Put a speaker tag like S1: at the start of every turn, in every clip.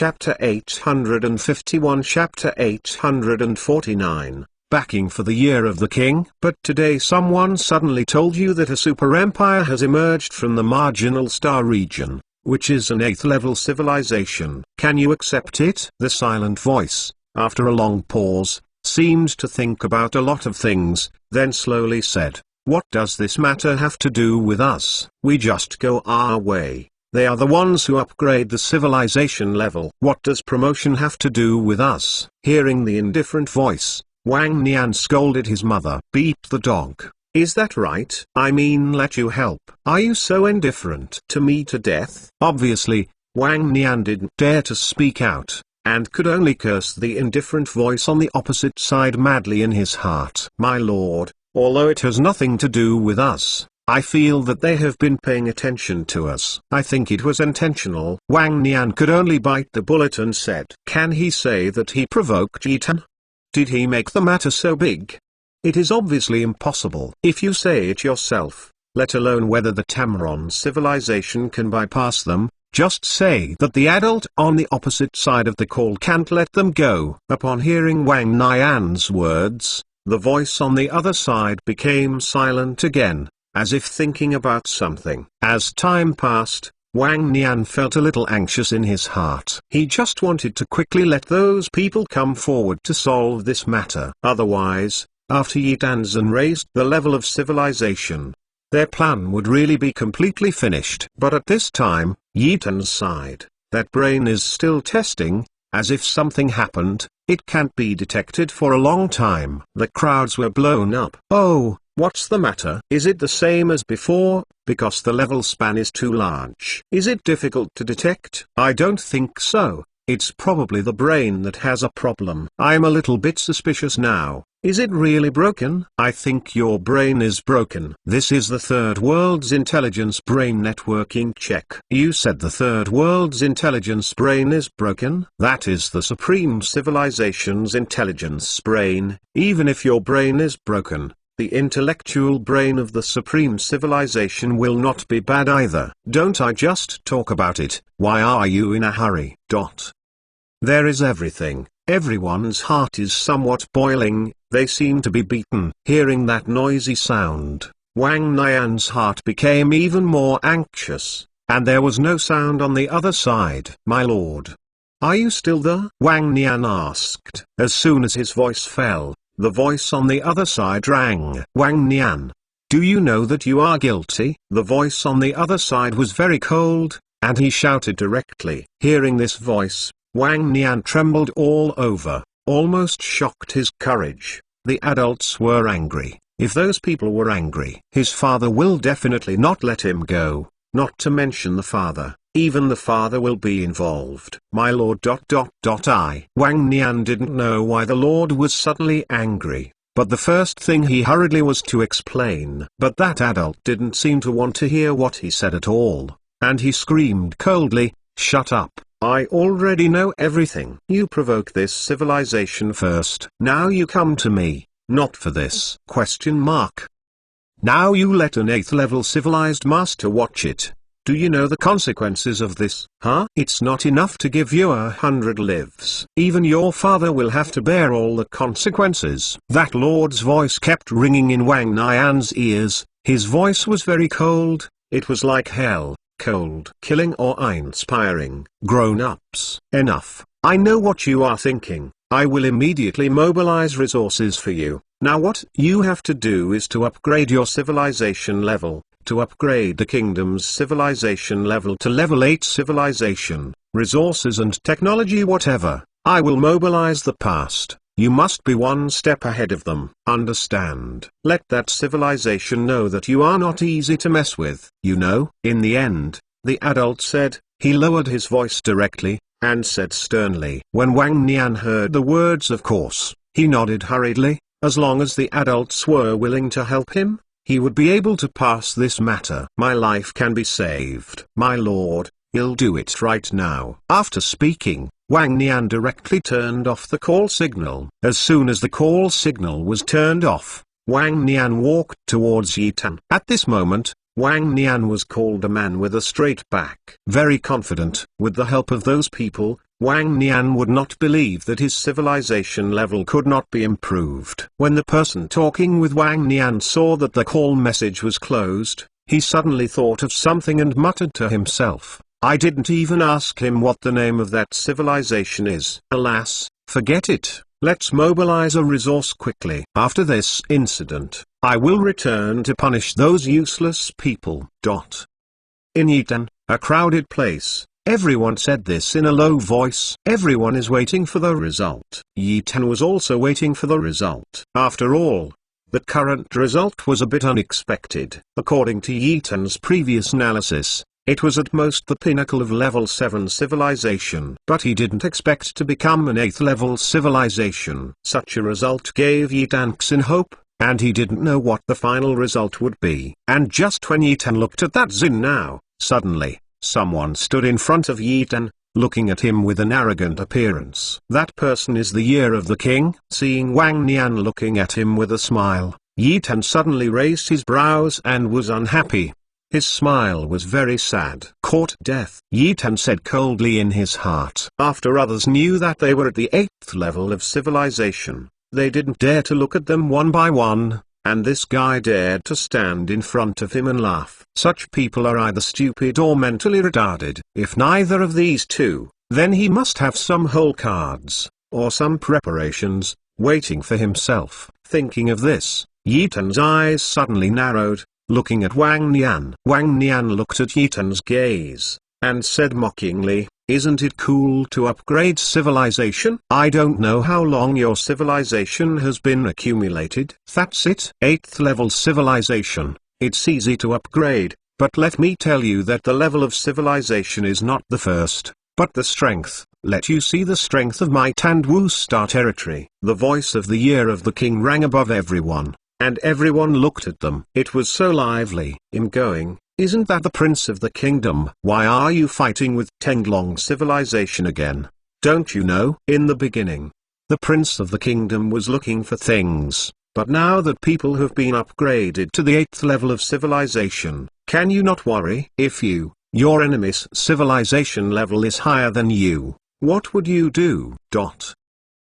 S1: Chapter 851 Chapter 849 Backing for the Year of the King. But today someone suddenly told you that a super empire has emerged from the marginal star region, which is an 8th level civilization. Can you accept it? The silent voice, after a long pause, seemed to think about a lot of things, then slowly said, "What does this matter have to do with us? We just go our way. They are the ones who upgrade the civilization level. What does promotion have to do with us?" Hearing the indifferent voice, Wang Nian scolded his mother. "Beat the dog. Is that right? I mean, let you help. Are you so indifferent to me to death?" Obviously, Wang Nian didn't dare to speak out, and could only curse the indifferent voice on the opposite side madly in his heart. "My lord, although it has nothing to do with us, I feel that they have been paying attention to us. I think it was intentional." Wang Nian could only bite the bullet and said, "Can he say that he provoked Yi Tan? Did he make the matter so big? It is obviously impossible. If you say it yourself, let alone whether the Tamaron civilization can bypass them, just say that the adult on the opposite side of the call can't let them go." Upon hearing Wang Nian's words, the voice on the other side became silent again, as if thinking about something. As time passed, Wang Nian felt a little anxious in his heart. He just wanted to quickly let those people come forward to solve this matter. Otherwise, after Yi Tanzan raised the level of civilization, their plan would really be completely finished. But at this time, Yi Tan's side, that brain is still testing, as if something happened. It can't be detected for a long time. The crowds were blown up. "Oh, what's the matter? Is it the same as before, because the level span is too large? Is it difficult to detect?" "I don't think so. It's probably the brain that has a problem. I'm a little bit suspicious now. Is it really broken?" "I think your brain is broken. This is the Third World's intelligence brain networking check." "You said the Third World's intelligence brain is broken?" "That is the Supreme Civilization's intelligence brain. Even if your brain is broken, the intellectual brain of the Supreme Civilization will not be bad either." "Don't I just talk about it? Why are you in a hurry?" There is everything. Everyone's heart is somewhat boiling, they seem to be beaten. Hearing that noisy sound, Wang Nian's heart became even more anxious, and there was no sound on the other side. "My lord, are you still there?" Wang Nian asked. As soon as his voice fell, the voice on the other side rang. "Wang Nian, do you know that you are guilty?" The voice on the other side was very cold, and he shouted directly. Hearing this voice, Wang Nian trembled all over, almost shocked his courage. The adults were angry. If those people were angry, his father will definitely not let him go, not to mention the father. Even the father will be involved. "My lord ... Wang Nian didn't know why the lord was suddenly angry, but the first thing he hurriedly was to explain. But that adult didn't seem to want to hear what he said at all, and he screamed coldly, "Shut up. I already know everything. You provoke this civilization first. Now you come to me, not for this. Now you let an 8th level civilized master watch it. Do you know the consequences of this? Huh? It's not enough to give you 100 lives. Even your father will have to bear all the consequences." That lord's voice kept ringing in Wang Nian's ears. His voice was very cold. It was like hell. Cold, killing or inspiring. "Grown-ups, enough. I know what you are thinking. I will immediately mobilize resources for you. Now what you have to do is to upgrade your civilization level, to upgrade the kingdom's civilization level to level 8 civilization, resources and technology whatever. I will mobilize the past. You must be one step ahead of them. Understand? Let that civilization know that you are not easy to mess with. You know?" In the end, the adult said. He lowered his voice directly, and said sternly. When Wang Nian heard the words, of course, he nodded hurriedly. As long as the adults were willing to help him, he would be able to pass this matter. "My life can be saved. My lord, he'll do it right now." After speaking, Wang Nian directly turned off the call signal. As soon as the call signal was turned off, Wang Nian walked towards Yi Tan. At this moment, Wang Nian was called a man with a straight back. Very confident. With the help of those people, Wang Nian would not believe that his civilization level could not be improved. When the person talking with Wang Nian saw that the call message was closed, he suddenly thought of something and muttered to himself, "I didn't even ask him what the name of that civilization is." Alas, forget it. Let's mobilize a resource quickly. After this incident, I will return to punish those useless people. In Yitan, a crowded place, everyone said this in a low voice. Everyone is waiting for the result. Yitan was also waiting for the result. After all, the current result was a bit unexpected. According to Yitan's previous analysis, it was at most the pinnacle of level 7 civilization. But he didn't expect to become an 8th level civilization. Such a result gave Yitan Xin hope, and he didn't know what the final result would be. And just when Yitan looked at that Xin now, suddenly, someone stood in front of Yitan, looking at him with an arrogant appearance. That person is the Year of the King. Seeing Wang Nian looking at him with a smile, Yitan suddenly raised his brows and was unhappy. His smile was very sad. Court death, Yitan said coldly in his heart. After others knew that they were at the 8th level of civilization, they didn't dare to look at them one by one, and this guy dared to stand in front of him and laugh. Such people are either stupid or mentally retarded. If neither of these two, then he must have some whole cards, or some preparations, waiting for himself. Thinking of this, Yitan's eyes suddenly narrowed, looking at Wang Nian. Wang Nian looked at Yitan's gaze, and said mockingly, "Isn't it cool to upgrade civilization? I don't know how long your civilization has been accumulated." That's it. 8th level civilization. It's easy to upgrade, but let me tell you that the level of civilization is not the first, but the strength. Let you see the strength of my Tandwu Star territory. The voice of the Year of the King rang above everyone, and everyone looked at them. It was so lively. "I'm going. Isn't that the Prince of the Kingdom? Why are you fighting with Tenglong civilization again? Don't you know?" In the beginning, the Prince of the Kingdom was looking for things, but now that people have been upgraded to the 8th level of civilization, can you not worry? If your enemy's civilization level is higher than you, what would you do?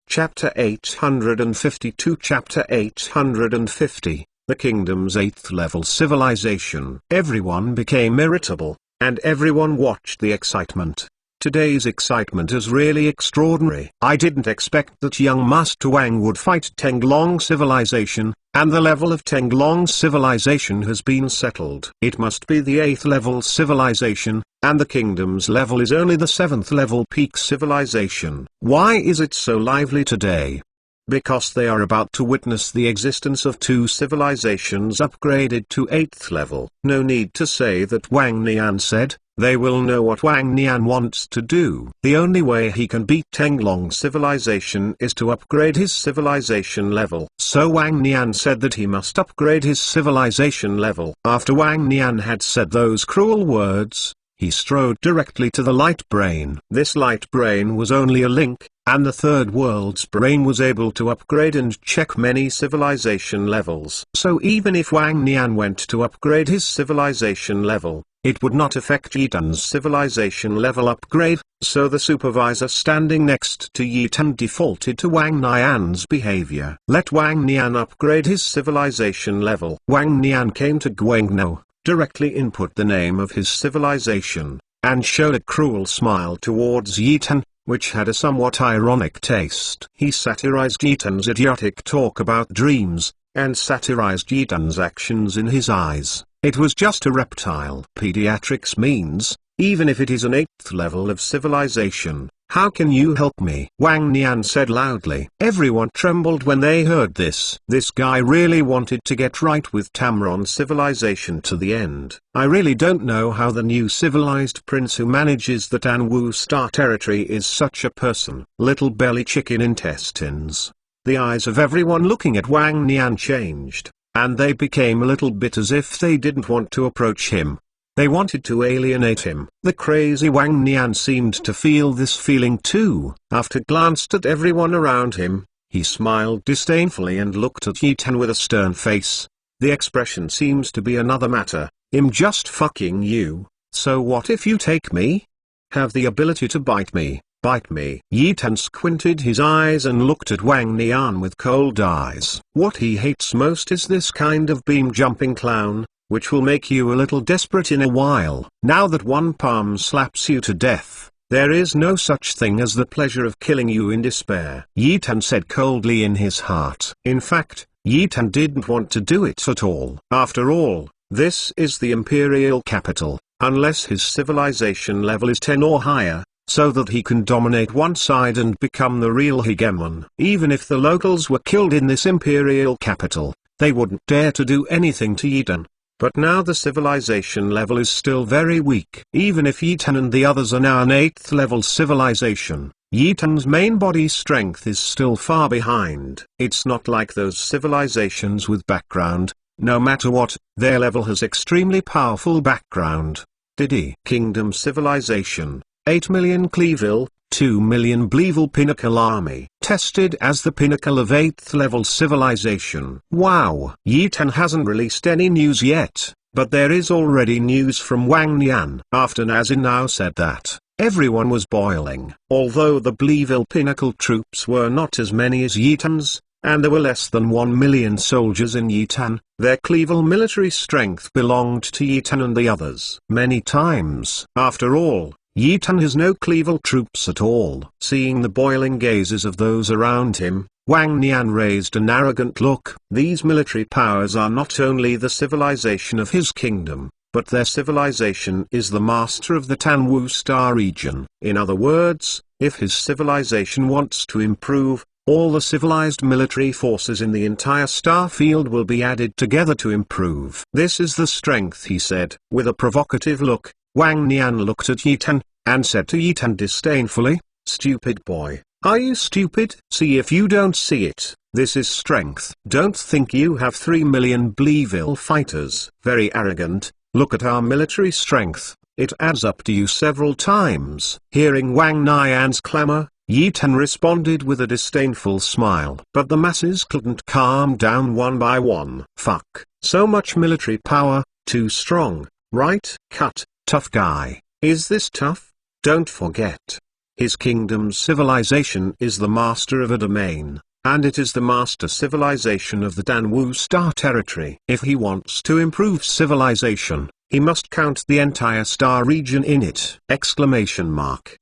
S1: Chapter 852 Chapter 850 The Kingdom's 8th level civilization. Everyone became irritable, and everyone watched the excitement. Today's excitement is really extraordinary. I didn't expect that young Master Wang would fight Tenglong civilization, and the level of Tenglong civilization has been settled. It must be the 8th level civilization, and the kingdom's level is only the 7th level peak civilization. Why is it so lively today? Because they are about to witness the existence of two civilizations upgraded to 8th level. No need to say that Wang Nian said. They will know what Wang Nian wants to do. The only way he can beat Tenglong civilization is to upgrade his civilization level. So Wang Nian said that he must upgrade his civilization level. After Wang Nian had said those cruel words, he strode directly to the light brain. This light brain was only a link, and the third world's brain was able to upgrade and check many civilization levels. So even if Wang Nian went to upgrade his civilization level, it would not affect Yitan's civilization level upgrade, so the supervisor standing next to Yitan defaulted to Wang Nian's behavior. Let Wang Nian upgrade his civilization level. Wang Nian came to Guangno, directly input the name of his civilization, and showed a cruel smile towards Yitan, which had a somewhat ironic taste. He satirized Yitan's idiotic talk about dreams, and satirized Yitan's actions in his eyes. It was just a reptile. Pediatrics means, even if it is an 8th level of civilization, how can you help me? Wang Nian said loudly. Everyone trembled when they heard this. This guy really wanted to get right with Tamron civilization to the end. I really don't know how the new civilized prince who manages the Tanwu Star territory is such a person. Little belly chicken intestines. The eyes of everyone looking at Wang Nian changed, and they became a little bit as if they didn't want to approach him. They wanted to alienate him. The crazy Wang Nian seemed to feel this feeling too. After glanced at everyone around him, he smiled disdainfully and looked at Yitan with a stern face. The expression seems to be another matter. "I'm just fucking you, so what if you take me? Have the ability to bite me, bite me. Yi Tan squinted his eyes and looked at Wang Nian with cold eyes. What he hates most is this kind of beam-jumping clown, which will make you a little desperate in a while. Now that one palm slaps you to death, there is no such thing as the pleasure of killing you in despair. Yi Tan said coldly in his heart. In fact, Yi Tan didn't want to do it at all. After all, this is the imperial capital, unless his civilization level is 10 or higher, so that he can dominate one side and become the real hegemon. Even if the locals were killed in this imperial capital, they wouldn't dare to do anything to Yi Tan. But now the civilization level is still very weak. Even if Yi Tan and the others are now an 8th level civilization, Yi Tan's main body strength is still far behind. It's not like those civilizations with background. No matter what, their level has extremely powerful background. Didi Kingdom Civilization, 8 million Cleaville, 2 million Bleeville Pinnacle Army. Tested as the pinnacle of 8th level civilization. Wow! Yi Tan hasn't released any news yet, but there is already news from Wang Nian. After Nazin now said that, everyone was boiling. Although the Bleeville Pinnacle troops were not as many as Yi Tan's, and there were less than 1 million soldiers in Yi Tan, their Cleaville military strength belonged to Yi Tan and the others. Many times. After all, Yi Tan has no Cleaville troops at all. Seeing the boiling gazes of those around him, Wang Nian raised an arrogant look. These military powers are not only the civilization of his kingdom, but their civilization is the master of the Tanwu Star region. In other words, if his civilization wants to improve, all the civilized military forces in the entire star field will be added together to improve. This is the strength, he said. With a provocative look, Wang Nian looked at Yi Tan, and said to Yi Tan disdainfully, "Stupid boy, are you stupid? See if you don't see it. This is strength. Don't think you have 3 million Bleeville fighters. Very arrogant. Look at our military strength, it adds up to you several times." Hearing Wang Nian's clamor, Yi Tan responded with a disdainful smile. But the masses couldn't calm down one by one. Fuck, so much military power, too strong, right? Cut, tough guy. Is this tough? Don't forget. His kingdom's civilization is the master of a domain, and it is the master civilization of the Tanwu Star territory. If he wants to improve civilization, he must count the entire star region in it! Exclamation mark.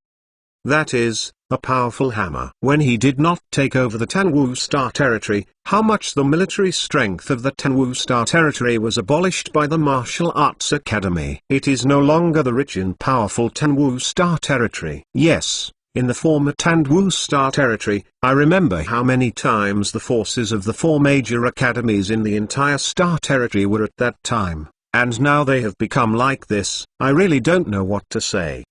S1: That is, a powerful hammer. When he did not take over the Tanwu Star territory, how much the military strength of the Tanwu Star territory was abolished by the Martial Arts Academy. It is no longer the rich and powerful Tanwu Star territory. Yes, in the former Tanwu Star territory, I remember how many times the forces of the 4 major academies in the entire star territory were at that time, and now they have become like this. I really don't know what to say.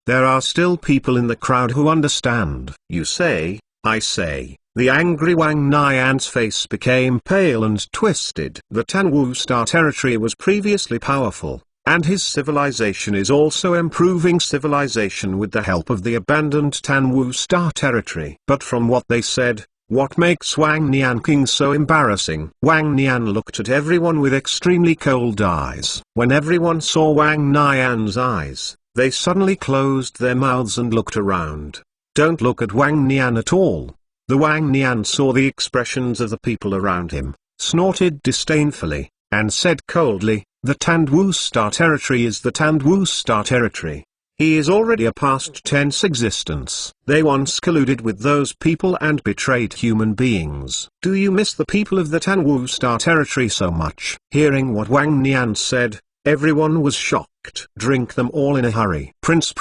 S1: There are still people in the crowd who understand. You say, I say. The angry Wang Nian's face became pale and twisted. The Tanwu Star territory was previously powerful, and his civilization is also improving civilization with the help of the abandoned Tanwu Star territory. But from what they said, what makes Wang Nian king so embarrassing? Wang Nian looked at everyone with extremely cold eyes. When everyone saw Wang Nian's eyes, they suddenly closed their mouths and looked around. Don't look at Wang Nian at all. The Wang Nian saw the expressions of the people around him, snorted disdainfully, and said coldly, "The Tanwu Star territory is the Tanwu Star territory. He is already a past tense existence. They once colluded with those people and betrayed human beings. Do you miss the people of the Tanwu Star territory so much?" Hearing what Wang Nian said, everyone was shocked. Drink them all in a hurry. Prince,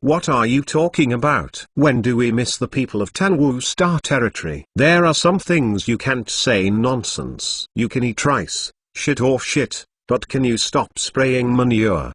S1: what are you talking about? When do we miss the people of Tanwu Star territory? There are some things you can't say nonsense. You can eat rice, shit or shit, but can you stop spraying manure?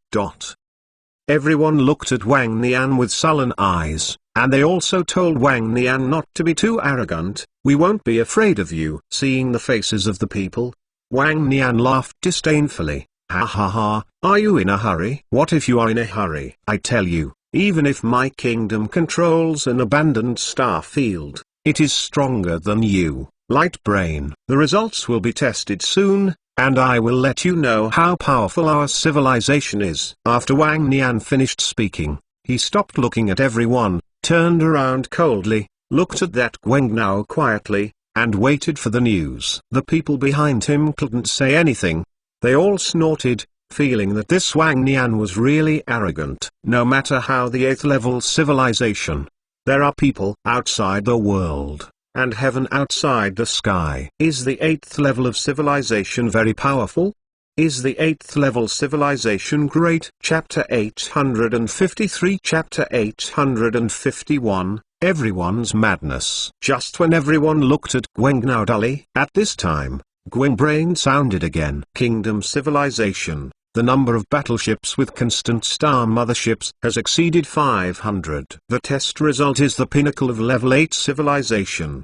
S1: Everyone looked at Wang Nian with sullen eyes, and they also told Wang Nian not to be too arrogant. "We won't be afraid of you." Seeing the faces of the people, Wang Nian laughed disdainfully. Ha ha ha, are you in a hurry? What if you are in a hurry? I tell you, even if my kingdom controls an abandoned star field, it is stronger than you, light brain. The results will be tested soon, and I will let you know how powerful our civilization is. After Wang Nian finished speaking, He stopped looking at everyone, turned around coldly, looked at that Guangnao quietly, and waited for the news. The people behind him couldn't say anything. They all snorted, feeling that this Wang Nian was really arrogant. No matter how the 8th level civilization, there are people outside the world, and heaven outside the sky. Is the 8th level of civilization very powerful? Is the 8th level civilization great? Chapter 853 Chapter 851, Everyone's Madness. Just when everyone looked at Guangnao dully, at this time, Gwynbrain sounded again. Kingdom civilization. The number of battleships with constant star motherships has exceeded 500. The test result is the pinnacle of level 8 civilization.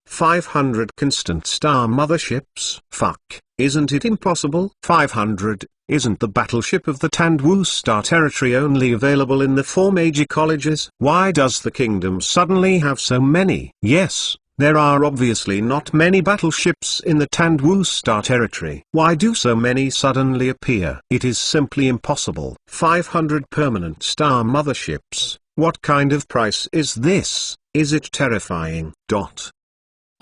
S1: 500 constant star motherships. Fuck, isn't it impossible? 500, isn't the battleship of the Tandwu Star Territory only available in the 4 major colleges? Why does the kingdom suddenly have so many? Yes, there are obviously not many battleships in the Tandwu Star Territory. Why do so many suddenly appear? It is simply impossible. 500 permanent star motherships. What kind of price is this? Is it terrifying?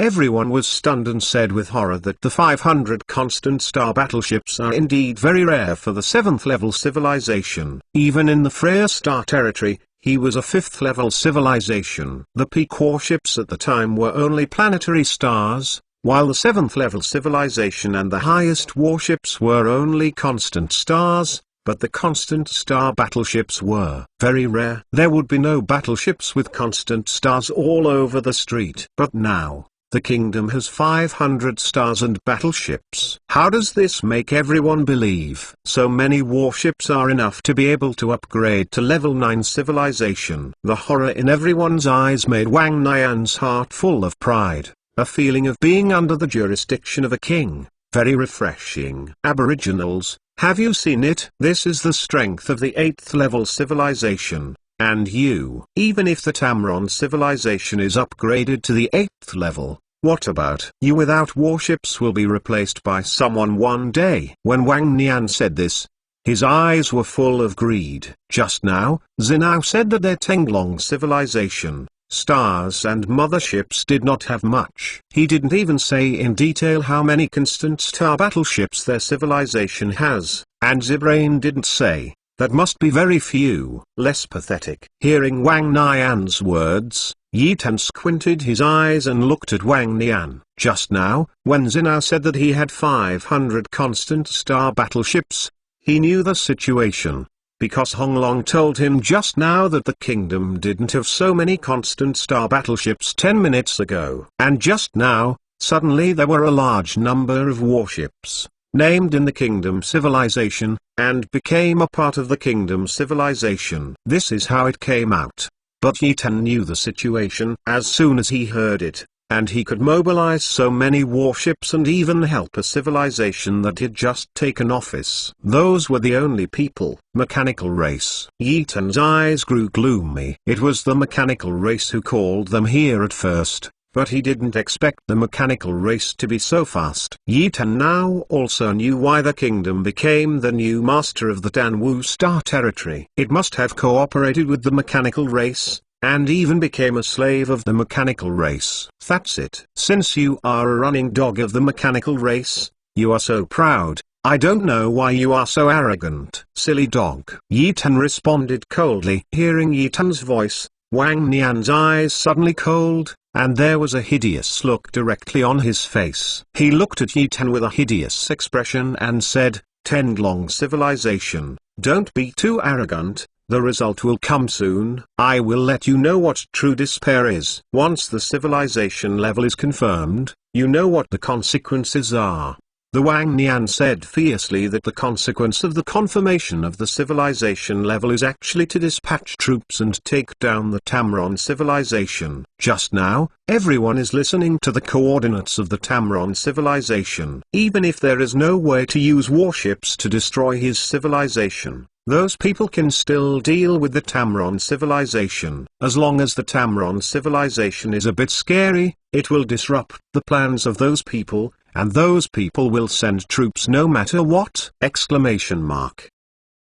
S1: Everyone was stunned and said with horror that the 500 constant star battleships are indeed very rare for the 7th level civilization. Even in the Freya Star Territory, he was a 5th level civilization. The peak warships at the time were only planetary stars, while the 7th level civilization and the highest warships were only constant stars. But the constant star battleships were very rare. There would be no battleships with constant stars all over the street. But now, the kingdom has 500 stars and battleships. How does this make everyone believe so many warships are enough to be able to upgrade to level 9 civilization? The horror in everyone's eyes made Wang Nian's heart full of pride, a feeling of being under the jurisdiction of a king. Very refreshing. Aboriginals, have you seen it? This is the strength of the 8th level civilization. And you, even if the Tamron civilization is upgraded to the 8th level, what about you? Without warships will be replaced by someone one day. When Wang Nian said this, his eyes were full of greed. Just now, Zinao said that their Tenglong civilization, stars and motherships did not have much. He didn't even say in detail how many constant star battleships their civilization has, and Zibrain didn't say. That must be very few. Less pathetic. Hearing Wang Nian's words, Yi Tan squinted his eyes and looked at Wang Nian. Just now, when Zinao said that he had 500 constant star battleships, he knew the situation. Because Honglong told him just now that the kingdom didn't have so many constant star battleships 10 minutes ago. And just now, suddenly there were a large number of warships named in the kingdom civilization, and became a part of the kingdom civilization. This is how it came out. But Yi Tan knew the situation as soon as he heard it, and he could mobilize so many warships and even help a civilization that had just taken office. Those were the only people. Mechanical race. Yi Tan's eyes grew gloomy. It was the mechanical race who called them here at first. But he didn't expect the mechanical race to be so fast. Yi Tan now also knew why the kingdom became the new master of the Danwu Star Territory. It must have cooperated with the mechanical race, and even became a slave of the mechanical race. That's it. Since you are a running dog of the mechanical race, you are so proud. I don't know why you are so arrogant. Silly dog. Yi Tan responded coldly. Hearing Yi Tan's voice, Wang Nian's eyes suddenly cooled, and there was a hideous look directly on his face. He looked at Yi Tan with a hideous expression and said, Tenglong civilization, don't be too arrogant, the result will come soon. I will let you know what true despair is. Once the civilization level is confirmed, you know what the consequences are. The Wang Nian said fiercely that the consequence of the confirmation of the civilization level is actually to dispatch troops and take down the Tamron civilization. Just now, everyone is listening to the coordinates of the Tamron civilization. Even if there is no way to use warships to destroy his civilization, those people can still deal with the Tamron civilization. As long as the Tamron civilization is a bit scary, it will disrupt the plans of those people, and those people will send troops no matter what!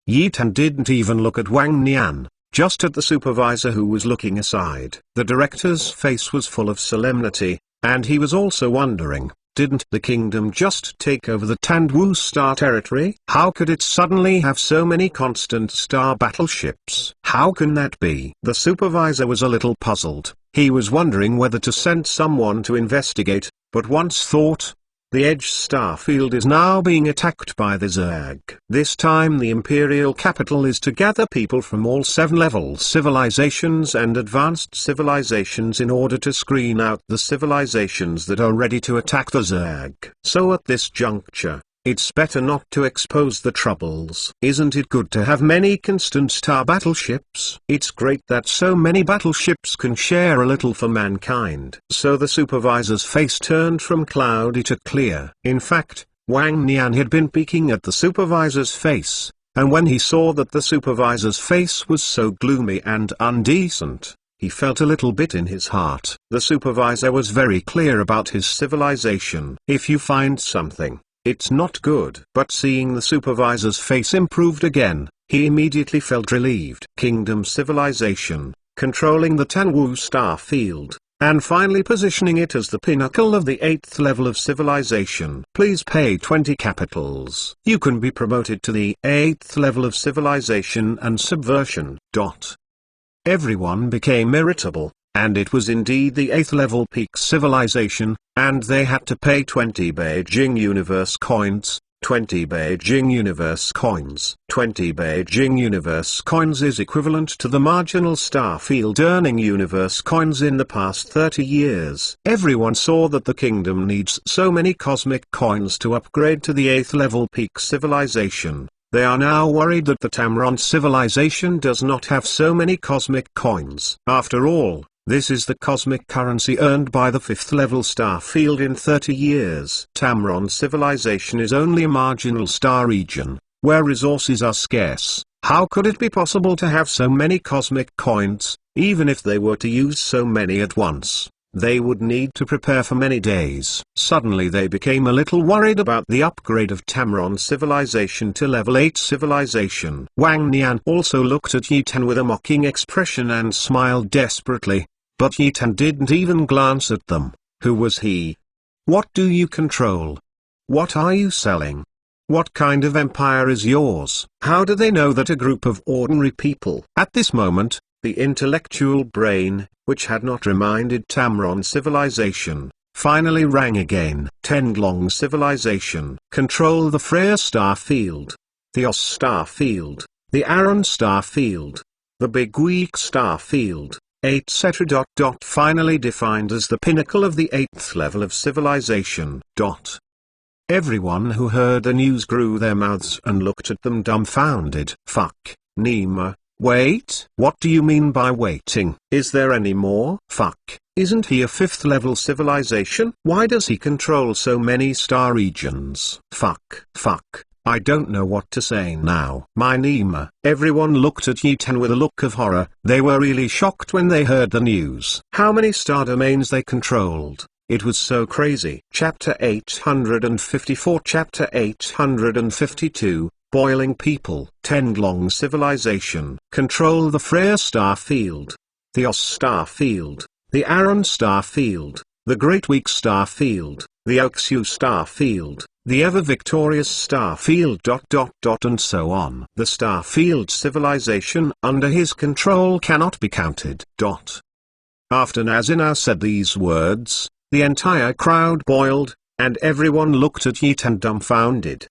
S1: Yi Tan didn't even look at Wang Nian, just at the supervisor who was looking aside. The director's face was full of solemnity, and he was also wondering, didn't the kingdom just take over the Tandwu star territory? How could it suddenly have so many constant star battleships? How can that be? The supervisor was a little puzzled. He was wondering whether to send someone to investigate, but once thought, the Edge star field is now being attacked by the Zerg. This time the imperial capital is to gather people from all 7-level civilizations and advanced civilizations in order to screen out the civilizations that are ready to attack the Zerg. So at this juncture, it's better not to expose the troubles. Isn't it good to have many constant star battleships? It's great that so many battleships can share a little for mankind. So the supervisor's face turned from cloudy to clear. In fact, Wang Nian had been peeking at the supervisor's face, and when he saw that the supervisor's face was so gloomy and undecent, he felt a little bit in his heart. The supervisor was very clear about his civilization. If you find something, it's not good. But seeing the supervisor's face improved again, he immediately felt relieved. Kingdom civilization, controlling the Tandwu star field, and finally positioning it as the pinnacle of the 8th level of civilization. Please pay 20 capitals. You can be promoted to the 8th level of civilization and subversion. Everyone became irritable, and it was indeed the 8th level peak civilization, and they had to pay 20 Beijing Universe coins. 20 Beijing Universe coins. 20 Beijing Universe coins is equivalent to the marginal star field earning Universe coins in the past 30 years. Everyone saw that the kingdom needs so many cosmic coins to upgrade to the 8th level peak civilization. They are now worried that the Tamron civilization does not have so many cosmic coins. After all, this is the cosmic currency earned by the 5th level star field in 30 years. Tamron civilization is only a marginal star region, where resources are scarce. How could it be possible to have so many cosmic coins? Even if they were to use so many at once, they would need to prepare for many days. Suddenly they became a little worried about the upgrade of Tamron civilization to level 8 civilization. Wang Nian also looked at Yi Tan with a mocking expression and smiled desperately. But Yi Tan didn't even glance at them. Who was he? What do you control? What are you selling? What kind of empire is yours? How do they know that a group of ordinary people? At this moment, the intellectual brain, which had not reminded Tamron civilization, finally rang again. Tendlong civilization. Control the Freya star field, the Os star field, the Aran star field, the Big Weak star field, etc. Finally defined as the pinnacle of the 8th level of civilization. Everyone who heard the news grew their mouths and looked at them dumbfounded. Fuck, Nima, wait? What do you mean by waiting? Is there any more? Fuck, isn't he a 5th level civilization? Why does he control so many star regions? Fuck, I don't know what to say now. My Nima. Everyone looked at Yi Tan with a look of horror. They were really shocked when they heard the news. How many star domains they controlled. It was so crazy. Chapter 854. Chapter 852, Boiling People. Tendlong civilization. Control the Freya star field, the Os star field, the Aran star field, the Great Weak star field, the Oxu star field, the ever-victorious star field ... and so on. The star field civilization under his control cannot be counted. After Nazinar said these words, the entire crowd boiled, and everyone looked at Yi Tan dumbfounded.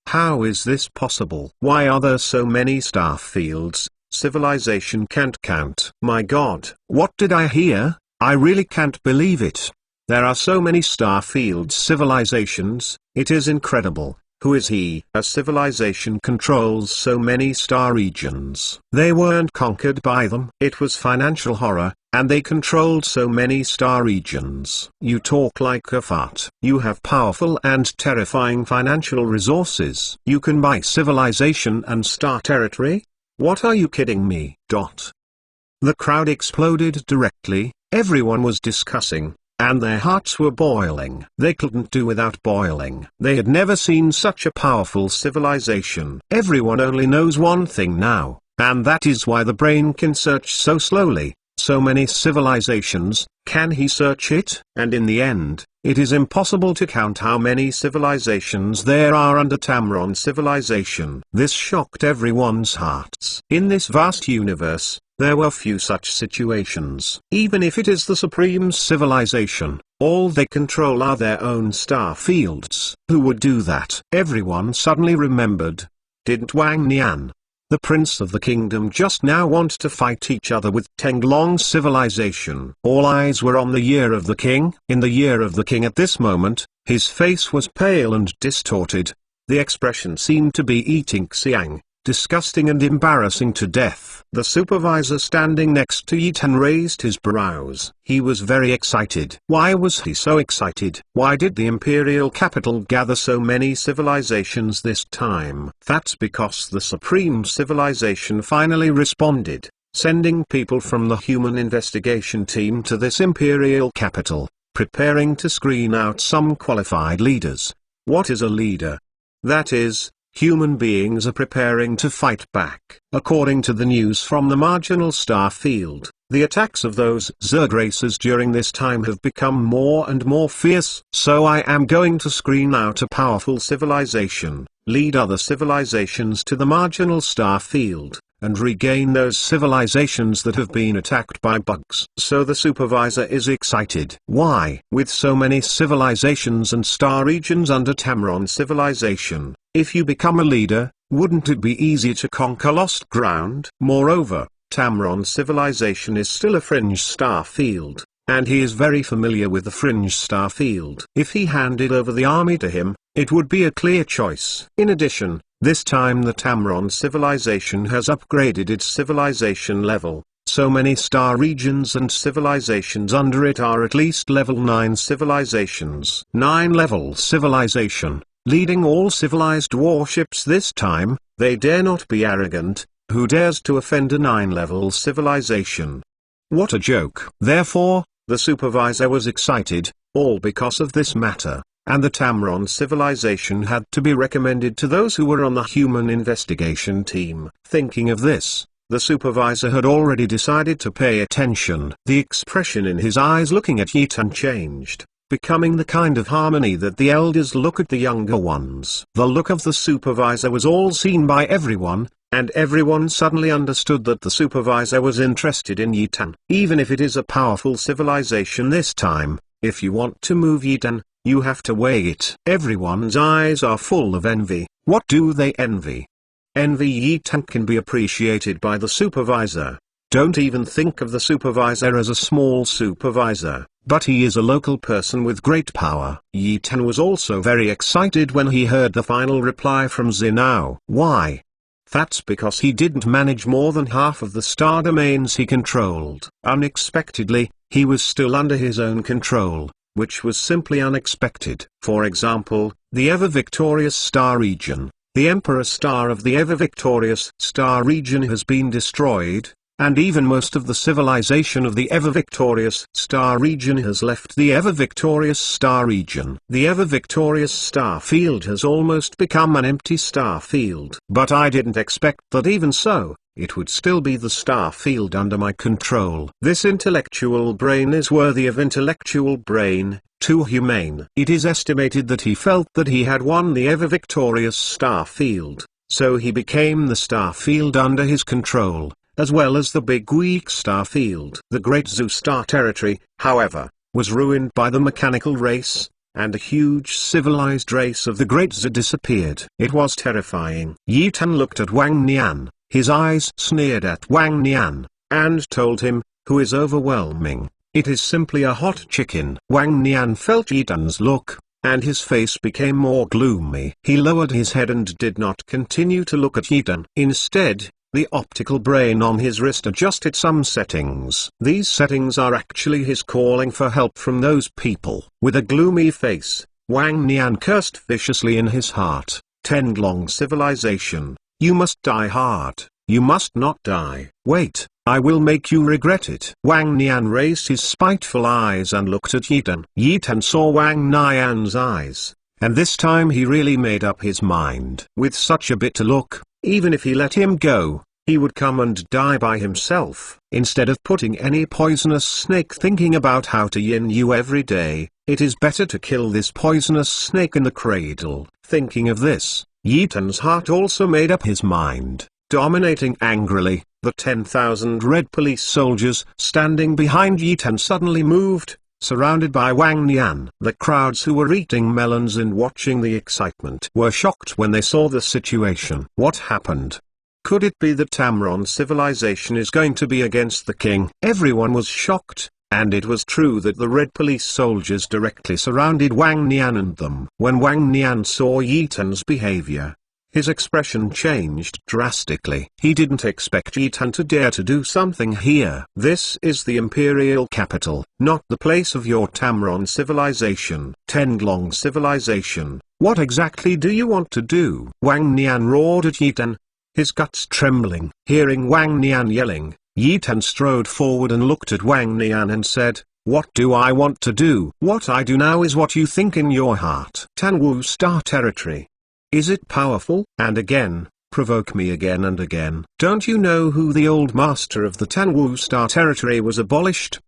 S1: How is this possible? Why are there so many star fields? Civilization can't count. My God, what did I hear? I really can't believe it. There are so many star fields civilizations, it is incredible. Who is he? A civilization controls so many star regions. They weren't conquered by them. It was financial horror, and they controlled so many star regions. You talk like a fart. You have powerful and terrifying financial resources. You can buy civilization and star territory? What are you kidding me? The crowd exploded directly. Everyone was discussing, and their hearts were boiling. They couldn't do without boiling. They had never seen such a powerful civilization. Everyone only knows one thing now, and that is why the brain can search so slowly. So many civilizations, can he search it? And in the end, it is impossible to count how many civilizations there are under Tamron civilization. This shocked everyone's hearts. In this vast universe, there were few such situations. Even if it is the supreme civilization, all they control are their own star fields. Who would do that? Everyone suddenly remembered. Didn't Wang Nian, the prince of the kingdom, just now want to fight each other with Tenglong civilization? All eyes were on the year of the king. In the year of the king at this moment, his face was pale and distorted. The expression seemed to be eating Xiang, disgusting and embarrassing to death. The supervisor standing next to Yi Tan raised his brows. He was very excited. Why was he so excited? Why did the imperial capital gather so many civilizations this time? That's because the supreme civilization finally responded, sending people from the human investigation team to this imperial capital, preparing to screen out some qualified leaders. What is a leader? That is, human beings are preparing to fight back. According to the news from the marginal star field, the attacks of those Zerg races during this time have become more and more fierce. So I am going to screen out a powerful civilization, lead other civilizations to the marginal star field, and regain those civilizations that have been attacked by bugs. So the supervisor is excited. Why? With so many civilizations and star regions under Tamron civilization, if you become a leader, wouldn't it be easy to conquer lost ground? Moreover, Tamron civilization is still a fringe star field, and he is very familiar with the fringe star field. If he handed over the army to him, it would be a clear choice. In addition, this time the Tamron civilization has upgraded its civilization level. So many star regions and civilizations under it are at least level 9 civilizations. 9-level civilization, leading all civilized warships this time. They dare not be arrogant. Who dares to offend a 9-level civilization? What a joke. Therefore, the supervisor was excited, all because of this matter. And the Tamron civilization had to be recommended to those who were on the human investigation team. Thinking of this, the supervisor had already decided to pay attention. The expression in his eyes looking at Yi Tan changed, becoming the kind of harmony that the elders look at the younger ones. The look of the supervisor was all seen by everyone, and everyone suddenly understood that the supervisor was interested in Yi Tan. Even if it is a powerful civilization this time, if you want to move Yi Tan, you have to weigh it. Everyone's eyes are full of envy. What do they envy? Envy Yi Tan can be appreciated by the supervisor. Don't even think of the supervisor as a small supervisor, but he is a local person with great power. Yi Tan was also very excited when he heard the final reply from Zinao. Why? That's because he didn't manage more than half of the star domains he controlled. Unexpectedly, he was still under his own control, which was simply unexpected. For example, the ever-victorious star region, the Emperor star of the ever-victorious star region has been destroyed, and even most of the civilization of the ever-victorious star region has left the ever-victorious star region. The ever-victorious star field has almost become an empty star field. But I didn't expect that even so, it would still be the star field under my control. This intellectual brain is worthy of intellectual brain, too humane. It is estimated that he felt that he had won the ever-victorious star field, so he became the star field under his control, as well as the big weak star field. The Great Zoo star territory, however, was ruined by the mechanical race, and a huge civilized race of the Great Zoo disappeared. It was terrifying. Yi Tan looked at Wang Nian. His eyes sneered at Wang Nian, and told him, "Who is overwhelming? It is simply a hot chicken." Wang Nian felt Yi Tan's look, and his face became more gloomy. He lowered his head and did not continue to look at Yi Tan. Instead, the optical brain on his wrist adjusted some settings. These settings are actually his calling for help from those people. With a gloomy face, Wang Nian cursed viciously in his heart. Tenglong civilization, you must die hard. You must not die. Wait, I will make you regret it. Wang Nian raised his spiteful eyes and looked at Yi Tan. Yi Tan saw Wang Nian's eyes, and this time he really made up his mind. With such a bitter look, even if he let him go, he would come and die by himself. Instead of putting any poisonous snake thinking about how to yin you every day, it is better to kill this poisonous snake in the cradle. Thinking of this, Yi Tan's heart also made up his mind. Dominating angrily, the 10,000 red police soldiers standing behind Yi Tan suddenly moved, surrounded by Wang Nian. The crowds who were eating melons and watching the excitement were shocked when they saw the situation. What happened? Could it be that Tamron civilization is going to be against the king? Everyone was shocked, and it was true that the red police soldiers directly surrounded Wang Nian and them. When Wang Nian saw Yi Tan's behavior, his expression changed drastically. He didn't expect Yi Tan to dare to do something here. This is the imperial capital, not the place of your Tamron civilization. Tenglong civilization, what exactly do you want to do? Wang Nian roared at Yi Tan, his guts trembling. Hearing Wang Nian yelling, Yi Tan strode forward and looked at Wang Nian and said, "What do I want to do? What I do now is what you think in your heart." Tanwu Star territory. Is it powerful? And again, provoke me again and again. Don't you know who the old master of the Tanwu Star territory was abolished?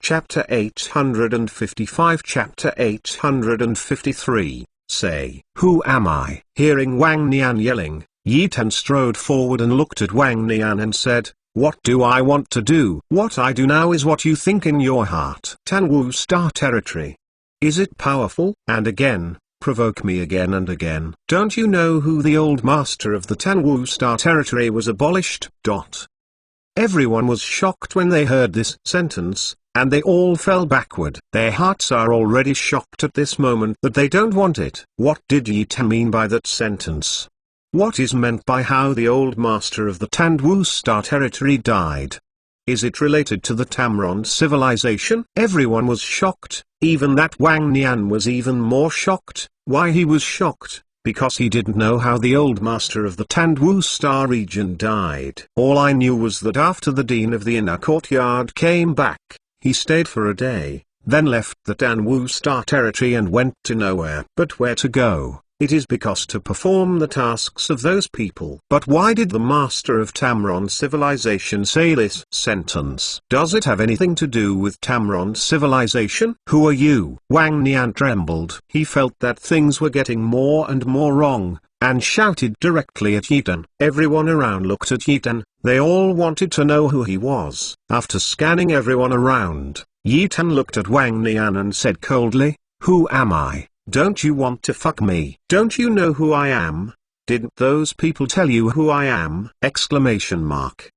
S1: Chapter 855 Chapter 853, say, who am I? Hearing Wang Nian yelling, Yi Tan strode forward and looked at Wang Nian and said, "What do I want to do? What I do now is what you think in your heart." Tanwu Star territory. Is it powerful? And again, provoke me again and again. Don't you know who the old master of the Tanwu Star territory was abolished? Everyone was shocked when they heard this sentence, and they all fell backward. Their hearts are already shocked at this moment that they don't want it. What did Yi Tan mean by that sentence? What is meant by how the old master of the Tanwu Star territory died? Is it related to the Tamron civilization? Everyone was shocked, even that Wang Nian was even more shocked. Why he was shocked? Because he didn't know how the old master of the Tanwu Star region died. All I knew was that after the dean of the inner courtyard came back, he stayed for a day, then left the Tanwu Star territory and went to nowhere. But where to go? It is because to perform the tasks of those people. But why did the master of Tamron civilization say this sentence? Does it have anything to do with Tamron civilization? Who are you? Wang Nian trembled. He felt that things were getting more and more wrong, and shouted directly at Yi Tan. Everyone around looked at Yi Tan. They all wanted to know who he was. After scanning everyone around, Yi Tan looked at Wang Nian and said coldly, "Who am I? Don't you want to fuck me? Don't you know who I am? Didn't those people tell you who I am?" Exclamation mark.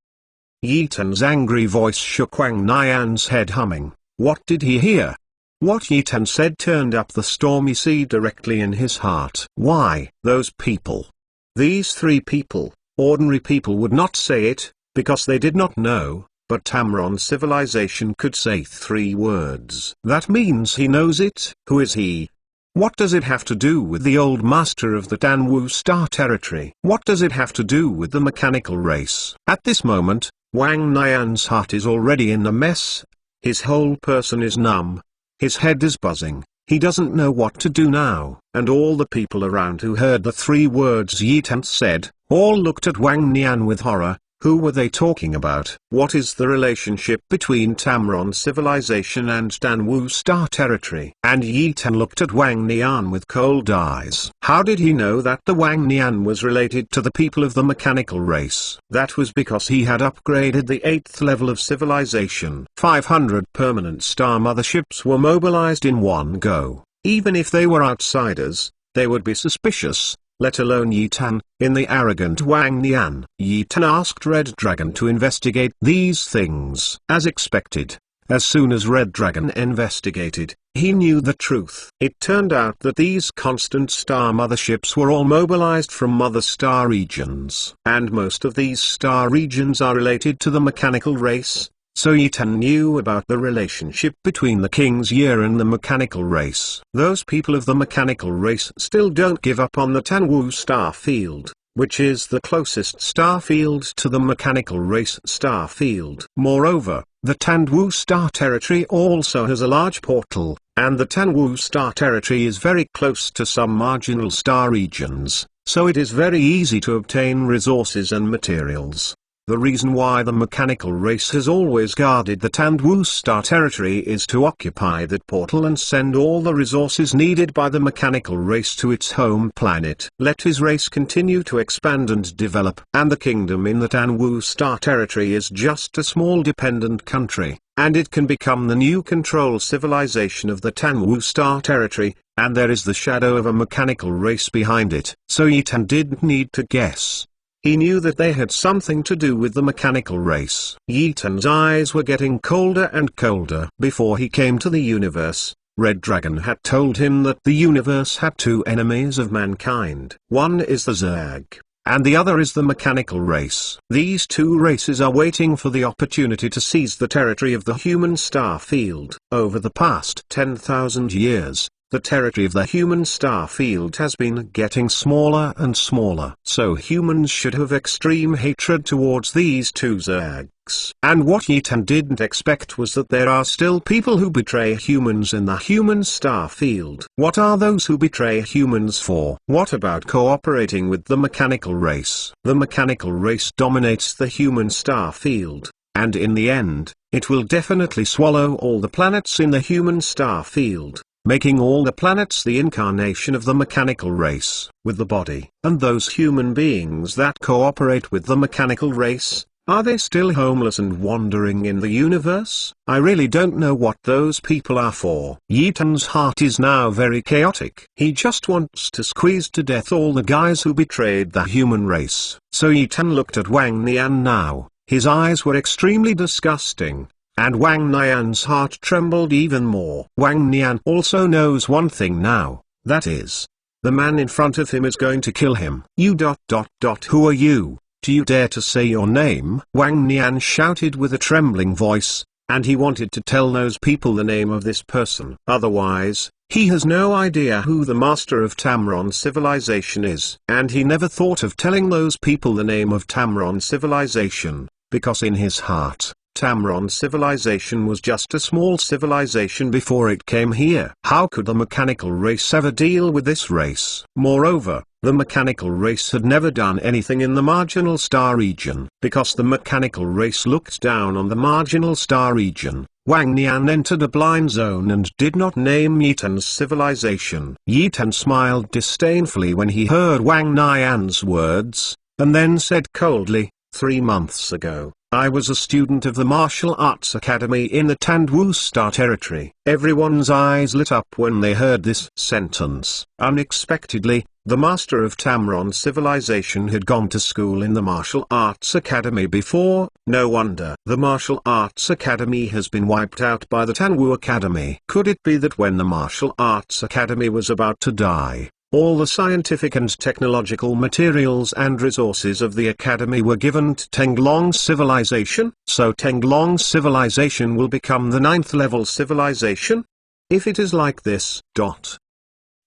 S1: Yi Tan's angry voice shook Wang Nian's head, humming. What did he hear? What Yi Tan said turned up the stormy sea directly in his heart. Why, those people? These three people, ordinary people would not say it, because they did not know, but Tamron civilization could say three words. That means he knows it. Who is he? What does it have to do with the old master of the Tanwu Star territory? What does it have to do with the mechanical race? At this moment, Wang Nian's heart is already in a mess. His whole person is numb. His head is buzzing. He doesn't know what to do now. And all the people around who heard the three words Yi Tan said, all looked at Wang Nian with horror. Who were they talking about? What is the relationship between Tamron civilization and Tanwu Star territory? And Yi Tan looked at Wang Nian with cold eyes. How did he know that the Wang Nian was related to the people of the mechanical race? That was because he had upgraded the 8th level of civilization. 500 permanent star motherships were mobilized in one go. Even if they were outsiders, they would be suspicious, let alone Yi Tan. In the arrogant Wang Nian, Yi Tan asked Red Dragon to investigate these things. As expected, as soon as Red Dragon investigated, he knew the truth. It turned out that these constant star motherships were all mobilized from mother star regions. And most of these star regions are related to the mechanical race. So Yi Tan knew about the relationship between the King's Year and the mechanical race. Those people of the mechanical race still don't give up on the Tanwu Star field. which is the closest star field to the mechanical race star field. Moreover, the Tandwu star territory also has a large portal, and the Tandwu star territory is very close to some marginal star regions, so it is very easy to obtain resources and materials. The reason why the mechanical race has always guarded the Tandwu star territory is to occupy that portal and send all the resources needed by the mechanical race to its home planet. Let his race continue to expand and develop. And the kingdom in the Tandwu star territory is just a small dependent country, and it can become the new control civilization of the Tandwu star territory, and there is the shadow of a mechanical race behind it. So Yitan didn't need to guess. He knew that they had something to do with the mechanical race. Yitan's eyes were getting colder and colder. Before he came to the universe, Red Dragon had told him that the universe had two enemies of mankind. One is the Zerg, and the other is the mechanical race. These two races are waiting for the opportunity to seize the territory of the human star field. Over the past 10,000 years, the territory of the human star field has been getting smaller and smaller. So humans should have extreme hatred towards these two Zergs. And what Yitan didn't expect was that there are still people who betray humans in the human star field. What are those who betray humans for? What about cooperating with the mechanical race? The mechanical race dominates the human star field, and in the end, it will definitely swallow all the planets in the human star field, making all the planets the incarnation of the mechanical race, with the body. And those human beings that cooperate with the mechanical race, are they still homeless and wandering in the universe? I really don't know what those people are for. Yitan's heart is now very chaotic. He just wants to squeeze to death all the guys who betrayed the human race. So Yitan looked at Wang Nian now. His eyes were extremely disgusting, and Wang Nian's heart trembled even more. Wang Nian also knows one thing now, that is, the man in front of him is going to kill him. Who are you? Do you dare to say your name? Wang Nian shouted with a trembling voice, and he wanted to tell those people the name of this person. Otherwise, he has no idea who the master of Tamron civilization is. And he never thought of telling those people the name of Tamron civilization, because in his heart, Tamron civilization was just a small civilization before it came here. How could the mechanical race ever deal with this race? Moreover, the mechanical race had never done anything in the marginal star region. Because the mechanical race looked down on the marginal star region, Wang Nian entered a blind zone and did not name Yitan's civilization. Yitan smiled disdainfully when he heard Wang Nian's words, and then said coldly, 3 months ago, I was a student of the Martial Arts Academy in the Tandwu Star Territory. Everyone's eyes lit up when they heard this sentence. Unexpectedly, the master of Tamron civilization had gone to school in the Martial Arts Academy before. No wonder. The Martial Arts Academy has been wiped out by the Tandwu Academy. Could it be that when the Martial Arts Academy was about to die, all the scientific and technological materials and resources of the academy were given to Tenglong civilization? So Tenglong civilization will become the 9th level civilization? If it is like this.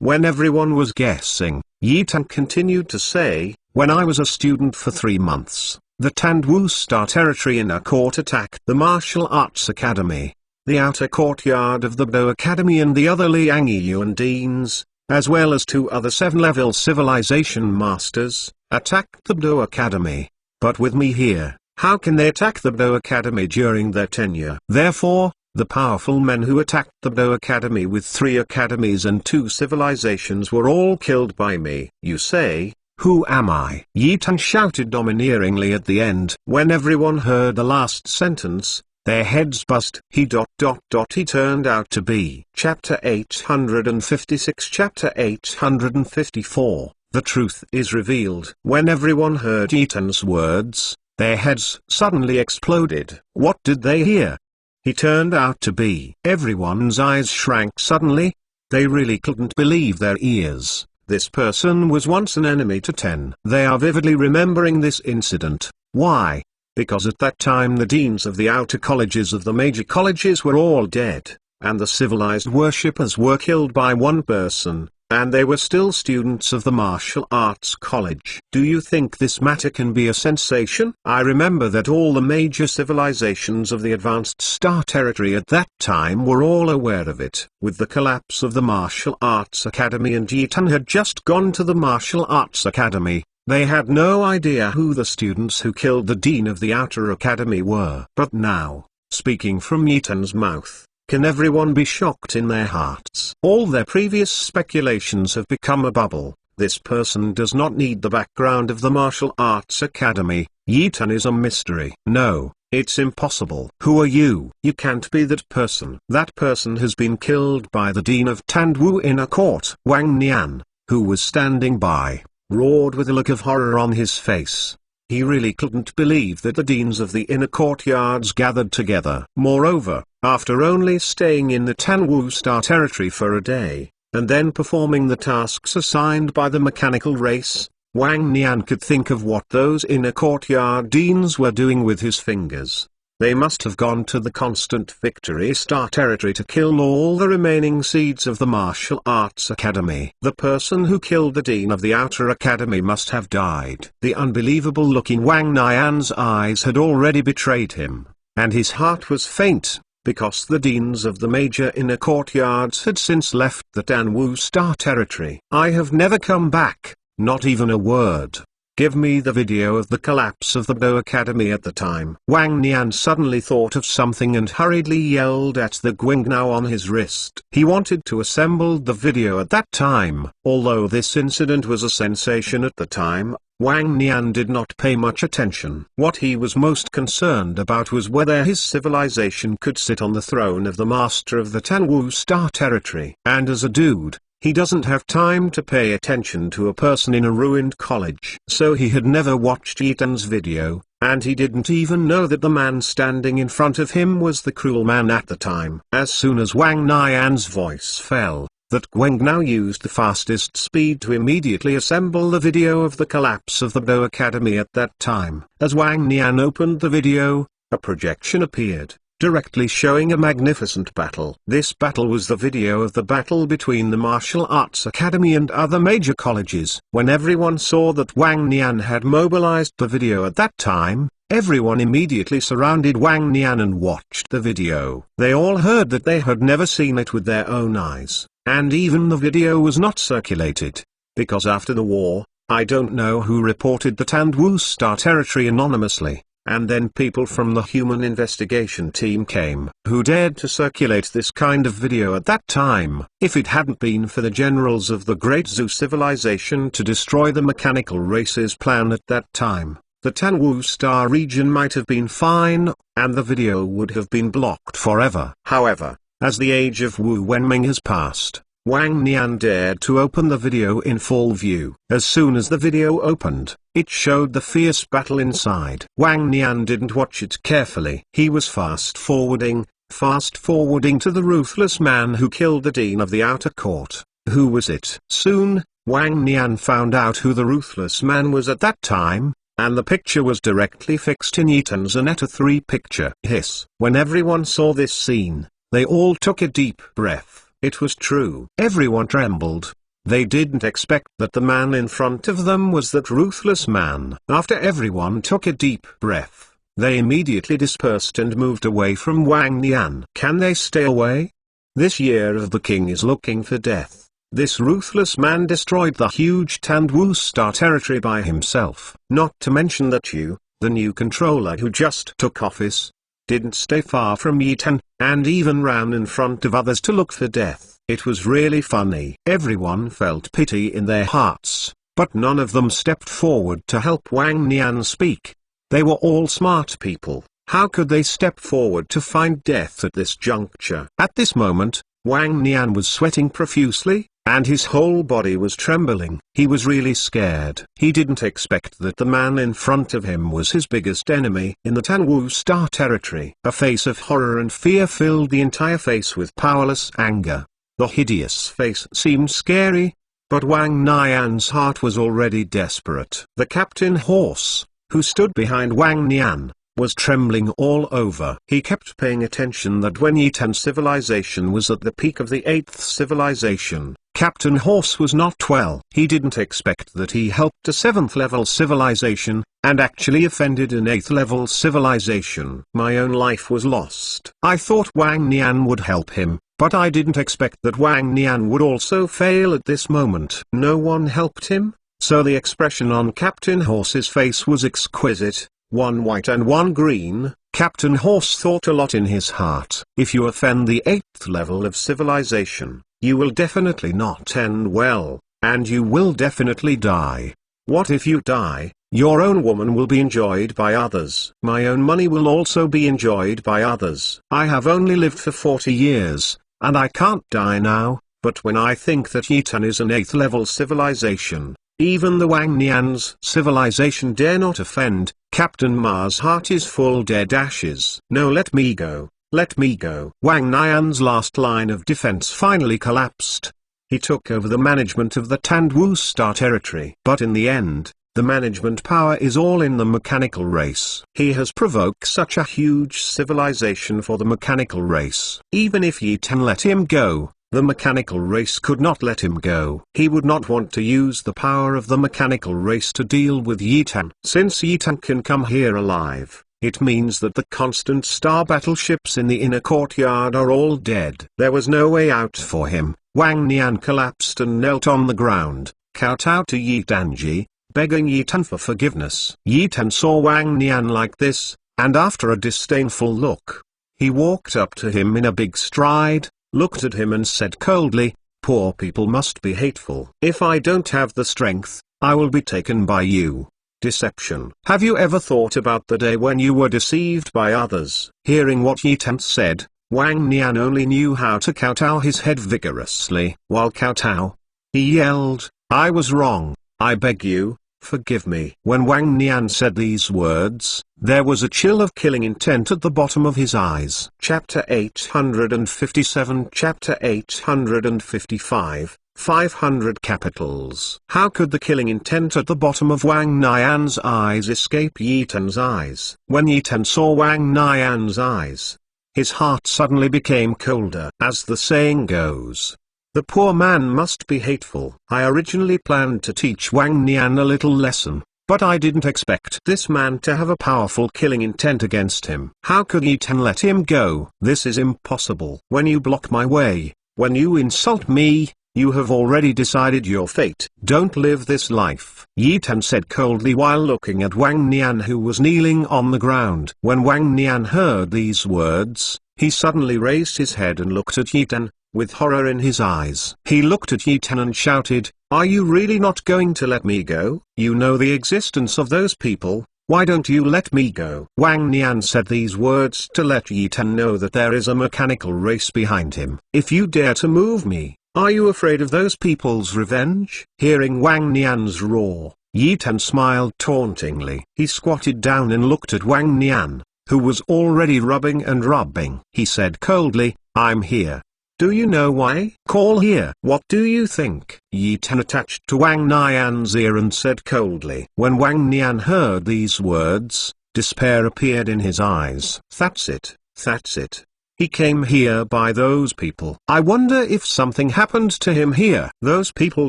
S1: When everyone was guessing, Yitan continued to say, when I was a student for 3 months, the Tandwu Star Territory Inner Court attacked the Martial Arts Academy, the outer courtyard of the Bo Academy and the other Liang Yuan Deans, as well as 2 other 7-level civilization masters, attacked the Bo Academy. But with me here, how can they attack the Bo Academy during their tenure? Therefore, the powerful men who attacked the Bo Academy with 3 academies and 2 civilizations were all killed by me. You say, who am I? Yitan shouted domineeringly at the end. When everyone heard the last sentence, their heads buzzed. He turned out to be. Chapter 856. Chapter 854. The truth is revealed. When everyone heard Yitan's words, their heads suddenly exploded. What did they hear? He turned out to be. Everyone's eyes shrank suddenly. They really couldn't believe their ears. This person was once an enemy to 10. They are vividly remembering this incident. Why? Because at that time the deans of the outer colleges of the major colleges were all dead, and the civilized worshippers were killed by one person, and they were still students of the martial arts college. Do you think this matter can be a sensation? I remember that all the major civilizations of the advanced star territory at that time were all aware of it. With the collapse of the martial arts academy, and Yi Tan had just gone to the martial arts academy, they had no idea who the students who killed the dean of the outer academy were. But now, speaking from Yi Tan's mouth, can everyone be shocked in their hearts? All their previous speculations have become a bubble. This person does not need the background of the martial arts academy. Yi Tan is a mystery. No, it's impossible. Who are you? You can't be that person. That person has been killed by the dean of Tandwu Inner Court. Wang Nian, who was standing by, roared with a look of horror on his face. He really couldn't believe that the deans of the inner courtyards gathered together. Moreover, after only staying in the Tandwu Star territory for a day, and then performing the tasks assigned by the mechanical race, Wang Nian could think of what those inner courtyard deans were doing with his fingers. They must have gone to the Constant Victory Star territory to kill all the remaining seeds of the Martial Arts Academy. The person who killed the Dean of the Outer Academy must have died. The unbelievable look in Wang Nian's eyes had already betrayed him, and his heart was faint, because the deans of the major inner courtyards had since left the Tandwu Star territory. I have never come back, not even a word. Give me the video of the collapse of the Do Academy at the time. Wang Nian suddenly thought of something and hurriedly yelled at the Guangnao on his wrist. He wanted to assemble the video at that time. Although this incident was a sensation at the time, Wang Nian did not pay much attention. What he was most concerned about was whether his civilization could sit on the throne of the master of the Tandwu Star territory. And as a dude, he doesn't have time to pay attention to a person in a ruined college. So he had never watched Yi Tan's video, and he didn't even know that the man standing in front of him was the cruel man at the time. As soon as Wang Nian's voice fell, that Guangnao used the fastest speed to immediately assemble the video of the collapse of the Do Academy at that time. As Wang Nian opened the video, a projection appeared, directly showing a magnificent battle. This battle was the video of the battle between the Martial Arts Academy and other major colleges. When everyone saw that Wang Nian had mobilized the video at that time, everyone immediately surrounded Wang Nian and watched the video. They all heard that they had never seen it with their own eyes, and even the video was not circulated, because after the war, I don't know who reported the Tandwu Star territory anonymously. And then people from the human investigation team came, who dared to circulate this kind of video at that time. If it hadn't been for the generals of the Great Zhou civilization to destroy the mechanical race's plan at that time, the Tandwu Star region might have been fine, and the video would have been blocked forever. However, as the age of Wu Wenming has passed, Wang Nian dared to open the video in full view. As soon as the video opened, it showed the fierce battle inside. Wang Nian didn't watch it carefully. He was fast forwarding to the ruthless man who killed the dean of the outer court. Who was it? Soon, Wang Nian found out who the ruthless man was at that time, and the picture was directly fixed in Yi Tan's Aneta 3 picture. Hiss. When everyone saw this scene, they all took a deep breath. It was true. Everyone trembled. They didn't expect that the man in front of them was that ruthless man. After everyone took a deep breath, they immediately dispersed and moved away from Wang Nian. Can they stay away? This year of the king is looking for death. This ruthless man destroyed the huge Tandwu Star territory by himself. Not to mention that you, the new controller who just took office, didn't stay far from Yi Tan, and even ran in front of others to look for death. It was really funny. Everyone felt pity in their hearts, but none of them stepped forward to help Wang Nian speak. They were all smart people. How could they step forward to find death at this juncture? At this moment, Wang Nian was sweating profusely, and his whole body was trembling. He was really scared. He didn't expect that the man in front of him was his biggest enemy in the Tandwu Star territory. A face of horror and fear filled the entire face with powerless anger. The hideous face seemed scary, but Wang Nian's heart was already desperate. The captain horse, who stood behind Wang Nian, was trembling all over. He kept paying attention that when Yi Tan civilization was at the peak of the 8th civilization, Captain Horse was not well. He didn't expect that he helped a 7th level civilization, and actually offended an 8th level civilization. My own life was lost. I thought Wang Nian would help him, but I didn't expect that Wang Nian would also fail at this moment. No one helped him, so the expression on Captain Horse's face was exquisite, one white and one green. Captain Horse thought a lot in his heart. If you offend the 8th level of civilization, you will definitely not end well, and you will definitely die. What if you die? Your own woman will be enjoyed by others. My own money will also be enjoyed by others. I have only lived for 40 years, and I can't die now, but when I think that Yitan is an 8th level civilization, even the Wang Nian's civilization dare not offend, Captain Ma's heart is full dead ashes. No, let me go. Let me go. Wang Nian's last line of defense finally collapsed. He took over the management of the Tandwu Star territory. But in the end, the management power is all in the mechanical race. He has provoked such a huge civilization for the mechanical race. Even if Yitan let him go, the mechanical race could not let him go. He would not want to use the power of the mechanical race to deal with Yitan. Since Yitan can come here alive, it means that the constant star battleships in the inner courtyard are all dead. There was no way out for him. Wang Nian collapsed and knelt on the ground, kowtowed to Yi Danji, begging Yitan for forgiveness. Yitan saw Wang Nian like this, and after a disdainful look, he walked up to him in a big stride, looked at him and said coldly, "Poor people must be hateful. If I don't have the strength, I will be taken by you." Deception. Have you ever thought about the day when you were deceived by others? Hearing what Yitan said, Wang Nian only knew how to kowtow his head vigorously. While kowtow, he yelled, "I was wrong, I beg you, forgive me." When Wang Nian said these words, there was a chill of killing intent at the bottom of his eyes. Chapter 857 Chapter 855 500 capitals. How could the killing intent at the bottom of Wang Nian's eyes escape Yitan's eyes? When Yitan saw Wang Nian's eyes, his heart suddenly became colder. As the saying goes, the poor man must be hateful. I originally planned to teach Wang Nian a little lesson, but I didn't expect this man to have a powerful killing intent against him. How could Yitan let him go? This is impossible. When you block my way, when you insult me, you have already decided your fate. Don't live this life, Yitan said coldly while looking at Wang Nian, who was kneeling on the ground. When Wang Nian heard these words, he suddenly raised his head and looked at Yitan, with horror in his eyes. He looked at Yitan and shouted, "Are you really not going to let me go? You know the existence of those people, why don't you let me go?" Wang Nian said these words to let Yitan know that there is a mechanical race behind him. "If you dare to move me, are you afraid of those people's revenge?" Hearing Wang Nian's roar, Yitan smiled tauntingly. He squatted down and looked at Wang Nian, who was already rubbing and rubbing. He said coldly, "I'm here. Do you know why? Call here." "What do you think?" Yitan attached to Wang Nian's ear and said coldly. When Wang Nian heard these words, despair appeared in his eyes. That's it, that's it. He came here by those people. I wonder if something happened to him here. Those people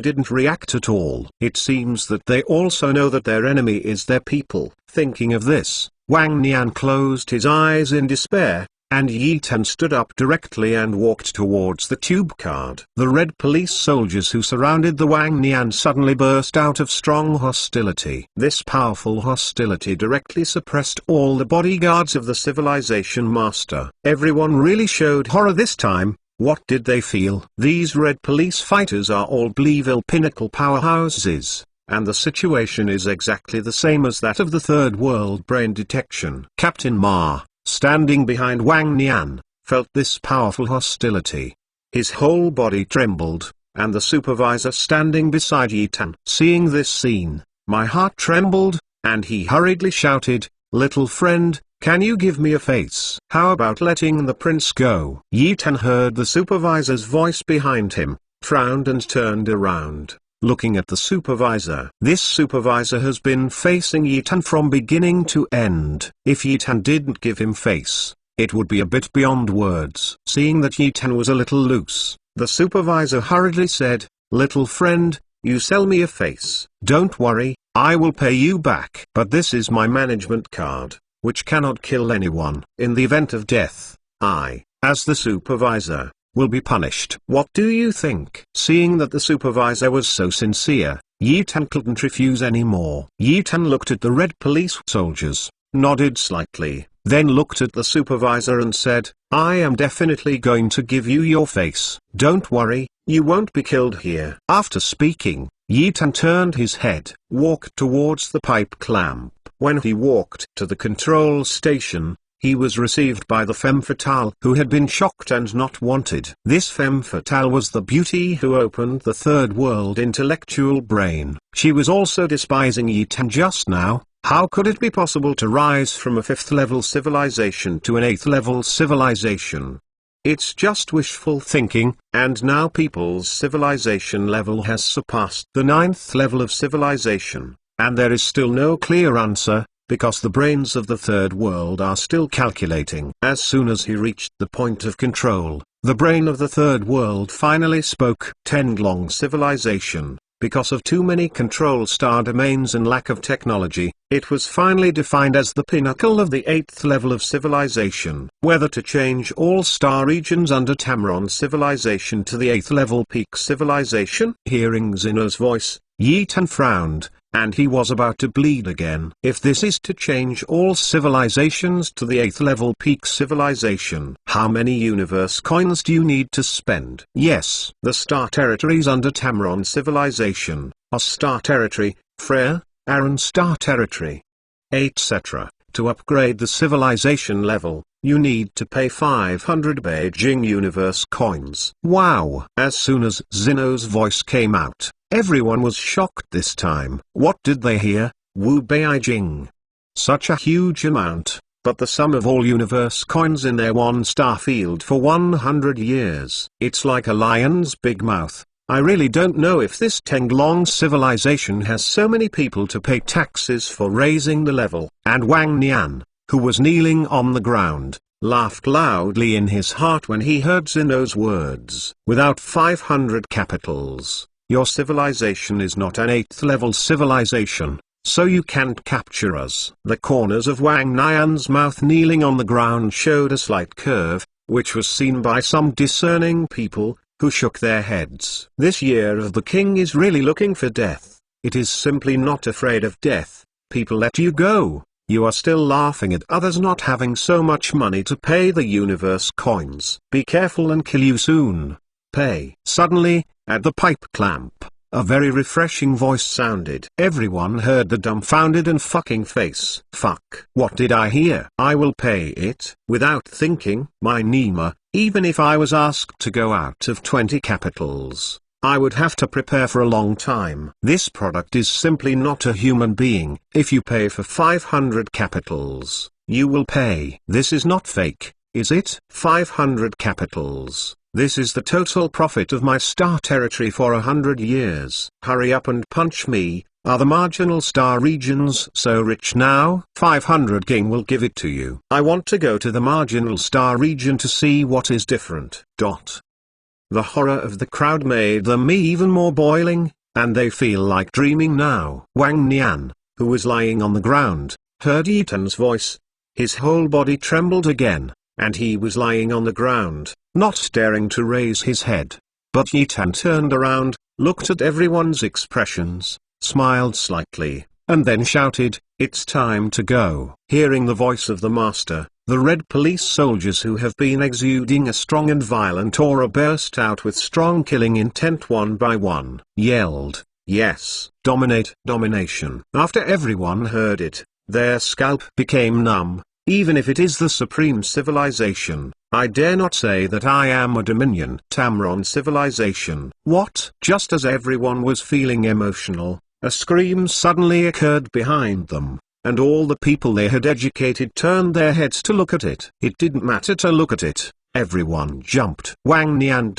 S1: didn't react at all. It seems that they also know that their enemy is their people. Thinking of this, Wang Nian closed his eyes in despair, and Yitan stood up directly and walked towards the tube card. The red police soldiers who surrounded the Wang Nian suddenly burst out of strong hostility. This powerful hostility directly suppressed all the bodyguards of the civilization master. Everyone really showed horror this time. What did they feel? These red police fighters are all Bleeville pinnacle powerhouses, and the situation is exactly the same as that of the Third World Brain Detection. Captain Ma, standing behind Wang Nian, felt this powerful hostility. His whole body trembled, and the supervisor standing beside Yitan. Seeing this scene, my heart trembled, and he hurriedly shouted, "Little friend, can you give me a face? How about letting the prince go?" Yitan heard the supervisor's voice behind him, frowned and turned around, looking at the supervisor. This supervisor has been facing Yitan from beginning to end. If Yitan didn't give him face, it would be a bit beyond words. Seeing that Yitan was a little loose, the supervisor hurriedly said, Little friend, you sell me a face. Don't worry, I will pay you back. But this is my management card, which cannot kill anyone. In the event of death, I, as the supervisor, will be punished. What do you think? Seeing that the supervisor was so sincere, Yi Tan couldn't refuse anymore. Yi Tan looked at the red police soldiers, nodded slightly, then looked at the supervisor and said, I am definitely going to give you your face. Don't worry, you won't be killed here. After speaking, Yi Tan turned his head, walked towards the pipe clamp. When he walked to the control station, he was received by the femme fatale who had been shocked and not wanted. This femme fatale was the beauty who opened the third world intellectual brain. She was also despising Yi Tan just now. How could it be possible to rise from a 5th level civilization to an 8th level civilization? It's just wishful thinking, and now people's civilization level has surpassed the 9th level of civilization, and there is still no clear answer, because the brains of the third world are still calculating. As soon as he reached the point of control, the brain of the third world finally spoke. Tenglong civilization. Because of too many control star domains and lack of technology, it was finally defined as the pinnacle of the 8th level of civilization. Whether to change all star regions under Tamron civilization to the 8th level peak civilization? Hearing Zeno's voice, Yi Tan frowned, and he was about to bleed again. If this is to change all civilizations to the 8th level peak civilization, how many universe coins do you need to spend? Yes, the star territories under Tamron civilization, are star territory, Freya, Aran star territory, etc. To upgrade the civilization level, you need to pay 500 Beijing universe coins. Wow! As soon as Zeno's voice came out, everyone was shocked this time. What did they hear? Wu Beijing. Such a huge amount, but the sum of all universe coins in their one star field for 100 years. It's like a lion's big mouth. I really don't know if this Tenglong civilization has so many people to pay taxes for raising the level. And Wang Nian, who was kneeling on the ground, laughed loudly in his heart when he heard Zeno's words. Without 500 capitals, your civilization is not an 8th level civilization, so you can't capture us. The corners of Wang Nian's mouth kneeling on the ground showed a slight curve, which was seen by some discerning people, who shook their heads. This year of the king is really looking for death. It is simply not afraid of death. People let you go. You are still laughing at others not having so much money to pay the universe coins. Be careful and kill you soon. Pay. Suddenly, at the pipe clamp, a very refreshing voice sounded. Everyone heard the dumbfounded and fucking face. Fuck. What did I hear? I will pay it. Without thinking, my Nima, even if I was asked to go out of 20 capitals, I would have to prepare for a long time. This product is simply not a human being. If you pay for 500 capitals, you will pay. This is not fake, is it? 500 capitals. This is the total profit of my star territory for 100 years. Hurry up and punch me. Are the marginal star regions so rich now? 500 king will give it to you. I want to go to the marginal star region to see what is different. The horror of the crowd made them even more boiling, and they feel like dreaming now. Wang Nian, who was lying on the ground, heard Yi Tan's voice. His whole body trembled again, and he was lying on the ground, not daring to raise his head. But Yi Tan turned around, looked at everyone's expressions, smiled slightly, and then shouted, "It's time to go." Hearing the voice of the master, the red police soldiers who have been exuding a strong and violent aura burst out with strong killing intent one by one, yelled, "Yes, dominate, domination." After everyone heard it, their scalp became numb. Even if it is the supreme civilization, I dare not say that I am a dominion. Tamron civilization. What? Just as everyone was feeling emotional, a scream suddenly occurred behind them, and all the people they had educated turned their heads to look at it. It didn't matter to look at it. Everyone jumped. Wang Nian.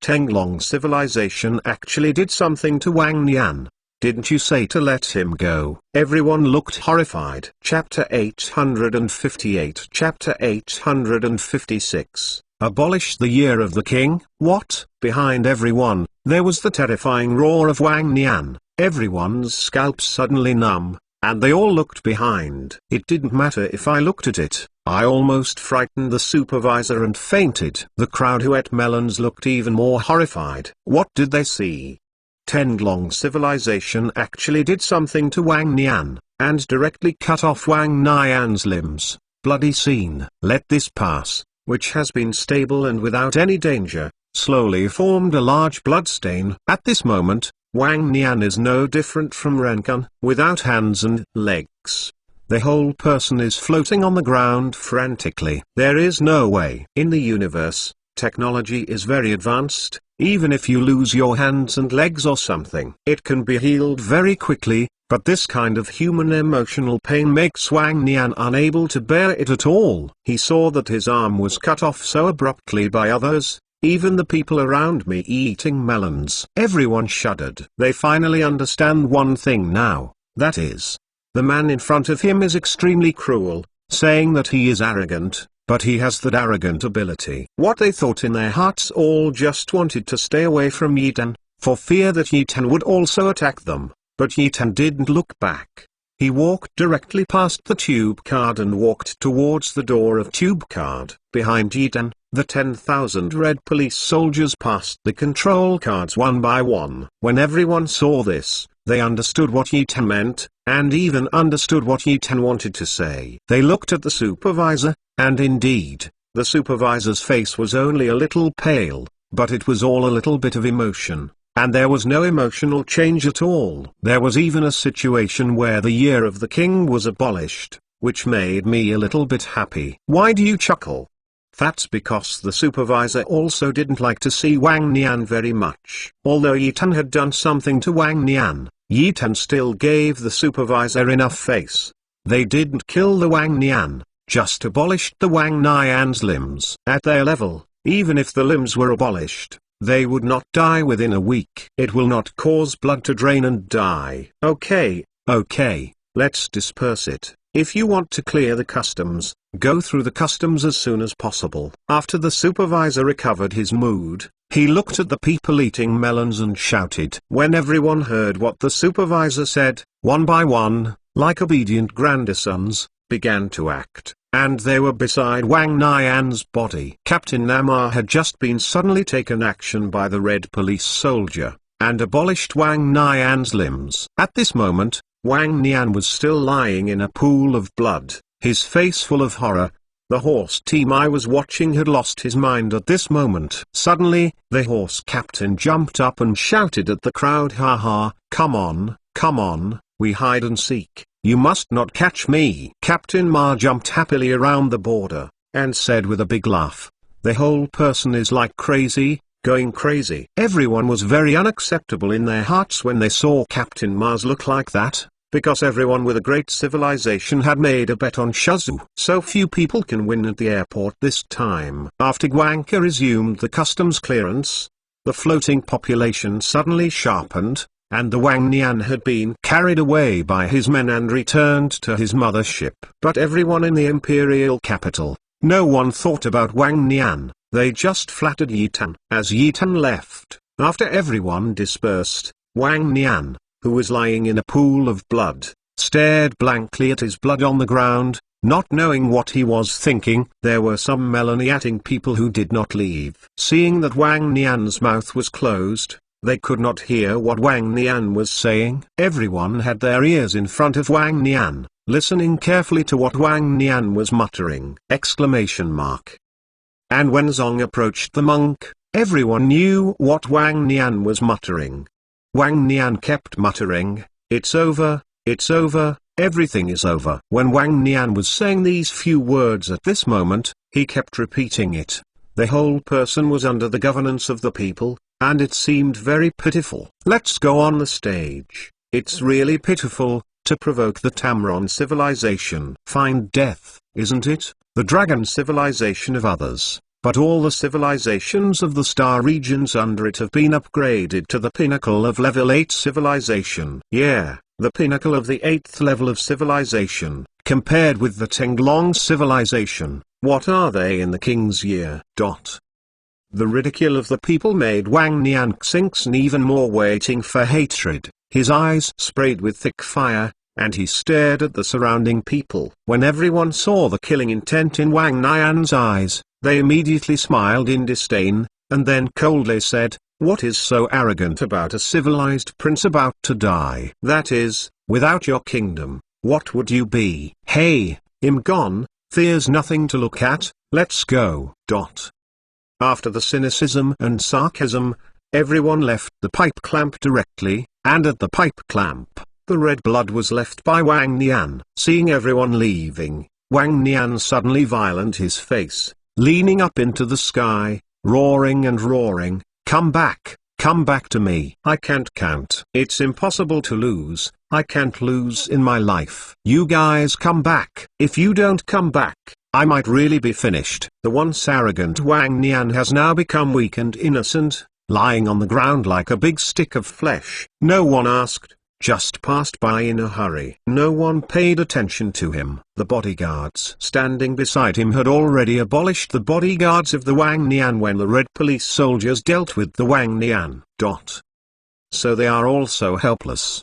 S1: Tenglong civilization actually did something to Wang Nian. Didn't you say to let him go? Everyone looked horrified. Chapter 858. Chapter 856. Abolish the year of the king? What? Behind everyone, there was the terrifying roar of Wang Nian. Everyone's scalps suddenly numb, and they all looked behind. It didn't matter if I looked at it. I almost frightened the supervisor and fainted. The crowd who ate melons looked even more horrified. What did they see? Tenglong civilization actually did something to Wang Nian, and directly cut off Wang Nian's limbs. Bloody scene. Let this pass, which has been stable and without any danger, slowly formed a large bloodstain. At this moment, Wang Nian is no different from Renkan, without hands and legs. The whole person is floating on the ground frantically. There is no way. In the universe, technology is very advanced. Even if you lose your hands and legs or something, it can be healed very quickly, but this kind of human emotional pain makes Wang Nian unable to bear it at all. He saw that his arm was cut off so abruptly by others, even the people around me eating melons. Everyone shuddered. They finally understand one thing now, that is, the man in front of him is extremely cruel, saying that he is arrogant. But he has that arrogant ability. What they thought in their hearts all just wanted to stay away from Yi Tan, for fear that Yi Tan would also attack them. But Yi Tan didn't look back. He walked directly past the tube card and walked towards the door of tube card. Behind Yi Tan, the 10,000 red police soldiers passed the control cards one by one. When everyone saw this, they understood what Yi Tan meant, and even understood what Yi Tan wanted to say. They looked at the supervisor, and indeed, the supervisor's face was only a little pale, but it was all a little bit of emotion, and there was no emotional change at all. There was even a situation where the year of the king was abolished, which made me a little bit happy. Why do you chuckle? That's because the supervisor also didn't like to see Wang Nian very much. Although Yi Tan had done something to Wang Nian, Yi Tan still gave the supervisor enough face. They didn't kill the Wang Nian, just abolished the Wang Nian's limbs. At their level, even if the limbs were abolished, they would not die within a week. It will not cause blood to drain and die. Okay, let's disperse it. If you want to clear the customs, go through the customs as soon as possible. After the supervisor recovered his mood, he looked at the people eating melons and shouted. When everyone heard what the supervisor said, one by one, like obedient grandsons, began to act, and they were beside Wang Nian's body. Captain Namar had just been suddenly taken action by the red police soldier, and abolished Wang Nian's limbs. At this moment, Wang Nian was still lying in a pool of blood, his face full of horror. The horse team I was watching had lost his mind at this moment. Suddenly, the horse captain jumped up and shouted at the crowd, "Ha ha, come on, we hide and seek. You must not catch me." Captain Ma jumped happily around the border, and said with a big laugh, "The whole person is like crazy, going crazy." Everyone was very unacceptable in their hearts when they saw Captain Ma's look like that, because everyone with a great civilization had made a bet on Shazhu. So few people can win at the airport this time. After Guanca resumed the customs clearance, the floating population suddenly sharpened, and the Wang Nian had been carried away by his men and returned to his mother ship. But everyone in the imperial capital, no one thought about Wang Nian, they just flattered Yi Tan. As Yi Tan left, after everyone dispersed, Wang Nian, who was lying in a pool of blood, stared blankly at his blood on the ground, not knowing what he was thinking. There were some melon-eating people who did not leave. Seeing that Wang Nian's mouth was closed, they could not hear what Wang Nian was saying. Everyone had their ears in front of Wang Nian, listening carefully to what Wang Nian was muttering! And when Zong approached the monk, everyone knew what Wang Nian was muttering. Wang Nian kept muttering, "It's over, everything is over." When Wang Nian was saying these few words at this moment, he kept repeating it. The whole person was under the governance of the people, and it seemed very pitiful. Let's go on the stage. It's really pitiful, to provoke the Tamron civilization. Find death, isn't it? The dragon civilization of others. but all the civilizations of the star regions under it have been upgraded to the pinnacle of level 8 civilization. Yeah, the pinnacle of the 8th level of civilization, compared with the Tenglong civilization. What are they in the king's year? The ridicule of the people made Wang Nianxing even more waiting for hatred. His eyes sprayed with thick fire, and he stared at the surrounding people. When everyone saw the killing intent in Wang Nian's eyes, they immediately smiled in disdain, and then coldly said, "What is so arrogant about a civilized prince about to die? That is, without your kingdom, what would you be? Hey, him gone, there's nothing to look at, let's go." After the cynicism and sarcasm, everyone left the pipe clamp directly, and at the pipe clamp, the red blood was left by Wang Nian. Seeing everyone leaving, Wang Nian suddenly violent his face, leaning up into the sky, roaring and roaring, come back to me. I can't count. It's impossible to lose, I can't lose in my life. You guys come back. If you don't come back, I might really be finished. The once arrogant Wang Nian has now become weak and innocent, lying on the ground like a big stick of flesh. No one asked, just passed by in a hurry. No one paid attention to him. The bodyguards standing beside him had already abolished the bodyguards of the Wang Nian when the red police soldiers dealt with the Wang Nian. So they are also helpless.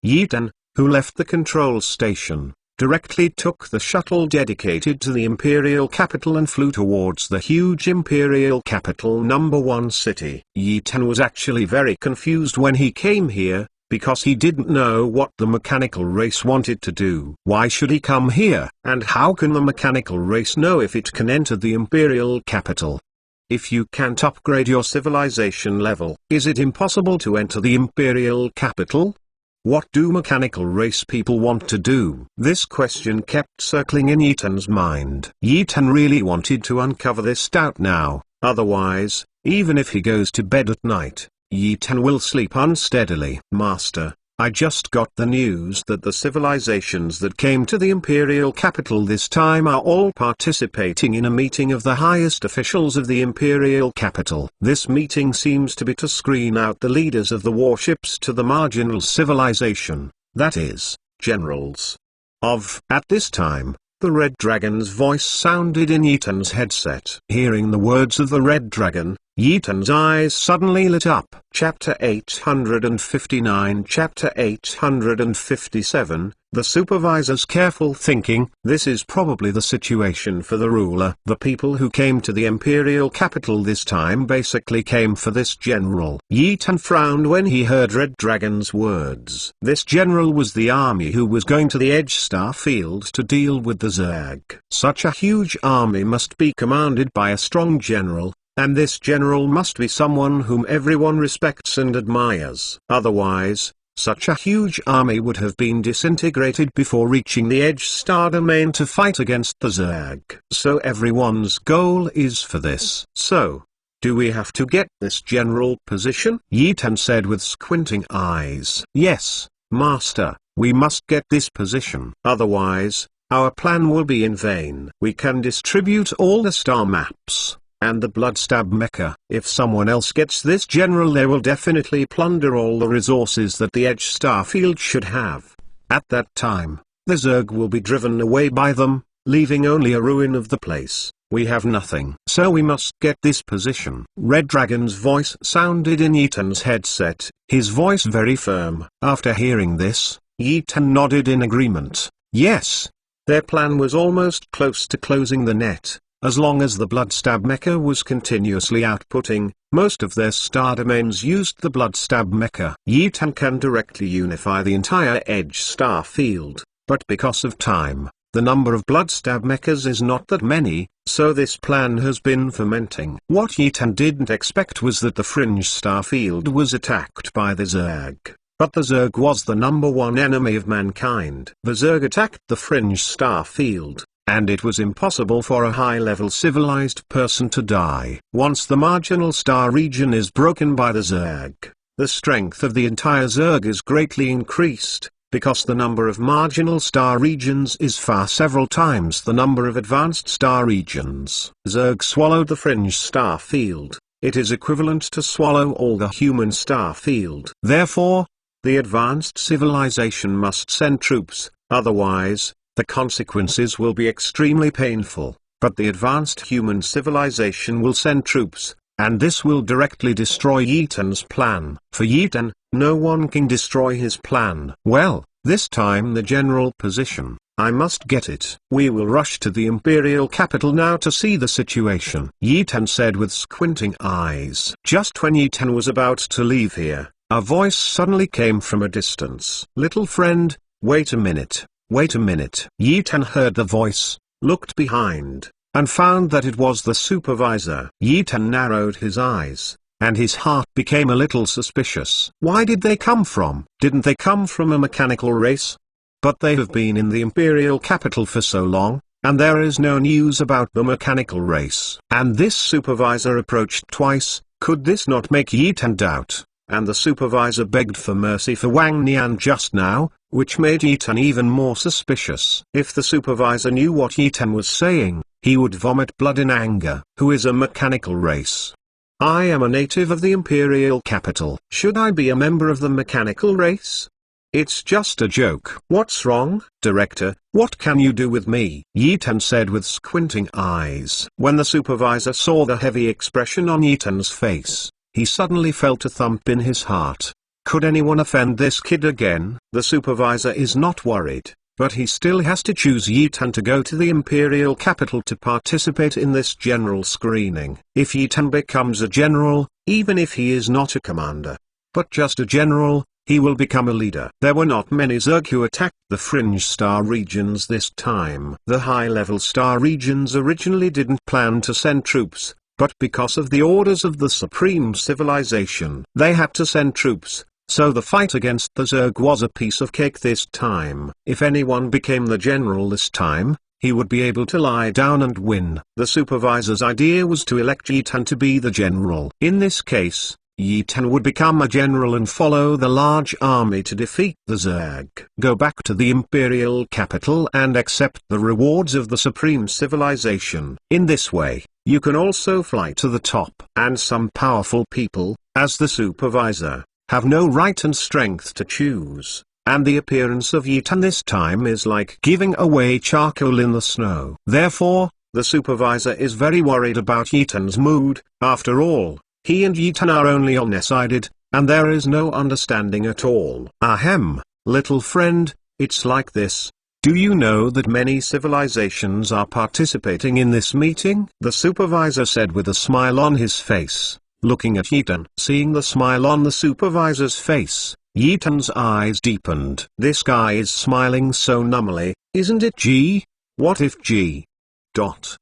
S1: Yi Tan, who left the control station, directly took the shuttle dedicated to the imperial capital and flew towards the huge imperial capital #1 city. Yi Tan was actually very confused when he came here, because he didn't know what the mechanical race wanted to do. Why should he come here? And how can the mechanical race know if it can enter the imperial capital? If you can't upgrade your civilization level, is it impossible to enter the imperial capital? What do mechanical race people want to do? This question kept circling in Yi Tan's mind. Yi Tan really wanted to uncover this doubt now, otherwise, even if he goes to bed at night, Yi Tan will sleep unsteadily. Master, I just got the news that the civilizations that came to the imperial capital this time are all participating in a meeting of the highest officials of the imperial capital. This meeting seems to be to screen out the leaders of the warships to the marginal civilization, that is, generals. At this time, the Red Dragon's voice sounded in Yi Tan's headset. Hearing the words of the Red Dragon, Yi Tan's eyes suddenly lit up. Chapter 859 Chapter 857, The Supervisor's Careful Thinking. This is probably the situation for the ruler. The people who came to the imperial capital this time basically came for this general. Yi Tan frowned when he heard Red Dragon's words. This general was the army who was going to the Edge Star Field to deal with the Zerg. Such a huge army must be commanded by a strong general, and this general must be someone whom everyone respects and admires. Otherwise, such a huge army would have been disintegrated before reaching the Edge Star domain to fight against the Zerg. So everyone's goal is for this. So, do we have to get this general position? Yi Tan said with squinting eyes. Yes, Master, we must get this position. Otherwise, our plan will be in vain. We can distribute all the star maps and the Bloodstab Mecha. If someone else gets this general, they will definitely plunder all the resources that the Edge Star Field should have. At that time, the Zerg will be driven away by them, leaving only a ruin of the place. We have nothing. So we must get this position. Red Dragon's voice sounded in Yi Tan's headset, his voice very firm. After hearing this, Yi Tan nodded in agreement. Yes. Their plan was almost close to closing the net. As long as the Bloodstab Mecha was continuously outputting, most of their star domains used the Bloodstab Mecha. Yi Tan can directly unify the entire Edge Star Field, but because of time, the number of Bloodstab Mechas is not that many, so this plan has been fermenting. What Yi Tan didn't expect was that the Fringe Star Field was attacked by the Zerg. But the Zerg was the #1 enemy of mankind. The Zerg attacked the Fringe Star Field, and it was impossible for a high-level civilized person to die. Once the marginal star region is broken by the Zerg, the strength of the entire Zerg is greatly increased, because the number of marginal star regions is far several times the number of advanced star regions. Zerg swallowed the fringe star field. It is equivalent to swallow all the human star field. Therefore, the advanced civilization must send troops, otherwise, the consequences will be extremely painful. But the advanced human civilization will send troops, and this will directly destroy Yeaten's plan. For Yeaten, no one can destroy his plan. Well, this time the general position. I must get it. We will rush to the imperial capital now to see the situation, Yeaten said with squinting eyes. Just when Yeaten was about to leave here, a voice suddenly came from a distance. Little friend, wait a minute, wait a minute. Yeaten heard the voice, looked behind, and found that it was the supervisor. Yeaten narrowed his eyes, and his heart became a little suspicious. Why did they come from? Didn't they come from a mechanical race? But they have been in the imperial capital for so long, and there is no news about the mechanical race. And this supervisor approached twice. Could this not make Yeaten doubt? And the supervisor begged for mercy for Wang Nian just now, which made Yeaten even more suspicious. If the supervisor knew what Yeaten was saying, he would vomit blood in anger. Who is a mechanical race? I am a native of the imperial capital. Should I be a member of the mechanical race? It's just a joke. What's wrong, director? What can you do with me? Yeaten said with squinting eyes. When the supervisor saw the heavy expression on Yeaten's face, he suddenly felt a thump in his heart. Could anyone offend this kid again? The supervisor is not worried, but he still has to choose Yeaten to go to the imperial capital to participate in this general screening. If Yeaten becomes a general, even if he is not a commander, but just a general, he will become a leader. There were not many Zerg who attacked the fringe star regions this time. The high-level star regions originally didn't plan to send troops, but because of the orders of the Supreme Civilization, they had to send troops, so the fight against the Zerg was a piece of cake this time. If anyone became the general this time, he would be able to lie down and win. The supervisor's idea was to elect Yeaten to be the general. In this case, Yeaten would become a general and follow the large army to defeat the Zerg. Go back to the imperial capital and accept the rewards of the Supreme Civilization. In this way, you can also fly to the top. And some powerful people, as the supervisor, have no right and strength to choose. And the appearance of Yeaten this time is like giving away charcoal in the snow. Therefore, the supervisor is very worried about Yeaten's mood. After all, he and Yeaten are only one-sided, and there is no understanding at all. Ahem, little friend, it's like this. Do you know that many civilizations are participating in this meeting? The supervisor said with a smile on his face, looking at Yeaten. Seeing the smile on the supervisor's face, Yeaten's eyes deepened. This guy is smiling so numbly, isn't it G? What if G?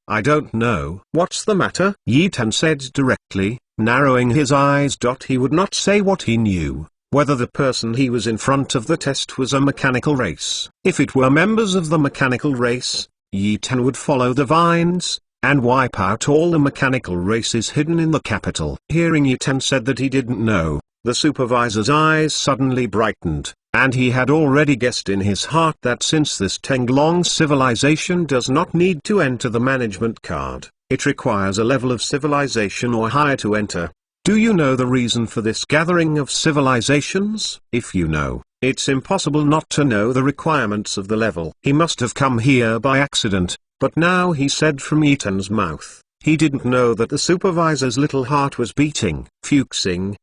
S1: I don't know. What's the matter? Yeaten said directly, narrowing his eyes. He would not say what he knew, whether the person he was in front of the test was a mechanical race. If it were members of the mechanical race, Yeaten would follow the vines, and wipe out all the mechanical races hidden in the capital. Hearing Yeaten said that he didn't know, the supervisor's eyes suddenly brightened, and he had already guessed in his heart that since this Tenglong civilization does not need to enter the management card, it requires a level of civilization or higher to enter. Do you know the reason for this gathering of civilizations? If you know, it's impossible not to know the requirements of the level. He must have come here by accident, but now he said from Yeaten's mouth, he didn't know that the supervisor's little heart was beating. Fuchsing.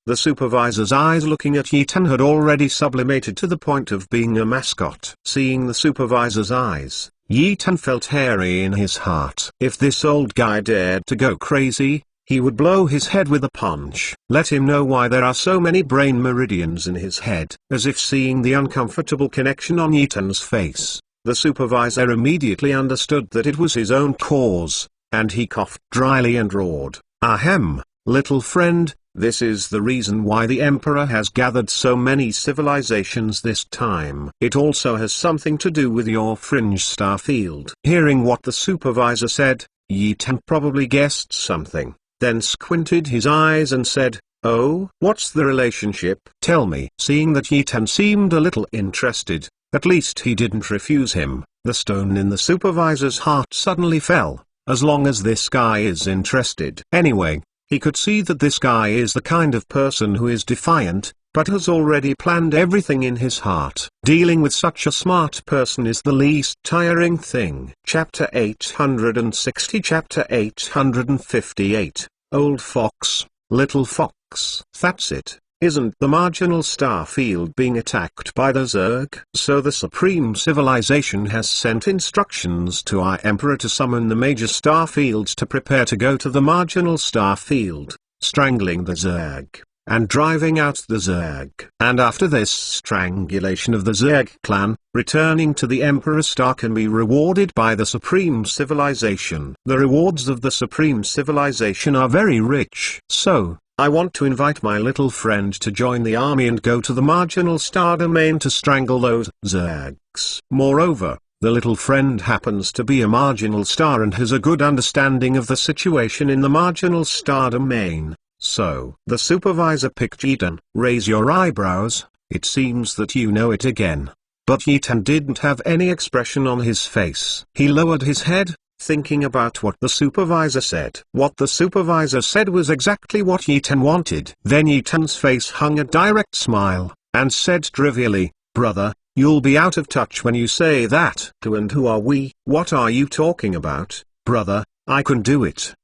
S1: The supervisor's eyes looking at Yeaten had already sublimated to the point of being a mascot. Seeing the supervisor's eyes, Yeaten felt hairy in his heart. If this old guy dared to go crazy, he would blow his head with a punch. Let him know why there are so many brain meridians in his head. As if seeing the uncomfortable connection on Yeaten's face, the supervisor immediately understood that it was his own cause, and he coughed dryly and roared, "Ahem, little friend, this is the reason why the Emperor has gathered so many civilizations this time. It also has something to do with your fringe star field." Hearing what the supervisor said, Yeaten probably guessed something, then squinted his eyes and said, Oh, what's the relationship? Tell me. Seeing that Yi Tan seemed a little interested, at least he didn't refuse him, the stone in the supervisor's heart suddenly fell. As long as this guy is interested. Anyway, he could see that this guy is the kind of person who is defiant, but has already planned everything in his heart. Dealing with such a smart person is the least tiring thing. Chapter 860 Chapter 858 Old Fox, Little Fox. That's it. Isn't the marginal star field being attacked by the Zerg? So the Supreme Civilization has sent instructions to our Emperor to summon the major star fields to prepare to go to the marginal star field, strangling the Zerg, and driving out the Zerg. And after this strangulation of the Zerg clan, returning to the Emperor's star can be rewarded by the Supreme Civilization. The rewards of the Supreme Civilization are very rich. So, I want to invite my little friend to join the army and go to the marginal star domain to strangle those Zergs. Moreover, the little friend happens to be a marginal star and has a good understanding of the situation in the marginal star domain. So, the supervisor picked Yi Tan. Raise your eyebrows, it seems that you know it again. But Yi Tan didn't have any expression on his face. He lowered his head, thinking about what the supervisor said. What the supervisor said was exactly what Yi Tan wanted. Then Yi Tan's face hung a direct smile, and said trivially, "Brother, you'll be out of touch when you say that." And who are we? What are you talking about? Brother, I can do it.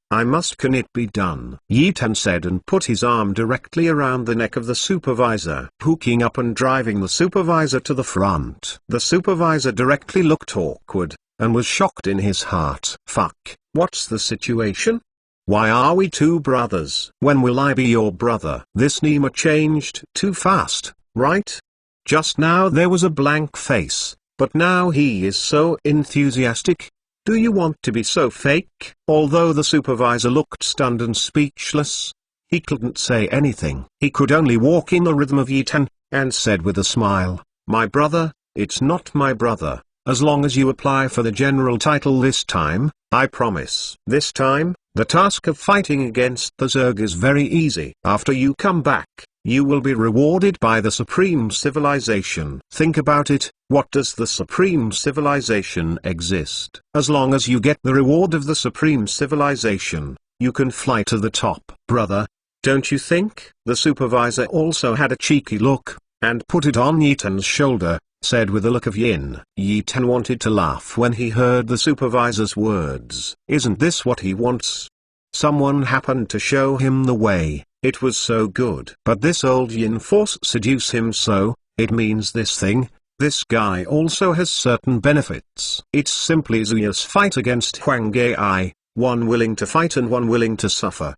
S1: Can it be done? Yi Tan said and put his arm directly around the neck of the supervisor, hooking up and driving the supervisor to the front. The supervisor directly looked awkward, and was shocked in his heart. Fuck, what's the situation? Why are we two brothers? When will I be your brother? This Nima changed too fast, right? Just now there was a blank face, but now he is so enthusiastic. Do you want to be so fake? Although the supervisor looked stunned and speechless, he couldn't say anything. He could only walk in the rhythm of Yi Tan, and said with a smile, "My brother, it's not my brother. As long as you apply for the general title this time, I promise." This time, the task of fighting against the Zerg is very easy. After you come back, you will be rewarded by the Supreme Civilization. Think about it, what does the Supreme Civilization exist? As long as you get the reward of the Supreme Civilization, you can fly to the top. Brother, don't you think? The supervisor also had a cheeky look, and put it on Yi Tan's shoulder, said with a look of yin. Yi Tan wanted to laugh when he heard the supervisor's words. Isn't this what he wants? Someone happened to show him the way. It was so good. But this old yin force seduce him so, it means this thing. This guy also has certain benefits. It's simply Zuya's fight against Huang Gai, one willing to fight and one willing to suffer.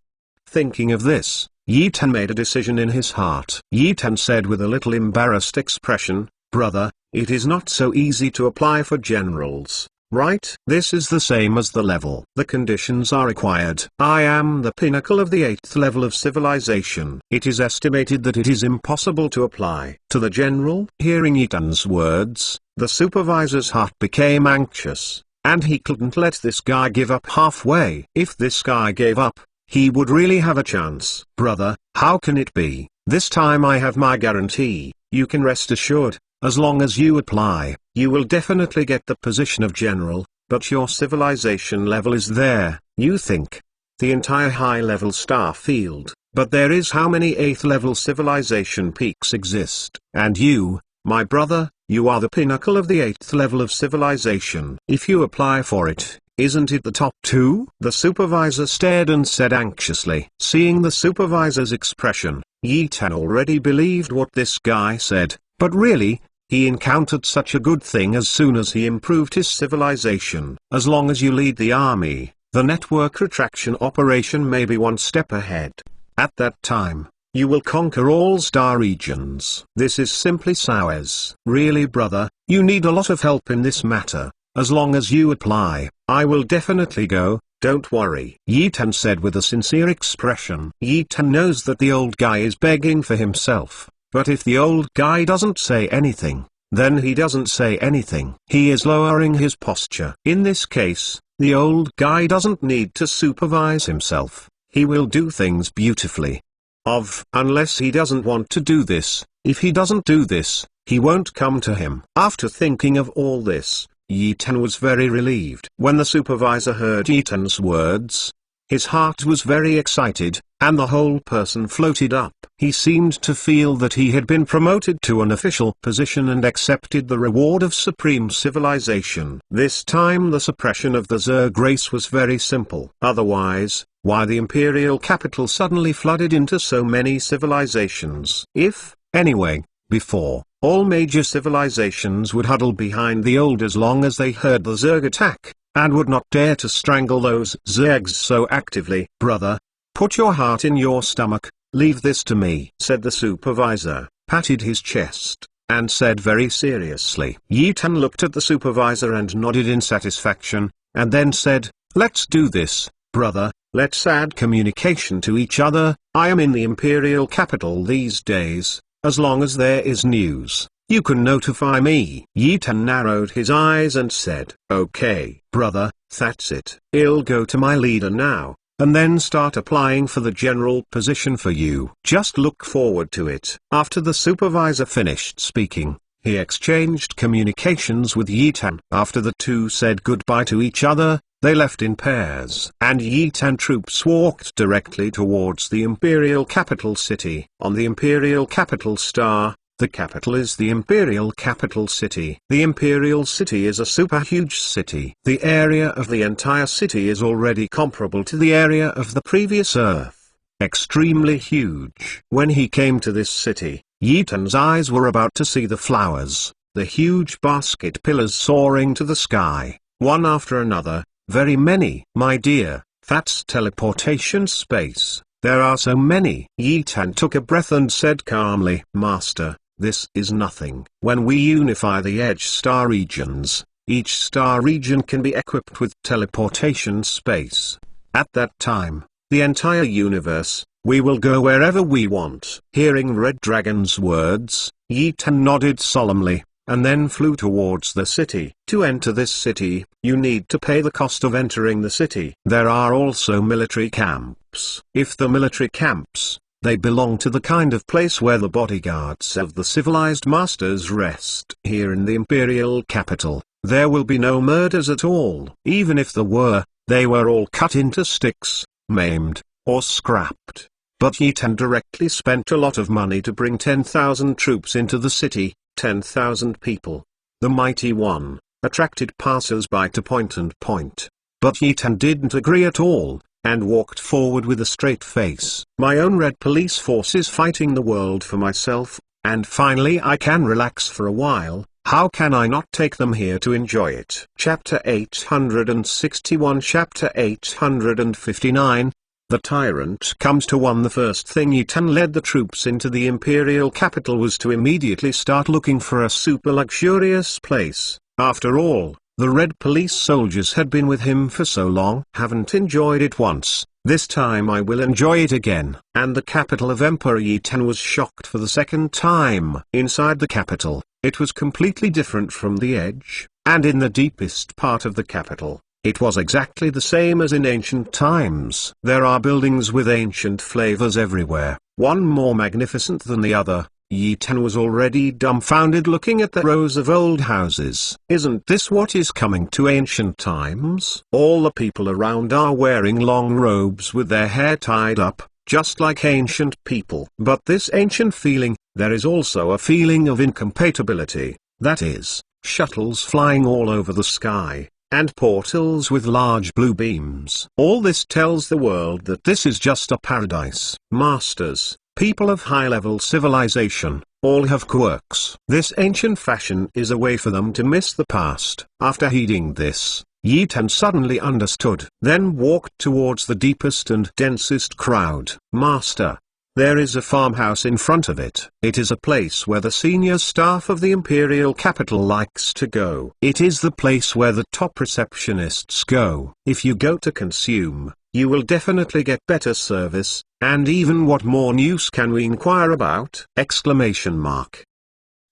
S1: Thinking of this, Yi Tan made a decision in his heart. Yi Tan said with a little embarrassed expression, "Brother, it is not so easy to apply for generals, right? This is the same as the level. The conditions are required. I am the pinnacle of the 8th level of civilization. It is estimated that it is impossible to apply to the general." Hearing Yi Tan's words, the supervisor's heart became anxious, and he couldn't let this guy give up halfway. If this guy gave up, he would really have a chance. "Brother, how can it be? This time I have my guarantee. You can rest assured. As long as you apply, you will definitely get the position of general, but your civilization level is there, you think. The entire high-level star field, but there is how many 8th level civilization peaks exist? And you, my brother, you are the pinnacle of the 8th level of civilization. If you apply for it, isn't it the top 2? The supervisor stared and said anxiously. Seeing the supervisor's expression, Yi Tan already believed what this guy said, but really, he encountered such a good thing as soon as he improved his civilization. As long as you lead the army, the network retraction operation may be one step ahead. At that time, you will conquer all star regions. This is simply Suez. Really brother, you need a lot of help in this matter. As long as you apply, I will definitely go, don't worry. Yi Tan said with a sincere expression. Yi Tan knows that the old guy is begging for himself. But if the old guy doesn't say anything, then he doesn't say anything. He is lowering his posture. In this case, the old guy doesn't need to supervise himself. He will do things beautifully. unless he doesn't want to do this. If he doesn't do this, he won't come to him. After thinking of all this, Yi Tan was very relieved. When the supervisor heard Yi Tan's words, his heart was very excited, and the whole person floated up. He seemed to feel that he had been promoted to an official position and accepted the reward of supreme civilization. This time the suppression of the Zerg race was very simple. Otherwise, why the imperial capital suddenly flooded into so many civilizations? If, anyway, before, all major civilizations would huddle behind the old as long as they heard the Zerg attack, and would not dare to strangle those Zergs so actively. Brother, put your heart in your stomach, leave this to me, said the supervisor, patted his chest, and said very seriously. Yi Tan looked at the supervisor and nodded in satisfaction, and then said, let's do this, brother, let's add communication to each other. I am in the imperial capital these days. As long as there is news, you can notify me. Yi Tan narrowed his eyes and said, okay, brother, that's it. I'll go to my leader now, and then start applying for the general position for you. Just look forward to it. After the supervisor finished speaking, he exchanged communications with Yi Tan. After the two said goodbye to each other, they left in pairs. And Yi Tan troops walked directly towards the imperial capital city. On the imperial capital star, the capital is the imperial capital city. The imperial city is a super huge city. The area of the entire city is already comparable to the area of the previous Earth. Extremely huge. When he came to this city, Yi Tan's eyes were about to see the flowers, the huge basket pillars soaring to the sky, one after another. Very many. My dear, that's teleportation space. There are so many. Yi Tan took a breath and said calmly, Master, this is nothing. When we unify the edge star regions, each star region can be equipped with teleportation space. At that time, the entire universe, we will go wherever we want. Hearing Red Dragon's words, Yi Tan nodded solemnly, and then flew towards the city. To enter this city, you need to pay the cost of entering the city. There are also military camps. If the military camps, they belong to the kind of place where the bodyguards of the civilized masters rest. Here in the imperial capital, there will be no murders at all. Even if there were, they were all cut into sticks, maimed, or scrapped. But Yi Tan directly spent a lot of money to bring 10,000 troops into the city. 10,000 people. The mighty one attracted passers-by to point and point. But Yi Tan didn't agree at all, and walked forward with a straight face. My own red police force is fighting the world for myself, and finally I can relax for a while. How can I not take them here to enjoy it? Chapter 861. Chapter 859. The tyrant comes to one. The first thing Yi Tan led the troops into the imperial capital was to immediately start looking for a super luxurious place. After all, the red police soldiers had been with him for so long. Haven't enjoyed it once, this time I will enjoy it again. And the capital of Emperor Yi Tan was shocked for the second time. Inside the capital, it was completely different from the edge, and in the deepest part of the capital, it was exactly the same as in ancient times. There are buildings with ancient flavors everywhere, one more magnificent than the other. Yi Tan was already dumbfounded looking at the rows of old houses. Isn't this what is coming to ancient times? All the people around are wearing long robes with their hair tied up, just like ancient people. But this ancient feeling, there is also a feeling of incompatibility, that is, shuttles flying all over the sky, and portals with large blue beams. All this tells the world that this is just a paradise. Masters, people of high-level civilization, all have quirks. This ancient fashion is a way for them to miss the past. After heeding this, Yi Tan suddenly understood, then walked towards the deepest and densest crowd. Master, there is a farmhouse in front of it. It is a place where the senior staff of the imperial capital likes to go. It is the place where the top receptionists go. If you go to consume, you will definitely get better service, and even what more news can we inquire about? Exclamation mark.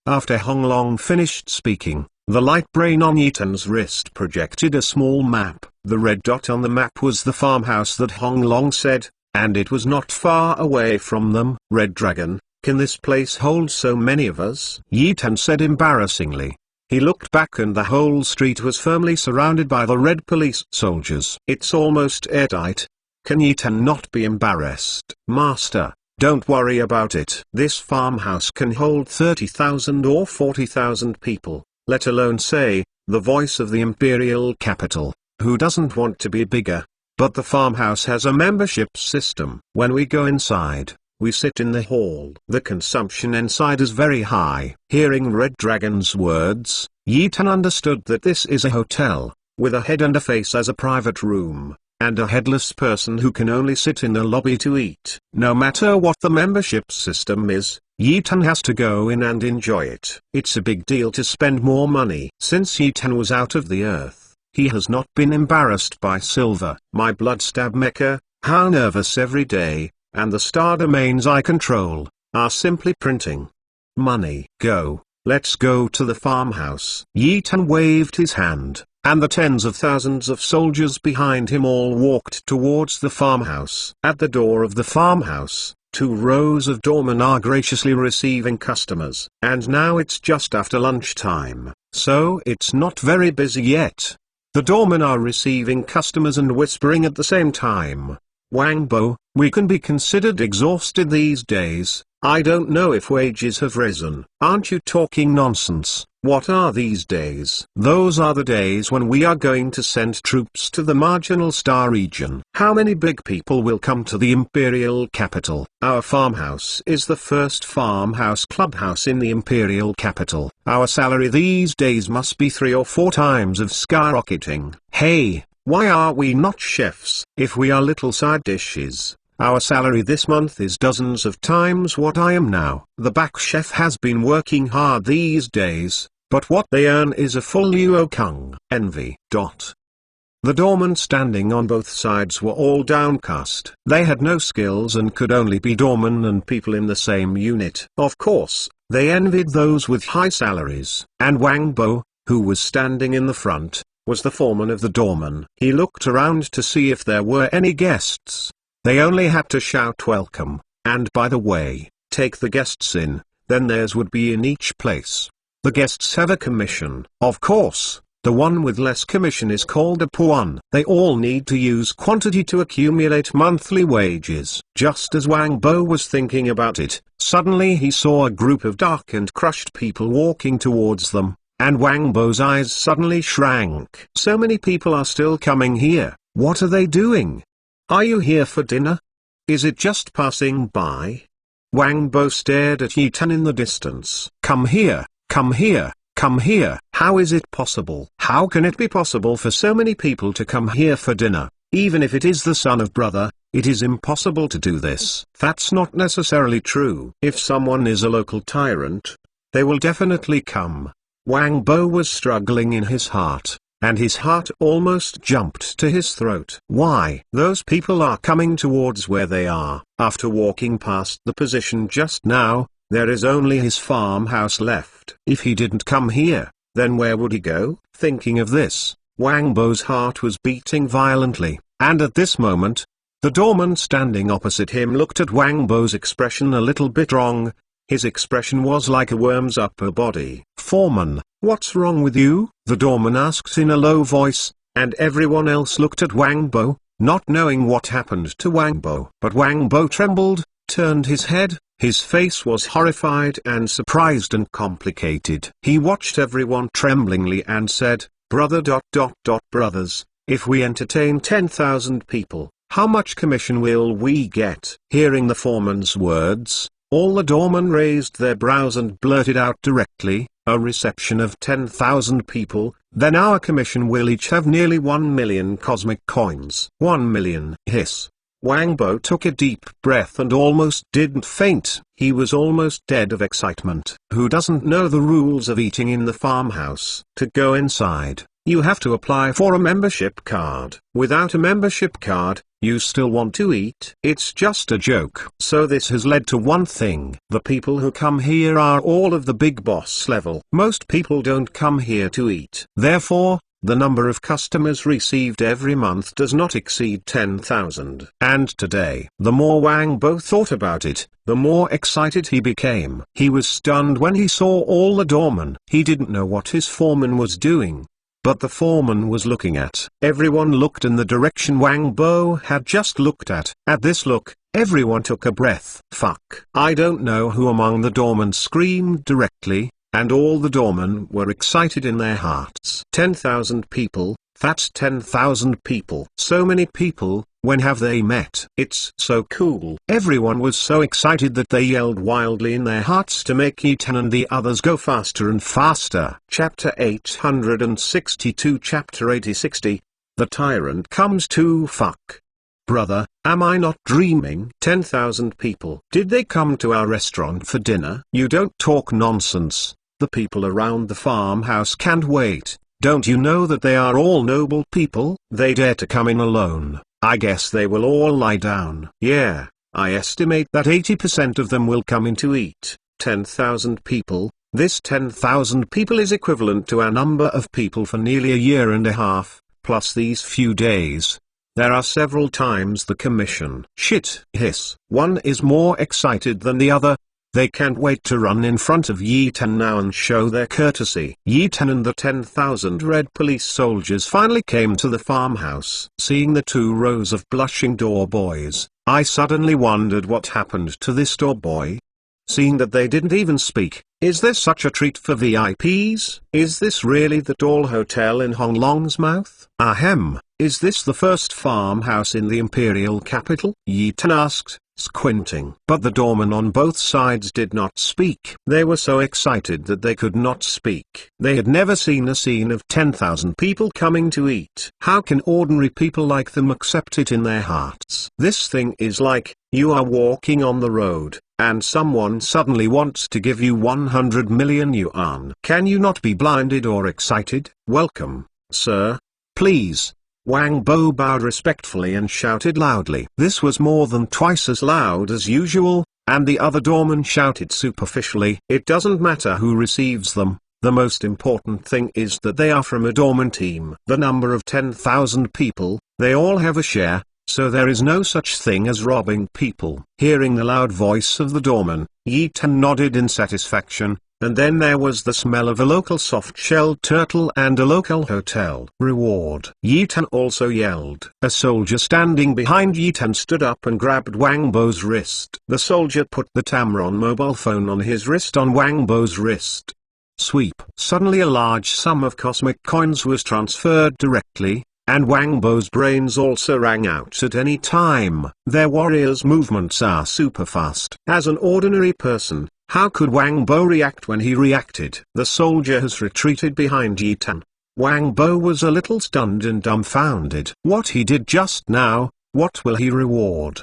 S1: After Hong Long finished speaking, the light brain on Yi Tan's wrist projected a small map. The red dot on the map was the farmhouse that Hong Long said. and it was not far away from them. Red Dragon, can this place hold so many of us? Yi Tan said embarrassingly. He looked back and the whole street was firmly surrounded by the red police soldiers. It's almost airtight. Can Yi Tan not be embarrassed? Master, don't worry about it. This farmhouse can hold 30,000 or 40,000 people, let alone say, the voice of the imperial capital. Who doesn't want to be bigger? But the farmhouse has a membership system. When we go inside, we sit in the hall. The consumption inside is very high. Hearing Red Dragon's words, Yi Tan understood that this is a hotel, with a head and a face as a private room, and a headless person who can only sit in the lobby to eat. No matter what the membership system is, Yi Tan has to go in and enjoy it. It's a big deal to spend more money. Since Yi Tan was out of the earth, he has not been embarrassed by silver. My blood stab mecha, how nervous every day, and the star domains I control, are simply printing money. Go, let's go to the farmhouse. Yi Tan waved his hand, and the tens of thousands of soldiers behind him all walked towards the farmhouse. At the door of the farmhouse, 2 rows of doormen are graciously receiving customers. And now it's just after lunchtime, so it's not very busy yet. The doormen are receiving customers and whispering at the same time. Wang Bo, we can be considered exhausted these days. I don't know if wages have risen. Aren't you talking nonsense? What are these days? Those are the days when we are going to send troops to the marginal star region. How many big people will come to the imperial capital? Our farmhouse is the first farmhouse clubhouse in the imperial capital. Our salary these days must be 3 or 4 times of skyrocketing. Hey, why are we not chefs? If we are little side dishes, our salary this month is dozens of times what I am now. The back chef has been working hard these days, but what they earn is a full Luo Kung. Envy. The doormen standing on both sides were all downcast. They had no skills and could only be doormen and people in the same unit. Of course, they envied those with high salaries. And Wang Bo, who was standing in the front, was the foreman of the doormen. He looked around to see if there were any guests. They only had to shout welcome, and by the way, take the guests in, then theirs would be in each place. The guests have a commission. Of course, the one with less commission is called a puan. They all need to use quantity to accumulate monthly wages. Just as Wang Bo was thinking about it, suddenly he saw a group of dark and crushed people walking towards them, and Wang Bo's eyes suddenly shrank. So many people are still coming here. What are they doing? Are you here for dinner? Is it just passing by? Wang Bo stared at Yi Tan in the distance. Come here, come here, come here. How is it possible? How can it be possible for so many people to come here for dinner? Even if it is the son of brother, it is impossible to do this. That's not necessarily true. If someone is a local tyrant, they will definitely come. Wang Bo was struggling in his heart, and his heart almost jumped to his throat. Why? Those people are coming towards where they are. After walking past the position just now, there is only his farmhouse left. If he didn't come here, then where would he go? Thinking of this, Wang Bo's heart was beating violently, and at this moment, the doorman standing opposite him looked at Wang Bo's expression a little bit wrong. His expression was like a worm's upper body. Foreman, what's wrong with you? The doorman asked in a low voice, and everyone else looked at Wang Bo, not knowing what happened to Wang Bo. But Wang Bo trembled, turned his head, his face was horrified and surprised and complicated. He watched everyone tremblingly and said, brothers, if we entertain 10,000 people, how much commission will we get? Hearing the foreman's words, all the doormen raised their brows and blurted out directly, a reception of 10,000 people, then our commission will each have nearly 1 million cosmic coins. 1 million. Hiss. Wang Bo took a deep breath and almost didn't faint. He was almost dead of excitement. Who doesn't know the rules of eating in the farmhouse? To go inside, you have to apply for a membership card. Without a membership card, you still want to eat? It's just a joke. So this has led to one thing. The people who come here are all of the big boss level. Most people don't come here to eat. Therefore, the number of customers received every month does not exceed 10,000. And today, the more Wang Bo thought about it, the more excited he became. He was stunned when he saw all the doormen. He didn't know what his foreman was doing, but the foreman was looking at. Everyone looked in the direction Wang Bo had just looked at. At this look, everyone took a breath. Fuck. I don't know who among the doormen screamed directly, and all the doormen were excited in their hearts. 10,000 people, that's 10,000 people. So many people, when have they met? It's so cool. Everyone was so excited that they yelled wildly in their hearts to make Ethan and the others go faster and faster. Chapter 862 Chapter 8060. The Tyrant Comes to Fuck. Brother, am I not dreaming? 10,000 people. Did they come to our restaurant for dinner? You don't talk nonsense. The people around the farmhouse can't wait. Don't you know that they are all noble people? They dare to come in alone. I guess they will all lie down. Yeah, I estimate that 80% of them will come in to eat. 10,000 people. This 10,000 people is equivalent to our number of people for nearly a year and a half, plus these few days. There are several times the commission. Shit, hiss. One is more excited than the other. They can't wait to run in front of Yi Tan now and show their courtesy. Yi Tan and the 10,000 red police soldiers finally came to the farmhouse. Seeing the 2 rows of blushing door boys, I suddenly wondered what happened to this door boy. Seeing that they didn't even speak, is there such a treat for VIPs? Is this really the Doll Hotel in Hong Long's mouth? Ahem, is this the first farmhouse in the imperial capital? Yi Tan asked, squinting. But the doormen on both sides did not speak. They were so excited that they could not speak. They had never seen a scene of 10,000 people coming to eat. How can ordinary people like them accept it in their hearts? This thing is like, you are walking on the road, and someone suddenly wants to give you 100 million yuan. Can you not be blinded or excited? Welcome, sir. Please. Wang Bo bowed respectfully and shouted loudly. This was more than twice as loud as usual, and the other doorman shouted superficially. It doesn't matter who receives them, the most important thing is that they are from a doorman team. The number of 10,000 people, they all have a share, so there is no such thing as robbing people. Hearing the loud voice of the doorman, Yi Tan nodded in satisfaction. And then there was the smell of a local soft-shelled turtle and a local hotel. Reward. Yi Tan also yelled. A soldier standing behind Yi Tan stood up and grabbed Wang Bo's wrist. The soldier put the Tamron mobile phone on his wrist on Wang Bo's wrist. Sweep. Suddenly a large sum of cosmic coins was transferred directly, and Wang Bo's brains also rang out at any time. Their warriors' movements are super fast. As an ordinary person, how could Wang Bo react when he reacted? The soldier has retreated behind Yi Tan. Wang Bo was a little stunned and dumbfounded. What he did just now, what will he reward?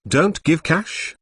S1: Don't give cash?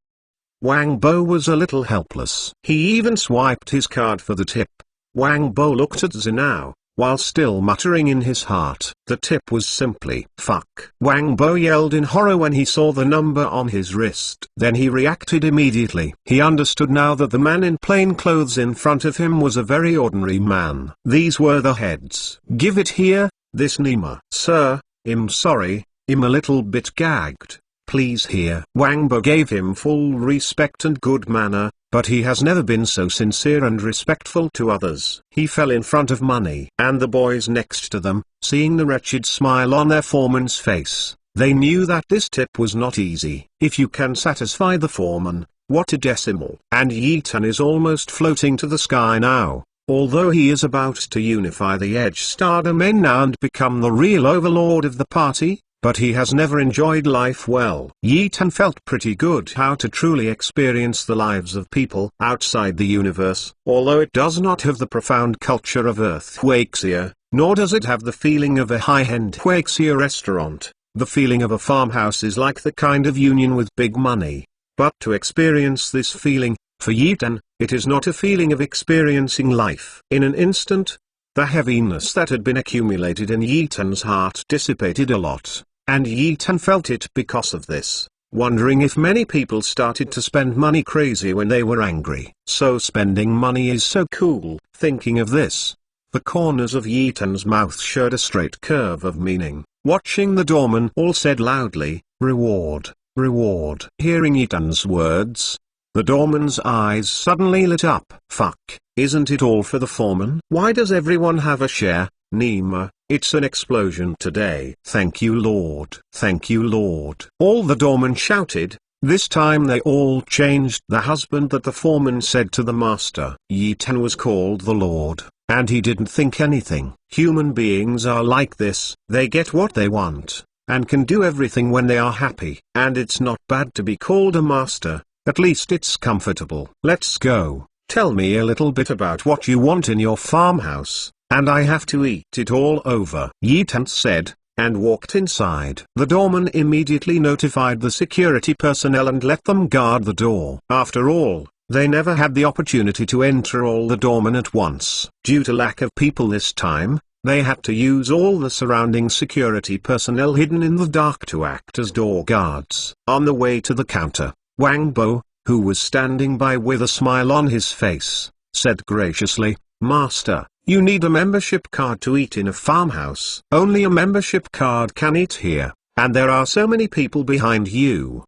S1: Wang Bo was a little helpless. He even swiped his card for the tip. Wang Bo looked at Zinao, while still muttering in his heart. The tip was simply fuck. Wang Bo yelled in horror when he saw the number on his wrist. Then he reacted immediately. He understood now that the man in plain clothes in front of him was a very ordinary man. These were the heads. Give it here, this Nima. Sir, I'm sorry, I'm a little bit gagged. Please here. Wang Bo gave him full respect and good manner, but he has never been so sincere and respectful to others. He fell in front of money. And the boys next to them, seeing the wretched smile on their foreman's face, they knew that this tip was not easy. If you can satisfy the foreman, what a decimal. And Yi Tan is almost floating to the sky now, although he is about to unify the Edge Stardom now and become the real overlord of the party. But he has never enjoyed life well. Yi Tan felt pretty good how to truly experience the lives of people outside the universe. Although it does not have the profound culture of Earth Huaxia, nor does it have the feeling of a high-end Huaxia restaurant, the feeling of a farmhouse is like the kind of union with big money. But to experience this feeling, for Yi Tan, it is not a feeling of experiencing life. In an instant, the heaviness that had been accumulated in Yi Tan's heart dissipated a lot. And Yi Tan felt it because of this, wondering if many people started to spend money crazy when they were angry. So spending money is so cool. Thinking of this, The corners of Yi Tan's mouth showed a straight curve of meaning. Watching the doormen all said loudly, "Reward, reward." Hearing Yi Tan's words, the doorman's eyes suddenly lit up. Fuck, isn't it all for the foreman? Why does everyone have a share? Nima, it's an explosion today. Thank you Lord. Thank you Lord. All the doormen shouted. This time they all changed. The husband that the foreman said to the master. Yi Tan was called the Lord, and he didn't think anything. Human beings are like this. They get what they want, and can do everything when they are happy. And it's not bad to be called a master. At least it's comfortable. Let's go. Tell me a little bit about what you want in your farmhouse, and I have to eat it all over. Yi Tan said, and walked inside. The doorman immediately notified the security personnel and let them guard the door. After all, they never had the opportunity to enter all the doormen at once. Due to lack of people this time, they had to use all the surrounding security personnel hidden in the dark to act as door guards. On the way to the counter, Wang Bo, who was standing by with a smile on his face, said graciously, "Master, you need a membership card to eat in a farmhouse. Only a membership card can eat here, and there are so many people behind you."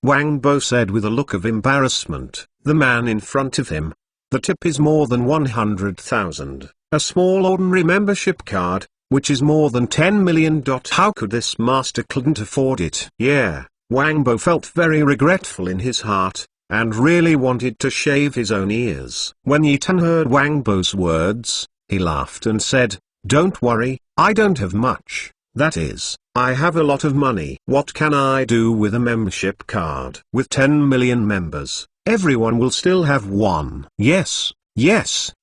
S1: Wang Bo said with a look of embarrassment, the man in front of him. The tip is more than 100,000, a small ordinary membership card, which is more than 10 million. How could this master couldn't afford it? Yeah. Wang Bo felt very regretful in his heart, and really wanted to shave his own ears. When Yi Tan heard Wang Bo's words, he laughed and said, "Don't worry, I don't have much. That is, I have a lot of money. What can I do with a membership card? With 10 million members, everyone will still have one." Yes,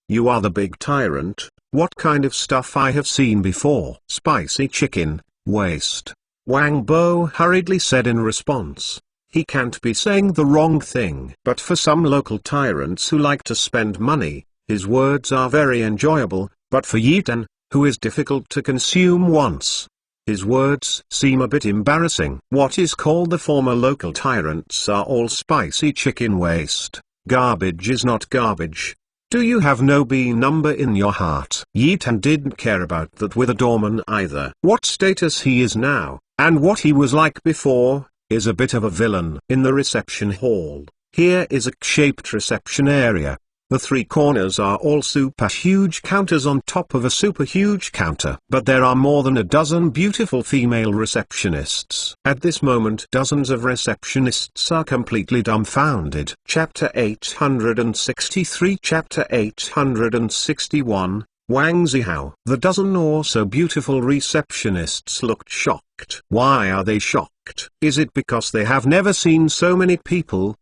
S1: you are the big tyrant. What kind of stuff I have seen before? Spicy chicken, waste. Wang Bo hurriedly said in response. He can't be saying the wrong thing. But for some local tyrants who like to spend money, his words are very enjoyable, but for Yi Tan, who is difficult to consume once, his words seem a bit embarrassing. What is called the former local tyrants are all spicy chicken waste. Garbage is not garbage. Do you have no B number in your heart? Yi Tan didn't care about that with a doorman either. What status he is now, and what he was like before, is a bit of a villain. In the reception hall, here is a shaped reception area. The three corners are all super huge counters on top of a super huge counter. But there are more than a dozen beautiful female receptionists. At this moment dozens of receptionists are completely dumbfounded. Chapter 863 Chapter 861 Wang Zihao. The dozen or so beautiful receptionists looked shocked. Why are they shocked? Is it because they have never seen so many people,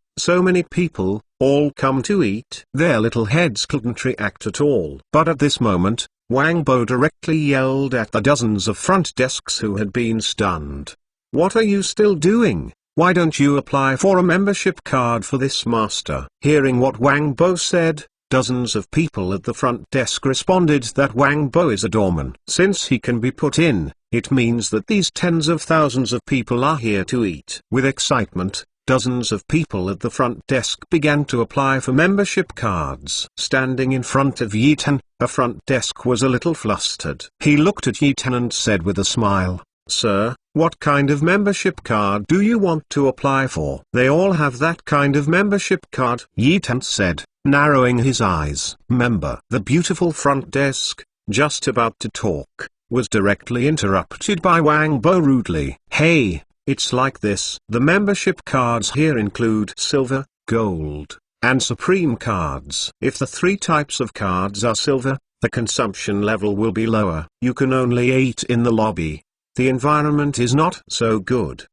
S1: all come to eat? Their little heads couldn't react at all. But at this moment, Wang Bo directly yelled at the dozens of front desks who had been stunned. "What are you still doing? Why don't you apply for a membership card for this master?" Hearing what Wang Bo said, dozens of people at the front desk responded that Wang Bo is a doorman. Since he can be put in, it means that these tens of thousands of people are here to eat. With excitement, dozens of people at the front desk began to apply for membership cards. Standing in front of Yi Tan, a front desk was a little flustered. He looked at Yi Tan and said with a smile, "Sir, what kind of membership card do you want to apply for?" "They all have that kind of membership card," Yi Tan said, narrowing his eyes. "Member." The beautiful front desk, just about to talk, was directly interrupted by Wang Bo rudely. "Hey, it's like this. The membership cards here include silver, gold, and supreme cards. If the three types of cards are silver, the consumption level will be lower. You can only eat in the lobby. The environment is not so good.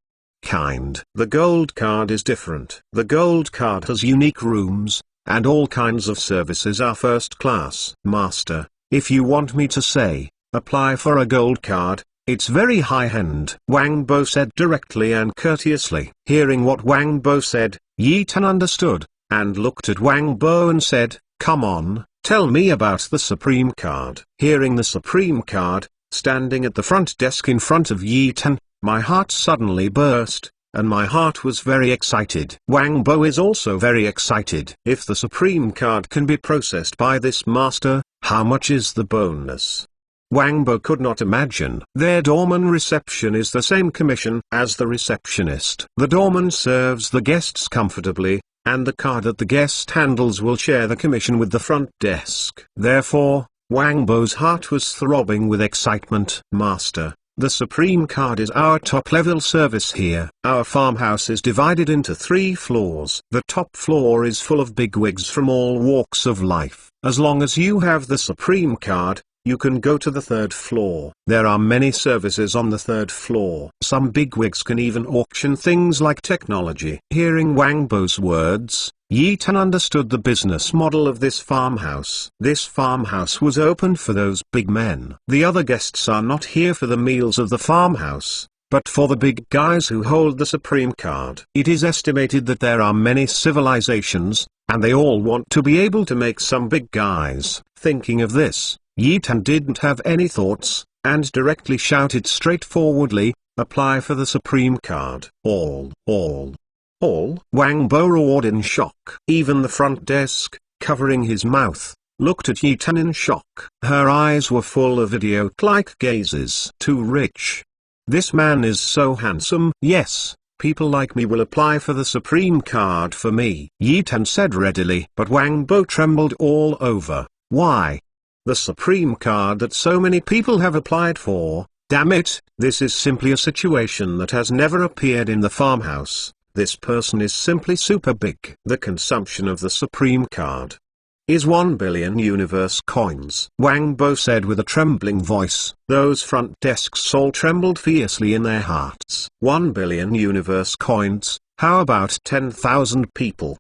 S1: The gold card is different. The gold card has unique rooms, and all kinds of services are first class." "Master, if you want me to say, apply for a gold card, it's very high-end," Wang Bo said directly and courteously. Hearing what Wang Bo said, Yi Tan understood, and looked at Wang Bo and said, "Come on, tell me about the supreme card." Hearing the supreme card, standing at the front desk in front of Yi Tan, my heart suddenly burst, and my heart was very excited. Wang Bo is also very excited. If the supreme card can be processed by this master, How much is the bonus? Wang Bo could not imagine. Their doorman reception is the same commission as the receptionist. The doorman serves the guests comfortably, and the card that the guest handles will share the commission with the front desk. Therefore, Wang Bo's heart was throbbing with excitement. Master, the Supreme Card is our top-level service here. Our farmhouse is divided into 3 floors. The top floor is full of bigwigs from all walks of life. As long as you have the Supreme Card, you can go to the 3rd floor. There are many services on the 3rd floor. Some bigwigs can even auction things like technology. Hearing Wang Bo's words, Yi Tan understood the business model of this farmhouse. This farmhouse was opened for those big men. The other guests are not here for the meals of the farmhouse, but for the big guys who hold the Supreme Card. It is estimated that there are many civilizations, and they all want to be able to make some big guys. Thinking of this, Yi Tan didn't have any thoughts, and directly shouted straightforwardly, "Apply for the Supreme Card." All. Wang Bo roared in shock. Even the front desk, covering his mouth, looked at Yi Tan in shock. Her eyes were full of idiot-like gazes. Too rich. This man is so handsome. Yes, people like me will apply for the Supreme Card for me, Yi Tan said readily. But Wang Bo trembled all over. Why? The Supreme Card that so many people have applied for. Damn it, this is simply a situation that has never appeared in the farmhouse. This person is simply super big. The consumption of the Supreme Card is 1 billion universe coins, Wang Bo said with a trembling voice. Those front desks all trembled fiercely in their hearts. 1 billion universe coins, how about 10,000 people?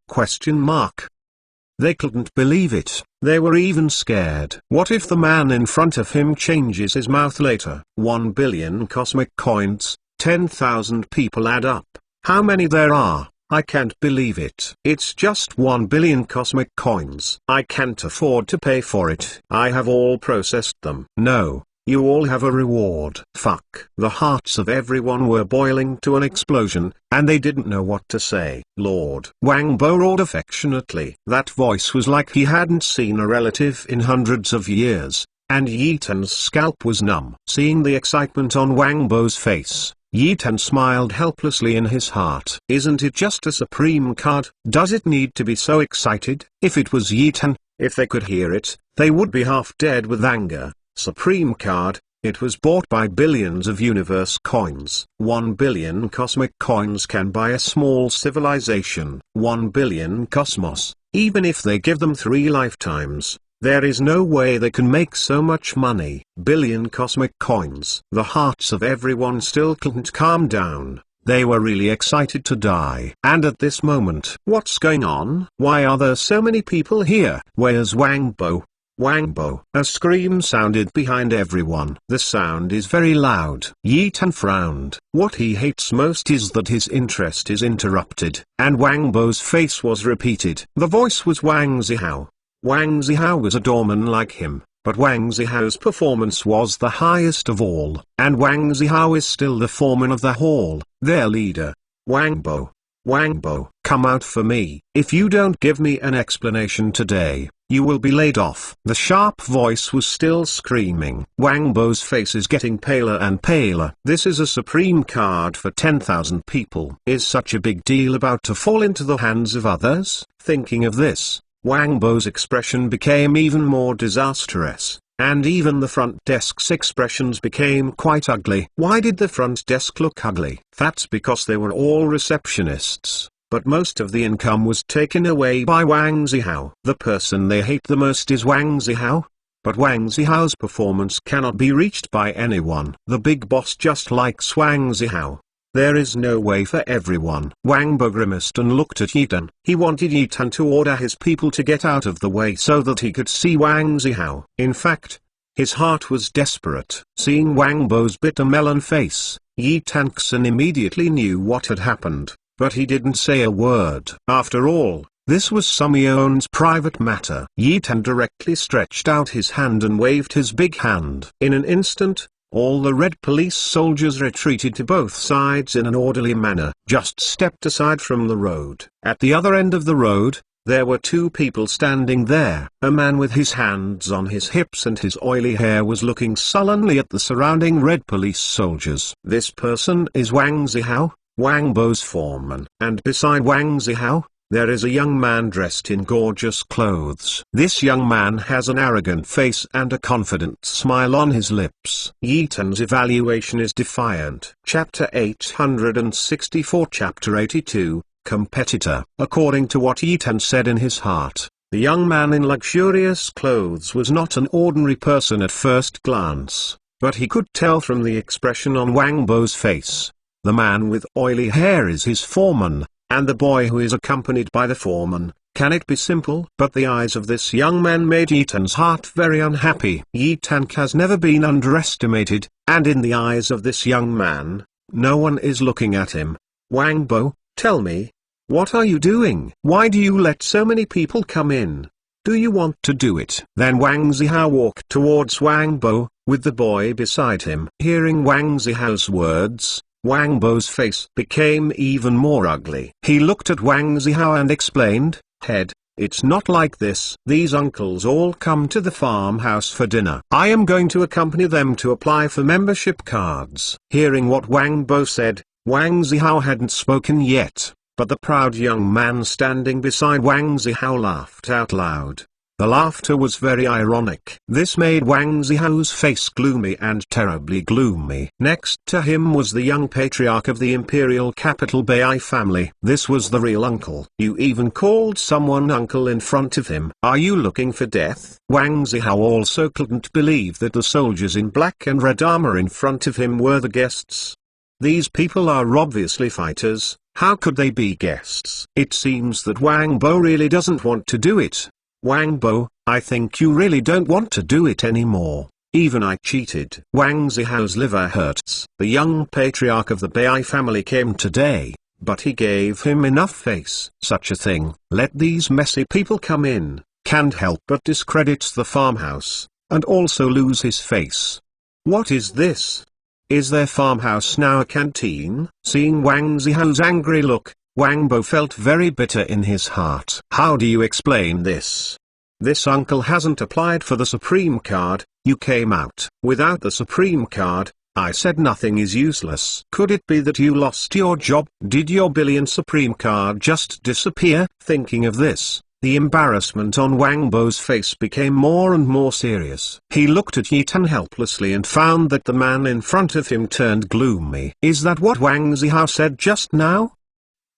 S1: They couldn't believe it. They were even scared. What if the man in front of him changes his mouth later? 1 billion cosmic coins, 10,000 people add up. How many there are? I can't believe it. It's just 1 billion cosmic coins. I can't afford to pay for it. I have all processed them. No. You all have a reward. Fuck. The hearts of everyone were boiling to an explosion, and they didn't know what to say. Lord. Wang Bo roared affectionately. That voice was like he hadn't seen a relative in hundreds of years, and Yi Tan's scalp was numb. Seeing the excitement on Wang Bo's face, Yi Tan smiled helplessly in his heart. Isn't it just a Supreme Card? Does it need to be so excited? If it was Yi Tan, if they could hear it, they would be half dead with anger. Supreme Card, it was bought by billions of universe coins. 1 billion cosmic coins can buy a small civilization. 1 billion cosmos, even if they give them 3 lifetimes, there is no way they can make so much money. Billion cosmic coins. The hearts of everyone still couldn't calm down. They were really excited to die. And at this moment, what's going on? Why are there so many people here? Where's Wang Bo? Wang Bo. A scream sounded behind everyone. The sound is very loud. Yi Tan frowned. What he hates most is that his interest is interrupted. And Wang Bo's face was repeated. The voice was Wang Zihao. Wang Zihao was a doorman like him, but Wang Zihao's performance was the highest of all. And Wang Zihao is still the foreman of the hall, their leader. Wang Bo. Wang Bo, come out for me. If you don't give me an explanation today, you will be laid off. The sharp voice was still screaming. Wang Bo's face is getting paler and paler. This is a Supreme Card for 10,000 people. Is such a big deal about to fall into the hands of others? Thinking of this, Wang Bo's expression became even more disastrous, and even the front desk's expressions became quite ugly. Why did the front desk look ugly? That's because they were all receptionists, but most of the income was taken away by Wang Zihao. The person they hate the most is Wang Zihao, but Wang Zihao's performance cannot be reached by anyone. The big boss just likes Wang Zihao. There is no way for everyone. Wang Bo grimaced and looked at Yi Tan. He wanted Yi Tan to order his people to get out of the way so that he could see Wang Zihao. In fact, his heart was desperate. Seeing Wang Bo's bitter melon face, Yi Tan immediately knew what had happened, but he didn't say a word. After all, this was Sung Yeon's private matter. Yi Tan directly stretched out his hand and waved his big hand. In an instant, all the red police soldiers retreated to both sides in an orderly manner. Just stepped aside from the road. At the other end of the road, There were two people standing there. A man with his hands on his hips and his oily hair was looking sullenly at the surrounding red police soldiers. This person is Wang Zihao, Wang Bo's foreman. And beside Wang Zihao, there is a young man dressed in gorgeous clothes. This young man has an arrogant face and a confident smile on his lips. Yi Tan's evaluation is defiant. Chapter 864 Chapter 82 Competitor. According to what Yi Tan said in his heart, the young man in luxurious clothes was not an ordinary person at first glance, but he could tell from the expression on Wang Bo's face. The man with oily hair is his foreman, and the boy who is accompanied by the foreman. Can it be simple? But the eyes of this young man made Yi Tan's heart very unhappy. Yi Tan has never been underestimated, and in the eyes of this young man, no one is looking at him. Wang Bo, tell me, what are you doing? Why do you let so many people come in? Do you want to do it? Then Wang Zihao walked towards Wang Bo, with the boy beside him. Hearing Wang Zihao's words, Wang Bo's face became even more ugly. He looked at Wang Zihao and explained, "Head, it's not like this. These uncles all come to the farmhouse for dinner. I am going to accompany them to apply for membership cards." Hearing what Wang Bo said, Wang Zihao hadn't spoken yet, but the proud young man standing beside Wang Zihao laughed out loud. The laughter was very ironic. This made Wang Zihao's face gloomy and terribly gloomy. Next to him was the young patriarch of the imperial capital Bai family. This was the real uncle. You even called someone uncle in front of him. Are you looking for death? Wang Zihao also couldn't believe that the soldiers in black and red armor in front of him were the guests. These people are obviously fighters. How could they be guests? It seems that Wang Bo really doesn't want to do it. Wang Bo, I think you really don't want to do it anymore. Even I cheated. Wang Zihao's liver hurts. The young patriarch of the Bai family came today, but he gave him enough face. Such a thing. Let these messy people come in. Can't help but discredits the farmhouse, and also lose his face. What is this? Is their farmhouse now a canteen? Seeing Wang Zihao's angry look, Wang Bo felt very bitter in his heart. How do you explain this? This uncle hasn't applied for the Supreme card. You came out without the Supreme card. I said nothing is useless. Could it be that you lost your job? Did your billion Supreme card just disappear? Thinking of this, the embarrassment on Wang Bo's face became more and more serious. He looked at Yi Tan helplessly and found that the man in front of him turned gloomy. Is that what Wang Zihao said just now?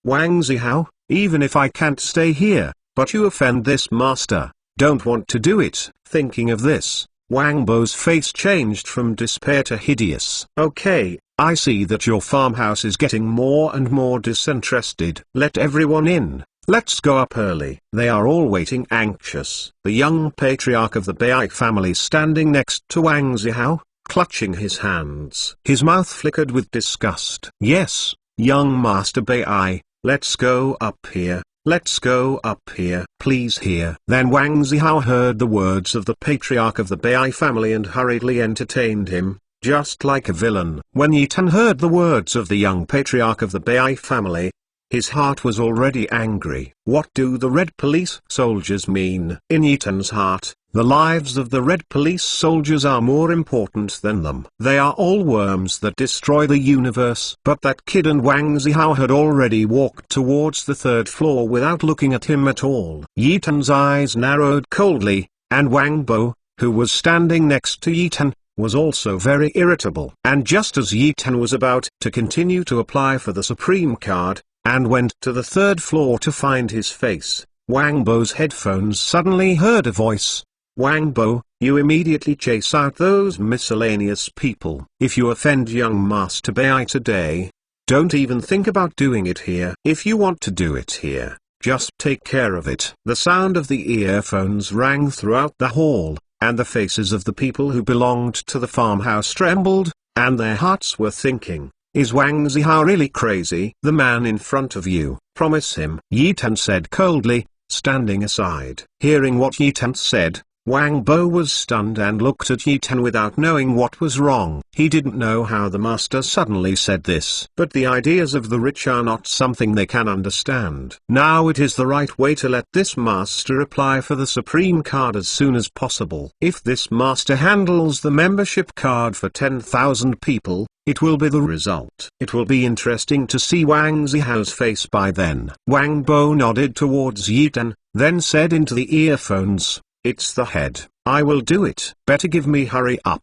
S1: Wang Zihao, even if I can't stay here, but you offend this master, don't want to do it. Thinking of this, Wang Bo's face changed from despair to hideous. Okay, I see that your farmhouse is getting more and more disinterested. Let everyone in. Let's go up early. They are all waiting anxious. The young patriarch of the Bai family standing next to Wang Zihao, clutching his hands. His mouth flickered with disgust. Yes, young Master Bai. Let's go up here, let's go up here, please here. Then Wang Zihao heard the words of the patriarch of the Bai family and hurriedly entertained him, just like a villain. When Yi Tan heard the words of the young patriarch of the Bai family, his heart was already angry. What do the red police soldiers mean? In Yi Tan's heart, the lives of the red police soldiers are more important than them. They are all worms that destroy the universe. But that kid and Wang Zihao had already walked towards the third floor without looking at him at all. Yi Tan's eyes narrowed coldly, and Wang Bo, who was standing next to Yi Tan, was also very irritable. And just as Yi Tan was about to continue to apply for the Supreme card, and went to the third floor to find his face, Wang Bo's headphones suddenly heard a voice. Wang Bo, you immediately chase out those miscellaneous people. If you offend young Master Bai today, don't even think about doing it here. If you want to do it here, just take care of it. The sound of the earphones rang throughout the hall, and the faces of the people who belonged to the farmhouse trembled, and their hearts were thinking, is Wang Zihao really crazy? The man in front of you, promise him. Yi Tan said coldly, standing aside. Hearing what Yi Tan said, Wang Bo was stunned and looked at Yi Tan without knowing what was wrong. He didn't know how the master suddenly said this. But the ideas of the rich are not something they can understand. Now it is the right way to let this master apply for the supreme card as soon as possible. If this master handles the membership card for 10,000 people, it will be the result. It will be interesting to see Wang Zihao's face by then. Wang Bo nodded towards Yi Tan, then said into the earphones, "It's the head. I will do it. Better give me hurry up."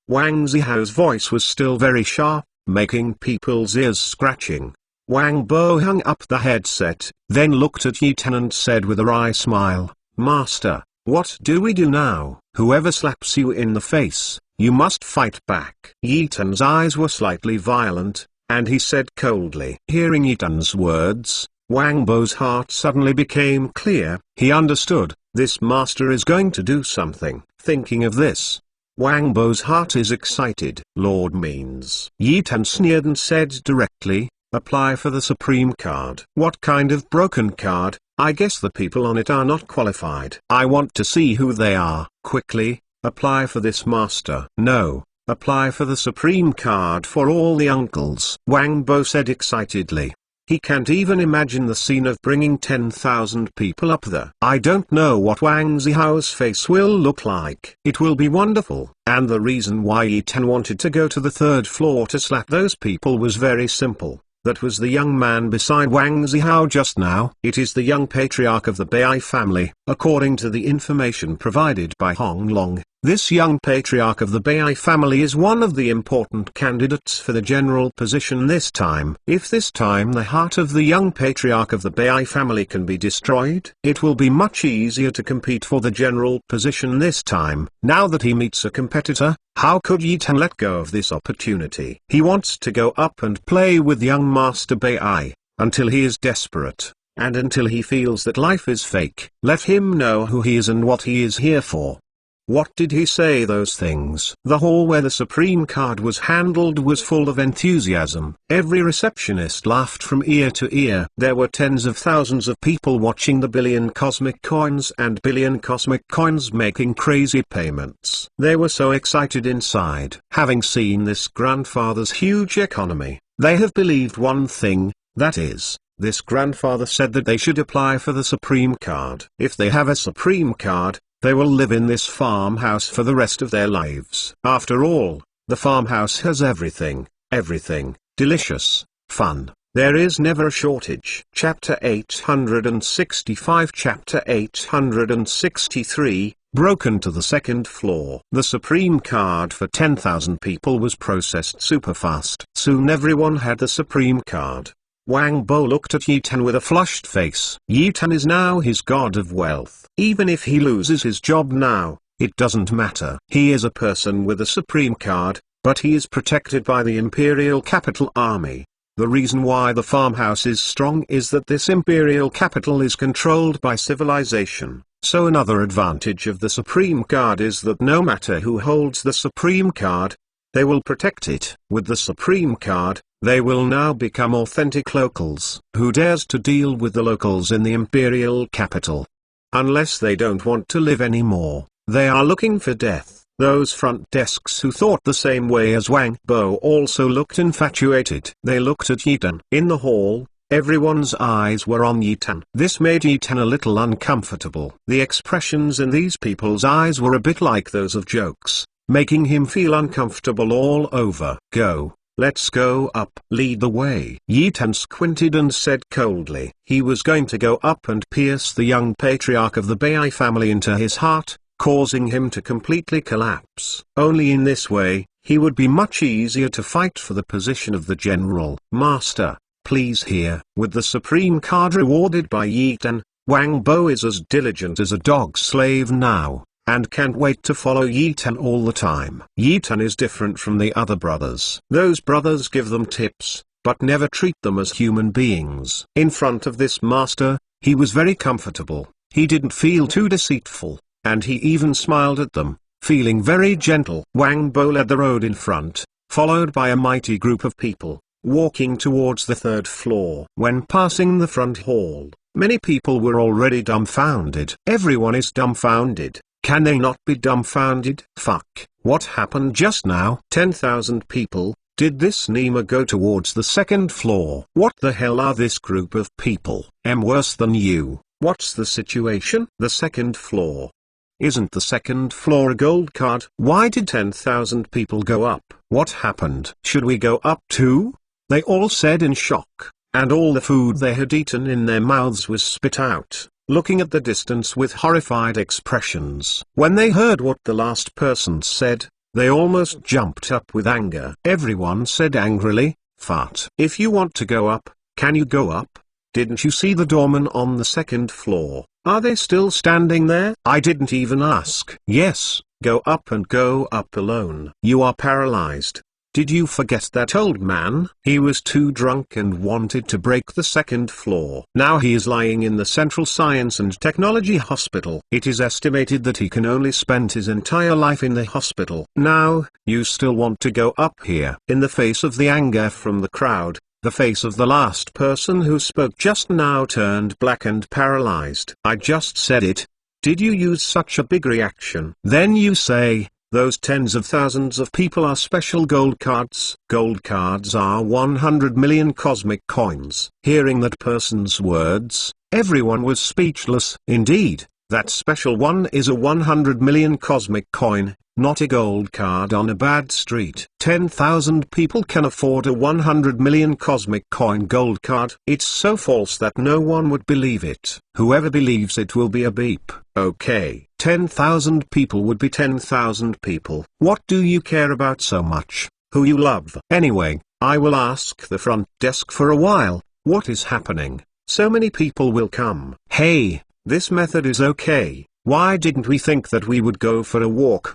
S1: Wang Zihao's voice was still very sharp, making people's ears scratching. Wang Bo hung up the headset, then looked at Yi Tan and said with a wry smile, "Master, what do we do now? Whoever slaps you in the face, you must fight back." Yi Tan's eyes were slightly violent, and he said coldly. Hearing Yi Tan's words, Wang Bo's heart suddenly became clear. He understood, this master is going to do something. Thinking of this, Wang Bo's heart is excited. Lord means. Yi Tan sneered and said directly, "Apply for the supreme card." What kind of broken card? I guess the people on it are not qualified. I want to see who they are. Quickly, apply for this master. No, apply for the supreme card for all the uncles. Wang Bo said excitedly. He can't even imagine the scene of bringing 10,000 people up there. I don't know what Wang Zihao's face will look like. It will be wonderful. And the reason why Yi Tan wanted to go to the third floor to slap those people was very simple. That was the young man beside Wang Zihao just now. It is the young patriarch of the Bai family. According to the information provided by Hong Long, this young patriarch of the Bai family is one of the important candidates for the general position this time. If this time the heart of the young patriarch of the Bai family can be destroyed, it will be much easier to compete for the general position this time. Now that he meets a competitor, how could Yi Tan let go of this opportunity? He wants to go up and play with young Master Bai, until he is desperate, and until he feels that life is fake. Let him know who he is and what he is here for. What did he say those things? The hall where the supreme card was handled was full of enthusiasm. Every receptionist laughed from ear to ear. There were tens of thousands of people watching the billion cosmic coins and billion cosmic coins making crazy payments. They were so excited inside. Having seen this grandfather's huge economy, they have believed one thing, that is, this grandfather said that they should apply for the supreme card. If they have a supreme card, they will live in this farmhouse for the rest of their lives. After all, the farmhouse has everything, delicious, fun. There is never a shortage. Chapter 865 Chapter 863, Broken to the second floor. The supreme card for 10,000 people was processed super fast. Soon everyone had the supreme card. Wang Bo looked at Yi Tan with a flushed face. Yi Tan is now his god of wealth. Even if he loses his job now, it doesn't matter. He is a person with a supreme card, but he is protected by the Imperial Capital Army. The reason why the farmhouse is strong is that this Imperial Capital is controlled by civilization. So another advantage of the supreme card is that no matter who holds the supreme card, they will protect it. With the supreme card, they will now become authentic locals. Who dares to deal with the locals in the Imperial Capital? Unless they don't want to live anymore, they are looking for death. Those front desks who thought the same way as Wang Bo also looked infatuated. They looked at Yi Tan. In the hall, everyone's eyes were on Yi Tan. This made Yi Tan a little uncomfortable. The expressions in these people's eyes were a bit like those of jokes, making him feel uncomfortable all over. Go. Let's go up. Lead the way. Yi Tan squinted and said coldly. He was going to go up and pierce the young patriarch of the Bai family into his heart, causing him to completely collapse. Only in this way, he would be much easier to fight for the position of the general. Master, please here. With the supreme card rewarded by Yi Tan, Wang Bo is as diligent as a dog slave now, and can't wait to follow Yi Tan all the time. Yi Tan is different from the other brothers. Those brothers give them tips, but never treat them as human beings. In front of this master, he was very comfortable. He didn't feel too deceitful, and he even smiled at them, feeling very gentle. Wang Bo led the road in front, followed by a mighty group of people, walking towards the third floor. When passing the front hall, many people were already dumbfounded. Everyone is dumbfounded. Can they not be dumbfounded? Fuck, what happened just now? 10,000 people. Did this Nima go towards the second floor? What the hell are this group of people? I'm worse than you. What's the situation? The second floor. Isn't the second floor a gold card? Why did 10,000 people go up? What happened? Should we go up too? They all said in shock, and all the food they had eaten in their mouths was spit out, looking at the distance with horrified expressions. When they heard what the last person said, they almost jumped up with anger. Everyone said angrily, "Fart. If you want to go up, can you go up? Didn't you see the doorman on the second floor? Are they still standing there?" I didn't even ask. Yes, go up and go up alone. You are paralyzed. Did you forget that old man? He was too drunk and wanted to break the second floor. Now he is lying in the Central Science and Technology Hospital. It is estimated that he can only spend his entire life in the hospital. Now, you still want to go up here? In the face of the anger from the crowd, the face of the last person who spoke just now turned black and paralyzed. I just said it. Did you use such a big reaction? Then you say, those tens of thousands of people are special gold cards. Gold cards are 100 million cosmic coins. Hearing that person's words, everyone was speechless. Indeed, that special one is a 100 million cosmic coin, not a gold card on a bad street. 10,000 people can afford a 100 million cosmic coin gold card. It's so false that no one would believe it. Whoever believes it will be a beep. Okay, 10,000 people would be 10,000 people. What do you care about so much? Who you love? Anyway, I will ask the front desk for a while. What is happening? So many people will come. Hey, this method is okay. Why didn't we think that we would go for a walk?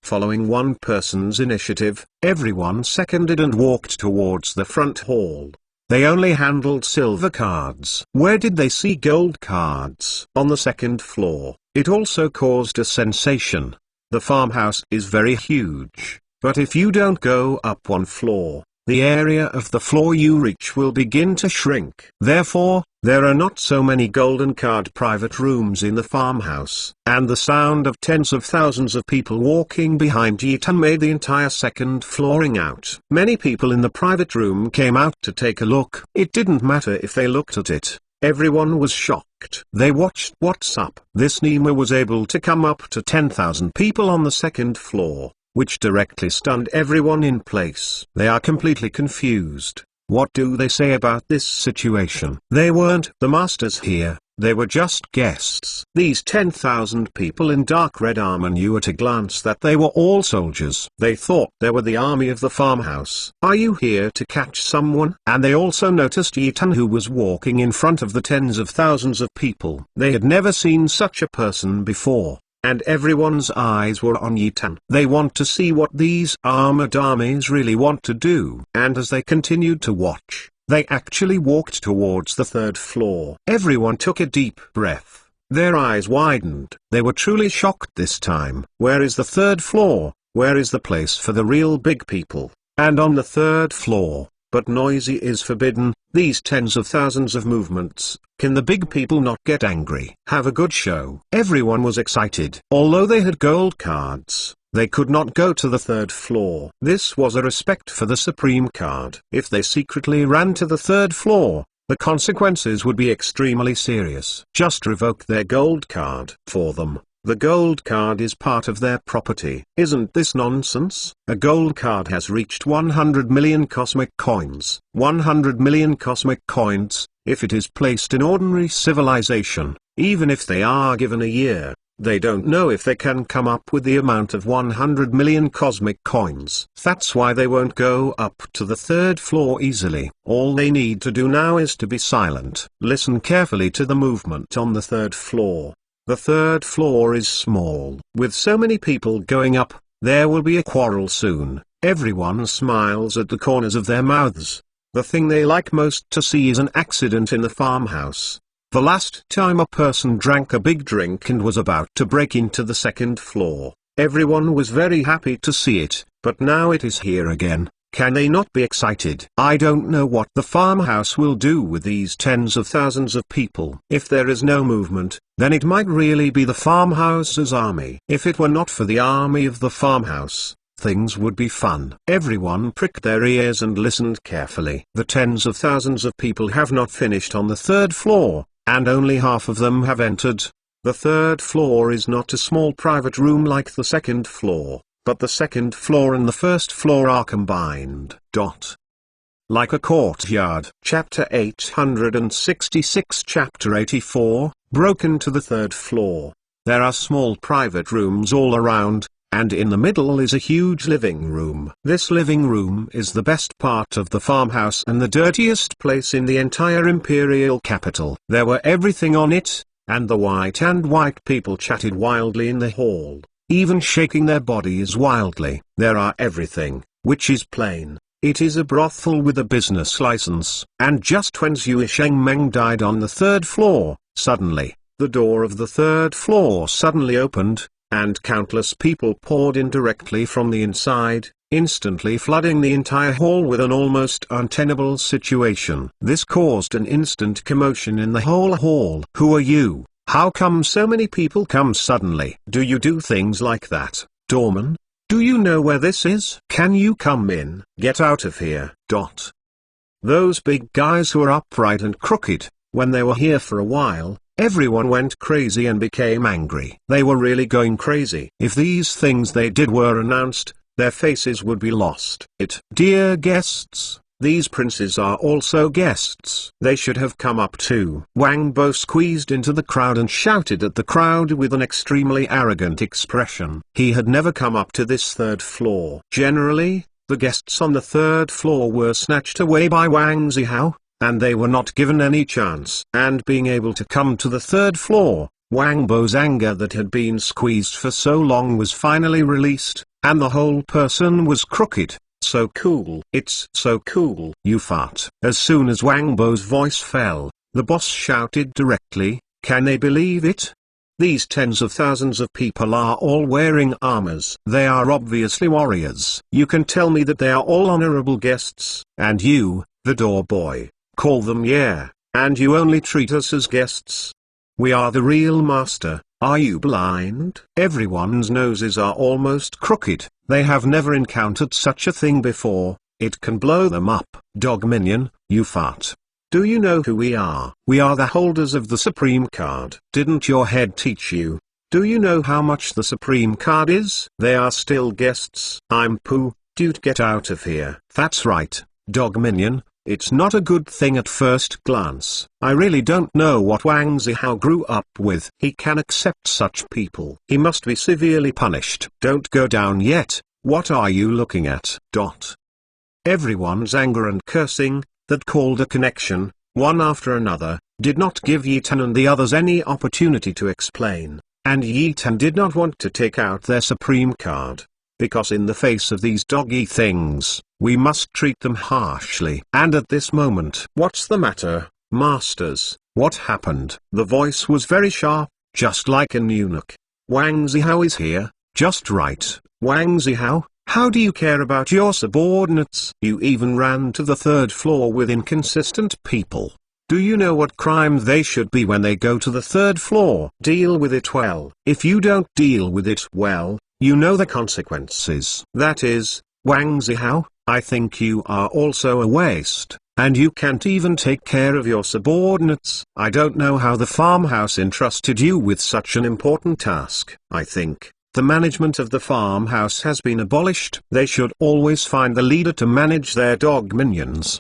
S1: Following one person's initiative, everyone seconded and walked towards the front hall. They only handled silver cards. Where did they see gold cards? On the second floor. It also caused a sensation. The farmhouse is very huge, but if you don't go up one floor, the area of the floor you reach will begin to shrink. Therefore, there are not so many golden card private rooms in the farmhouse. And the sound of tens of thousands of people walking behind Yitan made the entire second floor ring out. Many people in the private room came out to take a look. It didn't matter if they looked at it. Everyone was shocked. They watched what's up. This Nima was able to come up to 10,000 people on the second floor, which directly stunned everyone in place. They are completely confused. What do they say about this situation? They weren't the masters here, they were just guests. These 10,000 people in dark red armor knew at a glance that they were all soldiers. They thought they were the army of the farmhouse. Are you here to catch someone? And they also noticed Yitan, who was walking in front of the tens of thousands of people. They had never seen such a person before. And everyone's eyes were on Yitan. They want to see what these armored armies really want to do. And as they continued to watch, they actually walked towards the third floor. Everyone took a deep breath. Their eyes widened. They were truly shocked this time. Where is the third floor? Where is the place for the real big people? And on the third floor, but noisy is forbidden, these tens of thousands of movements. Can the big people not get angry? Have a good show. Everyone was excited. Although they had gold cards, they could not go to the third floor. This was a respect for the supreme card. If they secretly ran to the third floor, the consequences would be extremely serious. Just revoke their gold card for them. The gold card is part of their property. Isn't this nonsense? A gold card has reached 100 million cosmic coins. 100 million cosmic coins, if it is placed in ordinary civilization, even if they are given a year, they don't know if they can come up with the amount of 100 million cosmic coins. That's why they won't go up to the third floor easily. All they need to do now is to be silent. Listen carefully to the movement on the third floor. The third floor is small. With so many people going up, there will be a quarrel soon. Everyone smiles at the corners of their mouths. The thing they like most to see is an accident in the farmhouse. The last time a person drank a big drink and was about to break into the second floor, everyone was very happy to see it, but now it is here again. Can they not be excited? I don't know what the farmhouse will do with these tens of thousands of people. If there is no movement, then it might really be the farmhouse's army. If it were not for the army of the farmhouse, things would be fun. Everyone pricked their ears and listened carefully. The tens of thousands of people have not finished on the third floor, and only half of them have entered. The third floor is not a small private room like the second floor, but the second floor and the first floor are combined. Like a courtyard. Chapter 866 Chapter 84, broken to the third floor. There are small private rooms all around, and in the middle is a huge living room. This living room is the best part of the farmhouse and the dirtiest place in the entire imperial capital. There were everything on it, and the white people chatted wildly in the hall, even shaking their bodies wildly. There are everything, which is plain. It is a brothel with a business license. And just when Zhu Shengmeng died on the third floor, suddenly, the door of the third floor suddenly opened, and countless people poured in directly from the inside, instantly flooding the entire hall with an almost untenable situation. This caused an instant commotion in the whole hall. Who are you? How come so many people come suddenly? Do you do things like that, doorman? Do you know where this is? Can you come in? Get out of here. Those big guys who are upright and crooked, when they were here for a while, everyone went crazy and became angry. They were really going crazy. If these things they did were announced, their faces would be lost. Dear guests, these princes are also guests. They should have come up too. Wang Bo squeezed into the crowd and shouted at the crowd with an extremely arrogant expression. He had never come up to this third floor. Generally, the guests on the third floor were snatched away by Wang Zihao, and they were not given any chance. And being able to come to the third floor, Wang Bo's anger that had been squeezed for so long was finally released, and the whole person was crooked. So cool. It's so cool. You fart. As soon as Wang Bo's voice fell, the boss shouted directly, can they believe it? These tens of thousands of people are all wearing armors. They are obviously warriors. You can tell me that they are all honorable guests, and you, the door boy, call them and you only treat us as guests. We are the real master. Are you blind? Everyone's noses are almost crooked. They have never encountered such a thing before. It can blow them up. Dog minion, you fart. Do you know who we are? We are the holders of the Supreme Card. Didn't your head teach you? Do you know how much the Supreme Card is? They are still guests. I'm Pooh, dude, get out of here. That's right, dog minion. It's not a good thing at first glance. I really don't know what Wang Zihao grew up with. He can accept such people. He must be severely punished. Don't go down yet. What are you looking at? Everyone's anger and cursing, that called a connection, one after another, did not give Yi Tan and the others any opportunity to explain. And Yi Tan did not want to take out their Supreme Card, because in the face of these doggy things, we must treat them harshly. And at this moment, what's the matter, masters? What happened? The voice was very sharp, just like an eunuch. Wang Zihao is here, just right. Wang Zihao, how do you care about your subordinates? You even ran to the third floor with inconsistent people. Do you know what crime they should be when they go to the third floor? Deal with it well. If you don't deal with it well, you know the consequences. That is, Wang Zihao, I think you are also a waste, and you can't even take care of your subordinates. I don't know how the farmhouse entrusted you with such an important task. I think the management of the farmhouse has been abolished. They should always find the leader to manage their dog minions.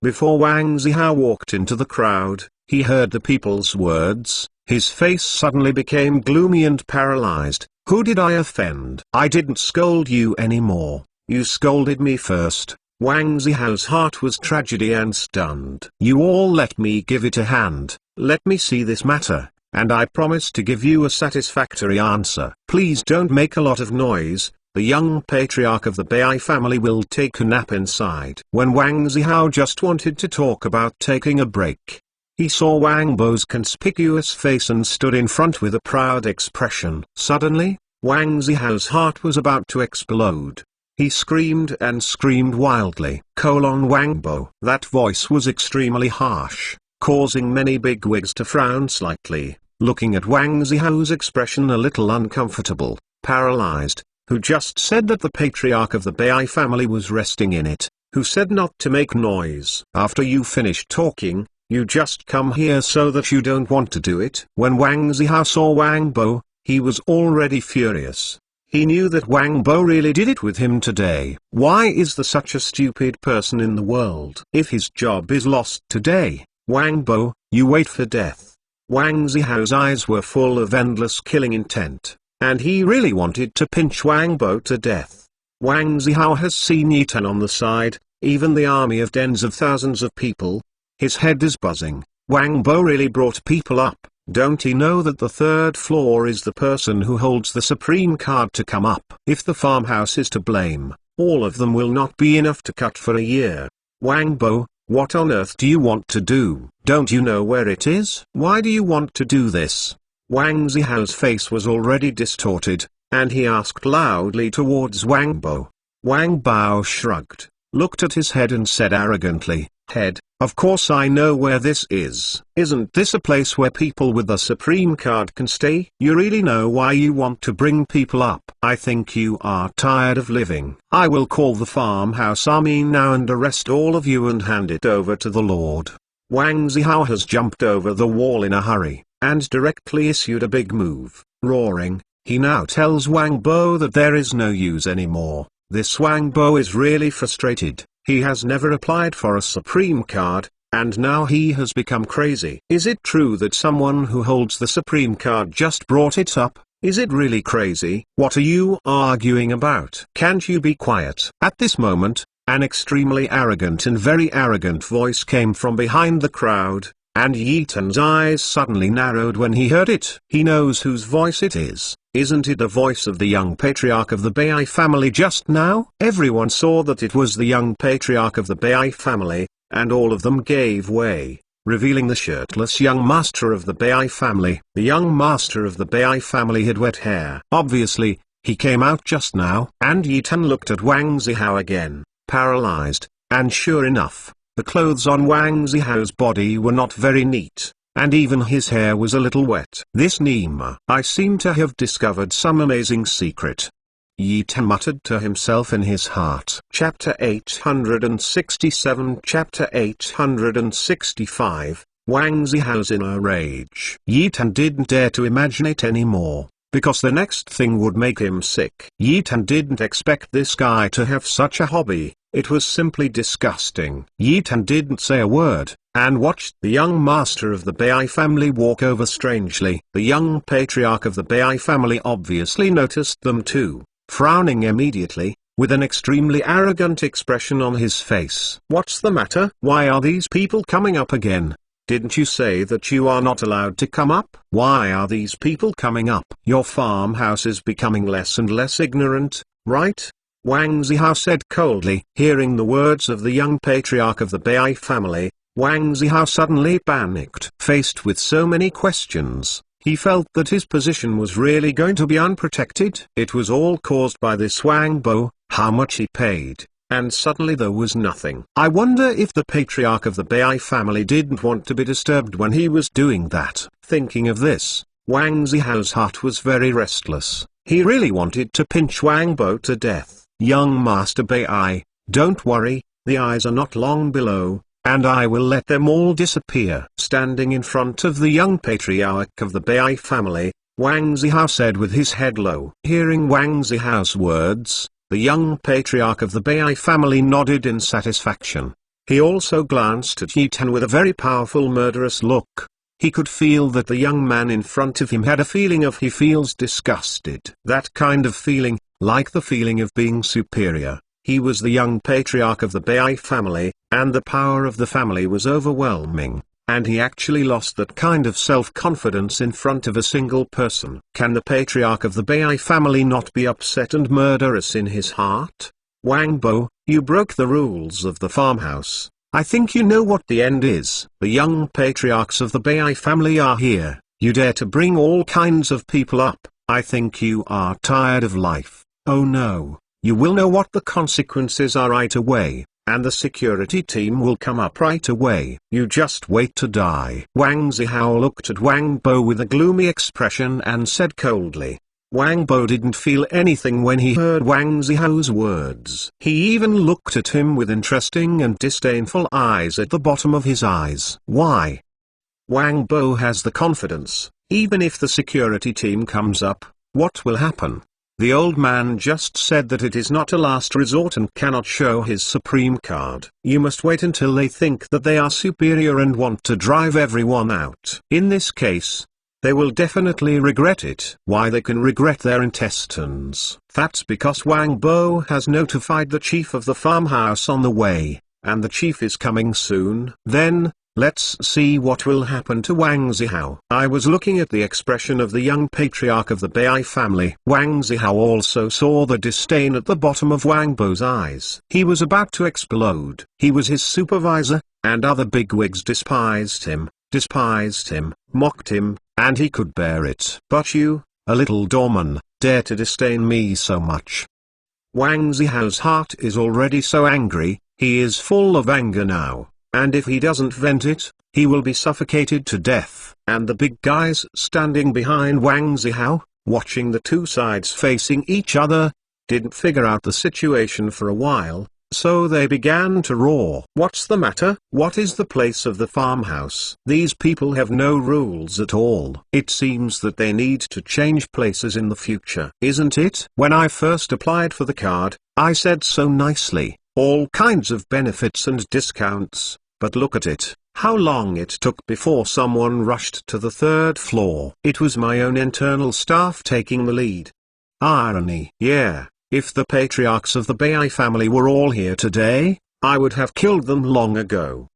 S1: Before Wang Zihao walked into the crowd, he heard the people's words. His face suddenly became gloomy and paralyzed. Who did I offend? I didn't scold you anymore. You scolded me first. Wang Zihao's heart was tragedy and stunned. You all let me give it a hand. Let me see this matter, and I promise to give you a satisfactory answer. Please don't make a lot of noise. The young patriarch of the Bai family will take a nap inside. When Wang Zihao just wanted to talk about taking a break, he saw Wang Bo's conspicuous face and stood in front with a proud expression. Suddenly, Wang Zihao's heart was about to explode. He screamed and screamed wildly. Wangbo. That voice was extremely harsh, causing many bigwigs to frown slightly, looking at Wang Zihao's expression a little uncomfortable, paralyzed. Who just said that the patriarch of the Bai family was resting in it? Who said not to make noise? After you finish talking, you just come here so that you don't want to do it. When Wang Zihao saw Wang Bo, he was already furious. He knew that Wang Bo really did it with him today. Why is there such a stupid person in the world? If his job is lost today, Wang Bo, you wait for death. Wang Zihao's eyes were full of endless killing intent, and he really wanted to pinch Wang Bo to death. Wang Zihao has seen Yi Tan on the side, even the army of tens of thousands of people. His head is buzzing. Wang Bo really brought people up. Don't he know that the third floor is the person who holds the supreme card to come up? If the farmhouse is to blame, all of them will not be enough to cut for a year. Wang Bo, what on earth do you want to do? Don't you know where it is? Why do you want to do this? Wang Zihao's face was already distorted, and he asked loudly towards Wang Bo. Wang Bao shrugged, looked at his head and said arrogantly, "Head, of course I know where this is. Isn't this a place where people with the supreme card can stay? You really know why you want to bring people up? I think you are tired of living. I will call the farmhouse army now and arrest all of you and hand it over to the Lord." Wang Zihao has jumped over the wall in a hurry, and directly issued a big move. Roaring, he now tells Wang Bo that there is no use anymore. This Wang Bo is really frustrated. He has never applied for a supreme card, and now he has become crazy. Is it true that someone who holds the supreme card just brought it up? Is it really crazy? What are you arguing about? Can't you be quiet? At this moment, an extremely arrogant and very arrogant voice came from behind the crowd, and Yi Tan's eyes suddenly narrowed when he heard it. He knows whose voice it is. Isn't it the voice of the young patriarch of the Bai family just now? Everyone saw that it was the young patriarch of the Bai family, and all of them gave way, revealing the shirtless young master of the Bai family. The young master of the Bai family had wet hair. Obviously, he came out just now. And Yi Tan looked at Wang Zihao again, paralyzed, and sure enough, the clothes on Wang Zihao's body were not very neat, and even his hair was a little wet. This Nima, I seem to have discovered some amazing secret. Yi Tan muttered to himself in his heart. Chapter 867. Chapter 865, Wang Zihao's in a rage. Yi Tan didn't dare to imagine it anymore, because the next thing would make him sick. Yi Tan didn't expect this guy to have such a hobby. It was simply disgusting. Yi Tan didn't say a word, and watched the young master of the Bai family walk over strangely. The young patriarch of the Bai family obviously noticed them too, frowning immediately, with an extremely arrogant expression on his face. What's the matter? Why are these people coming up again? Didn't you say that you are not allowed to come up? Why are these people coming up? Your farmhouse is becoming less and less ignorant, right? Wang Zihao said coldly. Hearing the words of the young patriarch of the Bai family, Wang Zihao suddenly panicked. Faced with so many questions, he felt that his position was really going to be unprotected. It was all caused by this Wang Bo, how much he paid, and suddenly there was nothing. I wonder if the patriarch of the Bai family didn't want to be disturbed when he was doing that. Thinking of this, Wang Zihao's heart was very restless. He really wanted to pinch Wang Bo to death. Young Master Bai, don't worry, the eyes are not long below, and I will let them all disappear. Standing in front of the young patriarch of the Bai family, Wang Zihao said with his head low. Hearing Wang Zihao's words, the young patriarch of the Bai family nodded in satisfaction. He also glanced at Yi Tan with a very powerful murderous look. He could feel that the young man in front of him had a feeling of he feels disgusted. That kind of feeling, like the feeling of being superior. He was the young patriarch of the Bai family, and the power of the family was overwhelming, and he actually lost that kind of self-confidence in front of a single person. Can the patriarch of the Bai family not be upset and murderous in his heart? Wang Bo, you broke the rules of the farmhouse. I think you know what the end is. The young patriarchs of the Bai family are here. You dare to bring all kinds of people up. I think you are tired of life. Oh no, you will know what the consequences are right away, and the security team will come up right away. You just wait to die. Wang Zihao looked at Wang Bo with a gloomy expression and said coldly. Wang Bo didn't feel anything when he heard Wang Zihao's words. He even looked at him with interesting and disdainful eyes at the bottom of his eyes. Why? Wang Bo has the confidence, even if the security team comes up, what will happen? The old man just said that it is not a last resort and cannot show his supreme card. You must wait until they think that they are superior and want to drive everyone out. In this case, they will definitely regret it. Why they can regret their intestines? That's because Wang Bo has notified the chief of the farmhouse on the way, and the chief is coming soon. Then, let's see what will happen to Wang Zihao. I was looking at the expression of the young patriarch of the Bai family. Wang Zihao also saw the disdain at the bottom of Wang Bo's eyes. He was about to explode. He was his supervisor, and other bigwigs despised him, mocked him, and he could bear it. But you, a little doorman, dare to disdain me so much. Wang Zihao's heart is already so angry, he is full of anger now, and if he doesn't vent it, he will be suffocated to death. And the big guys standing behind Wang Zihao, watching the two sides facing each other, didn't figure out the situation for a while. So they began to roar. What's the matter? What is the place of the farmhouse? These people have no rules at all. It seems that they need to change places in the future. Isn't it? When I first applied for the card, I said so nicely, all kinds of benefits and discounts, but look at it. How long it took before someone rushed to the third floor. It was my own internal staff taking the lead. Irony. Yeah. If the patriarchs of the Bai family were all here today, I would have killed them long ago.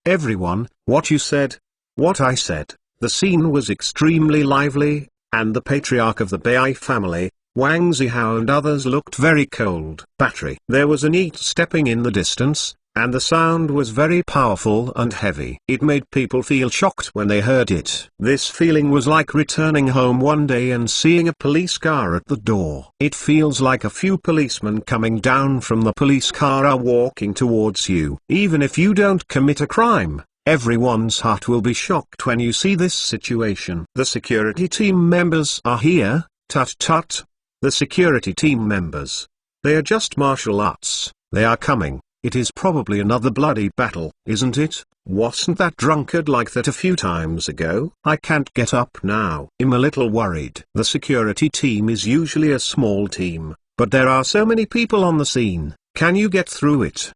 S1: Everyone, what you said? What I said. The scene was extremely lively, and the patriarch of the Bai family, Wang Zihao and others looked very cold. Battery. There was a neat stepping in the distance, and the sound was very powerful and heavy. It made people feel shocked when they heard it. This feeling was like returning home one day and seeing a police car at the door. It feels like a few policemen coming down from the police car are walking towards you. Even if you don't commit a crime, everyone's heart will be shocked when you see this situation. The security team members are here. Tut tut. The security team members. They are just martial arts. They are coming. It is probably another bloody battle, isn't it? Wasn't that drunkard like that a few times ago? I can't get up now. I'm a little worried. The security team is usually a small team, but there are so many people on the scene. Can you get through it?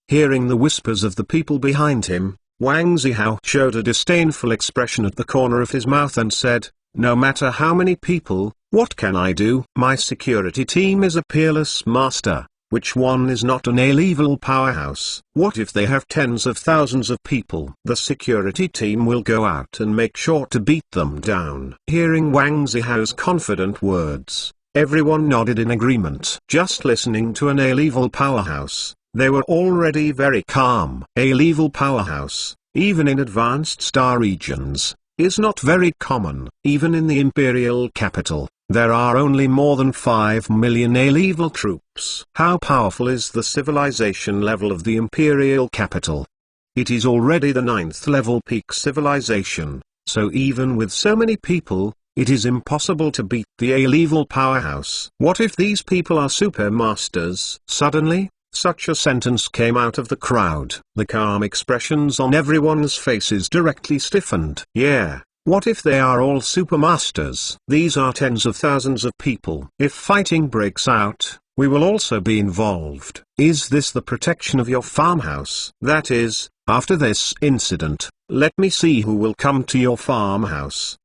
S1: Hearing the whispers of the people behind him, Wang Zihao showed a disdainful expression at the corner of his mouth and said, no matter how many people, what can I do? My security team is a peerless master. Which one is not an A-level powerhouse? What if they have tens of thousands of people? The security team will go out and make sure to beat them down. Hearing Wang Zihao's confident words, everyone nodded in agreement. Just listening to an A-level powerhouse, they were already very calm. A-level powerhouse, even in advanced star regions, is not very common. Even in the imperial capital, there are only more than 5 million A-level troops. How powerful is the civilization level of the imperial capital? It is already the 9th level peak civilization, so even with so many people, it is impossible to beat the A-level powerhouse. What if these people are super masters? Suddenly, such a sentence came out of the crowd. The calm expressions on everyone's faces directly stiffened. Yeah. What if they are all supermasters? These are tens of thousands of people. If fighting breaks out, we will also be involved. Is this the protection of your farmhouse? That is, after this incident, let me see who will come to your farmhouse.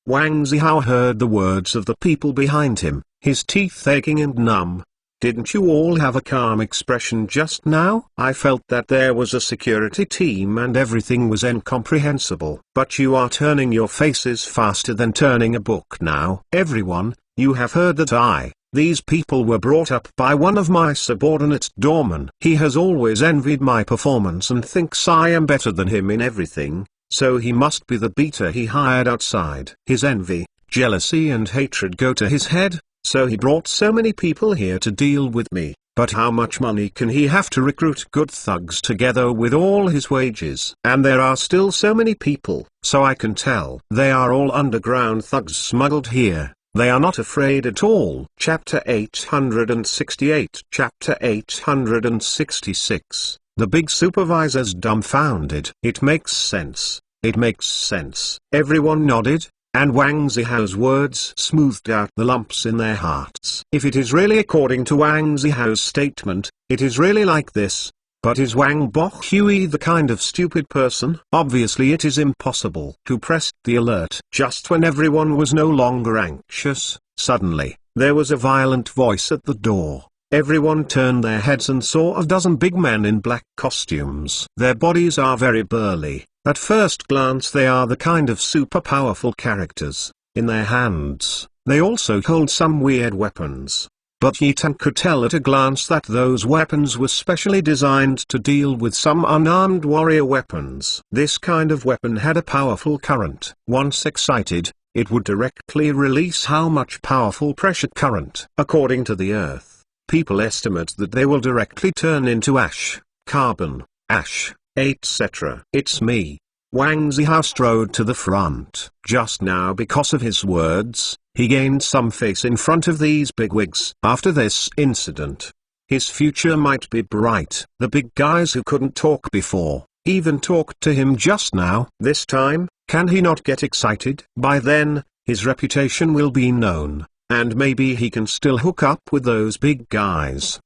S1: Wang Zihao heard the words of the people behind him, his teeth aching and numb. Didn't you all have a calm expression just now? I felt that there was a security team and everything was incomprehensible. But you are turning your faces faster than turning a book now. Everyone, you have heard that these people were brought up by one of my subordinate doormen. He has always envied my performance and thinks I am better than him in everything, so he must be the beater he hired outside. His envy, jealousy and hatred go to his head. So he brought so many people here to deal with me. But how much money can he have to recruit good thugs together with all his wages? And there are still so many people, so I can tell they are all underground thugs smuggled here. They are not afraid at all. Chapter 868. Chapter 866. The big supervisor's dumbfounded. It makes sense. It makes sense. Everyone nodded, and Wang Zihao's words smoothed out the lumps in their hearts. If it is really according to Wang Zihao's statement, it is really like this. But is Wang Bohui the kind of stupid person? Obviously it is impossible. Who pressed the alert? Just when everyone was no longer anxious, suddenly, there was a violent voice at the door. Everyone turned their heads and saw a dozen big men in black costumes. Their bodies are very burly. At first glance they are the kind of super powerful characters. In their hands, they also hold some weird weapons. But Yi Tan could tell at a glance that those weapons were specially designed to deal with some unarmed warrior weapons. This kind of weapon had a powerful current. Once excited, it would directly release how much powerful pressure current. According to the Earth, people estimate that they will directly turn into ash, carbon, ash, etc. It's me. Wang Zihao strode to the front. Just now, because of his words, he gained some face in front of these bigwigs. After this incident, his future might be bright. The big guys who couldn't talk before, even talked to him just now. This time, can he not get excited? By then, his reputation will be known, and maybe he can still hook up with those big guys.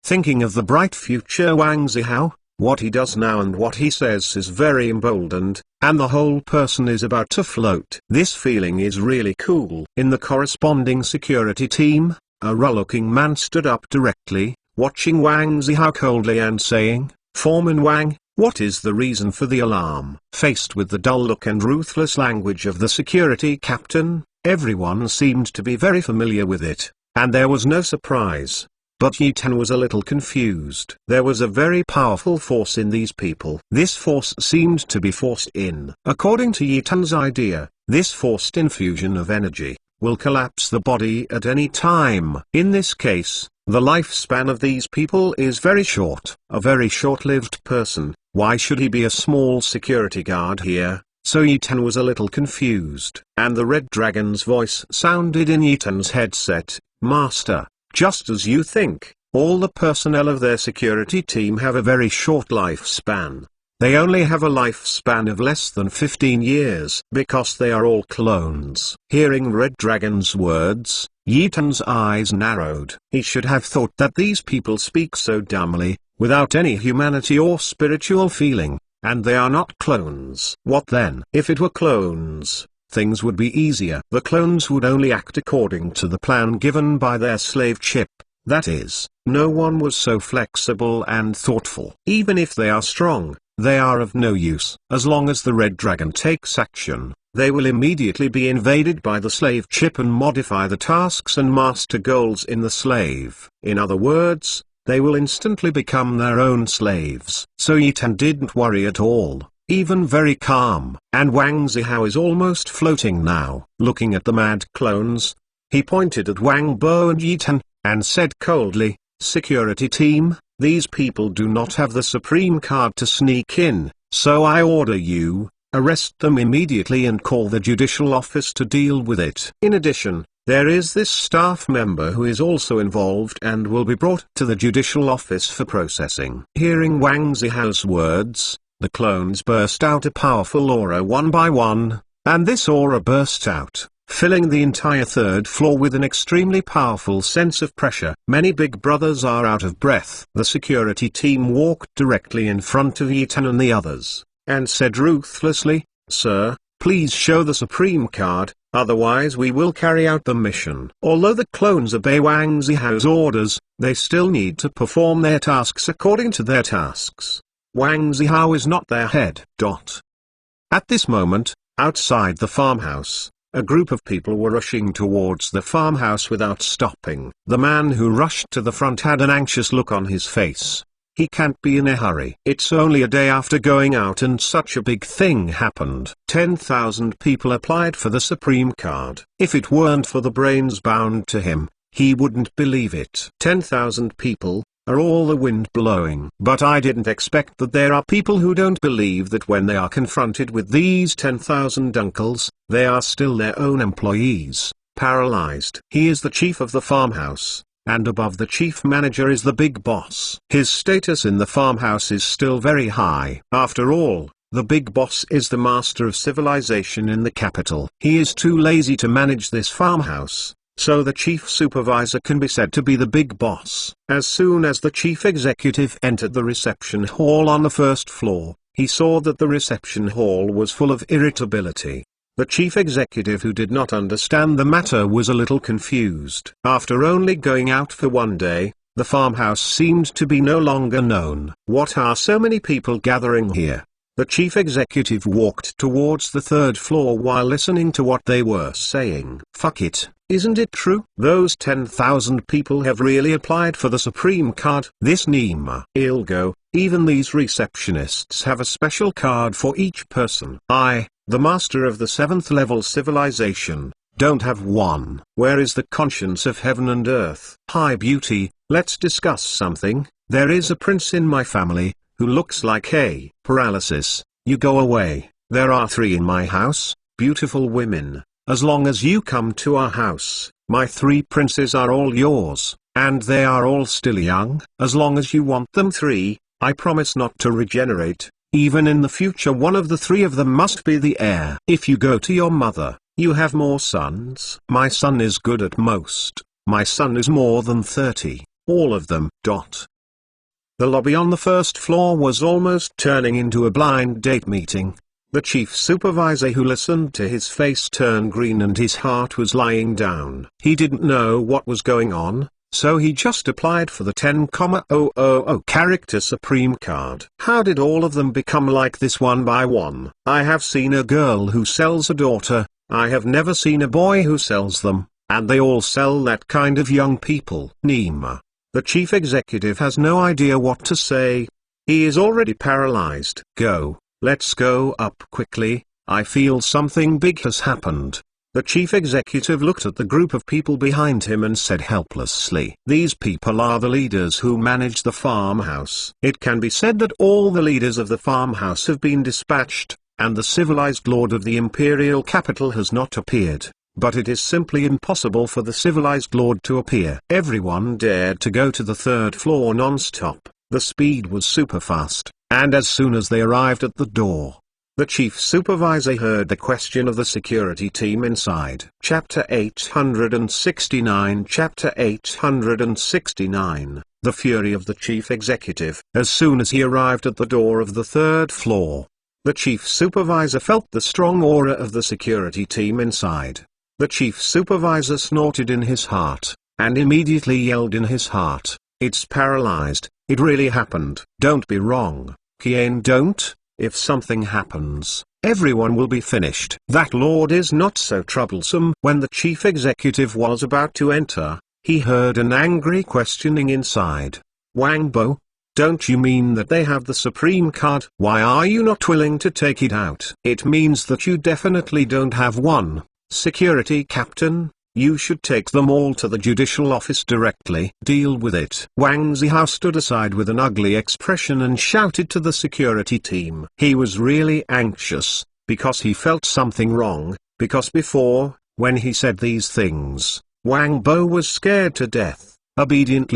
S1: Thinking of the bright future Wang Zihao, what he does now and what he says is very emboldened, and the whole person is about to float. This feeling is really cool. In the corresponding security team, a raw-looking man stood up directly, watching Wang Zihao coldly and saying, "Foreman Wang, what is the reason for the alarm?" Faced with the dull look and ruthless language of the security captain, everyone seemed to be very familiar with it, and there was no surprise. But Yi Tan was a little confused. There was a very powerful force in these people. This force seemed to be forced in. According to Yi Tan's idea, this forced infusion of energy will collapse the body at any time. In this case, the lifespan of these people is very short. A very short-lived person. Why should he be a small security guard here? So Yi Tan was a little confused. And the Red Dragon's voice sounded in Yi Tan's headset. "Master, just as you think, all the personnel of their security team have a very short lifespan. They only have a lifespan of less than 15 years because they are all clones." Hearing Red Dragon's words, Yi Tan's eyes narrowed. He should have thought that these people speak so dumbly, without any humanity or spiritual feeling, and they are not clones. What then? If it were clones, things would be easier. The clones would only act according to the plan given by their slave chip. That is, no one was so flexible and thoughtful. Even if they are strong, they are of no use. As long as the Red Dragon takes action, they will immediately be invaded by the slave chip and modify the tasks and master goals in the slave. In other words, they will instantly become their own slaves. So Yi Tan didn't worry at all, even very calm. And Wang Zihao is almost floating now. Looking at the mad clones, he pointed at Wang Bo and Yi Tan, and said coldly, "Security team, these people do not have the supreme card to sneak in, so I order you, arrest them immediately and call the judicial office to deal with it. In addition, there is this staff member who is also involved and will be brought to the judicial office for processing." Hearing Wang Zihao's words, the clones burst out a powerful aura one by one, and this aura burst out, filling the entire third floor with an extremely powerful sense of pressure. Many big brothers are out of breath. The security team walked directly in front of Yi Tan and the others, and said ruthlessly, "Sir, please show the supreme card, otherwise we will carry out the mission." Although the clones obey Wang Zihao's orders, they still need to perform their tasks according to their tasks. Wang Zihao is not their head. At this moment, outside the farmhouse, a group of people were rushing towards the farmhouse without stopping. The man who rushed to the front had an anxious look on his face. He can't be in a hurry. It's only a day after going out and such a big thing happened. 10,000 people applied for the Supreme card. If it weren't for the brains bound to him, he wouldn't believe it. 10,000 people, are all the wind blowing. But I didn't expect that there are people who don't believe that when they are confronted with these 10,000 uncles, they are still their own employees, paralyzed. He is the chief of the farmhouse, and above the chief manager is the big boss. His status in the farmhouse is still very high. After all, the big boss is the master of civilization in the capital. He is too lazy to manage this farmhouse, so the chief supervisor can be said to be the big boss. As soon as the chief executive entered the reception hall on the first floor, he saw that the reception hall was full of irritability. The chief executive, who did not understand the matter, was a little confused. After only going out for one day, the farmhouse seemed to be no longer known. What are so many people gathering here? The chief executive walked towards the third floor while listening to what they were saying. Fuck it, isn't it true? Those 10,000 people have really applied for the Supreme card. This Nima Ilgo, even these receptionists have a special card for each person. I, the master of the 7th level civilization, don't have one. Where is the conscience of heaven and earth? Hi beauty, let's discuss something. There is a prince in my family, who looks like a paralysis. You go away. There are 3 in my house, beautiful women. As long as you come to our house, my 3 princes are all yours, and they are all still young. As long as you want them 3, I promise not to regenerate. Even in the future one of the 3 of them must be the heir. If you go to your mother, you have more sons. My son is good at most. My son is more than 30. All of them. The lobby on the first floor was almost turning into a blind date meeting. The chief supervisor, who listened to his face turn green and his heart was lying down. He didn't know what was going on, so he just applied for the 10,000 character Supreme card. How did all of them become like this one by one? I have seen a girl who sells a daughter, I have never seen a boy who sells them, and they all sell that kind of young people. Nima, the chief executive, has no idea what to say. He is already paralyzed. Go, let's go up quickly, I feel something big has happened. The chief executive looked at the group of people behind him and said helplessly, these people are the leaders who manage the farmhouse. It can be said that all the leaders of the farmhouse have been dispatched, and the civilized lord of the imperial capital has not appeared. But it is simply impossible for the civilized lord to appear. Everyone dared to go to the 3rd floor non-stop. The speed was super fast, and as soon as they arrived at the door, the chief supervisor heard the question of the security team inside. Chapter 869. Chapter 869, The Fury of the Chief Executive. As soon as he arrived at the door of the 3rd floor, the chief supervisor felt the strong aura of the security team inside. The chief supervisor snorted in his heart, and immediately yelled in his heart, it's paralyzed, it really happened. Don't be wrong, Kian, don't. If something happens, everyone will be finished. That lord is not so troublesome. When the chief executive was about to enter, he heard an angry questioning inside. Wang Bo, don't you mean that they have the Supreme card? Why are you not willing to take it out? It means that you definitely don't have one. Security captain, you should take them all to the judicial office directly. Deal with it. Wang Zihao stood aside with an ugly expression and shouted to the security team. He was really anxious, because he felt something wrong, because before, when he said these things, Wang Bo was scared to death, obedient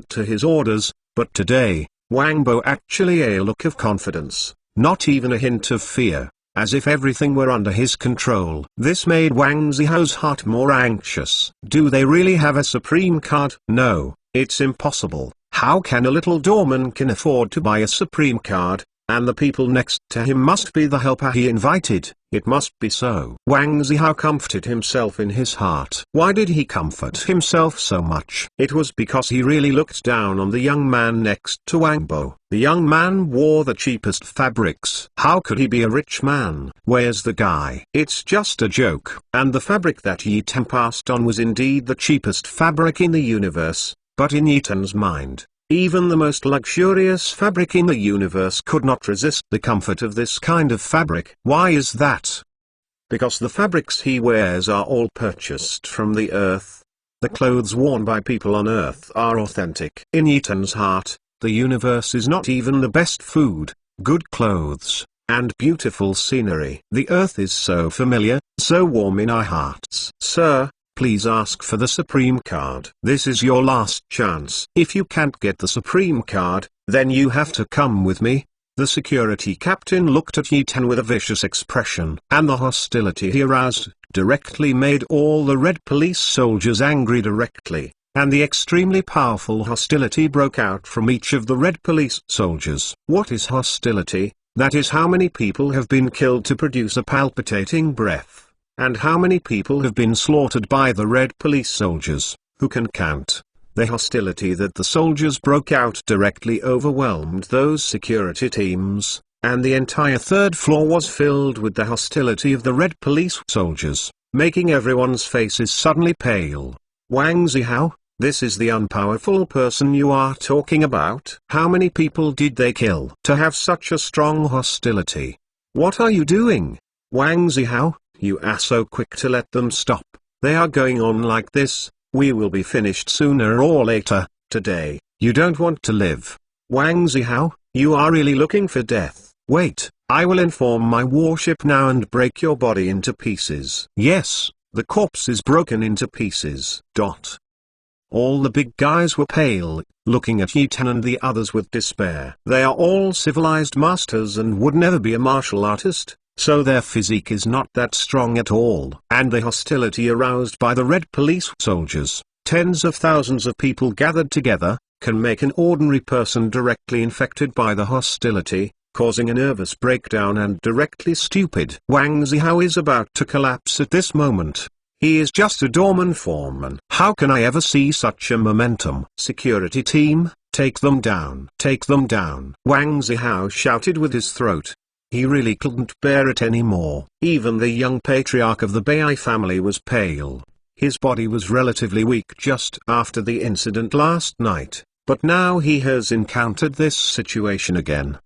S1: to his orders, but today, Wang Bo actually a look of confidence, not even a hint of fear, as if everything were under his control. This made Wang Zihao's heart more anxious. Do they really have a Supreme card? No, it's impossible. How can a little doorman can afford to buy a Supreme card, and the people next to him must be the helper he invited? It must be so. Wang Zihao comforted himself in his heart. Why did he comfort himself so much? It was because he really looked down on the young man next to Wang Bo. The young man wore the cheapest fabrics. How could he be a rich man? Where's the guy? It's just a joke. And the fabric that Yi Tan passed on was indeed the cheapest fabric in the universe, but in Yi Tan's mind, Even the most luxurious fabric in the universe could not resist the comfort of this kind of fabric. Why is that? Because the fabrics he wears are all purchased from the earth. The clothes worn by people on earth are authentic. In Ethan's heart, the universe is not even the best food, good clothes, and beautiful scenery. The earth is so familiar, so warm in our hearts. Sir, please ask for the Supreme Card. This is your last chance. If you can't get the Supreme Card, then you have to come with me. The security captain looked at Ethan with a vicious expression, and the hostility he aroused directly made all the red police soldiers angry directly, and the extremely powerful hostility broke out from each of the red police soldiers. What is hostility? That is how many people have been killed to produce a palpitating breath, and how many people have been slaughtered by the red police soldiers. Who can count? The hostility that the soldiers broke out directly overwhelmed those security teams, and the entire third floor was filled with the hostility of the red police soldiers, making everyone's faces suddenly pale. Wang Zihao, this is the unpowerful person you are talking about? How many people did they kill to have such a strong hostility? What are you doing? Wang Zihao, you are so quick to let them stop. They are going on like this. We will be finished sooner or later. Today, you don't want to live. Wang Zihao, you are really looking for death. Wait, I will inform my warship now and break your body into pieces. Yes, the corpse is broken into pieces. All the big guys were pale, looking at Ethan and the others with despair. They are all civilized masters and would never be a martial artist, so their physique is not that strong at all. And the hostility aroused by the red police soldiers, tens of thousands of people gathered together, can make an ordinary person directly infected by the hostility, causing a nervous breakdown and directly stupid. Wang Zihao is about to collapse at this moment. He is just a doorman foreman. How can I ever see such a momentum? Security team, take them down. Take them down. Wang Zihao shouted with his throat. He really couldn't bear it anymore. Even the young patriarch of the Bai family was pale. His body was relatively weak just after the incident last night, but now he has encountered this situation again.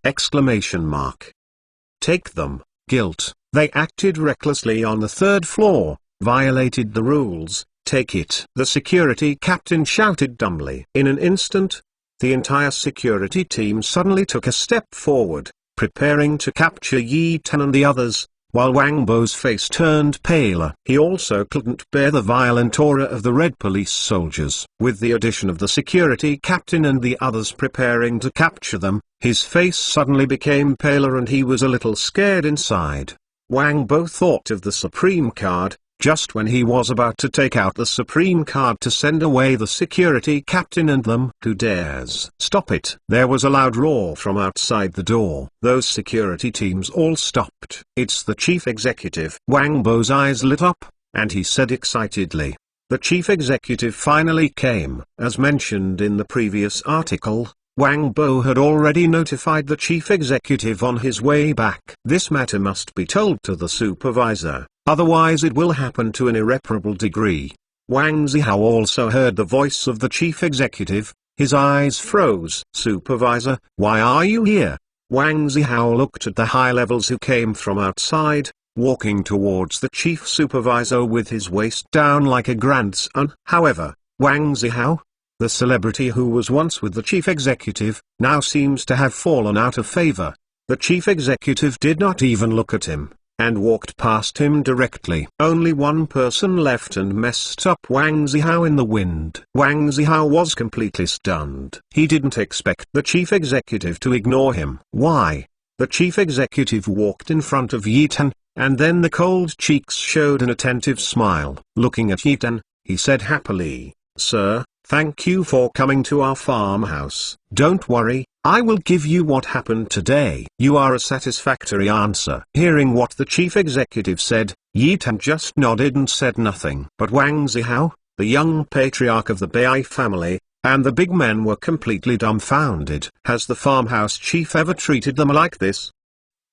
S1: Take them. Guilt. They acted recklessly on the third floor. Violated the rules. Take it. The security captain shouted dumbly. In an instant, the entire security team suddenly took a step forward, preparing to capture Yi Tan and the others, while Wang Bo's face turned paler. He also couldn't bear the violent aura of the red police soldiers. With the addition of the security captain and the others preparing to capture them, his face suddenly became paler and he was a little scared inside. Wang Bo thought of the Supreme Card. Just when he was about to take out the Supreme Card to send away the security captain and them. Who dares? Stop it! There was a loud roar from outside the door. Those security teams all stopped. It's the chief executive. Wang Bo's eyes lit up, and he said excitedly. The chief executive finally came. As mentioned in the previous article, Wang Bo had already notified the chief executive on his way back. This matter must be told to the supervisor, otherwise it will happen to an irreparable degree. Wang Zihao also heard the voice of the chief executive. His eyes froze. Supervisor, why are you here? Wang Zihao looked at the high levels who came from outside, walking towards the chief supervisor with his waist down like a grandson. However, Wang Zihao, the celebrity who was once with the chief executive, now seems to have fallen out of favor. The chief executive did not even look at him, and walked past him directly. Only one person left and messed up Wang Zihao in the wind. Wang Zihao was completely stunned. He didn't expect the chief executive to ignore him. Why? The chief executive walked in front of Yi Tan, and then the cold cheeks showed an attentive smile. Looking at Yi Tan, he said happily, "Sir, thank you for coming to our farmhouse. Don't worry, I will give you what happened today." You are a satisfactory answer. Hearing what the chief executive said, Yi Tan just nodded and said nothing. But Wang Zihao, the young patriarch of the Bai family, and the big men were completely dumbfounded. Has the farmhouse chief ever treated them like this?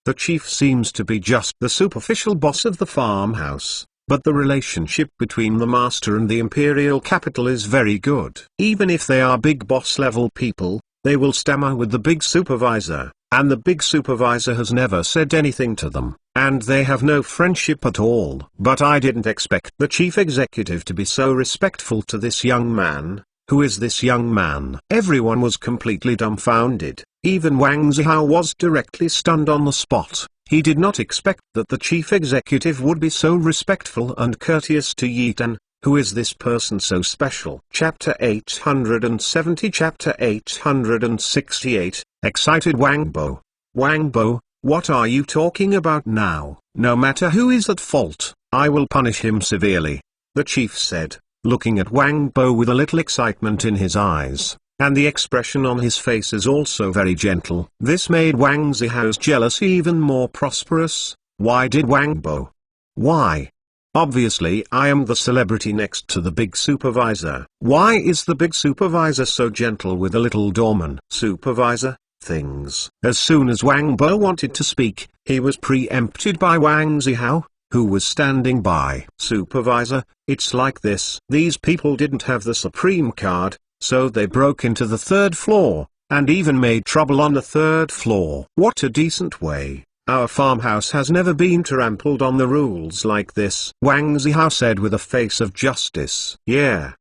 S1: The chief seems to be just the superficial boss of the farmhouse. but the relationship between the master and the imperial capital is very good. Even if they are big boss level people, they will stammer with the big supervisor, and the big supervisor has never said anything to them, and they have no friendship at all. But I didn't expect the chief executive to be so respectful to this young man. Who is this young man? Everyone was completely dumbfounded. Even Wang Zihao was directly stunned on the spot. He did not expect that the chief executive would be so respectful and courteous to Yi Tan. Who is this person so special? Chapter 870 Chapter 868, Excited Wang Bo. Wang Bo, what are you talking about now? No matter who is at fault, I will punish him severely, the chief said, looking at Wang Bo with a little excitement in his eyes, and the expression on his face is also very gentle. This made Wang Zihao's jealousy even more prosperous. Why did Wang Bo? Why? Obviously I am the celebrity next to the big supervisor. Why is the big supervisor so gentle with the little doorman? Supervisor, things. As soon as Wang Bo wanted to speak, he was preempted by Wang Zihao, who was standing by. Supervisor, it's like this. These people didn't have the supreme card, so they broke into the third floor, and even made trouble on the third floor. What a decent way. Our farmhouse has never been trampled on the rules like this. Wang Zihao said with a face of justice. Yeah,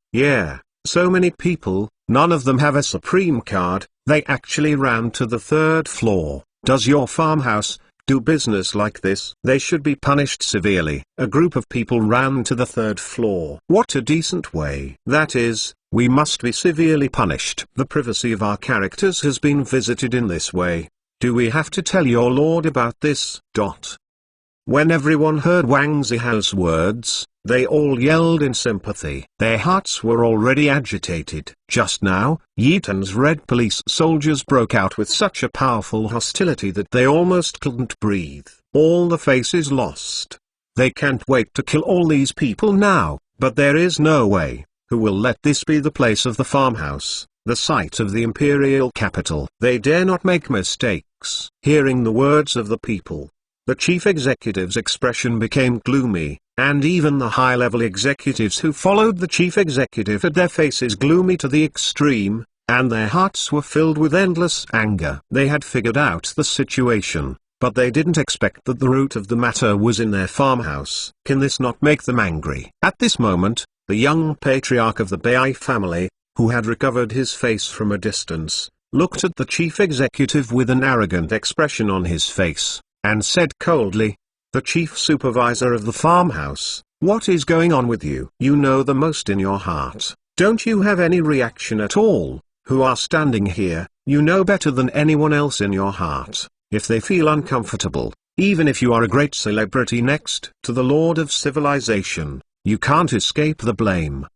S1: so many people, none of them have a supreme card, they actually ran to the third floor. Does your farmhouse do business like this? They should be punished severely. A group of people ran to the third floor. What a decent way. That is, we must be severely punished. The privacy of our characters has been visited in this way. Do we have to tell your lord about this? When everyone heard Wang Zihao's words, they all yelled in sympathy. Their hearts were already agitated. Just now, Yi Tan's red police soldiers broke out with such a powerful hostility that they almost couldn't breathe. All the faces lost. They can't wait to kill all these people now, but there is no way. Who will let this be the place of the farmhouse, the site of the imperial capital? They dare not make mistakes. Hearing the words of the people, the chief executive's expression became gloomy, and even the high-level executives who followed the chief executive had their faces gloomy to the extreme, and their hearts were filled with endless anger. They had figured out the situation, but they didn't expect that the root of the matter was in their farmhouse. Can this not make them angry? At this moment, the young patriarch of the Bai family, who had recovered his face from a distance, looked at the chief executive with an arrogant expression on his face, and said coldly, "The chief supervisor of the farmhouse, what is going on with you? You know the most in your heart. Don't you have any reaction at all? Who are standing here, you know better than anyone else in your heart. If they feel uncomfortable, even if you are a great celebrity next to the Lord of Civilization, you can't escape the blame!"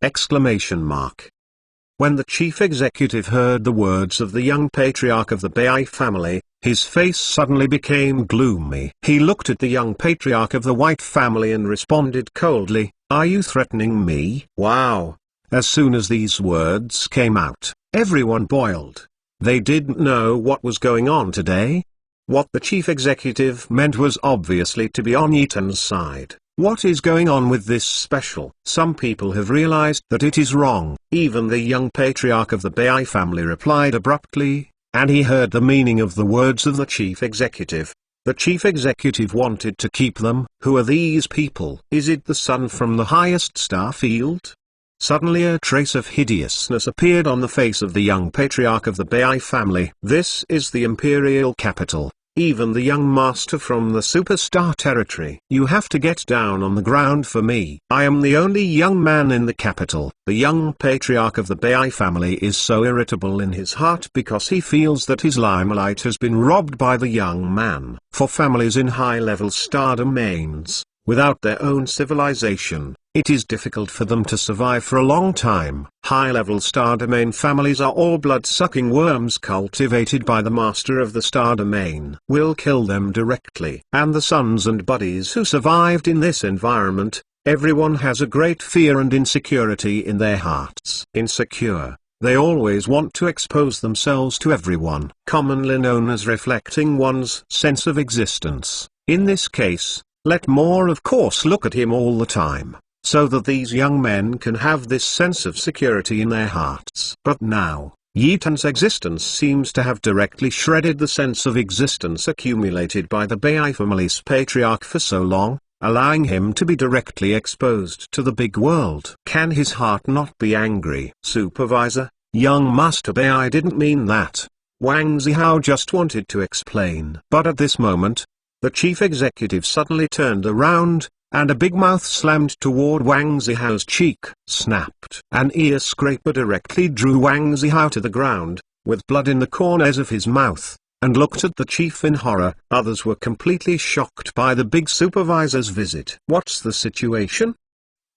S1: When the chief executive heard the words of the young patriarch of the Bai family, his face suddenly became gloomy. He looked at the young patriarch of the White family and responded coldly, "Are you threatening me?" Wow! As soon as these words came out, everyone boiled. They didn't know what was going on today. What the chief executive meant was obviously to be on Yi Tan's side. What is going on with this special? Some people have realized that it is wrong. Even the young patriarch of the Bai family replied abruptly, and he heard the meaning of the words of the chief executive. The chief executive wanted to keep them. Who are these people? Is it the son from the highest star field? Suddenly a trace of hideousness appeared on the face of the young patriarch of the Bai family. This is the imperial capital. Even the young master from the superstar territory. You have to get down on the ground for me. I am the only young man in the capital. The young patriarch of the Bai family is so irritable in his heart because he feels that his limelight has been robbed by the young man. For families in high-level star domains, without their own civilization, it is difficult for them to survive for a long time. High-level star domain families are all blood-sucking worms cultivated by the master of the star domain. Will kill them directly. And the sons and buddies who survived in this environment, everyone has a great fear and insecurity in their hearts. Insecure, they always want to expose themselves to everyone. Commonly known as reflecting one's sense of existence. In this case, Let more of course look at him all the time, so that these young men can have this sense of security in their hearts. But now, Yi Tan's existence seems to have directly shredded the sense of existence accumulated by the Bai family's patriarch for so long, allowing him to be directly exposed to the big world. Can his heart not be angry? Supervisor, young Master Bai didn't mean that. Wang Zihao just wanted to explain. But at this moment, the chief executive suddenly turned around, and a big mouth slammed toward Wang Zihao's cheek, snapped. An ear scraper directly drew Wang Zihao to the ground, with blood in the corners of his mouth, and looked at the chief in horror. Others were completely shocked by the big supervisor's visit. What's the situation?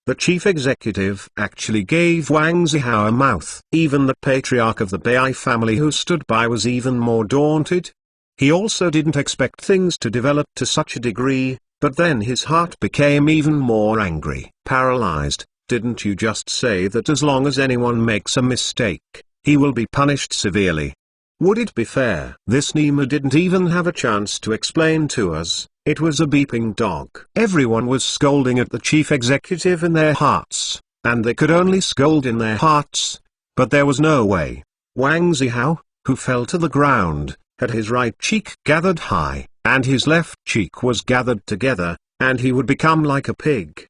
S1: The chief executive actually gave Wang Zihao a mouth. Even the patriarch of the Bai family who stood by was even more daunted. He also didn't expect things to develop to such a degree, but then his heart became even more angry. Paralyzed, didn't you just say that as long as anyone makes a mistake, he will be punished severely? Would it be fair? This Nima didn't even have a chance to explain to us. It was a beeping dog. Everyone was scolding at the chief executive in their hearts, and they could only scold in their hearts, but there was no way. Wang Zihao, who fell to the ground, had his right cheek gathered high, and his left cheek was gathered together, and he would become like a pig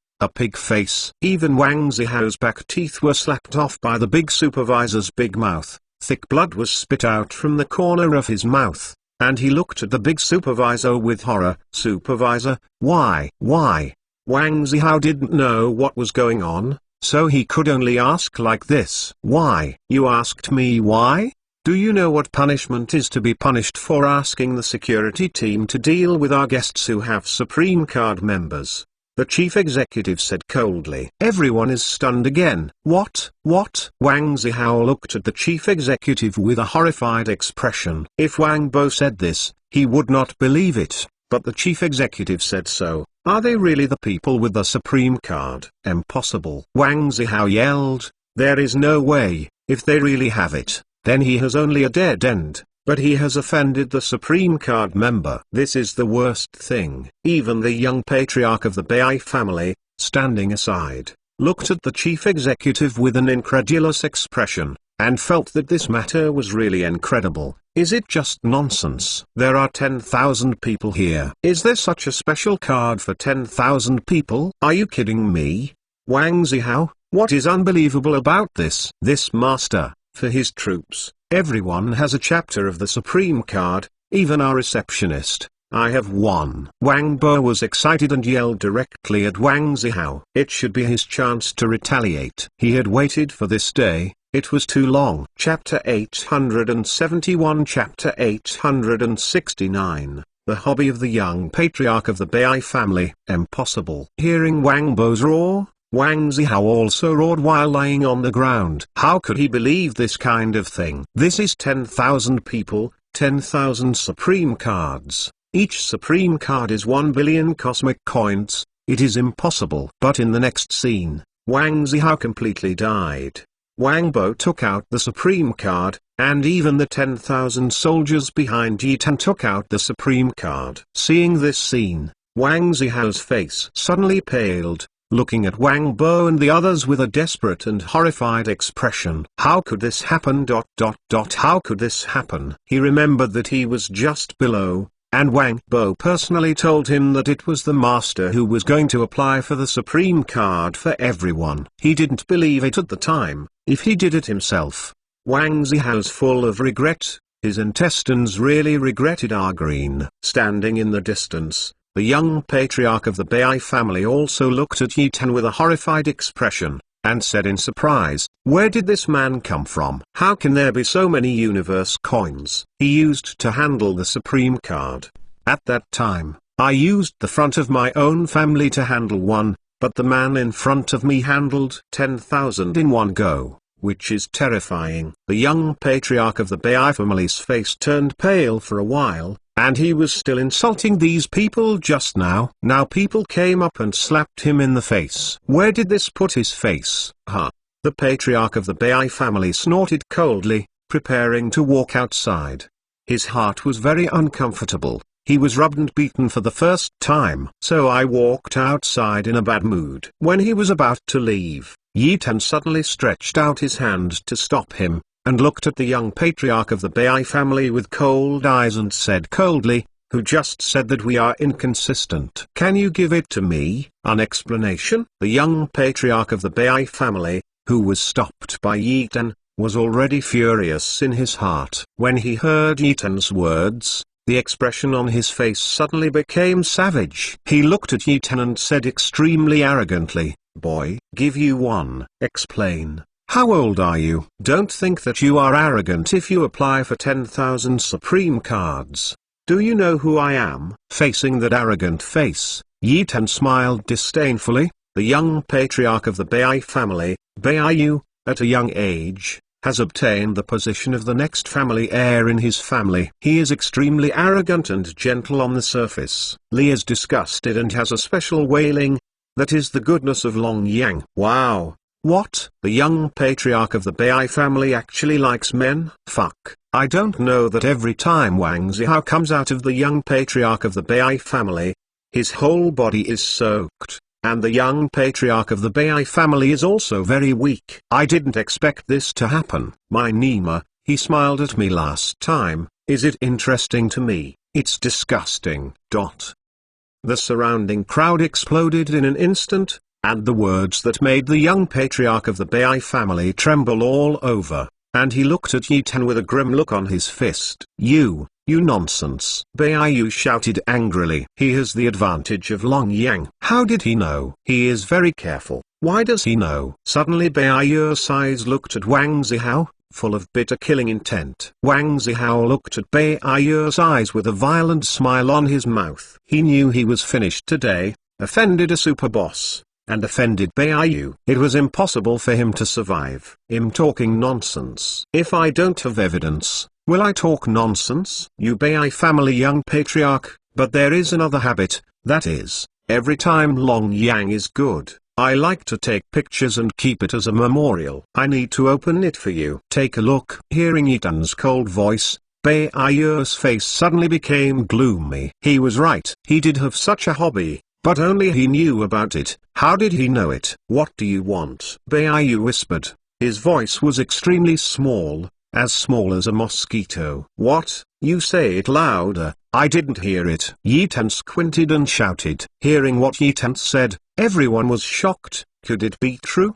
S1: face. Even Wang Zihao's back teeth were slapped off by the big supervisor's big mouth. Thick blood was spit out from the corner of his mouth, and he looked at the big supervisor with horror. Supervisor, why? Wang Zihao didn't know what was going on, so he could only ask like this. Why? You asked me why? Do you know what punishment is to be punished for asking the security team to deal with our guests who have Supreme Card members? The chief executive said coldly. Everyone is stunned again. What? Wang Zihao looked at the chief executive with a horrified expression. If Wang Bo said this, he would not believe it, but the chief executive said so. Are they really the people with the Supreme Card? Impossible. Wang Zihao yelled. There is no way. If they really have it, then he has only a dead end. But he has offended the Supreme Card member. This is the worst thing. Even the young patriarch of the Bai family, standing aside, looked at the chief executive with an incredulous expression, and felt that this matter was really incredible. Is it just nonsense? There are 10,000 people here. Is there such a special card for 10,000 people? Are you kidding me? Wang Zihao, what is unbelievable about this? This master, for his troops, everyone has a chapter of the Supreme Card, even our receptionist. I have one. Wang Bo was excited and yelled directly at Wang Zihao. It should be his chance to retaliate. He had waited for this day, it was too long. Chapter 871 Chapter 869 The Hobby of the Young Patriarch of the Bai Family. Impossible. Hearing Wang Bo's roar, Wang Zihao also roared while lying on the ground. How could he believe this kind of thing? This is 10,000 people, 10,000 Supreme Cards. Each Supreme Card is 1 billion cosmic coins. It is impossible. But in the next scene, Wang Zihao completely died. Wang Bo took out the Supreme Card, and even the 10,000 soldiers behind Yi Tan took out the Supreme Card. Seeing this scene, Wang Zihao's face suddenly paled, looking at Wang Bo and the others with a desperate and horrified expression. How could this happen? How could this happen? He remembered that he was just below, and Wang Bo personally told him that it was the master who was going to apply for the Supreme Card for everyone. He didn't believe it at the time. If he did it himself. Wang Zihao's full of regret, his intestines really regretted Green. Standing in the distance, the young patriarch of the Bai family also looked at Yi Tan with a horrified expression, and said in surprise, where did this man come from? How can there be so many universe coins? He used to handle the Supreme Card. At that time, I used the front of my own family to handle one, but the man in front of me handled 10,000 in one go, which is terrifying. The young patriarch of the Bai family's face turned pale for a while, and he was still insulting these people just now. Now people came up and slapped him in the face. Where did this put his face? The patriarch of the Bai family snorted coldly, preparing to walk outside. His heart was very uncomfortable. he was rubbed and beaten for the first time. So I walked outside in a bad mood. When he was about to leave, Yi Tan suddenly stretched out his hand to stop him, and looked at the young patriarch of the Bai family with cold eyes and said coldly, "Who just said that we are inconsistent? Can you give it to me, an explanation?" The young patriarch of the Bai family, who was stopped by Yi Tan, was already furious in his heart. When he heard Yi Tan's words, the expression on his face suddenly became savage. He looked at Yi Tan and said extremely arrogantly, "Boy, give you one. Explain. How old are you? Don't think that you are arrogant if you apply for 10,000 Supreme cards. Do you know who I am?" Facing that arrogant face, Yi Tan smiled disdainfully. The young patriarch of the Bai family, Baiyu, at a young age, has obtained the position of the next family heir in his family. He is extremely arrogant and gentle on the surface. Li is disgusted and has a special wailing. That is the goodness of Long Yang. Wow. What? The young patriarch of the Bai family actually likes men? Fuck. I don't know that every time Wang Zihao comes out of the young patriarch of the Bai family, his whole body is soaked. And the young patriarch of the Bai family is also very weak. I didn't expect this to happen. My Nima, he smiled at me last time. Is it interesting to me? It's disgusting. The surrounding crowd exploded in an instant, and the words that made the young patriarch of the Bai family tremble all over, and he looked at Yi Tan with a grim look on his fist. You nonsense. Baiyu shouted angrily. He has the advantage of Long Yang. How did he know? He is very careful. Why does he know? Suddenly Baiyu's eyes looked at Wang Zihao, full of bitter killing intent. Wang Zihao looked at Baiyu's eyes with a violent smile on his mouth. He knew he was finished today, offended a super boss, and offended Baiyu. It was impossible for him to survive. Him talking nonsense. If I don't have evidence, will I talk nonsense? You Bai family young patriarch, but there is another habit, that is, every time Long Yang is good, I like to take pictures and keep it as a memorial. I need to open it for you. Take a look. Hearing Yi Tan's cold voice, Baiyu's face suddenly became gloomy. He was right. He did have such a hobby, but only he knew about it. How did he know it? What do you want? Baiyu whispered. His voice was extremely small as a mosquito. What? You say it louder. I didn't hear it. Yi Tan squinted and shouted. Hearing what Yi Tan said, everyone was shocked. Could it be true?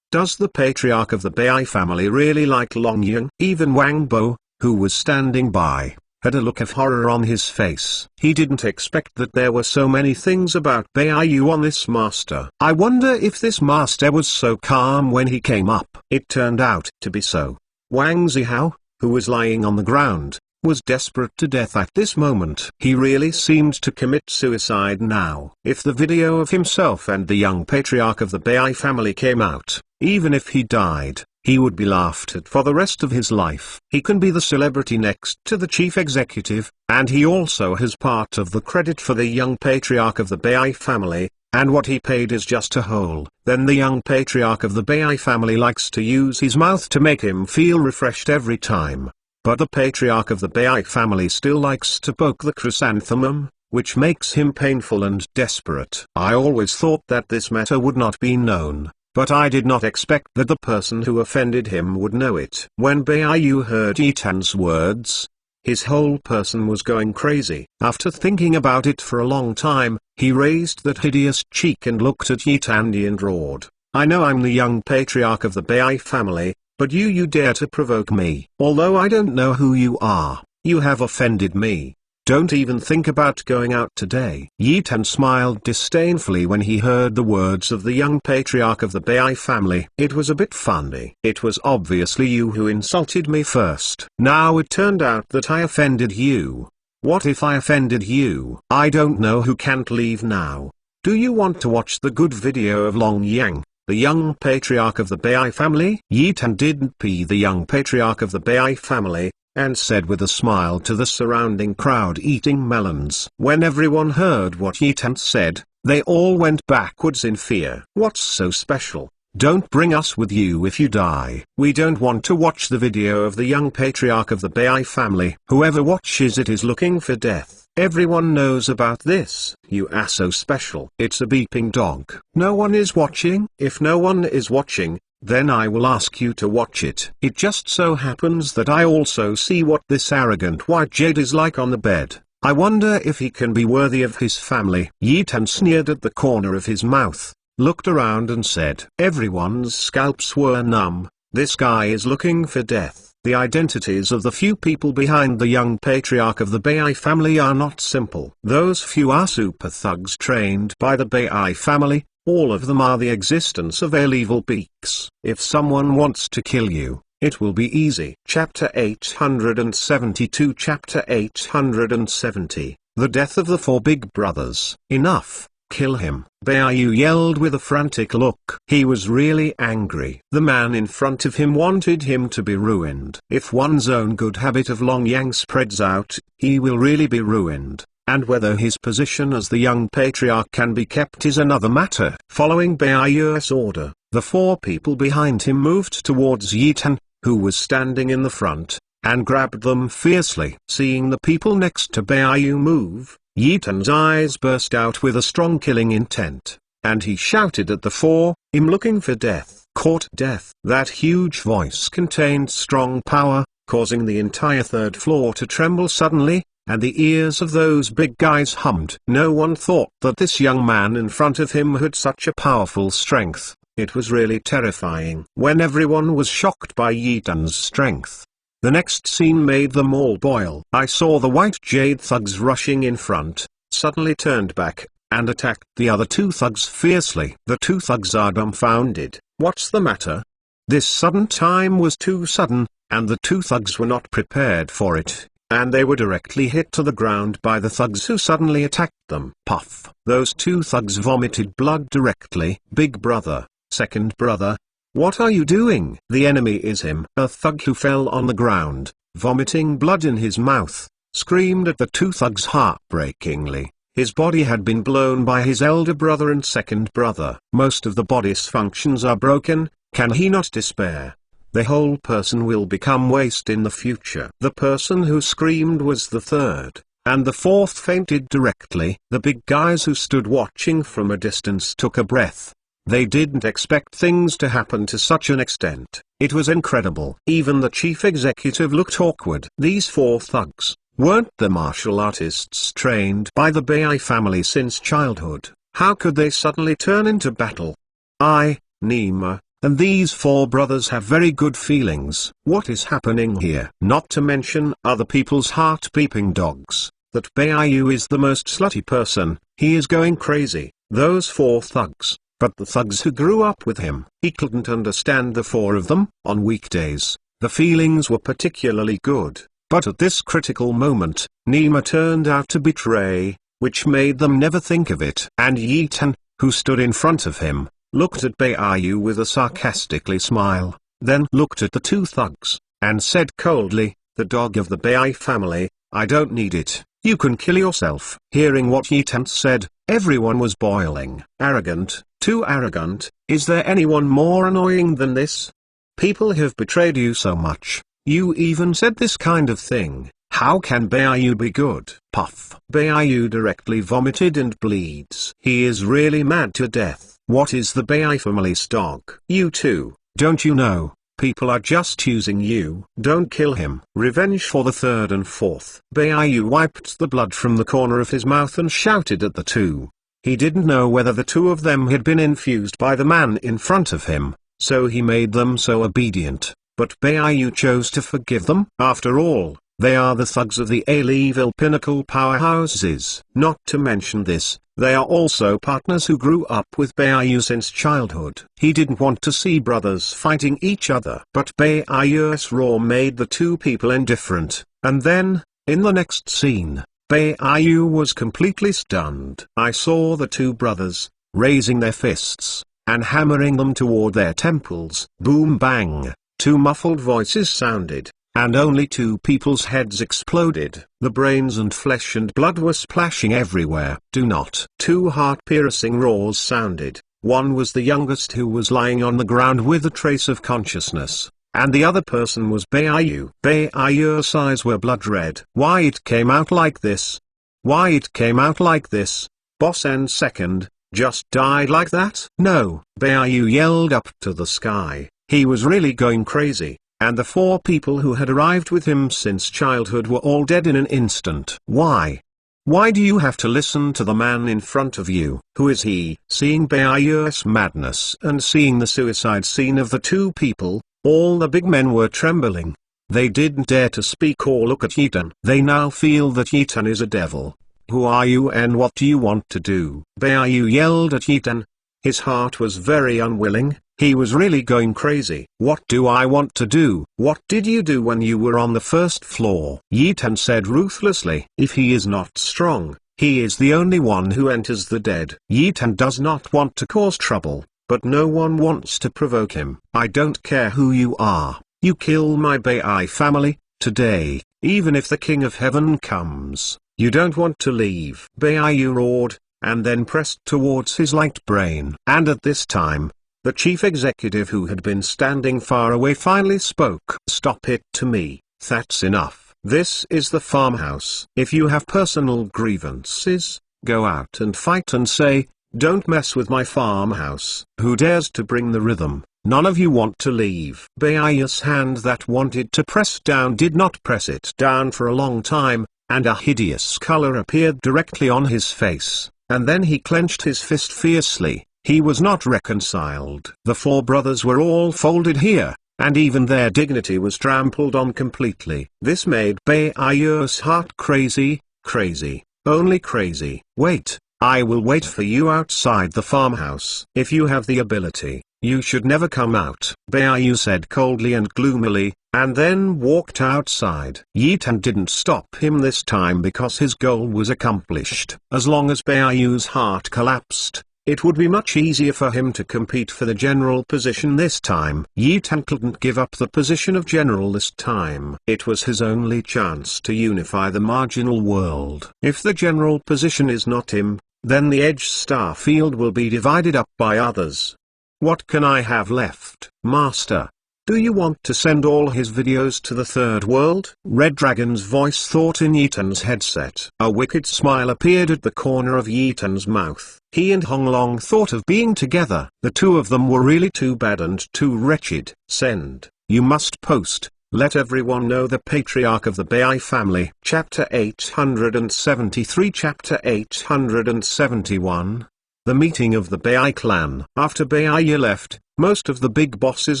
S1: Does the patriarch of the Bai family really like Long Yang? Even Wang Bo, who was standing by, had a look of horror on his face. He didn't expect that there were so many things about Baiyu on this master. I wonder if this master was so calm when he came up. It turned out to be so. Wang Zihao, who was lying on the ground, was desperate to death at this moment. He really seemed to commit suicide now. If the video of himself and the young patriarch of the Bai family came out, even if he died, he would be laughed at for the rest of his life. He can be the celebrity next to the chief executive, and he also has part of the credit for the young patriarch of the Bai family, and what he paid is just a hole. Then the young patriarch of the Bai family likes to use his mouth to make him feel refreshed every time. But the patriarch of the Bai family still likes to poke the chrysanthemum, which makes him painful and desperate. I always thought that this matter would not be known, but I did not expect that the person who offended him would know it. When Baiyu heard Yi Tan's words, his whole person was going crazy. After thinking about it for a long time, he raised that hideous cheek and looked at Yi Tan and roared. I know I'm the young patriarch of the Bai family, but you dare to provoke me. Although I don't know who you are, you have offended me. Don't even think about going out today. Yi Tan smiled disdainfully when he heard the words of the young patriarch of the Bai family. It was a bit funny. It was obviously you who insulted me first. Now it turned out that I offended you. What if I offended you? I don't know who can't leave now. Do you want to watch the good video of Long Yang, the young patriarch of the Bai family? Yi Tan didn't pee the young patriarch of the Bai family, and said with a smile to the surrounding crowd eating melons. When everyone heard what Yi Tan said, they all went backwards in fear. What's so special? Don't bring us with you if you die. We don't want to watch the video of the young patriarch of the Bai family. Whoever watches it is looking for death. Everyone knows about this. You are so special. It's a beeping dog. No one is watching. If no one is watching, then I will ask you to watch it. It just so happens that I also see what this arrogant white jade is like on the bed. I wonder if he can be worthy of his family. Yi Tan sneered at the corner of his mouth, looked around and said, everyone's scalps were numb. This guy is looking for death. The identities of the few people behind the young patriarch of the Bai family are not simple. Those few are super thugs trained by the Bai family. All of them are the existence of evil beaks. If someone wants to kill you, it will be easy. Chapter 872 Chapter 870 The Death of the Four Big Brothers. Enough, kill him. Baiyu yelled with a frantic look. He was really angry. The man in front of him wanted him to be ruined. If one's own good habit of long yang spreads out, he will really be ruined. And whether his position as the young patriarch can be kept is another matter. Following Baiyu's order, the four people behind him moved towards Yi Tan, who was standing in the front, and grabbed them fiercely. Seeing the people next to Baiyu move, Yi Tan's eyes burst out with a strong killing intent, and he shouted at the four, "I'm looking for death." Caught death. That huge voice contained strong power, causing the entire third floor to tremble suddenly, and the ears of those big guys hummed. No one thought that this young man in front of him had such a powerful strength. It was really terrifying. When everyone was shocked by Yi Tan's strength, the next scene made them all boil. I saw the white jade thugs rushing in front, suddenly turned back, and attacked the other two thugs fiercely. The two thugs are dumbfounded. What's the matter? This sudden time was too sudden, and the two thugs were not prepared for it. And they were directly hit to the ground by the thugs who suddenly attacked them. Puff. Those two thugs vomited blood directly. Big brother, second brother, what are you doing? The enemy is him. A thug who fell on the ground, vomiting blood in his mouth, screamed at the two thugs heartbreakingly. His body had been blown by his elder brother and second brother. Most of the body's functions are broken. Can he not despair? The whole person will become waste in the future. The person who screamed was the third, and the fourth fainted directly. The big guys who stood watching from a distance took a breath. They didn't expect things to happen to such an extent. It was incredible. Even the chief executive looked awkward. These four thugs, weren't the martial artists trained by the Bai family since childhood? How could they suddenly turn into battle? Nima, and these four brothers have very good feelings. What is happening here? Not to mention other people's heart-beeping dogs. That Baiyu is the most slutty person. He is going crazy. Those four thugs. But the thugs who grew up with him, he couldn't understand the four of them. On weekdays, the feelings were particularly good. But at this critical moment, Nima turned out to betray, which made them never think of it. And Yi Tan, who stood in front of him, looked at Baiyu with a sarcastically smile, then looked at the two thugs, and said coldly, "The dog of the Bai family, I don't need it, you can kill yourself." Hearing what Yi Tan said, everyone was boiling. Arrogant, too arrogant. Is there anyone more annoying than this? People have betrayed you so much, you even said this kind of thing. How can Baiyu be good? Puff. Baiyu directly vomited and bleeds. He is really mad to death. What is the Bai family's dog? You too, don't you know? People are just using you. Don't kill him. Revenge for the third and fourth. Baiyu wiped the blood from the corner of his mouth and shouted at the two. He didn't know whether the two of them had been infused by the man in front of him, so he made them so obedient. But Baiyu chose to forgive them. After all, they are the thugs of the evil pinnacle powerhouses. Not to mention this, they are also partners who grew up with Baiyu since childhood. He didn't want to see brothers fighting each other. But Baiyu's roar made the two people indifferent, and then, in the next scene, Baiyu was completely stunned. I saw the two brothers, raising their fists, and hammering them toward their temples. Boom bang, two muffled voices sounded, and only two people's heads exploded. The brains and flesh and blood were splashing everywhere. Two heart-piercing roars sounded. One was the youngest, who was lying on the ground with a trace of consciousness, and the other person was Baiyu. Baiyu's eyes were blood red. Why it came out like this? Why it came out like this? Boss and second, just died like that? No, Bayu yelled up to the sky. He was really going crazy, and the 4 people who had arrived with him since childhood were all dead in an instant. Why? Why do you have to listen to the man in front of you? Who is he? Seeing Bayu's madness and seeing the suicide scene of the 2 people, all the big men were trembling. They didn't dare to speak or look at Yitan. They now feel that Yitan is a devil. Who are you and what do you want to do? Bayu yelled at Yitan. His heart was very unwilling. He was really going crazy. What do I want to do? What did you do when you were on the first floor? Yitan said ruthlessly. If he is not strong, he is the only one who enters the dead. Yitan does not want to cause trouble, but no one wants to provoke him. I don't care who you are. You kill my Bai family, today, even if the King of Heaven comes. You don't want to leave. Bayu roared, and then pressed towards his light brain. And at this time, the chief executive who had been standing far away finally spoke. Stop it to me, that's enough. This is the farmhouse. If you have personal grievances, go out and fight and say, don't mess with my farmhouse. Who dares to bring the rhythm? None of you want to leave. Bayu's hand that wanted to press down did not press it down for a long time, and a hideous color appeared directly on his face, and then he clenched his fist fiercely. He was not reconciled. The 4 brothers were all folded here, and even their dignity was trampled on completely. This made Bayu's heart crazy, crazy, only crazy. Wait, I will wait for you outside the farmhouse. If you have the ability, you should never come out. Bayu said coldly and gloomily, and then walked outside. Yitan didn't stop him this time because his goal was accomplished. As long as Bayu's heart collapsed, it would be much easier for him to compete for the general position this time. Yitan couldn't give up the position of general this time. It was his only chance to unify the marginal world. If the general position is not him, then the Edge Star field will be divided up by others. What can I have left? Master, do you want to send all his videos to the third world? Red Dragon's voice thought in Yitan's headset. A wicked smile appeared at the corner of Yitan's mouth. He and Honglong thought of being together. The 2 of them were really too bad and too wretched. Send. You must post. Let everyone know the patriarch of the Bai family. Chapter 873. Chapter 871. The meeting of the Bai clan. After Bayu left, most of the big bosses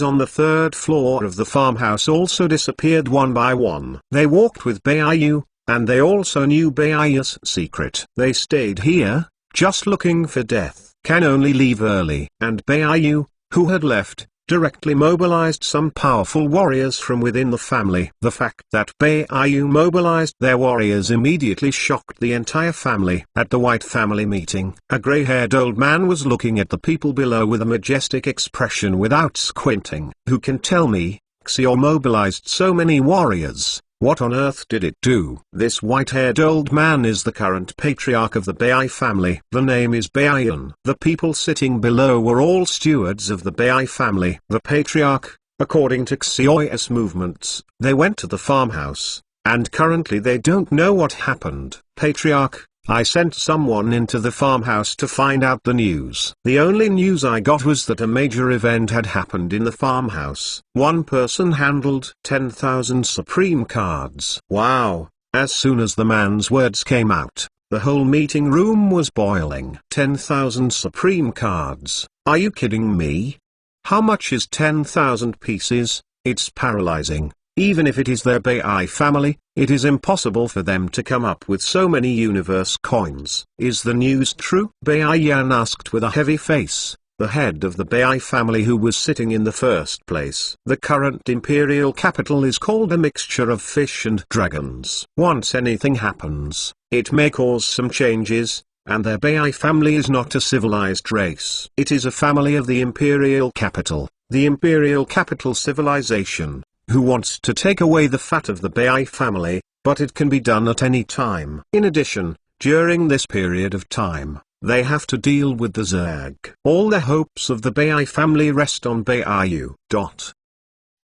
S1: on the 3rd floor of the farmhouse also disappeared one by one. They walked with Bayu, and they also knew Bayu's secret. They stayed here, just looking for death. Can only leave early. And Bayu, who had left, directly mobilized some powerful warriors from within the family. The fact that Bayu mobilized their warriors immediately shocked the entire family. At the White family meeting, a gray-haired old man was looking at the people below with a majestic expression without squinting. Who can tell me, Xiao mobilized so many warriors? What on earth did it do? This white-haired old man is the current patriarch of the Bai family. The name is Bayan. The people sitting below were all stewards of the Bai family. The patriarch, according to Xiao's movements, they went to the farmhouse, and currently they don't know what happened. Patriarch, I sent someone into the farmhouse to find out the news. The only news I got was that a major event had happened in the farmhouse. One person handled 10,000 supreme cards. Wow! As soon as the man's words came out, the whole meeting room was boiling. 10,000 supreme cards. Are you kidding me? How much is 10,000 pieces? It's paralyzing. Even if it is their Bai family, it is impossible for them to come up with so many universe coins. Is the news true? Bayan asked with a heavy face, the head of the Bai family who was sitting in the first place. The current imperial capital is called a mixture of fish and dragons. Once anything happens, it may cause some changes, and their Bai family is not a civilized race. It is a family of the imperial capital, the imperial capital civilization, who wants to take away the fat of the Bai family, but it can be done at any time. In addition, during this period of time, they have to deal with the Zerg. All the hopes of the Bai family rest on Bayu.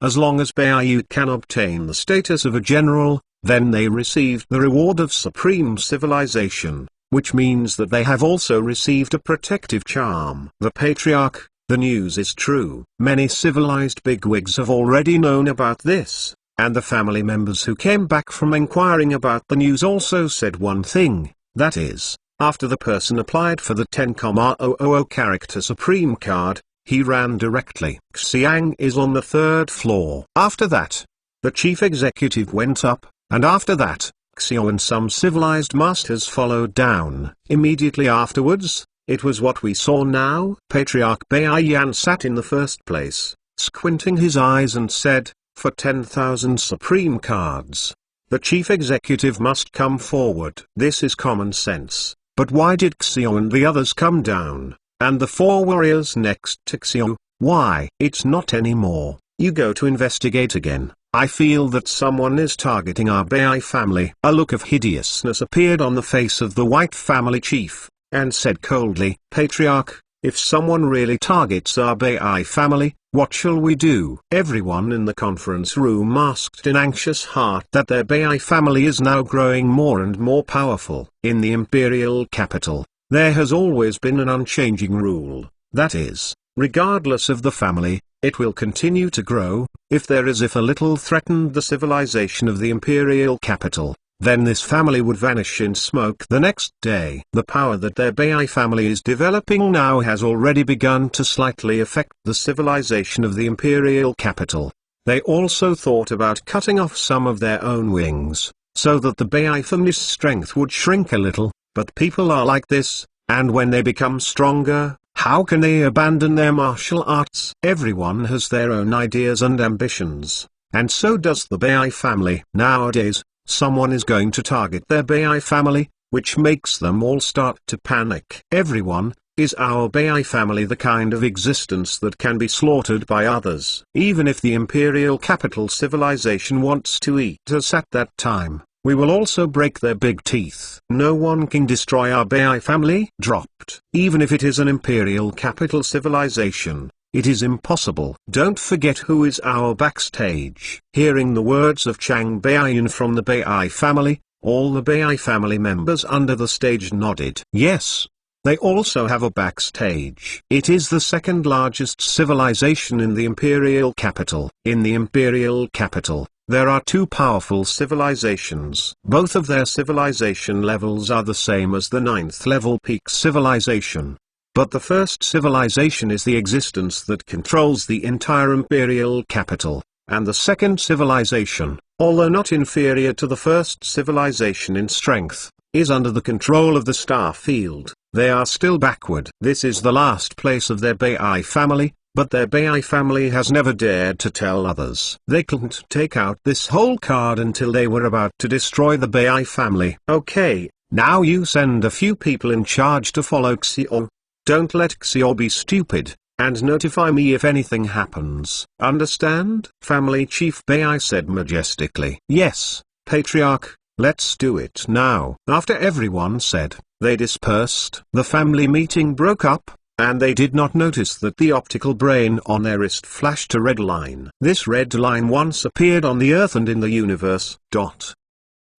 S1: As long as Bayu can obtain the status of a general, Then they received the reward of supreme civilization, which means that they have also received a protective charm. The Patriarch, the news is true. Many civilized bigwigs have already known about this, and the family members who came back from inquiring about the news also said one thing, that is, after the person applied for the 10,000 character supreme card, he ran directly. Xiang is on the 3rd floor. After that, the chief executive went up, and after that, Xiao and some civilized masters followed down. Immediately afterwards, it was what we saw now. Patriarch Baiyan sat in the first place, squinting his eyes and said, for 10,000 supreme cards, the chief executive must come forward. This is common sense, but why did Xiao and the others come down, and the 4 warriors next to Xiao, why? It's not anymore. You go to investigate again. I feel that someone is targeting our Bai family. A look of hideousness appeared on the face of the white family chief, and said coldly, Patriarch, if someone really targets our Bai family, what shall we do? Everyone in the conference room asked in anxious heart that their Bai family is now growing more and more powerful. In the imperial capital, there has always been an unchanging rule, that is, regardless of the family, it will continue to grow. If there is a little threatened the civilization of the imperial capital, then this family would vanish in smoke the next day. The power that their Bai family is developing now has already begun to slightly affect the civilization of the imperial capital. They also thought about cutting off some of their own wings, so that the Bai family's strength would shrink a little, but people are like this, and when they become stronger, how can they abandon their martial arts? Everyone has their own ideas and ambitions, and so does the Bai family. Nowadays, someone is going to target their Bai family, which makes them all start to panic. Everyone, is our Bai family the kind of existence that can be slaughtered by others? Even if the imperial capital civilization wants to eat us at that time, we will also break their big teeth. No one can destroy our Bai family. Dropped. Even if it is an imperial capital civilization, it is impossible. Don't forget who is our backstage. Hearing the words of Chang Baiyan from the Bai family, all the Bai family members under the stage nodded. Yes, they also have a backstage. It is the second largest civilization in the imperial capital. In the imperial capital, there are 2 powerful civilizations. Both of their civilization levels are the same as the 9th level peak civilization. But the first civilization is the existence that controls the entire imperial capital, and the second civilization, although not inferior to the first civilization in strength, is under the control of the star field. They are still backward. This is the last place of their Bai family, but their Bai family has never dared to tell others. They couldn't take out this whole card until they were about to destroy the Bai family. Okay, now you send a few people in charge to follow Xiao. Don't let Xiao be stupid, and notify me if anything happens. Understand? Family Chief Bai said majestically. Yes, Patriarch, let's do it now. After everyone said, they dispersed. The family meeting broke up, and they did not notice that the optical brain on their wrist flashed a red line. This red line once appeared on the earth and in the universe.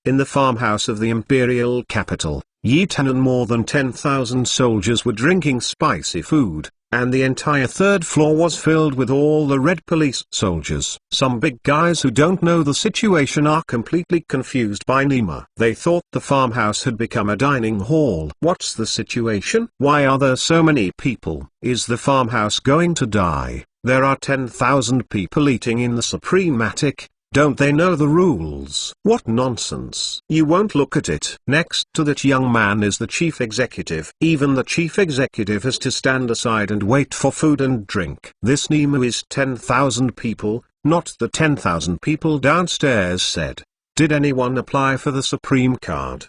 S1: In the farmhouse of the imperial capital, Yitan and more than 10,000 soldiers were drinking spicy food, and the entire 3rd floor was filled with all the red police soldiers. Some big guys who don't know the situation are completely confused by Nima. They thought the farmhouse had become a dining hall. What's the situation? Why are there so many people? Is the farmhouse going to die? There are 10,000 people eating in the supreme attic. Don't they know the rules? What nonsense. You won't look at it. Next to that young man is the chief executive. Even the chief executive has to stand aside and wait for food and drink. This Nemu is 10,000 people, not the 10,000 people downstairs said. Did anyone apply for the supreme card?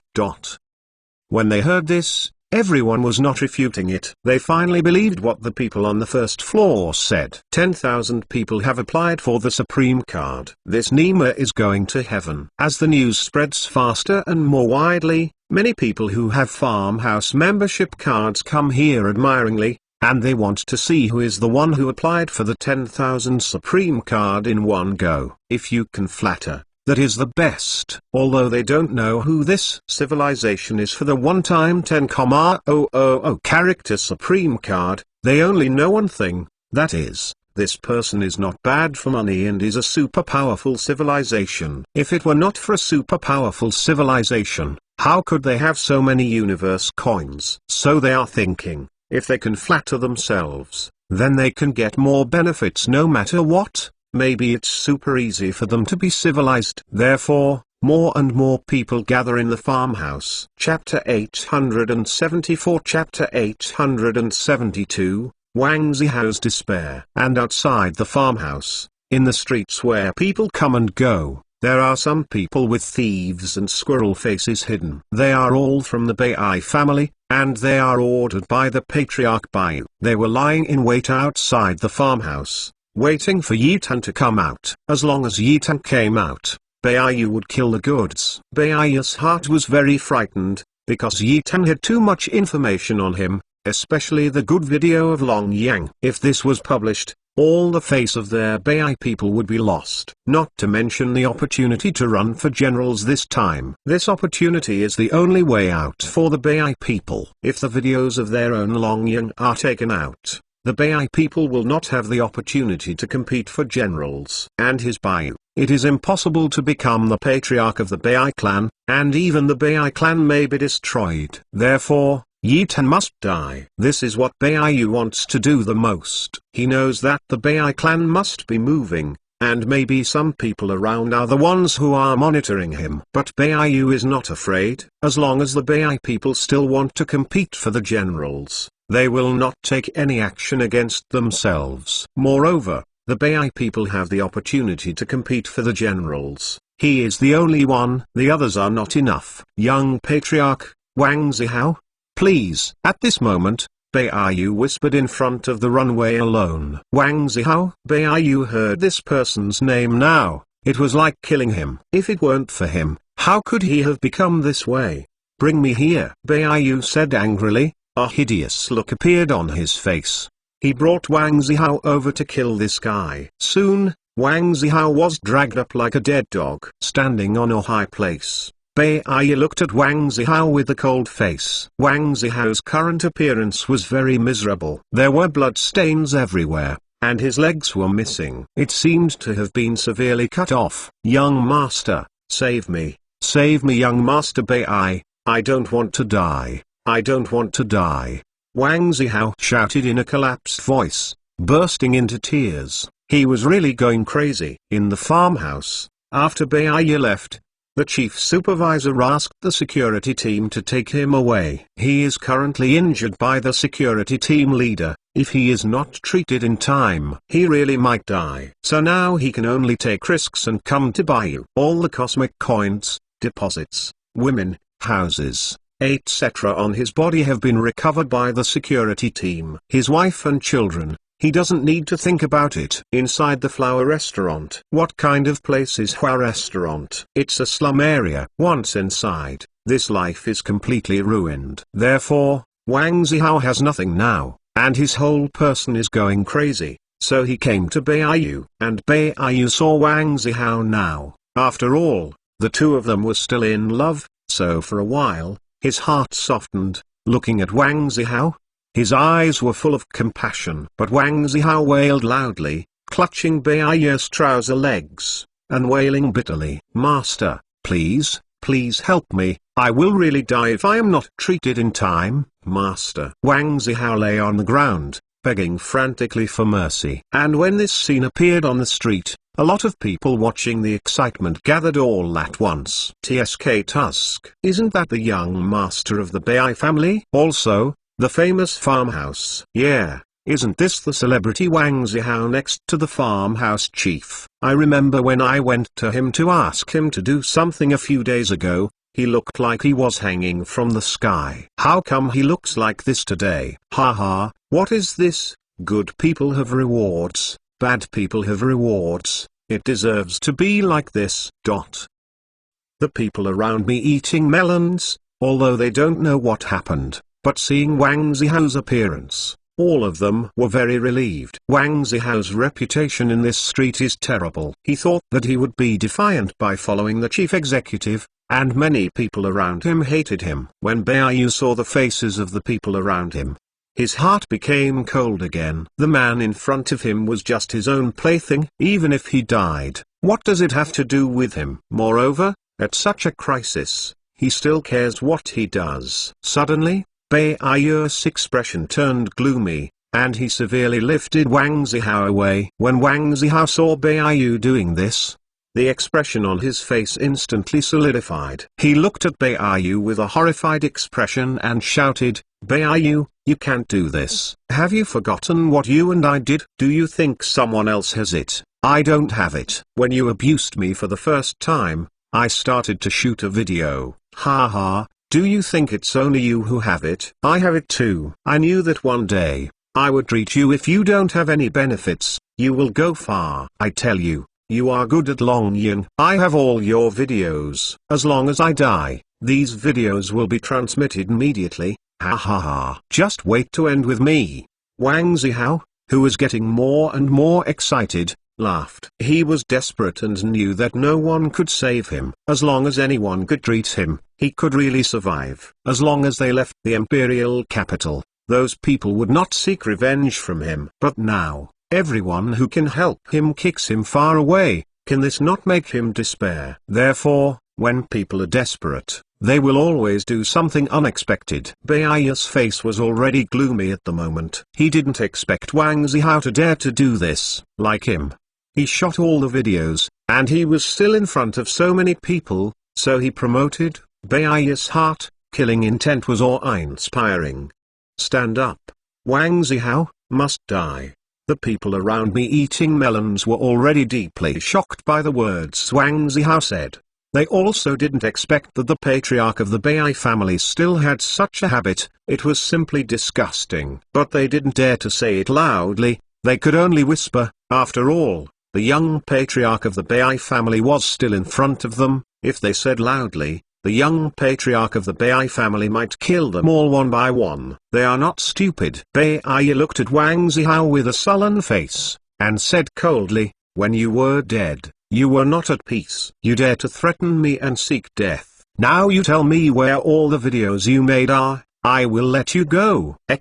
S1: When they heard this, everyone was not refuting it. They finally believed what the people on the first floor said. 10,000 people have applied for the supreme card. This Nima is going to heaven. As the news spreads faster and more widely, many people who have farmhouse membership cards come here admiringly, and they want to see who is the one who applied for the 10,000 supreme card in one go. If you can flatter, that is the best. Although they don't know who this civilization is for the one-time 10,000 character supreme card, they only know one thing, that is, this person is not bad for money and is a super powerful civilization. If it were not for a super powerful civilization, how could they have so many universe coins? So they are thinking, if they can flatter themselves, then they can get more benefits no matter what. Maybe it's super easy for them to be civilized. Therefore, more and more people gather in the farmhouse. Chapter 874 Chapter 872, Wang Zihao's Despair. And outside the farmhouse, in the streets where people come and go, there are some people with thieves and squirrel faces hidden. They are all from the Bai family, and they are ordered by the Patriarch Bai. They were lying in wait outside the farmhouse, waiting for Yi Tan to come out. As long as Yi Tan came out, Baiyu would kill the goods. Baiyu's heart was very frightened, because Yi Tan had too much information on him, especially the good video of Long Yang. If this was published, all the face of their Bai people would be lost. Not to mention the opportunity to run for generals this time. This opportunity is the only way out for the Bai people. If the videos of their own Long Yang are taken out, the Bai people will not have the opportunity to compete for generals. And his Baiyu, it is impossible to become the patriarch of the Bai clan, and even the Bai clan may be destroyed. Therefore, Yi Tan must die. This is what Baiyu wants to do the most. He knows that the Bai clan must be moving, and maybe some people around are the ones who are monitoring him. But Baiyu is not afraid. As long as the Bai people still want to compete for the generals, they will not take any action against themselves. Moreover, the Bai people have the opportunity to compete for the generals. He is the only one. The others are not enough. Young Patriarch, Wang Zihao? Please. At this moment, Baiyu whispered in front of the runway alone. Wang Zihao? Baiyu heard this person's name now. It was like killing him. If it weren't for him, how could he have become this way? Bring me here, Baiyu said angrily. A hideous look appeared on his face. He brought Wang Zihao over to kill this guy. Soon, Wang Zihao was dragged up like a dead dog. Standing on a high place, Baiyu looked at Wang Zihao with a cold face. Wang Zihao's current appearance was very miserable. There were blood stains everywhere, and his legs were missing. It seemed to have been severely cut off. Young master, save me. Save me, young master Bai. I don't want to die. I don't want to die. Wang Zihao shouted in a collapsed voice, bursting into tears. He was really going crazy. In the farmhouse, after Baiyu left, the chief supervisor asked the security team to take him away. He is currently injured by the security team leader. If he is not treated in time, he really might die. So now he can only take risks and come to Baiyu. All the cosmic coins, deposits, women, houses, etc. on his body have been recovered by the security team. His wife and children, he doesn't need to think about it. Inside the Flower Restaurant. What kind of place is Flower Restaurant? It's a slum area. Once inside, this life is completely ruined. Therefore, Wang Zihao has nothing now, and his whole person is going crazy. So he came to Baiyu, and Baiyu saw Wang Zihao now. After all, the two of them were still in love, so for a while, his heart softened, looking at Wang Zihao. His eyes were full of compassion. But Wang Zihao wailed loudly, clutching Baiyu's trouser legs, and wailing bitterly. Master, please, please help me. I will really die if I am not treated in time, master. Wang Zihao lay on the ground, begging frantically for mercy. And when this scene appeared on the street, a lot of people watching the excitement gathered all at once. TSK Tusk. Isn't that the young master of the Bai family? Also, the famous farmhouse. Yeah, isn't this the celebrity Wang Zihao next to the farmhouse chief? I remember when I went to him to ask him to do something a few days ago, he looked like he was hanging from the sky. How come he looks like this today? Haha, what is this? Good people have rewards. Bad people have rewards. It deserves to be like this. The people around me eating melons, although they don't know what happened, but seeing Wang Zihao's appearance, All of them were very relieved. Wang Zihao's reputation in this street is terrible. He thought that he would be defiant by following the chief executive, and many people around him hated him. When Baiyu saw the faces of the people around him, his heart became cold again. The man in front of him was just his own plaything. Even if he died, what does it have to do with him? Moreover, at such a crisis, he still cares what he does. Suddenly, Baiyu's expression turned gloomy, and he severely lifted Wang Zihao away. When Wang Zihao saw Baiyu doing this, the expression on his face instantly solidified. He looked at Baiyu with a horrified expression and shouted, "Baiyu, you can't do this. Have you forgotten what you and I did? Do you think someone else has it? I don't have it. When you abused me for the first time, I started to shoot a video. Ha ha, do you think it's only you who have it? I have it too. I knew that one day, I would treat you. If you don't have any benefits, you will go far. I tell you. You are good at Longying. I have all your videos. As long as I die, these videos will be transmitted immediately. Ha ha ha. Just wait to end with me." Wang Zihao, who was getting more and more excited, laughed. He was desperate and knew that no one could save him. As long as anyone could treat him, he could really survive. As long as they left the imperial capital, those people would not seek revenge from him. But now, everyone who can help him kicks him far away. Can this not make him despair? Therefore, when people are desperate, they will always do something unexpected. Baiyu's face was already gloomy at the moment. He didn't expect Wang Zihao to dare to do this. Like him, he shot all the videos, and he was still in front of so many people, so he promoted. Baiyu's heart, killing intent was awe-inspiring. Stand up. Wang Zihao must die. The people around me eating melons were already deeply shocked by the words Wang Zihao said. They also didn't expect that the patriarch of the Bai family still had such a habit. It was simply disgusting. But they didn't dare to say it loudly. They could only whisper. After all, the young patriarch of the Bai family was still in front of them. If they said loudly, the young patriarch of the Bai family might kill them all one by one. They are not stupid. Baiyu looked at Wang Zihao with a sullen face, and said coldly, "When you were dead, you were not at peace. You dare to threaten me and seek death. Now you tell me where all the videos you made are, I will let you go!" Wang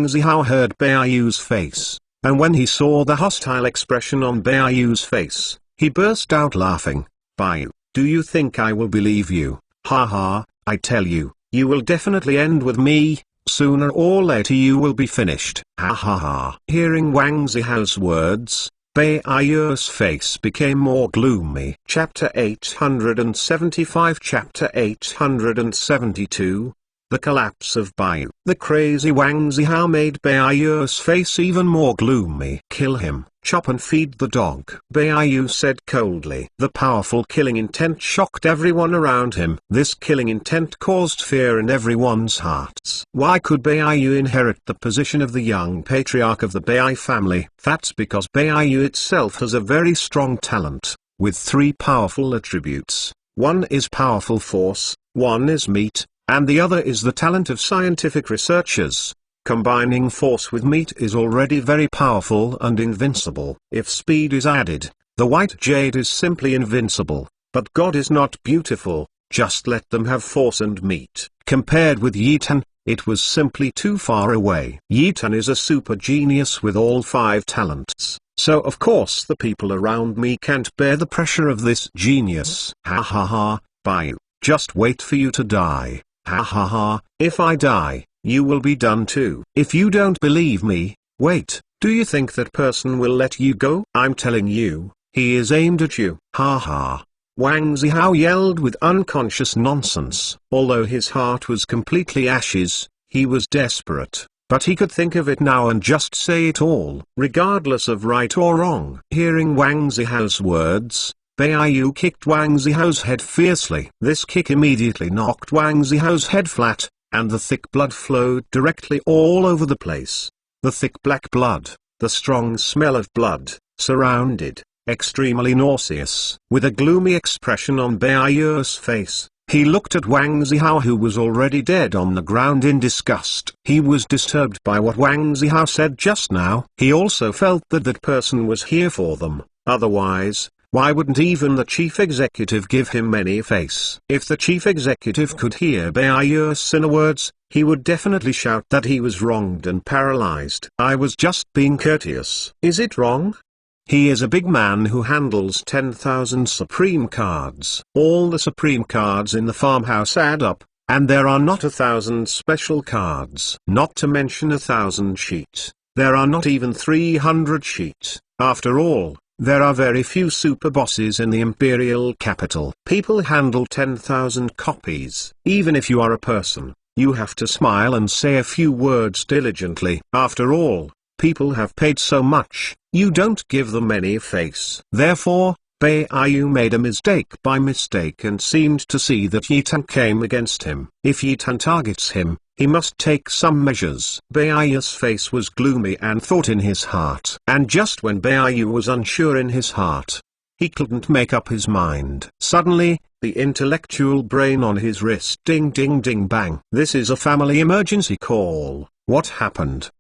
S1: Zihao heard Baiyu's face, and when he saw the hostile expression on Baiyu's face, he burst out laughing. "Baiyu, do you think I will believe you? Ha ha, I tell you, you will definitely end with me. Sooner or later you will be finished. Ha ha ha." Hearing Wang Zihao's words, Baiyu's face became more gloomy. Chapter 875 Chapter 872 The Collapse of Baiyu. The crazy Wang Zihao made Baiyu's face even more gloomy. "Kill him, chop and feed the dog," Baiyu said coldly. The powerful killing intent shocked everyone around him. This killing intent caused fear in everyone's hearts. Why could Baiyu inherit the position of the young patriarch of the Bai family? That's because Baiyu itself has a very strong talent, with 3 powerful attributes. One is powerful force, one is meat, and the other is the talent of scientific researchers. Combining force with meat is already very powerful and invincible. If speed is added, the white jade is simply invincible. But God is not beautiful, just let them have force and meat. Compared with Yitan, it was simply too far away. Yitan is a super genius with all 5 talents. So of course the people around me can't bear the pressure of this genius. Ha ha ha, Baiyu, just wait for you to die. Ha ha ha, if I die, you will be done too. If you don't believe me, wait, do you think that person will let you go? I'm telling you, he is aimed at you. Ha ha. Wang Zihao yelled with unconscious nonsense. Although his heart was completely ashes, he was desperate, but he could think of it now and just say it all, regardless of right or wrong. Hearing Wang Zihao's words, Baiyu kicked Wang Zihao's head fiercely. This kick immediately knocked Wang Zihao's head flat, and the thick blood flowed directly all over the place. The thick black blood, the strong smell of blood, surrounded, extremely nauseous. With a gloomy expression on Baiyu's face, He looked at Wang Zihao, who was already dead on the ground, in disgust. He was disturbed by what Wang Zihao said just now. He also felt that that person was here for them. Otherwise, why wouldn't even the chief executive give him any face? If the chief executive could hear Bai's inner words, he would definitely shout that he was wronged and paralyzed. I was just being courteous. Is it wrong? He is a big man who handles 10,000 supreme cards. All the supreme cards in the farmhouse add up, and there are not 1,000 special cards. Not to mention 1,000 sheets. There are not even 300 sheets. After all, there are very few super bosses in the imperial capital. People handle 10,000 copies. Even if you are a person, you have to smile and say a few words diligently. After all, people have paid so much, you don't give them any face. Therefore, Baiyu made a mistake by mistake and seemed to see that Yi Tan came against him. If Yi Tan targets him, he must take some measures. Baiyu's face was gloomy and thought in his heart. And just when Baiyu was unsure in his heart, he couldn't make up his mind. Suddenly, the intellectual brain on his wrist ding ding ding bang. This is a family emergency call. What happened?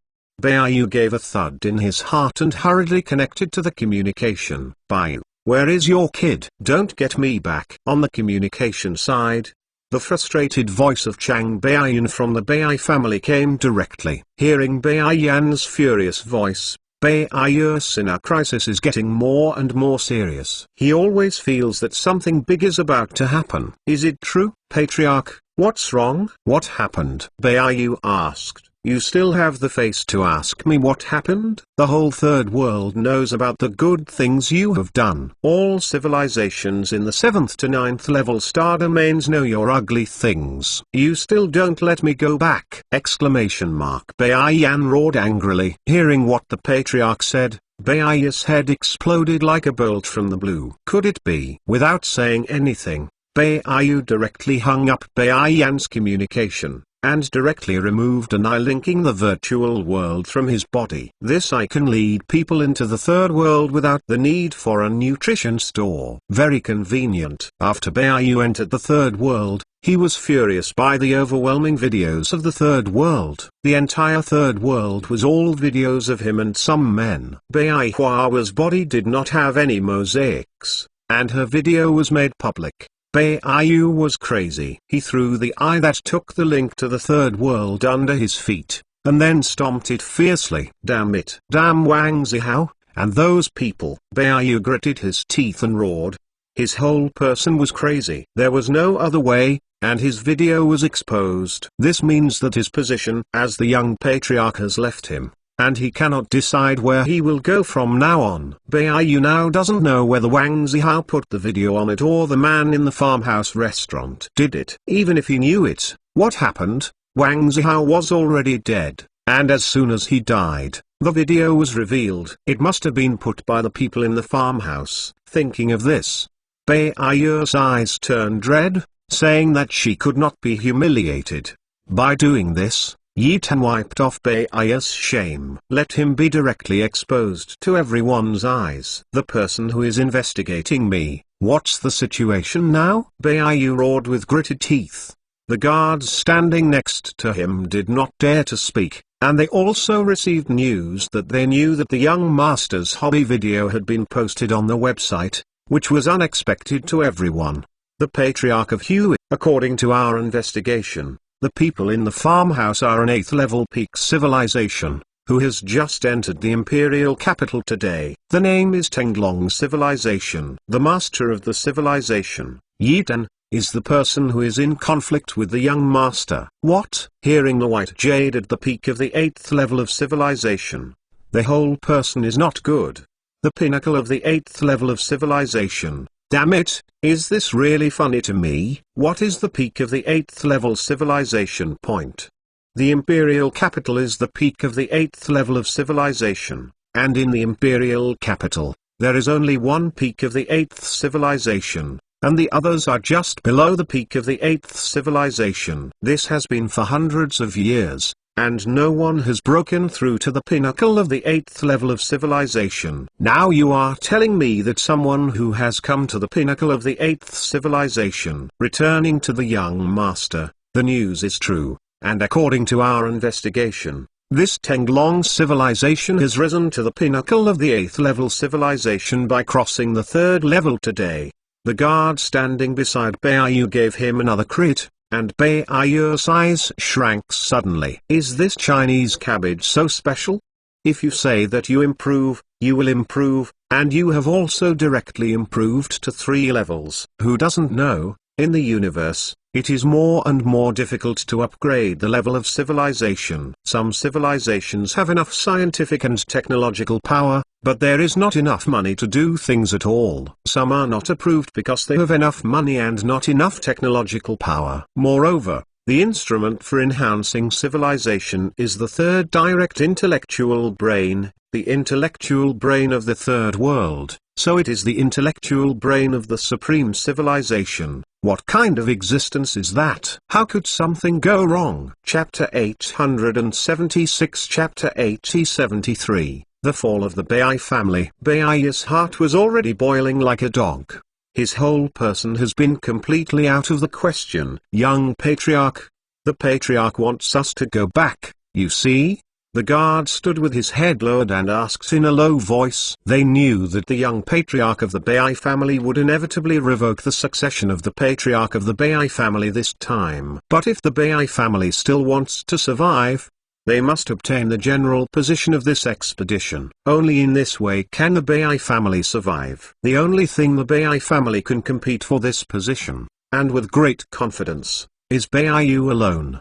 S1: Baiyu gave a thud in his heart and hurriedly connected to the communication. Baiyu, where is your kid? Don't get me back. On the communication side, the frustrated voice of Chang Baiyan from the Bai family came directly. Hearing Baiyan's furious voice, Baiyu's inner crisis is getting more and more serious. He always feels that something big is about to happen. Is it true? Patriarch, what's wrong? What happened? Baiyu asked. You still have the face to ask me what happened? The whole third world knows about the good things you have done. All civilizations in the 7th to 9th level star domains know your ugly things. You still don't let me go back! Exclamation mark. Baiyan roared angrily. Hearing what the patriarch said, Baiyu's head exploded like a bolt from the blue. Could it be? Without saying anything, Baiyu directly hung up Baiyan's communication, and directly removed an eye linking the virtual world from his body. This eye can lead people into the third world without the need for a nutrition store. Very convenient. After Baiyu entered the third world, he was furious by the overwhelming videos of the third world. The entire third world was all videos of him and some men. Baihua's body did not have any mosaics, and her video was made public. Baiyu was crazy. He threw the eye that took the link to the third world under his feet, and then stomped it fiercely. Damn it. Damn Wang Zihao, and those people. Baiyu gritted his teeth and roared. His whole person was crazy. There was no other way, and his video was exposed. This means that his position as the young patriarch has left him, and he cannot decide where he will go from now on. Baiyu now doesn't know whether Wang Zihao put the video on it or the man in the farmhouse restaurant did it. Even if he knew it, what happened? Wang Zihao was already dead, and as soon as he died, the video was revealed. It must have been put by the people in the farmhouse. Thinking of this, Baiyu's eyes turned red, saying that she could not be humiliated. By doing this, Yi Tan wiped off Baiyu's shame. Let him be directly exposed to everyone's eyes. The person who is investigating me, what's the situation now? Baiyu roared with gritted teeth. The guards standing next to him did not dare to speak, and they also received news that they knew that the young master's hobby video had been posted on the website, which was unexpected to everyone. The Patriarch of Hui. According to our investigation, the people in the farmhouse are an 8th level peak civilization, who has just entered the imperial capital today. The name is Tenglong Civilization. The master of the civilization, Yi Tan, is the person who is in conflict with the young master. What? Hearing the white jade at the peak of the 8th level of civilization, the whole person is not good. The pinnacle of the 8th level of civilization. Damn it, is this really funny to me? What is the peak of the 8th level civilization point? The imperial capital is the peak of the 8th level of civilization, and in the imperial capital, there is only one peak of the 8th civilization, and the others are just below the peak of the 8th civilization. This has been for hundreds of years, and no one has broken through to the pinnacle of the 8th level of civilization. Now you are telling me that someone who has come to the pinnacle of the 8th civilization, returning to the young master, the news is true, and according to our investigation, this Tenglong civilization has risen to the pinnacle of the 8th level civilization by crossing the 3rd level today. The guard standing beside Baiyu gave him another crit, and Baiyu's eyes shrank suddenly. Is this Chinese cabbage so special? If you say that you improve, you will improve, and you have also directly improved to 3 levels. Who doesn't know, in the universe, it is more and more difficult to upgrade the level of civilization. Some civilizations have enough scientific and technological power, but there is not enough money to do things at all. Some are not approved because they have enough money and not enough technological power. Moreover, the instrument for enhancing civilization is the 3rd direct intellectual brain, the intellectual brain of the 3rd world, so it is the intellectual brain of the supreme civilization. What kind of existence is that? How could something go wrong? Chapter 876 Chapter 8073 The Fall of the Bai family. Bai's heart was already boiling like a dog. His whole person has been completely out of the question. Young patriarch. The patriarch wants us to go back, you see? The guard stood with his head lowered and asked in a low voice. They knew that the young patriarch of the Bai family would inevitably revoke the succession of the patriarch of the Bai family this time. But if the Bai family still wants to survive, they must obtain the general position of this expedition. Only in this way can the Bai family survive. The only thing the Bai family can compete for this position, and with great confidence, is Baiyu alone.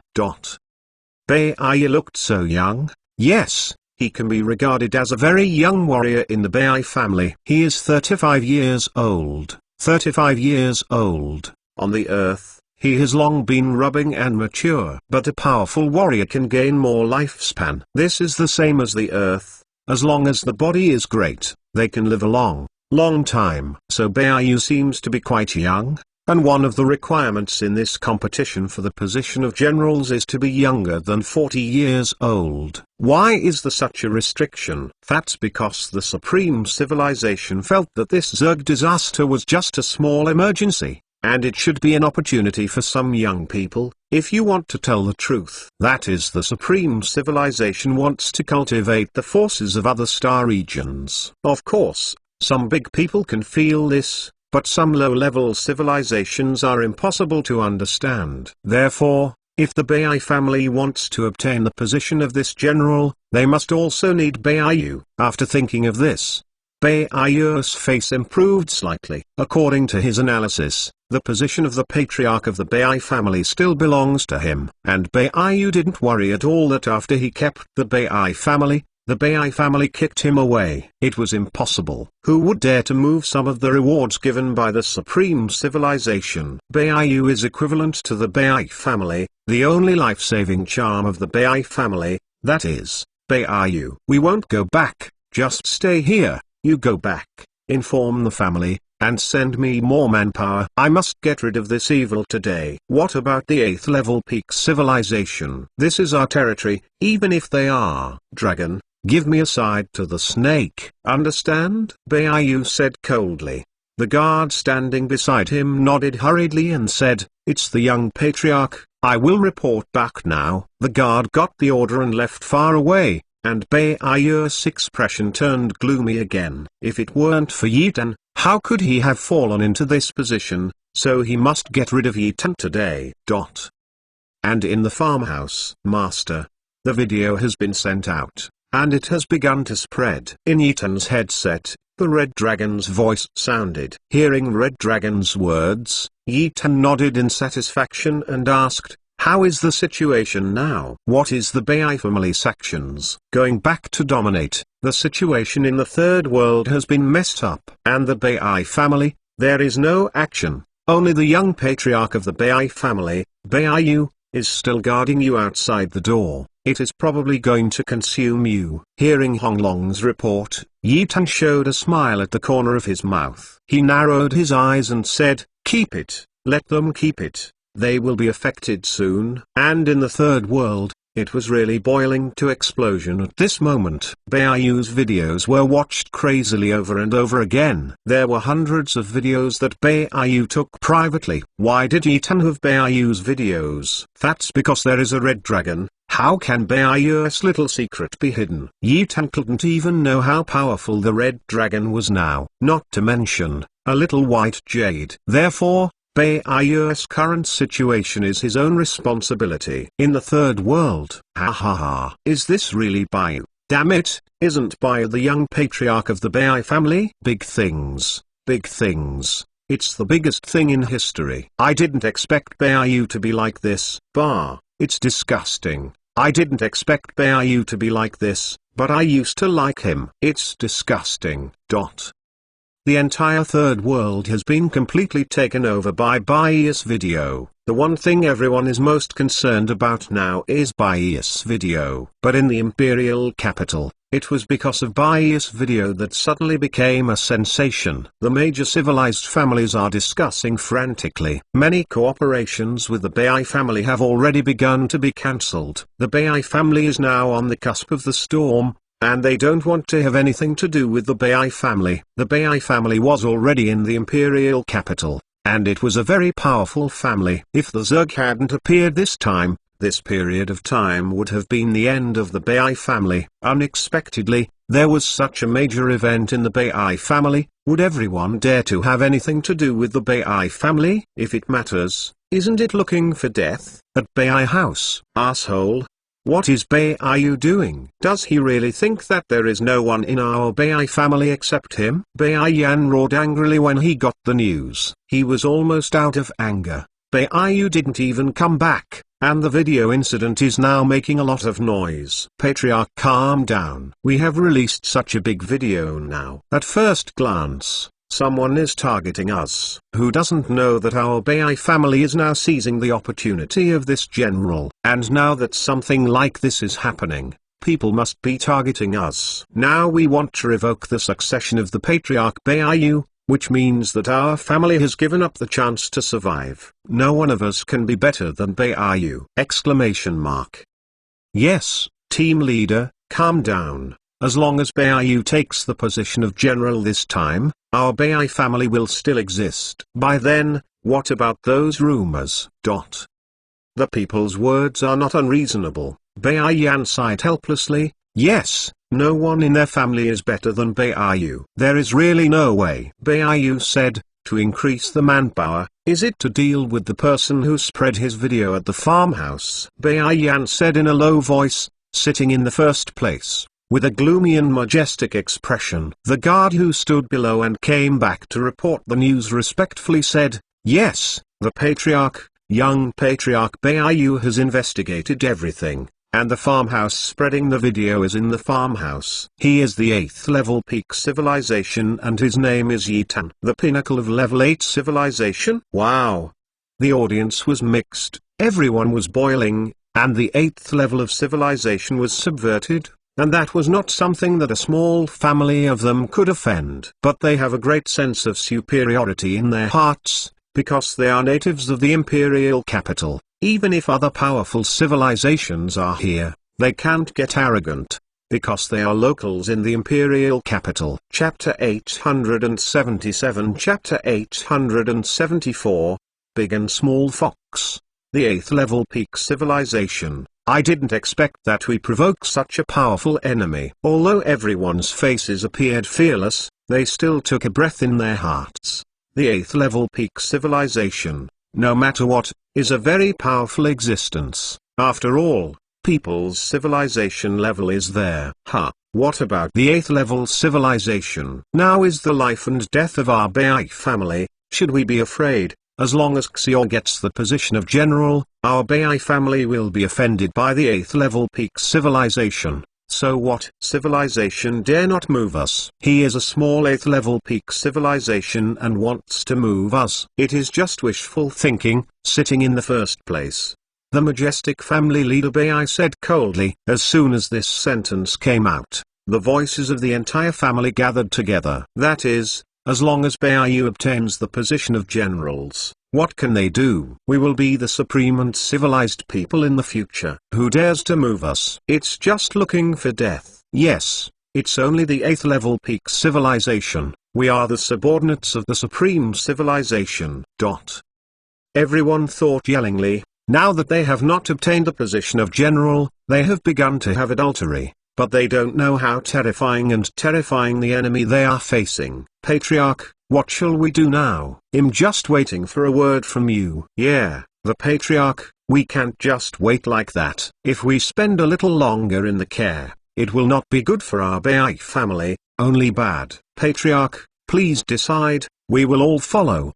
S1: Baiyu looked so young. Yes, he can be regarded as a very young warrior in the Bai family. He is 35 years old. 35 years old. On the earth, he has long been rubbing and mature. But a powerful warrior can gain more lifespan. This is the same as the earth. As long as the body is great, they can live a long time. So Baiyu seems to be quite young. And one of the requirements in this competition for the position of generals is to be younger than 40 years old. Why is there such a restriction? That's because the supreme civilization felt that this Zerg disaster was just a small emergency, and it should be an opportunity for some young people. If you want to tell the truth, that is, the supreme civilization wants to cultivate the forces of other star regions. Of course, some big people can feel this, but some low-level civilizations are impossible to understand. Therefore, if the Bai family wants to obtain the position of this general, they must also need Baiyu. After thinking of this, Baiyu's face improved slightly. According to his analysis, the position of the patriarch of the Bai family still belongs to him. And Baiyu didn't worry at all that after he kept the Bai family, the Bai family kicked him away. It was impossible. Who would dare to move some of the rewards given by the supreme civilization? Baiyu is equivalent to the Bai family, the only life-saving charm of the Bai family, that is, Baiyu. We won't go back, just stay here. You go back, inform the family, and send me more manpower. I must get rid of this evil today. What about the 8th level peak civilization? This is our territory, even if they are dragon. Give me a side to the snake. Understand? Baiyu said coldly. The guard standing beside him nodded hurriedly and said, It's the young patriarch, I will report back now. The guard got the order and left far away, and Baiyu's expression turned gloomy again. If it weren't for Yi Tan, how could he have fallen into this position? So he must get rid of Yi Tan today. And in the farmhouse, Master, the video has been sent out, and it has begun to spread. In Yi Tan's headset, the Red Dragon's voice sounded. Hearing Red Dragon's words, Yi Tan nodded in satisfaction and asked, How is the situation now? What is the Bai family's actions? Going back to dominate, the situation in the 3rd world has been messed up. And the Bai family, there is no action. Only the young patriarch of the Bai family, Baiyu, is still guarding you outside the door. It is probably going to consume you. Hearing Honglong's report, Yi Tan showed a smile at the corner of his mouth. He narrowed his eyes and said, Keep it, let them keep it. They will be affected soon. And in the 3rd world, It was really boiling to explosion at this moment. Baiyu's videos were watched crazily over and over again. There were hundreds of videos that Baiyu took privately. Why did Yitan have Baiyu's videos? That's because there is a red dragon. How can Baiyu's little secret be hidden? Yitan couldn't even know how powerful the red dragon was now, not to mention a little white jade. Therefore, Baiyu's current situation is his own responsibility. In the third world, ha ha ha. Is this really Baiyu? Damn it, isn't Baiyu the young patriarch of the Bai family? Big things, big things. It's the biggest thing in history. I didn't expect Baiyu to be like this. It's disgusting. I didn't expect Baiyu to be like this, but I used to like him. It's disgusting. The entire third world has been completely taken over by Baiyu's video. The one thing everyone is most concerned about now is Baiyu's video. But in the imperial capital, it was because of Baiyu's video that suddenly became a sensation. The major civilized families are discussing frantically. Many cooperations with the Bai family have already begun to be cancelled. The Bai family is now on the cusp of the storm, and they don't want to have anything to do with the Bai family. The Bai family was already in the imperial capital, and it was a very powerful family. If the Zerg hadn't appeared this time, this period of time would have been the end of the Bai family. Unexpectedly, there was such a major event in the Bai family. Would everyone dare to have anything to do with the Bai family? If it matters, isn't it looking for death at Bai house? Asshole. What is Baiyu doing? Does he really think that there is no one in our Bai family except him? Baiyan roared angrily when he got the news. He was almost out of anger. Baiyu didn't even come back, and the video incident is now making a lot of noise. Patriarch, calm down. We have released such a big video now. At first glance, someone is targeting us. Who doesn't know that our Bai family is now seizing the opportunity of this general? And now that something like this is happening, people must be targeting us. Now we want to revoke the succession of the Patriarch Baiyu, which means that our family has given up the chance to survive. No one of us can be better than Baiyu! Yes, team leader, calm down. As long as Baiyu takes the position of general this time, our Bai family will still exist. By then, what about those rumors? The people's words are not unreasonable. Baiyan sighed helplessly. Yes, no one in their family is better than Baiyu. There is really no way. Baiyu said, to increase the manpower. Is it to deal with the person who spread his video at the farmhouse? Baiyan said in a low voice, sitting in the first place, with a gloomy and majestic expression. The guard who stood below and came back to report the news respectfully said, yes, the patriarch, young patriarch Baiyu has investigated everything, and the farmhouse spreading the video is in the farmhouse. He is the 8th level peak civilization and his name is Yitan. The pinnacle of level 8 civilization? Wow! The audience was mixed, everyone was boiling, and the 8th level of civilization was subverted. And that was not something that a small family of them could offend. But they have a great sense of superiority in their hearts, because they are natives of the imperial capital. Even if other powerful civilizations are here, they can't get arrogant, because they are locals in the imperial capital. Chapter 877 Chapter 874, Big and Small Fox. The 8th level peak civilization. I didn't expect that we provoke such a powerful enemy. Although everyone's faces appeared fearless, they still took a breath in their hearts. The 8th level peak civilization, no matter what, is a very powerful existence. After all, people's civilization level is there. What about the 8th level civilization? Now is the life and death of our Bai family. Should we be afraid? As long as Xiao gets the position of general, our Bai family will be offended by the 8th level peak civilization. So what? Civilization dare not move us. He is a small 8th level peak civilization and wants to move us. It is just wishful thinking, sitting in the first place. The majestic family leader Bai said coldly. As soon as this sentence came out, the voices of the entire family gathered together. That is, as long as Baiyu obtains the position of generals, What can they do? We will be the supreme and civilized people in the future. Who dares to move us? It's just looking for death. Yes, it's only the 8th level peak civilization. We are the subordinates of the supreme civilization. Everyone thought yellingly. Now that they have not obtained the position of general, they have begun to have adultery. But they don't know how terrifying the enemy they are facing. Patriarch, what shall we do now? I'm just waiting for a word from you. Yeah, the Patriarch, we can't just wait like that. If we spend a little longer in the care, it will not be good for our Bai family, only bad. Patriarch, please decide, we will all follow.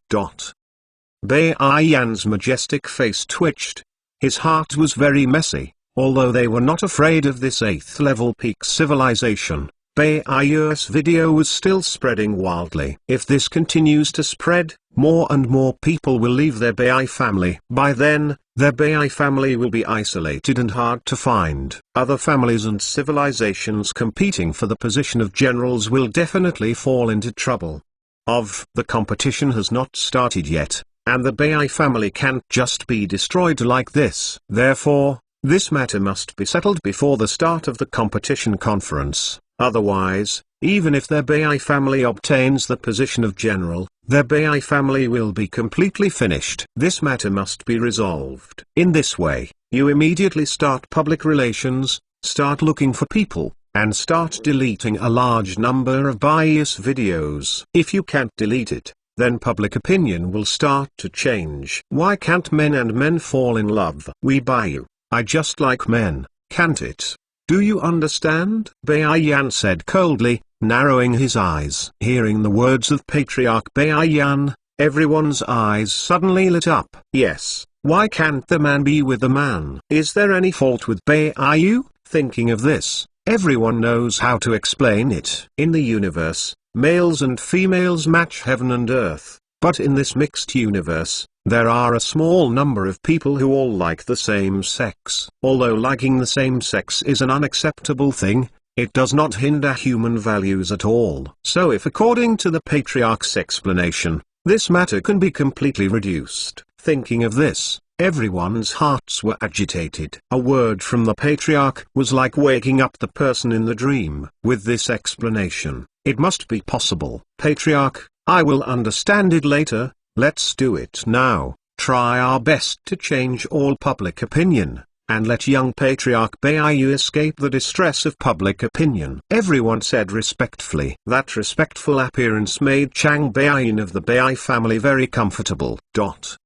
S1: Bai Yan's majestic face twitched. His heart was very messy. Although they were not afraid of this 8th level peak civilization, Bai Yu's video was still spreading wildly. If this continues to spread, more and more people will leave their Bai family. By then, their Bai family will be isolated and hard to find. Other families and civilizations competing for the position of generals will definitely fall into trouble. The competition has not started yet, and the Bai family can't just be destroyed like this. Therefore, this matter must be settled before the start of the competition conference. Otherwise, even if their Bai family obtains the position of general, their Bai family will be completely finished. This matter must be resolved. In this way, you immediately start public relations, start looking for people, and start deleting a large number of bias videos. If you can't delete it, then public opinion will start to change. Why can't men and men fall in love? We Baiyu. I just like men, can't it? Do you understand? Bai Yan said coldly, narrowing his eyes. Hearing the words of Patriarch Bai Yan, everyone's eyes suddenly lit up. Yes, why can't the man be with the man? Is there any fault with Bai Yu? Thinking of this, everyone knows how to explain it. In the universe, males and females match heaven and earth, but in this mixed universe, there are a small number of people who all like the same sex. Although liking the same sex is an unacceptable thing, it does not hinder human values at all. So if according to the Patriarch's explanation, this matter can be completely reduced. Thinking of this, everyone's hearts were agitated. A word from the Patriarch was like waking up the person in the dream. With this explanation, it must be possible. Patriarch, I will understand it later. Let's do it now. Try our best to change all public opinion, and let young Patriarch Bai escape the distress of public opinion. Everyone said respectfully. That respectful appearance made Chang Baiyin of the Bai family very comfortable. The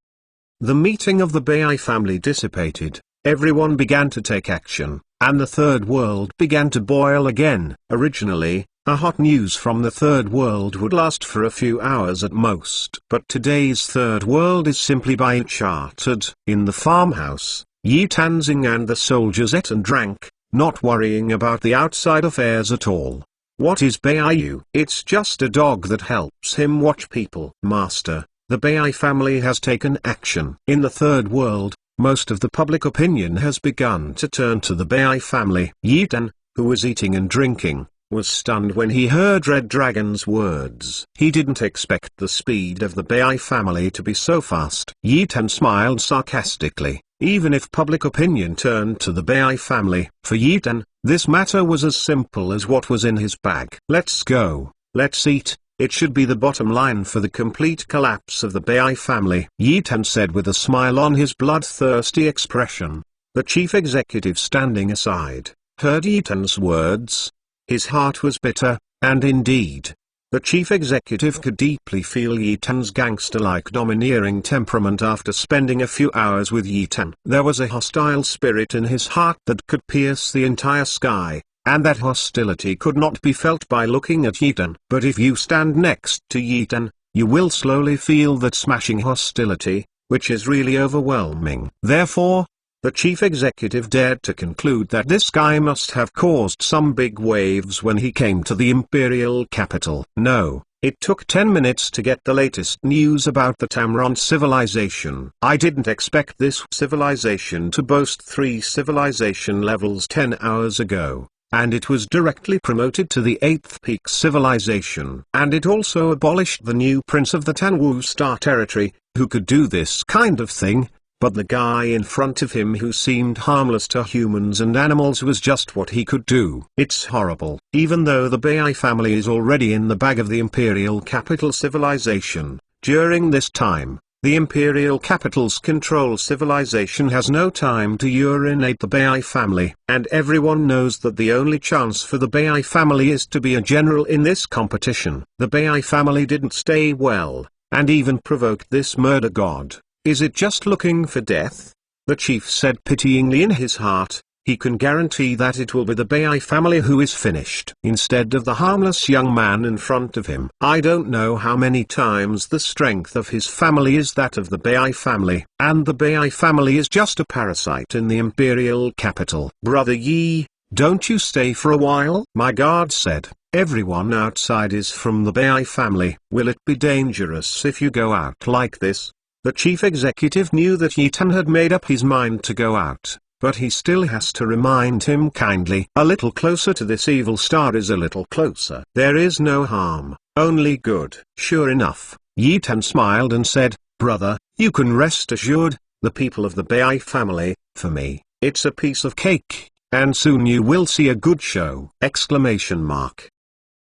S1: meeting of the Bai family dissipated, everyone began to take action, and the third world began to boil again. Originally, a hot news from the third world would last for a few hours at most. But today's third world is simply by chartered. In the farmhouse, Yi Tanzing and the soldiers ate and drank, not worrying about the outside affairs at all. What is Baiyu? It's just a dog that helps him watch people. Master, the Bai family has taken action. In the third world, most of the public opinion has begun to turn to the Bai family. Yi Tan, who was eating and drinking, was stunned when he heard Red Dragon's words. He didn't expect the speed of the Bai family to be so fast. Yi Tan smiled sarcastically. Even if public opinion turned to the Bai family, for Yi Tan, this matter was as simple as what was in his bag. Let's go, let's eat, it should be the bottom line for the complete collapse of the Bai family. Yi Tan said with a smile on his bloodthirsty expression. The chief executive standing aside, heard Yi Tan's words. His heart was bitter, and indeed, the chief executive could deeply feel Yi Tan's gangster-like domineering temperament after spending a few hours with Yi Tan. There was a hostile spirit in his heart that could pierce the entire sky, and that hostility could not be felt by looking at Yi Tan. But if you stand next to Yi Tan, you will slowly feel that smashing hostility, which is really overwhelming. Therefore, the chief executive dared to conclude that this guy must have caused some big waves when he came to the imperial capital. No, it took 10 minutes to get the latest news about the Tamron civilization. I didn't expect this civilization to boast 3 civilization levels 10 hours ago. and it was directly promoted to the 8th peak civilization. And it also abolished the new prince of the Tanwu Star territory, who could do this kind of thing. But the guy in front of him who seemed harmless to humans and animals was just what he could do. It's horrible. Even though the Bai family is already in the bag of the imperial capital civilization, during this time, the imperial capital's control civilization has no time to urinate the Bai family. And everyone knows that the only chance for the Bai family is to be a general in this competition. The Bai family didn't stay well, and even provoked this murder god. Is it just looking for death? The chief said pityingly in his heart, he can guarantee that it will be the Bai family who is finished instead of the harmless young man in front of him. I don't know how many times the strength of his family is that of the Bai family, and the Bai family is just a parasite in the imperial capital. Brother Yi, don't you stay for a while? My guard said, everyone outside is from the Bai family. Will it be dangerous if you go out like this? The chief executive knew that Yitan had made up his mind to go out, but he still has to remind him kindly. A little closer to this evil star is a little closer. There is no harm, only good. Sure enough, Yitan smiled and said, brother, you can rest assured, the people of the Bai family, for me, it's a piece of cake, and soon you will see a good show! Exclamation mark.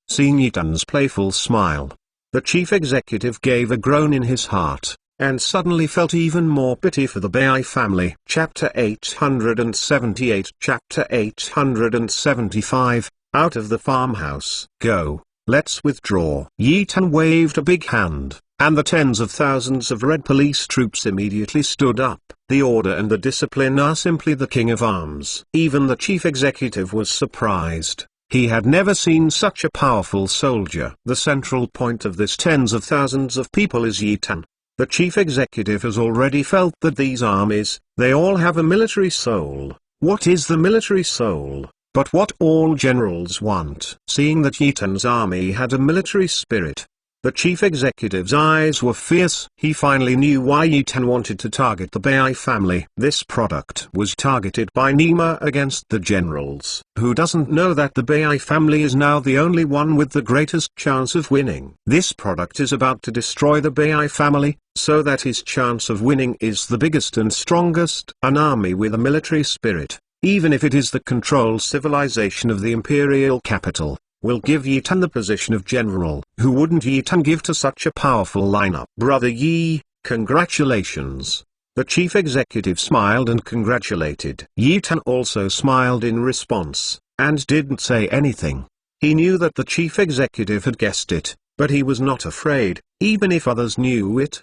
S1: Seeing Yitan's playful smile, the chief executive gave a groan in his heart, and suddenly felt even more pity for the Bai family. Chapter 878 Chapter 875, Out of the Farmhouse. Go, let's withdraw. Yitan waved a big hand, and the tens of thousands of red police troops immediately stood up. The order and the discipline are simply the king of arms. Even the chief executive was surprised. He had never seen such a powerful soldier. The central point of this tens of thousands of people is Yitan. The chief executive has already felt that these armies, they all have a military soul. What is the military soul, but what all generals want? Seeing that Yitan's army had a military spirit, the chief executive's eyes were fierce. He finally knew why Yitan wanted to target the Bai family. This product was targeted by Nima against the generals. Who doesn't know that the Bai family is now the only one with the greatest chance of winning? This product is about to destroy the Bai family, so that his chance of winning is the biggest and strongest. An army with a military spirit, even if it is the control civilization of the imperial capital, will give Yitan the position of general. Who wouldn't Yitan give to such a powerful lineup? Brother Yi, congratulations. The chief executive smiled and congratulated. Yitan also smiled in response, and didn't say anything. He knew that the chief executive had guessed it, but he was not afraid, even if others knew it.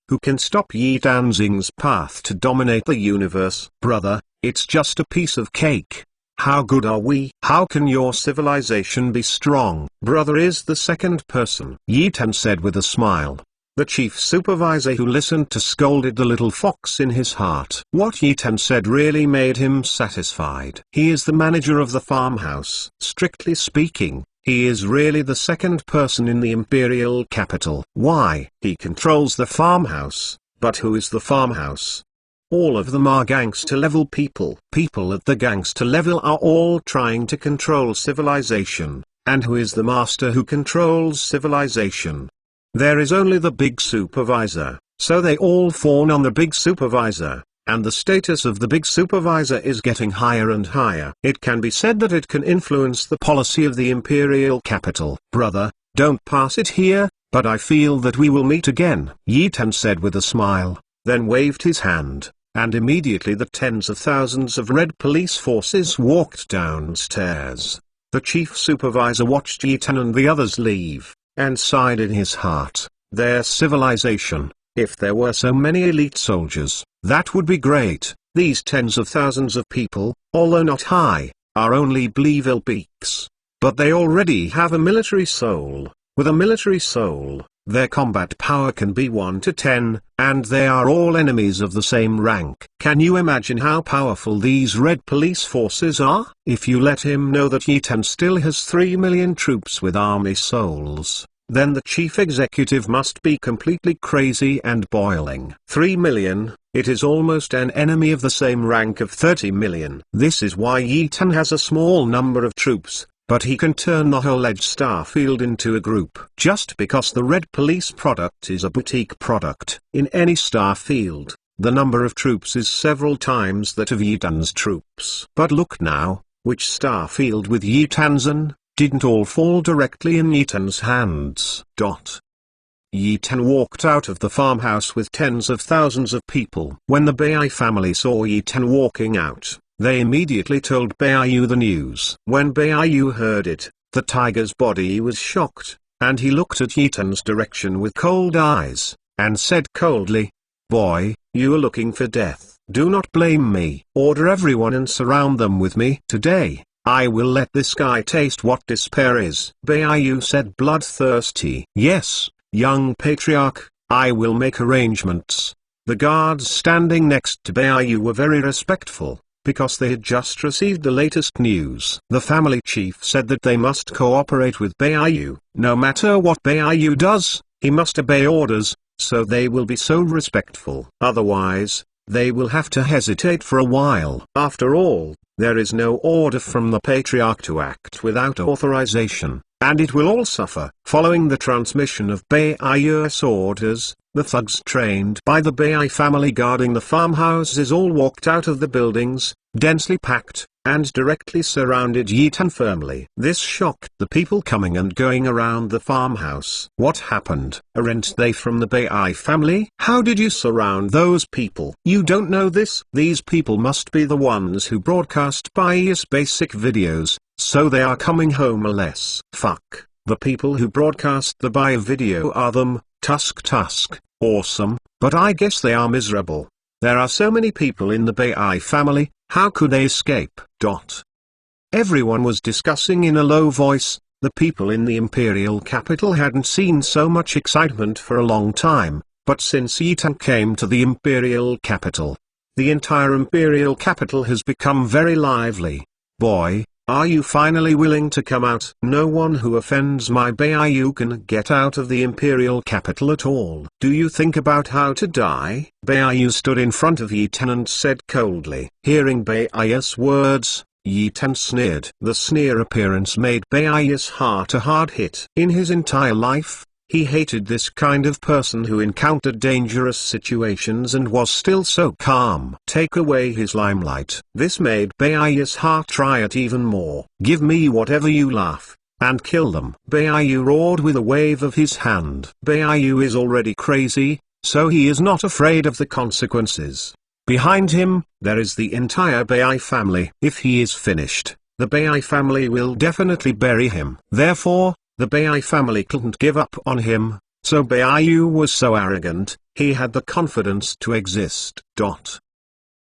S1: Who can stop Yi Danzing's path to dominate the universe? Brother, it's just a piece of cake. How good are we? How can your civilization be strong? Brother is the second person, Yitan said with a smile. The chief supervisor who listened to scolded the little fox in his heart. What Yitan said really made him satisfied. He is the manager of the farmhouse. Strictly speaking, he is really the second person in the imperial capital. Why? He controls the farmhouse, but who is the farmhouse? All of them are gangster level people. People at the gangster level are all trying to control civilization. And who is the master who controls civilization? There is only the big supervisor, so they all fawn on the big supervisor, and the status of the big supervisor is getting higher and higher. It can be said that it can influence the policy of the imperial capital. Brother, don't pass it here, but I feel that we will meet again, Yitan said with a smile, then waved his hand. And immediately the tens of thousands of red police forces walked downstairs. The chief supervisor watched Yitan and the others leave, and sighed in his heart. Their civilization, if there were so many elite soldiers, that would be great. These tens of thousands of people, although not high, are only Bleeville peaks. But they already have a military soul. With a military soul, their combat power can be 1 to 10, and they are all enemies of the same rank. Can you imagine how powerful these red police forces are? If you let him know that Yitan still has 3 million troops with army souls, then the chief executive must be completely crazy and boiling. 3 million, It is almost an enemy of the same rank of 30 million. This is why Yi Tan has a small number of troops, but he can turn the whole Edge Starfield into a group. Just because the Red Police product is a boutique product, in any Starfield, the number of troops is several times that of Yi Tan's troops. But look now, which Starfield with Yi Tanzan, didn't all fall directly in Yi Tan's hands. Yi Tan walked out of the farmhouse with tens of thousands of people. When the Bai family saw Yi Tan walking out, they immediately told Baiyu the news. When Baiyu heard it, the tiger's body was shocked, and he looked at Yi Tan's direction with cold eyes, and said coldly, "Boy, you are looking for death. Do not blame me. Order everyone and surround them with me. Today, I will let this guy taste what despair is." Baiyu said bloodthirsty. "Yes, young patriarch, I will make arrangements." The guards standing next to Baiyu were very respectful, because they had just received the latest news. The family chief said that they must cooperate with Baiyu. No matter what Baiyu does, he must obey orders, so they will be so respectful. Otherwise, they will have to hesitate for a while. After all, there is no order from the patriarch to act without authorization, and it will all suffer. Following the transmission of Baiyu's orders, the thugs trained by the Bai family guarding the farmhouses all walked out of the buildings, densely packed, and directly surrounded Yi Tan firmly. This shocked the people coming and going around the farmhouse. What happened? Aren't they from the Bai family? How did you surround those people? You don't know this? These people must be the ones who broadcast Bai's basic videos, so they are coming home less. Fuck. The people who broadcast the Bai video are them. Tusk, awesome, but I guess they are miserable. There are so many people in the Bai family, how could they escape? Everyone was discussing in a low voice. The people in the imperial capital hadn't seen so much excitement for a long time, but since Yi Tan came to the imperial capital, the entire imperial capital has become very lively. Boy, are you finally willing to come out? No one who offends my Baiyu can get out of the imperial capital at all. Do you think about how to die? Baiyu stood in front of Yi Tan and said coldly. Hearing Bai's words, Yi Tan sneered. The sneer appearance made Bai's heart a hard hit. In his entire life, he hated this kind of person who encountered dangerous situations and was still so calm. Take away his limelight. This made Bai's heart try it even more. Give me whatever you laugh, and kill them. Baiyu roared with a wave of his hand. Baiyu is already crazy, so he is not afraid of the consequences. Behind him, there is the entire Bai family. If he is finished, the Bai family will definitely bury him. Therefore, the Bai family couldn't give up on him, so Baiyu was so arrogant, he had the confidence to exist.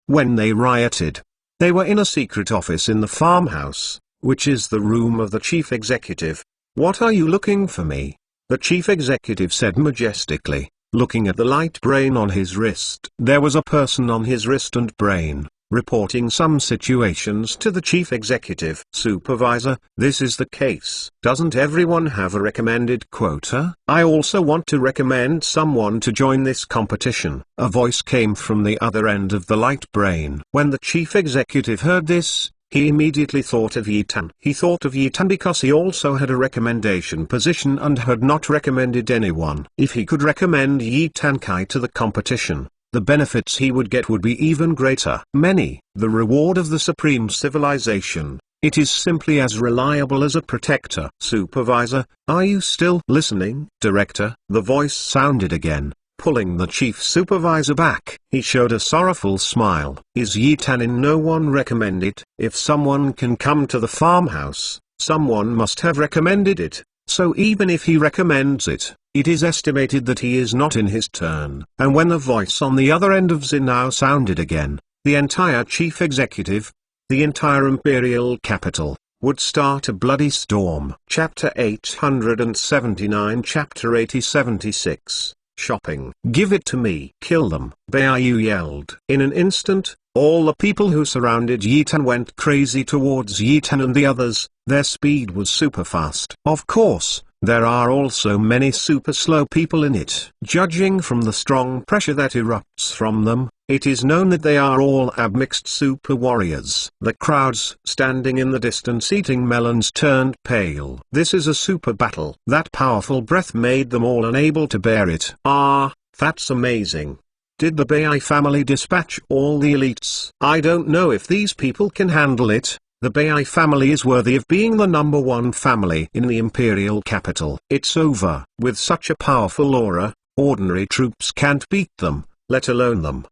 S1: When they rioted, they were in a secret office in the farmhouse, which is the room of the chief executive. What are you looking for me? The chief executive said majestically, looking at the light brain on his wrist. There was a person on his wrist and brain, reporting some situations to the chief executive. Supervisor, this is the case. Doesn't everyone have a recommended quota? I also want to recommend someone to join this competition. A voice came from the other end of the light brain. When the chief executive heard this, he immediately thought of Yi Tan. He thought of Yi Tan because he also had a recommendation position and had not recommended anyone. If he could recommend Yi Tan Kai to the competition, the benefits he would get would be even greater. The reward of the supreme civilization. It is simply as reliable as a protector. Supervisor, are you still listening? Director, the voice sounded again, pulling the chief supervisor back. He showed a sorrowful smile. Is Yi Tan in no one recommended? If someone can come to the farmhouse, someone must have recommended it. So even if he recommends it, it is estimated that he is not in his turn. And when the voice on the other end of Zinao sounded again, the entire chief executive, the entire imperial capital, would start a bloody storm. Chapter 879 Chapter 8076 Shopping. Give it to me. Kill them. Baiyu yelled. In an instant, all the people who surrounded Yi Tan went crazy towards Yi Tan and the others. Their speed was super fast. Of course, There are also many super slow people in it. Judging from the strong pressure that erupts from them, it is known that they are all admixed super warriors. The crowds standing in the distance eating melons turned pale. This is a super battle. That powerful breath made them all unable to bear it. Ah, that's amazing. Did the Bai family dispatch all the elites? I don't know if these people can handle it. The Bai family is worthy of being the #1 family in the imperial capital. It's over. With such a powerful aura, ordinary troops can't beat them, let alone them.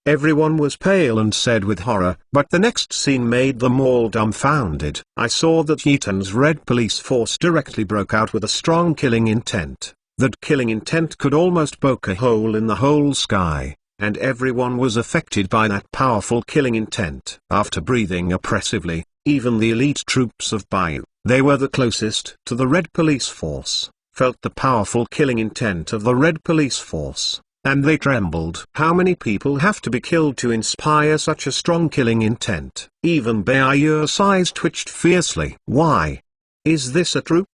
S1: Everyone was pale and said with horror, but the next scene made them all dumbfounded. I saw that Yitan's red police force directly broke out with a strong killing intent. That killing intent could almost poke a hole in the whole sky. And everyone was affected by that powerful killing intent. After breathing oppressively, even the elite troops of Baiyu, they were the closest to the red police force, felt the powerful killing intent of the red police force, and they trembled. How many people have to be killed to inspire such a strong killing intent? Even Baiyu's eyes twitched fiercely. Why? Is this a troop?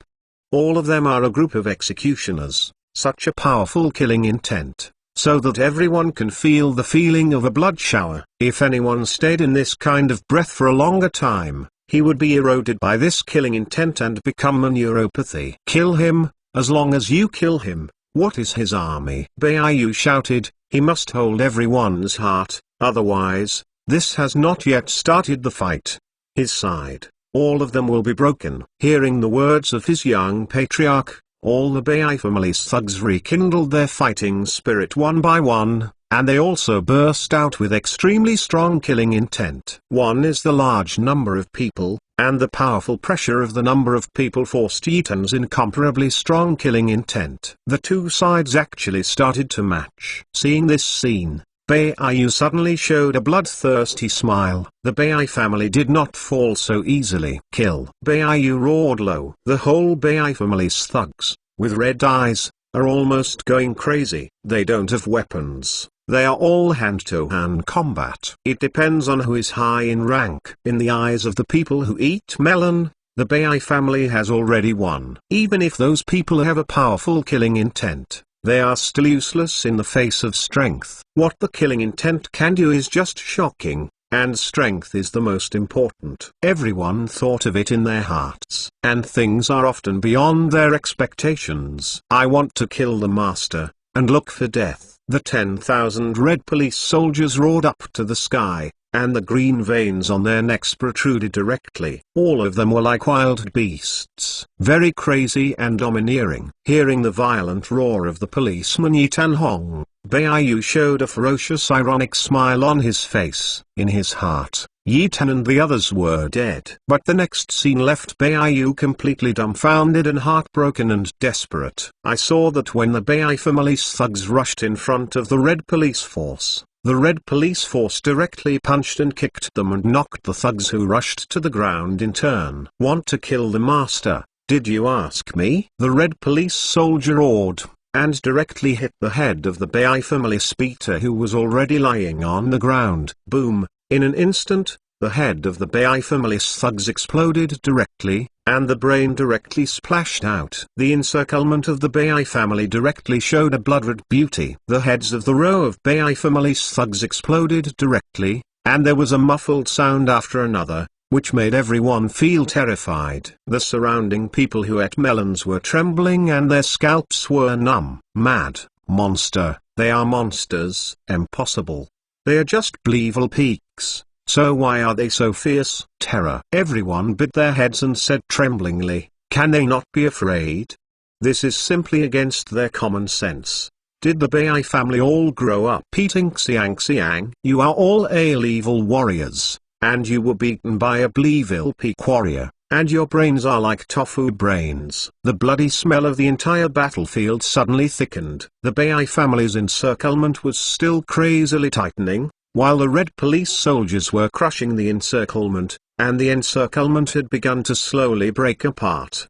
S1: All of them are a group of executioners. Such a powerful killing intent, so that everyone can feel the feeling of a blood shower. If anyone stayed in this kind of breath for a longer time, he would be eroded by this killing intent and become a neuropathy. Kill him, as long as you kill him. What is his army? Baiyu shouted, he must hold everyone's heart, otherwise, this has not yet started the fight. His side, all of them will be broken. Hearing the words of his young patriarch, all the Bai family's thugs rekindled their fighting spirit one by one, and they also burst out with extremely strong killing intent. One is the large number of people, and the powerful pressure of the number of people forced Yitan's incomparably strong killing intent. The two sides actually started to match. Seeing this scene, Baiyu suddenly showed a bloodthirsty smile. The Bai family did not fall so easily. Kill. Baiyu roared low. The whole Bai family's thugs, with red eyes, are almost going crazy. They don't have weapons. They are all hand-to-hand combat. It depends on who is high in rank. In the eyes of the people who eat melon, the Bai family has already won. Even if those people have a powerful killing intent, they are still useless in the face of strength. What the killing intent can do is just shocking, and strength is the most important. Everyone thought of it in their hearts, and things are often beyond their expectations. I want to kill the master, and look for death. The 10,000 red police soldiers roared up to the sky, and the green veins on their necks protruded directly. All of them were like wild beasts, very crazy and domineering. Hearing the violent roar of the policeman Yitan Hong, Baiyu showed a ferocious ironic smile on his face. In his heart, Yitan and the others were dead. But the next scene left Baiyu completely dumbfounded and heartbroken and desperate. I saw that when the Bai family's thugs rushed in front of the red police force, the red police force directly punched and kicked them and knocked the thugs who rushed to the ground in turn. Want to kill the master, did you ask me? The red police soldier roared, and directly hit the head of the Bai family speaker who was already lying on the ground. Boom! In an instant, the head of the Bai family's thugs exploded directly, and the brain directly splashed out. The encirclement of the Bai family directly showed a blood-red beauty. The heads of the row of Bai family's thugs exploded directly, and there was a muffled sound after another, which made everyone feel terrified. The surrounding people who ate melons were trembling and their scalps were numb. Mad, monster, they are monsters. Impossible. They are just evil peaks. So why are they so fierce? Terror. Everyone bit their heads and said tremblingly, can they not be afraid? This is simply against their common sense. Did the Bai family all grow up eating xiang? You are all evil warriors, and you were beaten by a evil peak warrior, and your brains are like tofu brains. The bloody smell of the entire battlefield suddenly thickened. The Bai family's encirclement was still crazily tightening, while the red police soldiers were crushing the encirclement, and the encirclement had begun to slowly break apart.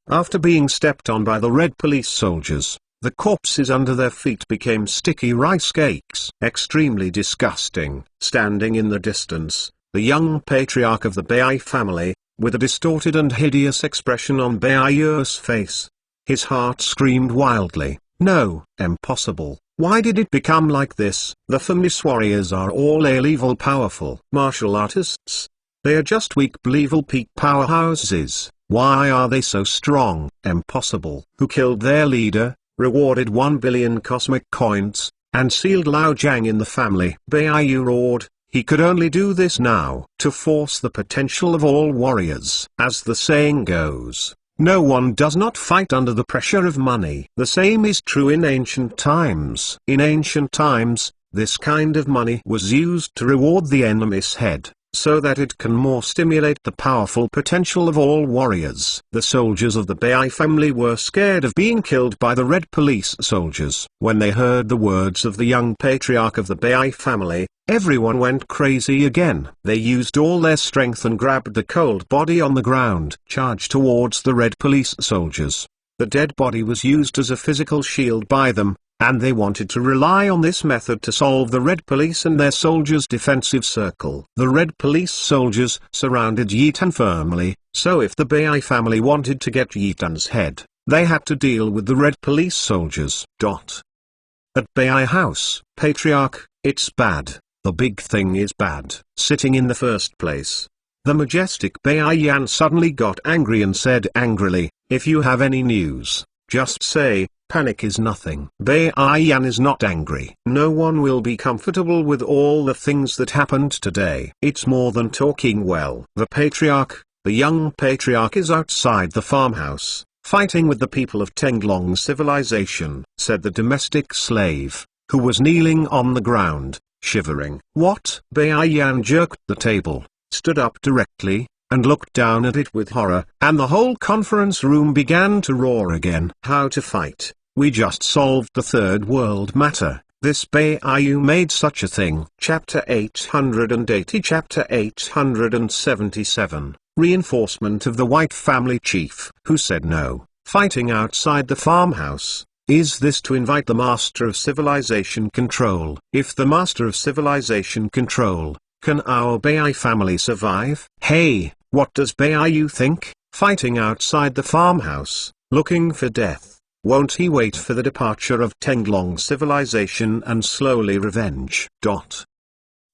S1: After being stepped on by the red police soldiers, the corpses under their feet became sticky rice cakes. Extremely disgusting. Standing in the distance, the young patriarch of the Bai family, with a distorted and hideous expression on Bayu's face. His heart screamed wildly, "No, impossible. Why did it become like this?" The famous warriors are all evil powerful martial artists. They are just weak evil peak powerhouses. Why are they so strong? Impossible. Who killed their leader, rewarded 1 billion cosmic coins, and sealed Lao Jiang in the family? Bayu roared. He could only do this now to force the potential of all warriors. As the saying goes, no one does not fight under the pressure of money. The same is true in ancient times. In ancient times, this kind of money was used to reward the enemy's head, so that it can more stimulate the powerful potential of all warriors. The soldiers of the Bai family were scared of being killed by the Red Police soldiers. When they heard the words of the young patriarch of the Bai family, everyone went crazy again. They used all their strength and grabbed the cold body on the ground, charged towards the Red Police soldiers. The dead body was used as a physical shield by them, and they wanted to rely on this method to solve the Red Police and their soldiers' defensive circle. The Red Police soldiers surrounded Yitan firmly, so if the Bai family wanted to get Yitan's head, they had to deal with the Red Police soldiers. At Bai House, Patriarch, it's bad. The big thing is bad. Sitting in the first place, the majestic Bai Yan suddenly got angry and said angrily, "If you have any news, just say. Panic is nothing." Bai Yan is not angry. No one will be comfortable with all the things that happened today. It's more than talking well. The patriarch, the young patriarch, is outside the farmhouse, fighting with the people of Tenglong civilization, said the domestic slave, who was kneeling on the ground, shivering. What? Bai Yan jerked the table, stood up directly, and looked down at it with horror, and the whole conference room began to roar again. How to fight? We just solved the third world matter. This Bayu made such a thing. Chapter 880. Chapter 877. Reinforcement of the White Family Chief. Who said no? Fighting outside the farmhouse. Is this to invite the Master of Civilization control? If the Master of Civilization control, can our Bai family survive? Hey, what does Bayu think? Fighting outside the farmhouse, looking for death. Won't he wait for the departure of Tenglong civilization and slowly revenge?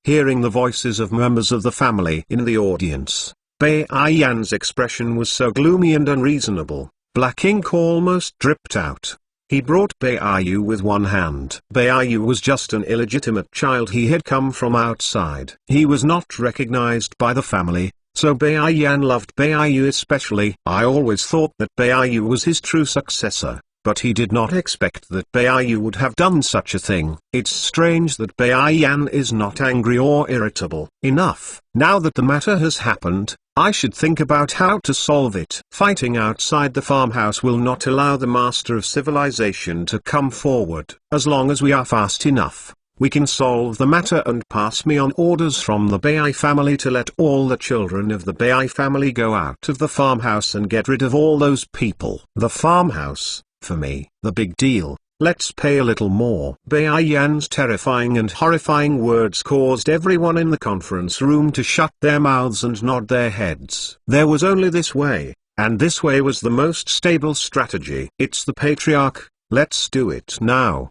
S1: Hearing the voices of members of the family in the audience, Bai Yan's expression was so gloomy and unreasonable, black ink almost dripped out. He brought Bayu with one hand. Bayu was just an illegitimate child. He had come from outside. He was not recognized by the family, so Bai Yan loved Bayu especially. I always thought that Bayu was his true successor, but he did not expect that Bayu would have done such a thing. It's strange that Bai Yan is not angry or irritable. Enough. Now that the matter has happened, I should think about how to solve it. Fighting outside the farmhouse will not allow the Master of Civilization to come forward. As long as we are fast enough, we can solve the matter and pass me on orders from the Bai family to let all the children of the Bai family go out of the farmhouse and get rid of all those people. The farmhouse, for me, the big deal. Let's pay a little more. Bai Yan's terrifying and horrifying words caused everyone in the conference room to shut their mouths and nod their heads. There was only this way, and this way was the most stable strategy. It's the patriarch, let's do it now.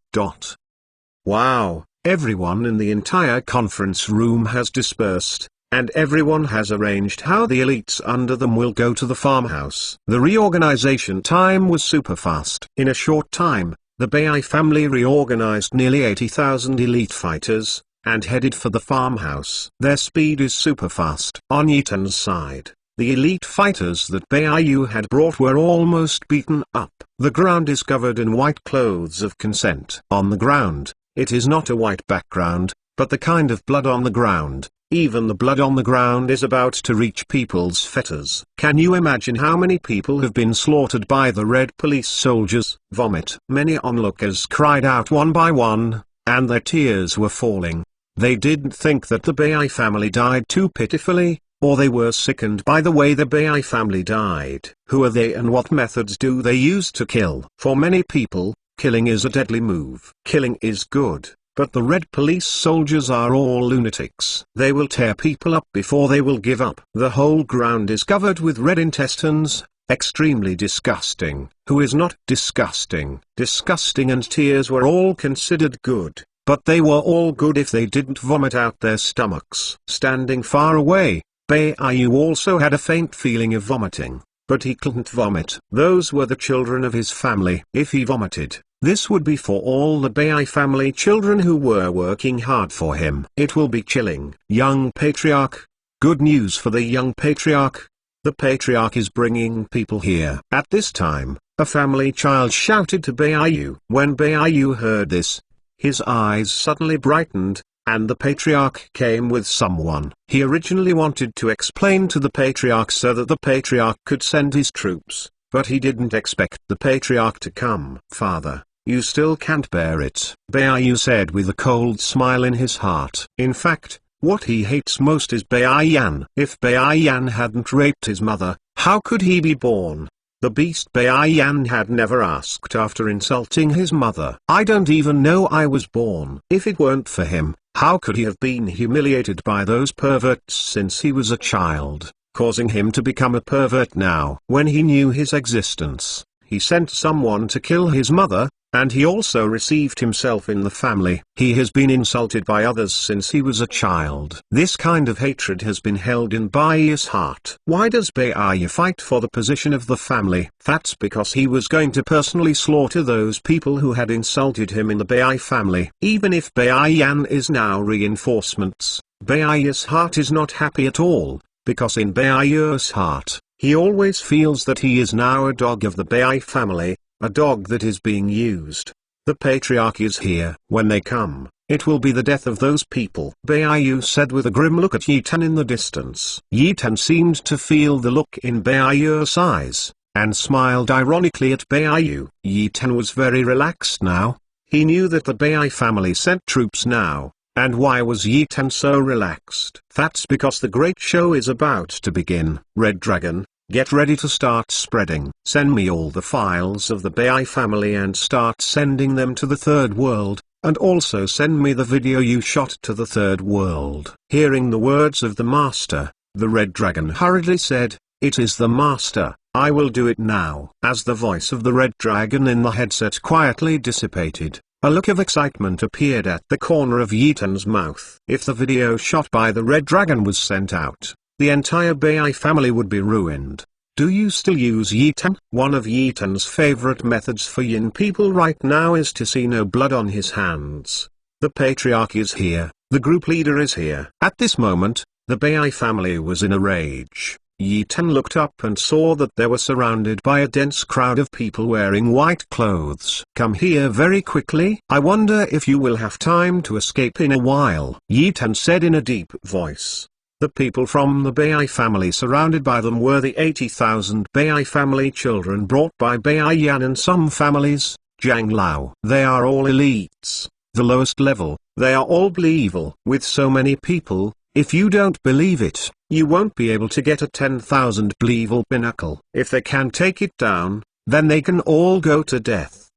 S1: Wow, everyone in the entire conference room has dispersed, and everyone has arranged how the elites under them will go to the farmhouse. The reorganization time was super fast. In a short time, the Bai family reorganized nearly 80,000 elite fighters, and headed for the farmhouse. Their speed is super fast. On Yitan's side, the elite fighters that Bayu had brought were almost beaten up. The ground is covered in white clothes of consent. On the ground, it is not a white background, but the kind of blood on the ground. Even the blood on the ground is about to reach people's fetters. Can you imagine how many people have been slaughtered by the Red Police soldiers? Vomit. Many onlookers cried out one by one, and their tears were falling. They didn't think that the Bai family died too pitifully, or they were sickened by the way the Bai family died. Who are they and what methods do they use to kill? For many people, killing is a deadly move. Killing is good. But the red police soldiers are all lunatics. They will tear people up before they will give up. The whole ground is covered with red intestines. Extremely disgusting. Who is not disgusting? Disgusting and tears were all considered good, but they were all good if they didn't vomit out their stomachs. Standing far away, Bayu also had a faint feeling of vomiting, but he couldn't vomit. Those were the children of his family. If he vomited, this would be for all the Bayi family children who were working hard for him. It will be chilling. Young patriarch. Good news for the young patriarch. The patriarch is bringing people here. At this time, a family child shouted to Bayu. When Bayu heard this, his eyes suddenly brightened, and the patriarch came with someone. He originally wanted to explain to the patriarch so that the patriarch could send his troops, but he didn't expect the patriarch to come. Father, you still can't bear it, Bayu said with a cold smile in his heart. In fact, what he hates most is Bayan. If Bayan hadn't raped his mother, how could he be born? The beast Bayan had never asked after insulting his mother. I don't even know I was born. If it weren't for him, how could he have been humiliated by those perverts since he was a child, causing him to become a pervert now? When he knew his existence, he sent someone to kill his mother, and he also received himself in the family. He has been insulted by others since he was a child. This kind of hatred has been held in Bayu's heart. Why does Bayu fight for the position of the family? That's because he was going to personally slaughter those people who had insulted him in the Bayu family. Even if Bayan is now reinforcements, Bayu's heart is not happy at all, because in Bayu's heart, he always feels that he is now a dog of the Bayu family, a dog that is being used. The patriarch is here. When they come, it will be the death of those people, Bayu said with a grim look at Yitan in the distance. Yitan seemed to feel the look in Bayu's eyes, and smiled ironically at Bayu. Yitan was very relaxed now. He knew that the Bayu family sent troops now. And why was Yitan so relaxed? That's because the great show is about to begin. Red Dragon, get ready to start spreading. Send me all the files of the Bayu family and start sending them to the third world, and also send me the video you shot to the third world. Hearing the words of the master, the Red Dragon hurriedly said, "It is the master, I will do it now." As the voice of the Red Dragon in the headset quietly dissipated, a look of excitement appeared at the corner of Yitan's mouth. If the video shot by the Red Dragon was sent out, the entire Bayu family would be ruined. Do you still use Yitan? One of Yitan's favorite methods for Yin people right now is to see no blood on his hands. The patriarch is here, the group leader is here. At this moment, the Bayu family was in a rage. Yitan looked up and saw that they were surrounded by a dense crowd of people wearing white clothes. Come here very quickly. I wonder if you will have time to escape in a while, Yitan said in a deep voice. The people from the Bayu family surrounded by them were the 80,000 Bayu family children brought by Bayan and some families, Zhang Lao. They are all elites, the lowest level. They are all evil. With so many people, if you don't believe it, you won't be able to get a 10,000 evil pinnacle. If they can take it down, then they can all go to death.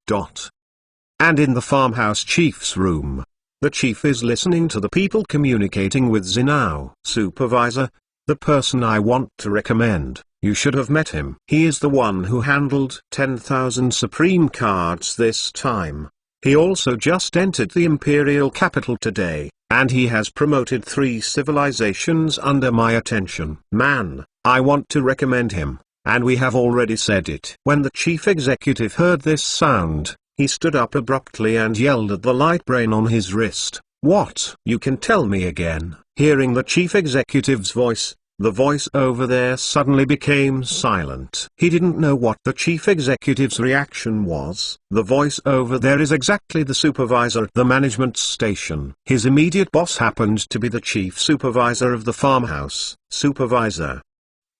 S1: And in the farmhouse chief's room, the chief is listening to the people communicating with Zinao. Supervisor, the person I want to recommend, you should have met him. He is the one who handled 10,000 supreme cards this time. He also just entered the imperial capital today, and he has promoted 3 civilizations under my attention. Man, I want to recommend him, and we have already said it. When the chief executive heard this sound, he stood up abruptly and yelled at the light brain on his wrist. What? You can tell me again. Hearing the chief executive's voice, the voice over there suddenly became silent. He didn't know what the chief executive's reaction was. The voice over there is exactly the supervisor at the management station. His immediate boss happened to be the chief supervisor of the farmhouse. Supervisor,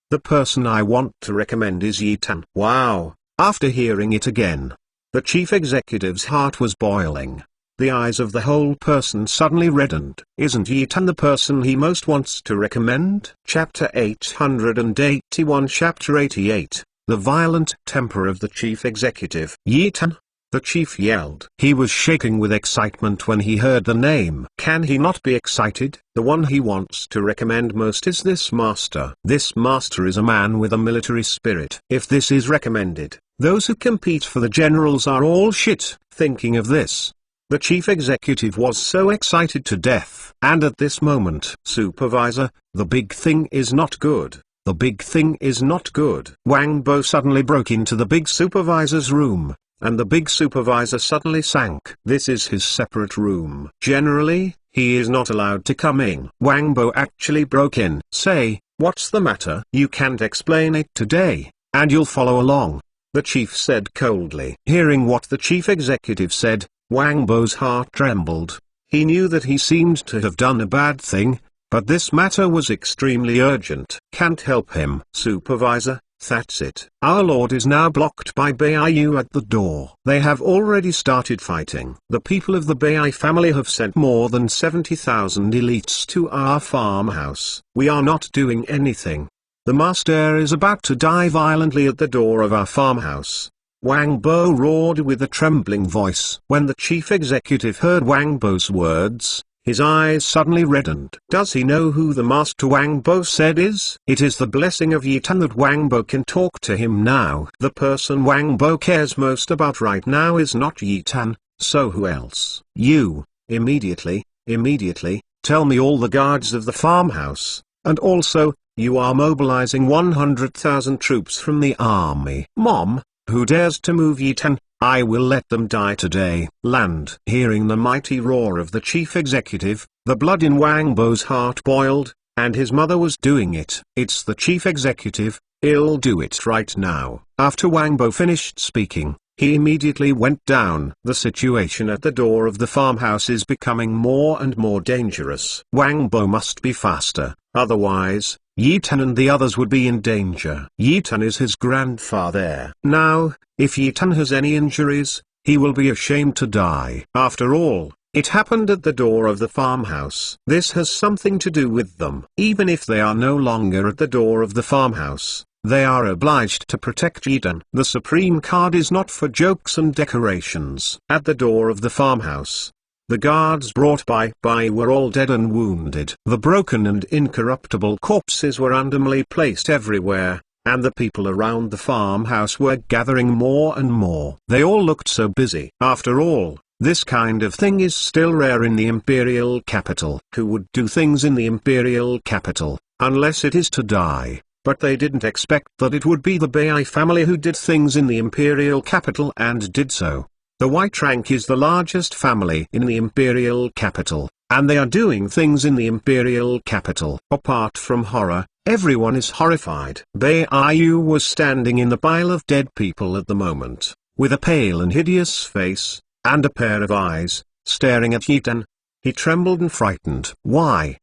S1: the person I want to recommend is Yitan. Wow. After hearing it again, the chief executive's heart was boiling. The eyes of the whole person suddenly reddened. Isn't Yitan the person he most wants to recommend? Chapter 881 Chapter 88, The Violent Temper of the Chief Executive. Yitan? the chief yelled. He was shaking with excitement when he heard the name. Can he not be excited? The one he wants to recommend most is this master. This master is a man with a military spirit. If this is recommended, those who compete for the generals are all shit. Thinking of this, the chief executive was so excited to death. And at this moment, supervisor, the big thing is not good. The big thing is not good. Wang Bo suddenly broke into the big supervisor's room, and the big supervisor suddenly sank. This is his separate room. Generally, he is not allowed to come in. Wang Bo actually broke in. Say, what's the matter? You can't explain it today, and you'll follow along, the chief said coldly. Hearing what the chief executive said, Wang Bo's heart trembled. He knew that he seemed to have done a bad thing, but this matter was extremely urgent. Can't help him. Supervisor, that's it. Our lord is now blocked by Baiyu at the door. They have already started fighting. The people of the Bai family have sent more than 70,000 elites to our farmhouse. We are not doing anything. The master is about to die violently at the door of our farmhouse. Wang Bo roared with a trembling voice. When the chief executive heard Wang Bo's words, his eyes suddenly reddened. Does he know who the master Wang Bo said is? It is the blessing of Yi Tan that Wang Bo can talk to him now. The person Wang Bo cares most about right now is not Yi Tan, so who else? You, immediately, tell me all the guards of the farmhouse, and also, you are mobilizing 100,000 troops from the army. Mom, who dares to move Yi Tan? I will let them die today. Land. Hearing the mighty roar of the chief executive, the blood in Wang Bo's heart boiled, and his mother was doing it. It's the chief executive, he'll do it right now. After Wang Bo finished speaking, he immediately went down. The situation at the door of the farmhouse is becoming more and more dangerous. Wang Bo must be faster, otherwise, Yi Tan and the others would be in danger. Yi Tan is his grandfather. Now, if Yi Tan has any injuries, he will be ashamed to die. After all, it happened at the door of the farmhouse. This has something to do with them. Even if they are no longer at the door of the farmhouse, they are obliged to protect Yi Tan. The supreme card is not for jokes and decorations. At the door of the farmhouse, the guards brought by were all dead and wounded. The broken and incorruptible corpses were randomly placed everywhere, and the people around the farmhouse were gathering more and more. They all looked so busy. After all, this kind of thing is still rare in the imperial capital. Who would do things in the imperial capital, unless it is to die? But they didn't expect that it would be the Bai family who did things in the imperial capital and did so. The White Rank is the largest family in the imperial capital, and they are doing things in the imperial capital. Apart from horror, everyone is horrified. Baiyu was standing in the pile of dead people at the moment, with a pale and hideous face, and a pair of eyes, staring at Yi Tan. He trembled and frightened. Why?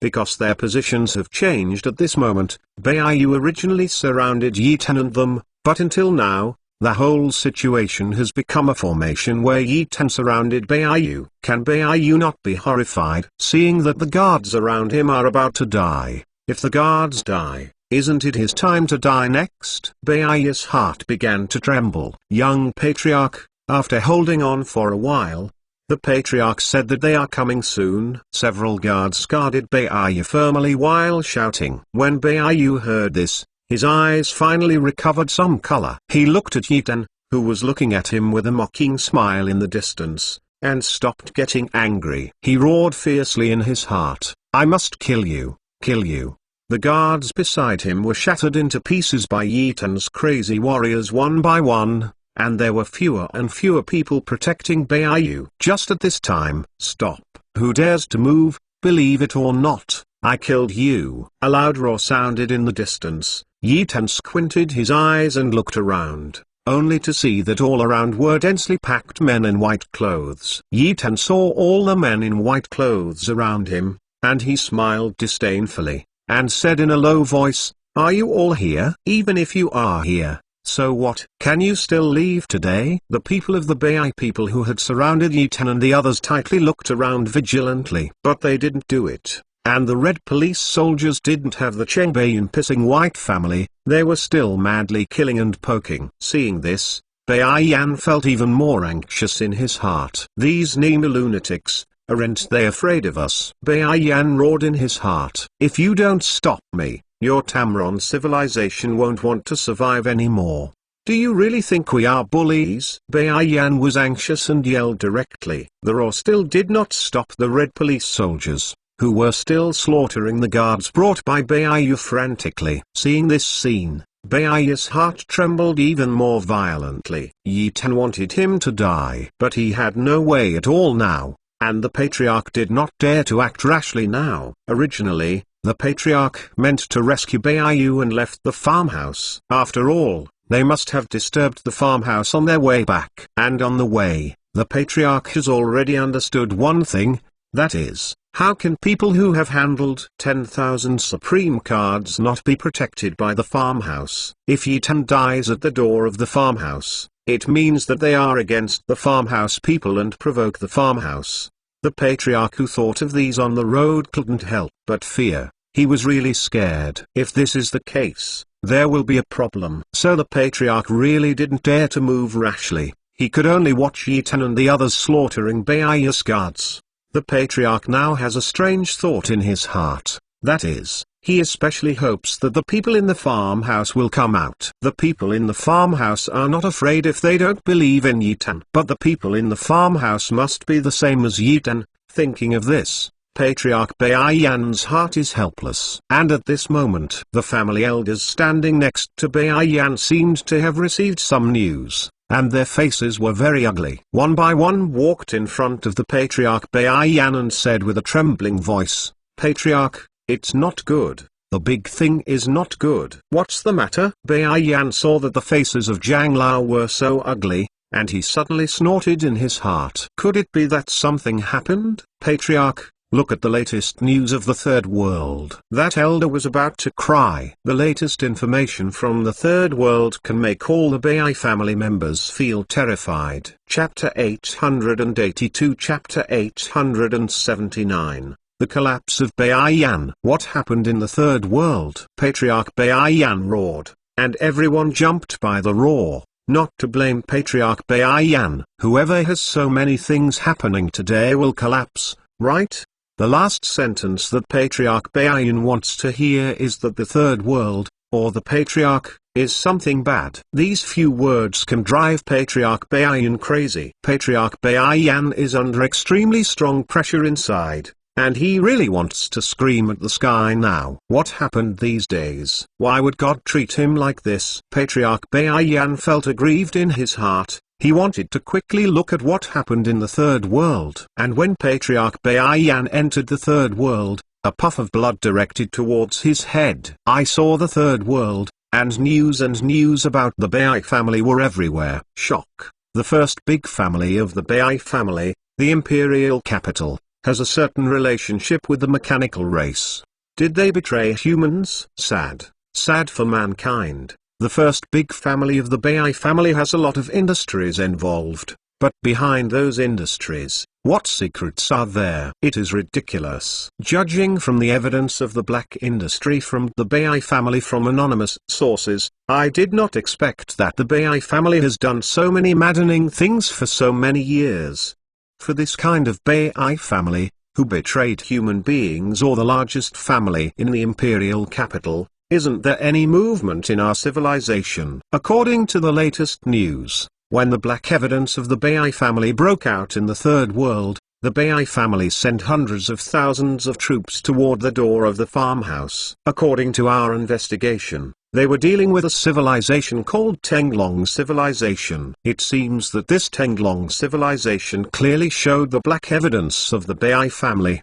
S1: Because their positions have changed at this moment. Baiyu originally surrounded Yi Tan and them, but until now, the whole situation has become a formation where Yi Tan surrounded Baiyu. Can Baiyu not be horrified, seeing that the guards around him are about to die? If the guards die, isn't it his time to die next? Baiyu's heart began to tremble. Young patriarch, after holding on for a while, the patriarch said that they are coming soon. Several guards guarded Baiyu firmly while shouting. When Baiyu heard this, his eyes finally recovered some color. He looked at Yi Tan, who was looking at him with a mocking smile in the distance, and stopped getting angry. He roared fiercely in his heart, I must kill you, kill you. The guards beside him were shattered into pieces by Yi Tan's crazy warriors one by one, and there were fewer and fewer people protecting Baiyu. Just at this time, stop. Who dares to move? Believe it or not, I killed you. A loud roar sounded in the distance. Yi Tan squinted his eyes and looked around, only to see that all around were densely packed men in white clothes. Yi Tan saw all the men in white clothes around him, and he smiled disdainfully, and said in a low voice, Are you all here? Even if you are here, so what? Can you still leave today? The people of the Bai people who had surrounded Yi Tan and the others tightly looked around vigilantly, but they didn't do it. And the red police soldiers didn't have the Cheng Baiyun pissing white family, they were still madly killing and poking. Seeing this, Bayan felt even more anxious in his heart. These Nima lunatics, aren't they afraid of us? Bayan roared in his heart. If you don't stop me, your Tamron civilization won't want to survive anymore. Do you really think we are bullies? Bayan was anxious and yelled directly. The roar still did not stop the red police soldiers, who were still slaughtering the guards brought by Bayu frantically. Seeing this scene, Bayu's heart trembled even more violently. Yi Tan wanted him to die, but he had no way at all now, and the Patriarch did not dare to act rashly now. Originally, the Patriarch meant to rescue Bayu and left the farmhouse. After all, they must have disturbed the farmhouse on their way back. And on the way, the Patriarch has already understood one thing, that is, how can people who have handled 10,000 Supreme cards not be protected by the farmhouse? If Yi Tan dies at the door of the farmhouse, it means that they are against the farmhouse people and provoke the farmhouse. The Patriarch who thought of these on the road couldn't help but fear. He was really scared. If this is the case, there will be a problem. So the Patriarch really didn't dare to move rashly. He could only watch Yi Tan and the others slaughtering Bayu's guards. The Patriarch now has a strange thought in his heart. That is, he especially hopes that the people in the farmhouse will come out. The people in the farmhouse are not afraid if they don't believe in Yi Tan. But the people in the farmhouse must be the same as Yi Tan. Thinking of this, Patriarch Bayan's heart is helpless. And at this moment, the family elders standing next to Bayan seemed to have received some news, and their faces were very ugly. One by one walked in front of the Patriarch Bayan and said with a trembling voice, "Patriarch, it's not good. The big thing is not good." "What's the matter?" Bayan saw that the faces of Zhang Lao were so ugly, and he suddenly snorted in his heart. Could it be that something happened? "Patriarch, look at the latest news of the Third World." That elder was about to cry. The latest information from the Third World can make all the Bai family members feel terrified. Chapter 882 Chapter 879 The Collapse of Bayan. What happened in the Third World? Patriarch Bayan roared, and everyone jumped by the roar. Not to blame Patriarch Bayan. Whoever has so many things happening today will collapse, right? The last sentence that Patriarch Bayan wants to hear is that the Third World, or the Patriarch, is something bad. These few words can drive Patriarch Bayan crazy. Patriarch Bayan is under extremely strong pressure inside, and he really wants to scream at the sky now. What happened these days? Why would God treat him like this? Patriarch Bayan felt aggrieved in his heart. He wanted to quickly look at what happened in the Third World. And when Patriarch Bayan entered the Third World, a puff of blood directed towards his head. I saw the Third World, and news about the Bai family were everywhere. Shock. The first big family of the Bai family, the imperial capital, has a certain relationship with the mechanical race. Did they betray humans? Sad. Sad for mankind. The first big family of the Bai family has a lot of industries involved, but behind those industries, what secrets are there? It is ridiculous. Judging from the evidence of the black industry from the Bai family from anonymous sources, I did not expect that the Bai family has done so many maddening things for so many years. For this kind of Bai family, who betrayed human beings or the largest family in the imperial capital, isn't there any movement in our civilization? According to the latest news, when the black evidence of the Bai family broke out in the Third World, the Bai family sent hundreds of thousands of troops toward the door of the farmhouse. According to our investigation, they were dealing with a civilization called Tenglong civilization. It seems that this Tenglong civilization clearly showed the black evidence of the Bai family.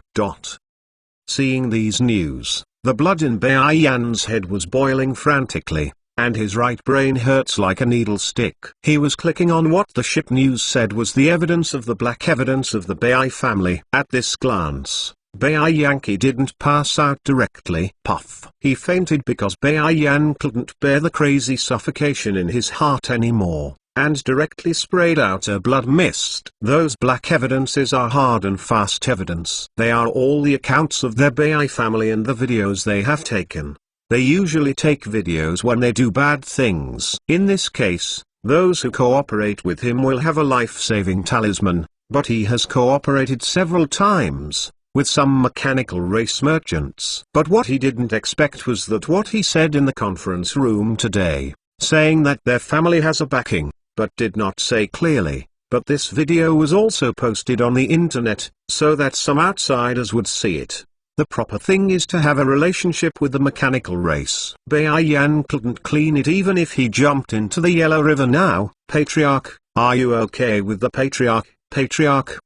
S1: Seeing these news, the blood in Bayan's head was boiling frantically, and his right brain hurts like a needle stick. He was clicking on what the ship news said was the evidence of the black evidence of the Bai family. At this glance, Bayan didn't pass out directly. Puff. He fainted because Bayan couldn't bear the crazy suffocation in his heart anymore, and directly sprayed out a blood mist. Those black evidences are hard and fast evidence. They are all the accounts of their Bai family and the videos they have taken. They usually take videos when they do bad things. In this case, Those who cooperate with him will have a life-saving talisman, but he has cooperated several times with some mechanical race merchants. But what he didn't expect was that what he said in the conference room today, saying that their family has a backing, but did not say clearly. But this video was also posted on the internet, so that some outsiders would see it. The proper thing is to have a relationship with the mechanical race. Beiyan couldn't clean it even if he jumped into the Yellow River now. Patriarch, are you okay with the Patriarch? Patriarch.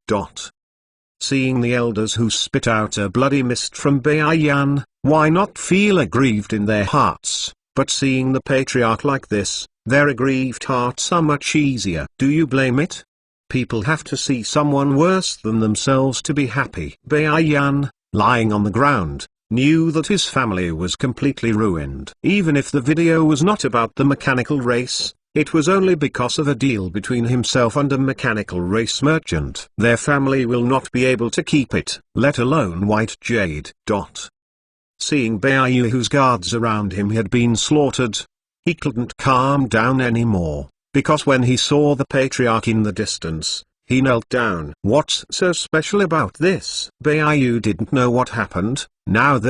S1: Seeing the elders who spit out a bloody mist from Beiyan, why not feel aggrieved in their hearts? But seeing the Patriarch like this, their aggrieved hearts are much easier. Do you blame it? People have to see someone worse than themselves to be happy. Beiyan, lying on the ground, knew that his family was completely ruined. Even if the video was not about the mechanical race, it was only because of a deal between himself and a mechanical race merchant. Their family will not be able to keep it, let alone White Jade. Seeing Beiyu, whose guards around him had been slaughtered, he couldn't calm down anymore, because when he saw the Patriarch in the distance, he knelt down. What's so special about this? Beiyu didn't know what happened. Now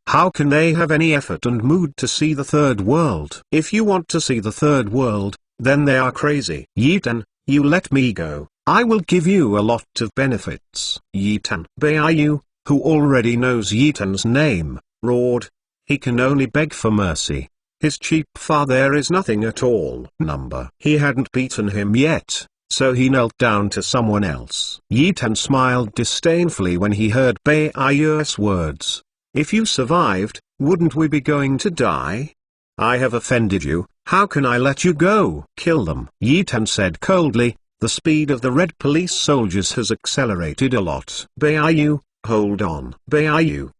S1: how can they have any effort and mood to see the third world? If you want to see the third world, then they are crazy. Yitan, you let me go. I will give you a lot of benefits. Yitan. Beiyu, who already knows Yitan's name, roared. He can only beg for mercy. His cheap father is nothing at all. He hadn't beaten him yet, so he knelt down to someone else. Yitan smiled disdainfully when he heard Beiyu's words. If you survived, wouldn't we be going to die? I have offended you, how can I let you go? Kill them. Yitan said coldly. The speed of the red police soldiers has accelerated a lot. Beiyu, hold on. Beiyu.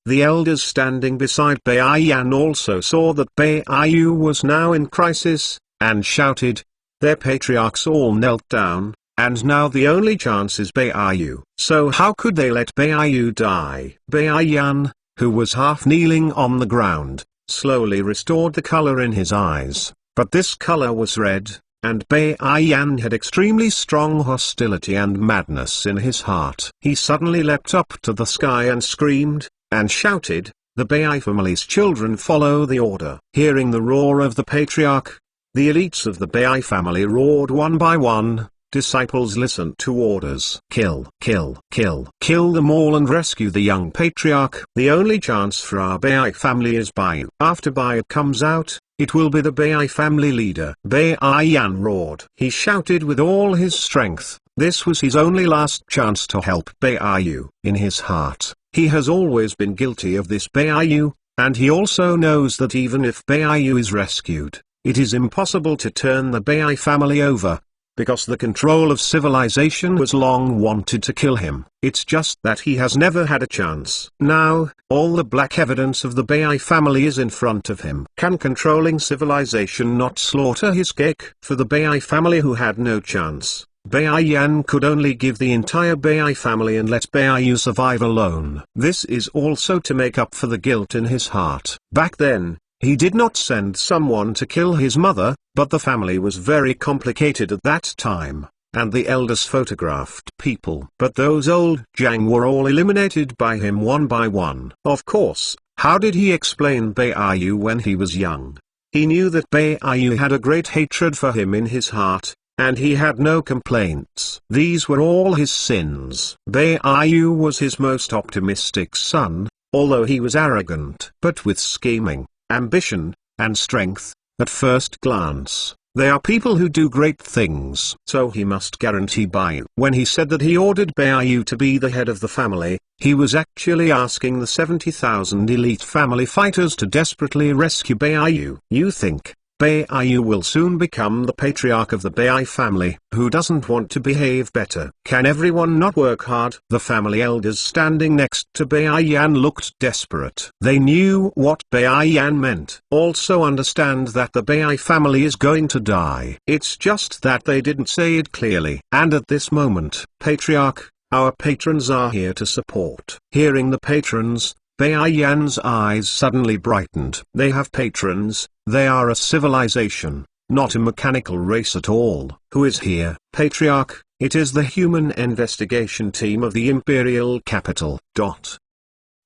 S1: The elders standing beside Beiyan also saw that Beiyu was now in crisis, and shouted. Their patriarchs all knelt down, and now the only chance is Beiyu. So how could they let Beiyu die? Beiyan, who was half kneeling on the ground, slowly restored the color in his eyes, but this color was red, and Beiyan had extremely strong hostility and madness in his heart. He suddenly leapt up to the sky and screamed, and shouted, the Bei family's children follow the order. Hearing the roar of the Patriarch, the elites of the Bei family roared one by one. Disciples listened to orders. Kill them all and rescue the young Patriarch. The only chance for our Bei family is Beiyu. After Beiyu comes out, it will be the Bei family leader. Beiyan roared. He shouted with all his strength. This was his only last chance to help Beiyu. In his heart, he has always been guilty of this Beiyu, and he also knows that even if Beiyu is rescued, it is impossible to turn the Bei family over, because the control of civilization was long wanted to kill him. It's just that he has never had a chance. Now, all the black evidence of the Bei family is in front of him. Can controlling civilization not slaughter his cake? For the Bei family who had no chance, Beiyan could only give the entire Bei family and let Beiyu survive alone. This is also to make up for the guilt in his heart. Back then, he did not send someone to kill his mother, but the family was very complicated at that time, and the elders photographed people. But those old Jiang were all eliminated by him one by one. Of course, how did he explain Beiyu when he was young? He knew that Beiyu had a great hatred for him in his heart, and he had no complaints. These were all his sins. Beiyu was his most optimistic son, although he was arrogant. But with scheming, ambition, and strength, at first glance, they are people who do great things. So he must guarantee Beiyu. When he said that he ordered Beiyu to be the head of the family, he was actually asking the 70,000 elite family fighters to desperately rescue Beiyu. You think Beiyu will soon become the patriarch of the Bei family? Who doesn't want to behave better? Can everyone not work hard? The family elders standing next to Beiyan looked desperate. They knew what Beiyan meant. Also understand that the Bei family is going to die. It's just that they didn't say it clearly. And at this moment, Patriarch, our patrons are here to support. Hearing the patrons, Beiyan's eyes suddenly brightened. They have patrons, they are a civilization, not a mechanical race at all. Who is here? Patriarch, it is the human investigation team of the Imperial Capital.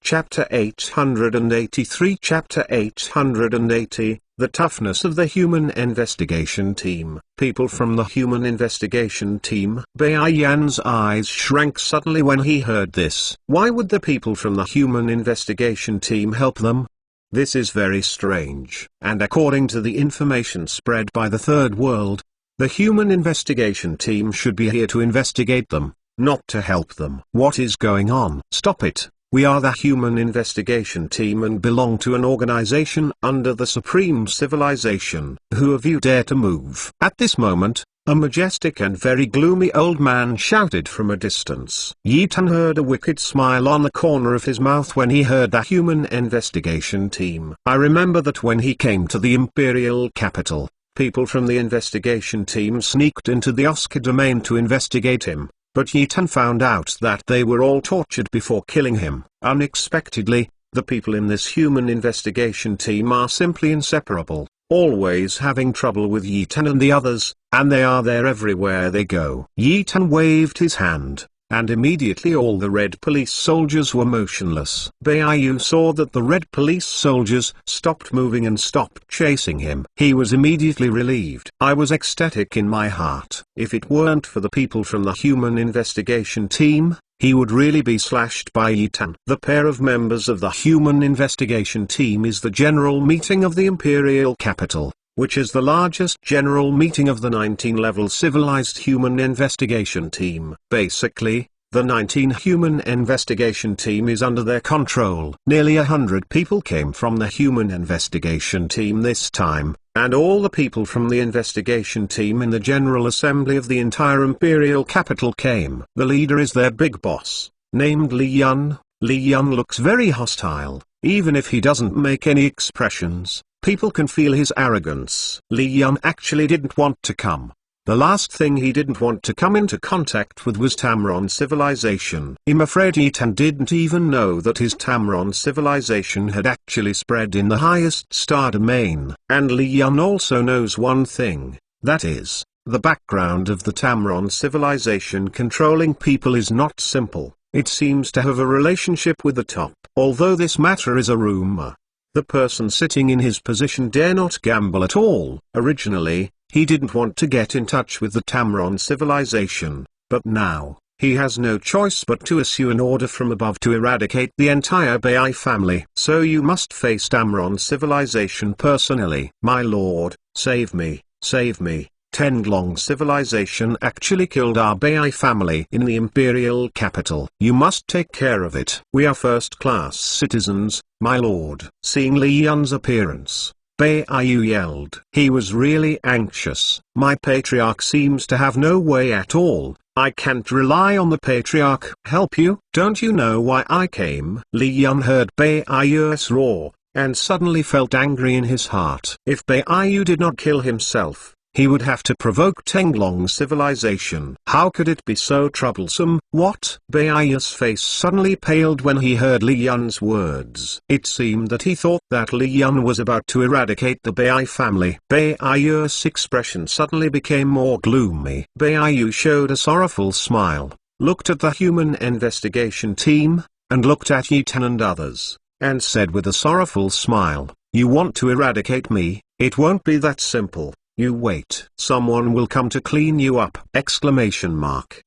S1: Chapter 883 Chapter 880, The Toughness of the Human Investigation Team. People from the Human Investigation Team. Bai Yan's eyes shrank suddenly when he heard this. Why would the people from the Human Investigation Team help them? This is very strange. And according to the information spread by the Third World, the Human Investigation Team should be here to investigate them, not to help them. What is going on? Stop it. We are the Human Investigation Team and belong to an organization under the Supreme Civilization. Who of you dare to move? At this moment, a majestic and very gloomy old man shouted from a distance. Yi Tan heard a wicked smile on the corner of his mouth when he heard the Human Investigation Team. I remember that when he came to the Imperial Capital, people from the investigation team sneaked into the Oscar domain to investigate him. But Yi Tan found out that they were all tortured before killing him. Unexpectedly, the people in this human investigation team are simply inseparable, always having trouble with Yi Tan and the others, and they are there everywhere they go. Yi Tan waved his hand, and immediately all the red police soldiers were motionless. Baiyu saw that the red police soldiers stopped moving and stopped chasing him. He was immediately relieved. I was ecstatic in my heart. If it weren't for the people from the human investigation team, he would really be slashed by Yi Tan. The pair of members of the human investigation team is the general meeting of the Imperial Capital, which is the largest general meeting of the 19-level civilized human investigation team. Basically, the 19 human investigation team is under their control. Nearly 100 people came from the human investigation team this time, and all the people from the investigation team in the General Assembly of the entire Imperial Capital came. The leader is their big boss, named Li Yun. Li Yun looks very hostile, even if he doesn't make any expressions. People can feel his arrogance. Li Yun actually didn't want to come. The last thing he didn't want to come into contact with was Tamron civilization. I'm afraid Yi Tan didn't even know that his Tamron civilization had actually spread in the highest star domain. And Li Yun also knows one thing, that is, the background of the Tamron civilization controlling people is not simple. It seems to have a relationship with the top. Although this matter is a rumor, the person sitting in his position dare not gamble at all. Originally, he didn't want to get in touch with the Tamron civilization, but now, he has no choice but to issue an order from above to eradicate the entire Bai family. So you must face Tamron civilization personally. My lord, save me, save me. Tenglong civilization actually killed our Bai family in the Imperial Capital. You must take care of it. We are first-class citizens, my lord. Seeing Li Yun's appearance, Baiyu yelled. He was really anxious. My patriarch seems to have no way at all. I can't rely on the patriarch. Help you? Don't you know why I came? Li Yun heard Baiyu's roar, and suddenly felt angry in his heart. If Baiyu did not kill himself, he would have to provoke Tenglong civilization. How could it be so troublesome? What? Baiyu's face suddenly paled when he heard Li Yun's words. It seemed that he thought that Li Yun was about to eradicate the Bai family. Baiyu's expression suddenly became more gloomy. Baiyu showed a sorrowful smile, looked at the human investigation team, and looked at Yi Tan and others, and said with a sorrowful smile, "You want to eradicate me? It won't be that simple. You wait. Someone will come to clean you up!" Exclamation mark.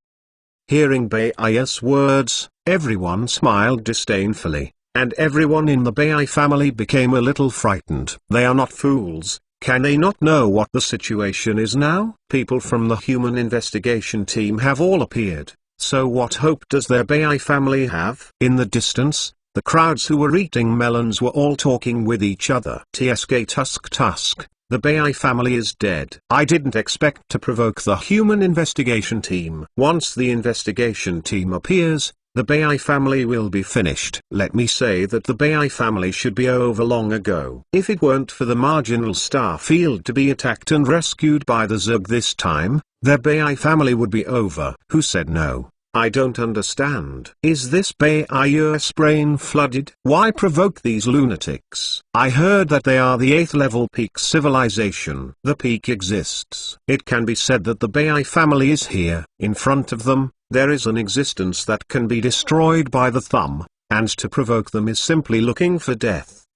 S1: Hearing Bai's words, everyone smiled disdainfully, and everyone in the Bai family became a little frightened. They are not fools. Can they not know what the situation is now? People from the human investigation team have all appeared, so what hope does their Bai family have? In the distance, the crowds who were eating melons were all talking with each other. Tsk tusk tusk. The Bai family is dead. I didn't expect to provoke the human investigation team. Once the investigation team appears, the Bai family will be finished. Let me say that the Bai family should be over long ago. If it weren't for the marginal star field to be attacked and rescued by the Zerg this time, their Bai family would be over. Who said no? I don't understand. Is this Bayer's brain flooded? Why provoke these lunatics? I heard that they are the 8th level peak civilization. The peak exists. It can be said that the Bai family is here. In front of them, there is an existence that can be destroyed by the thumb, and to provoke them is simply looking for death.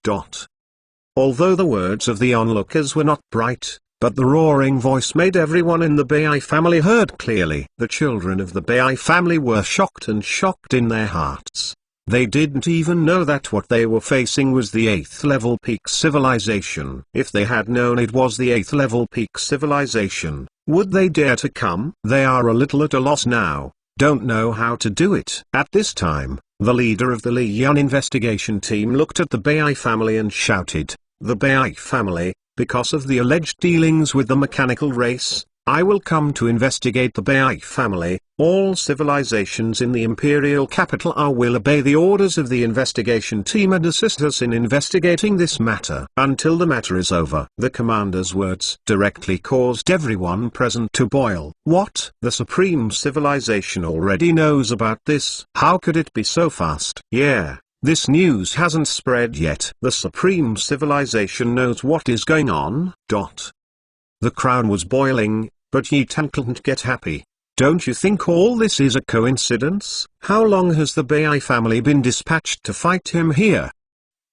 S1: Although the words of the onlookers were not bright, but the roaring voice made everyone in the Bai family heard clearly. The children of the Bai family were shocked in their hearts. They didn't even know that what they were facing was the 8th level peak civilization. If they had known it was the 8th level peak civilization, would they dare to come? They are a little at a loss now, don't know how to do it. At this time, the leader of the Li Yan investigation team looked at the Bai family and shouted, "The Bai family, because of the alleged dealings with the mechanical race, I will come to investigate the Bai family. All civilizations in the imperial capital will obey the orders of the investigation team and assist us in investigating this matter until the matter is over." The commander's words directly caused everyone present to boil. What? The supreme civilization already knows about this? How could it be so fast? Yeah. This news hasn't spread yet. The supreme civilization knows what is going on. The crown was boiling, but Yi Tan couldn't get happy. Don't you think all this is a coincidence? How long has the Bai family been dispatched to fight him here?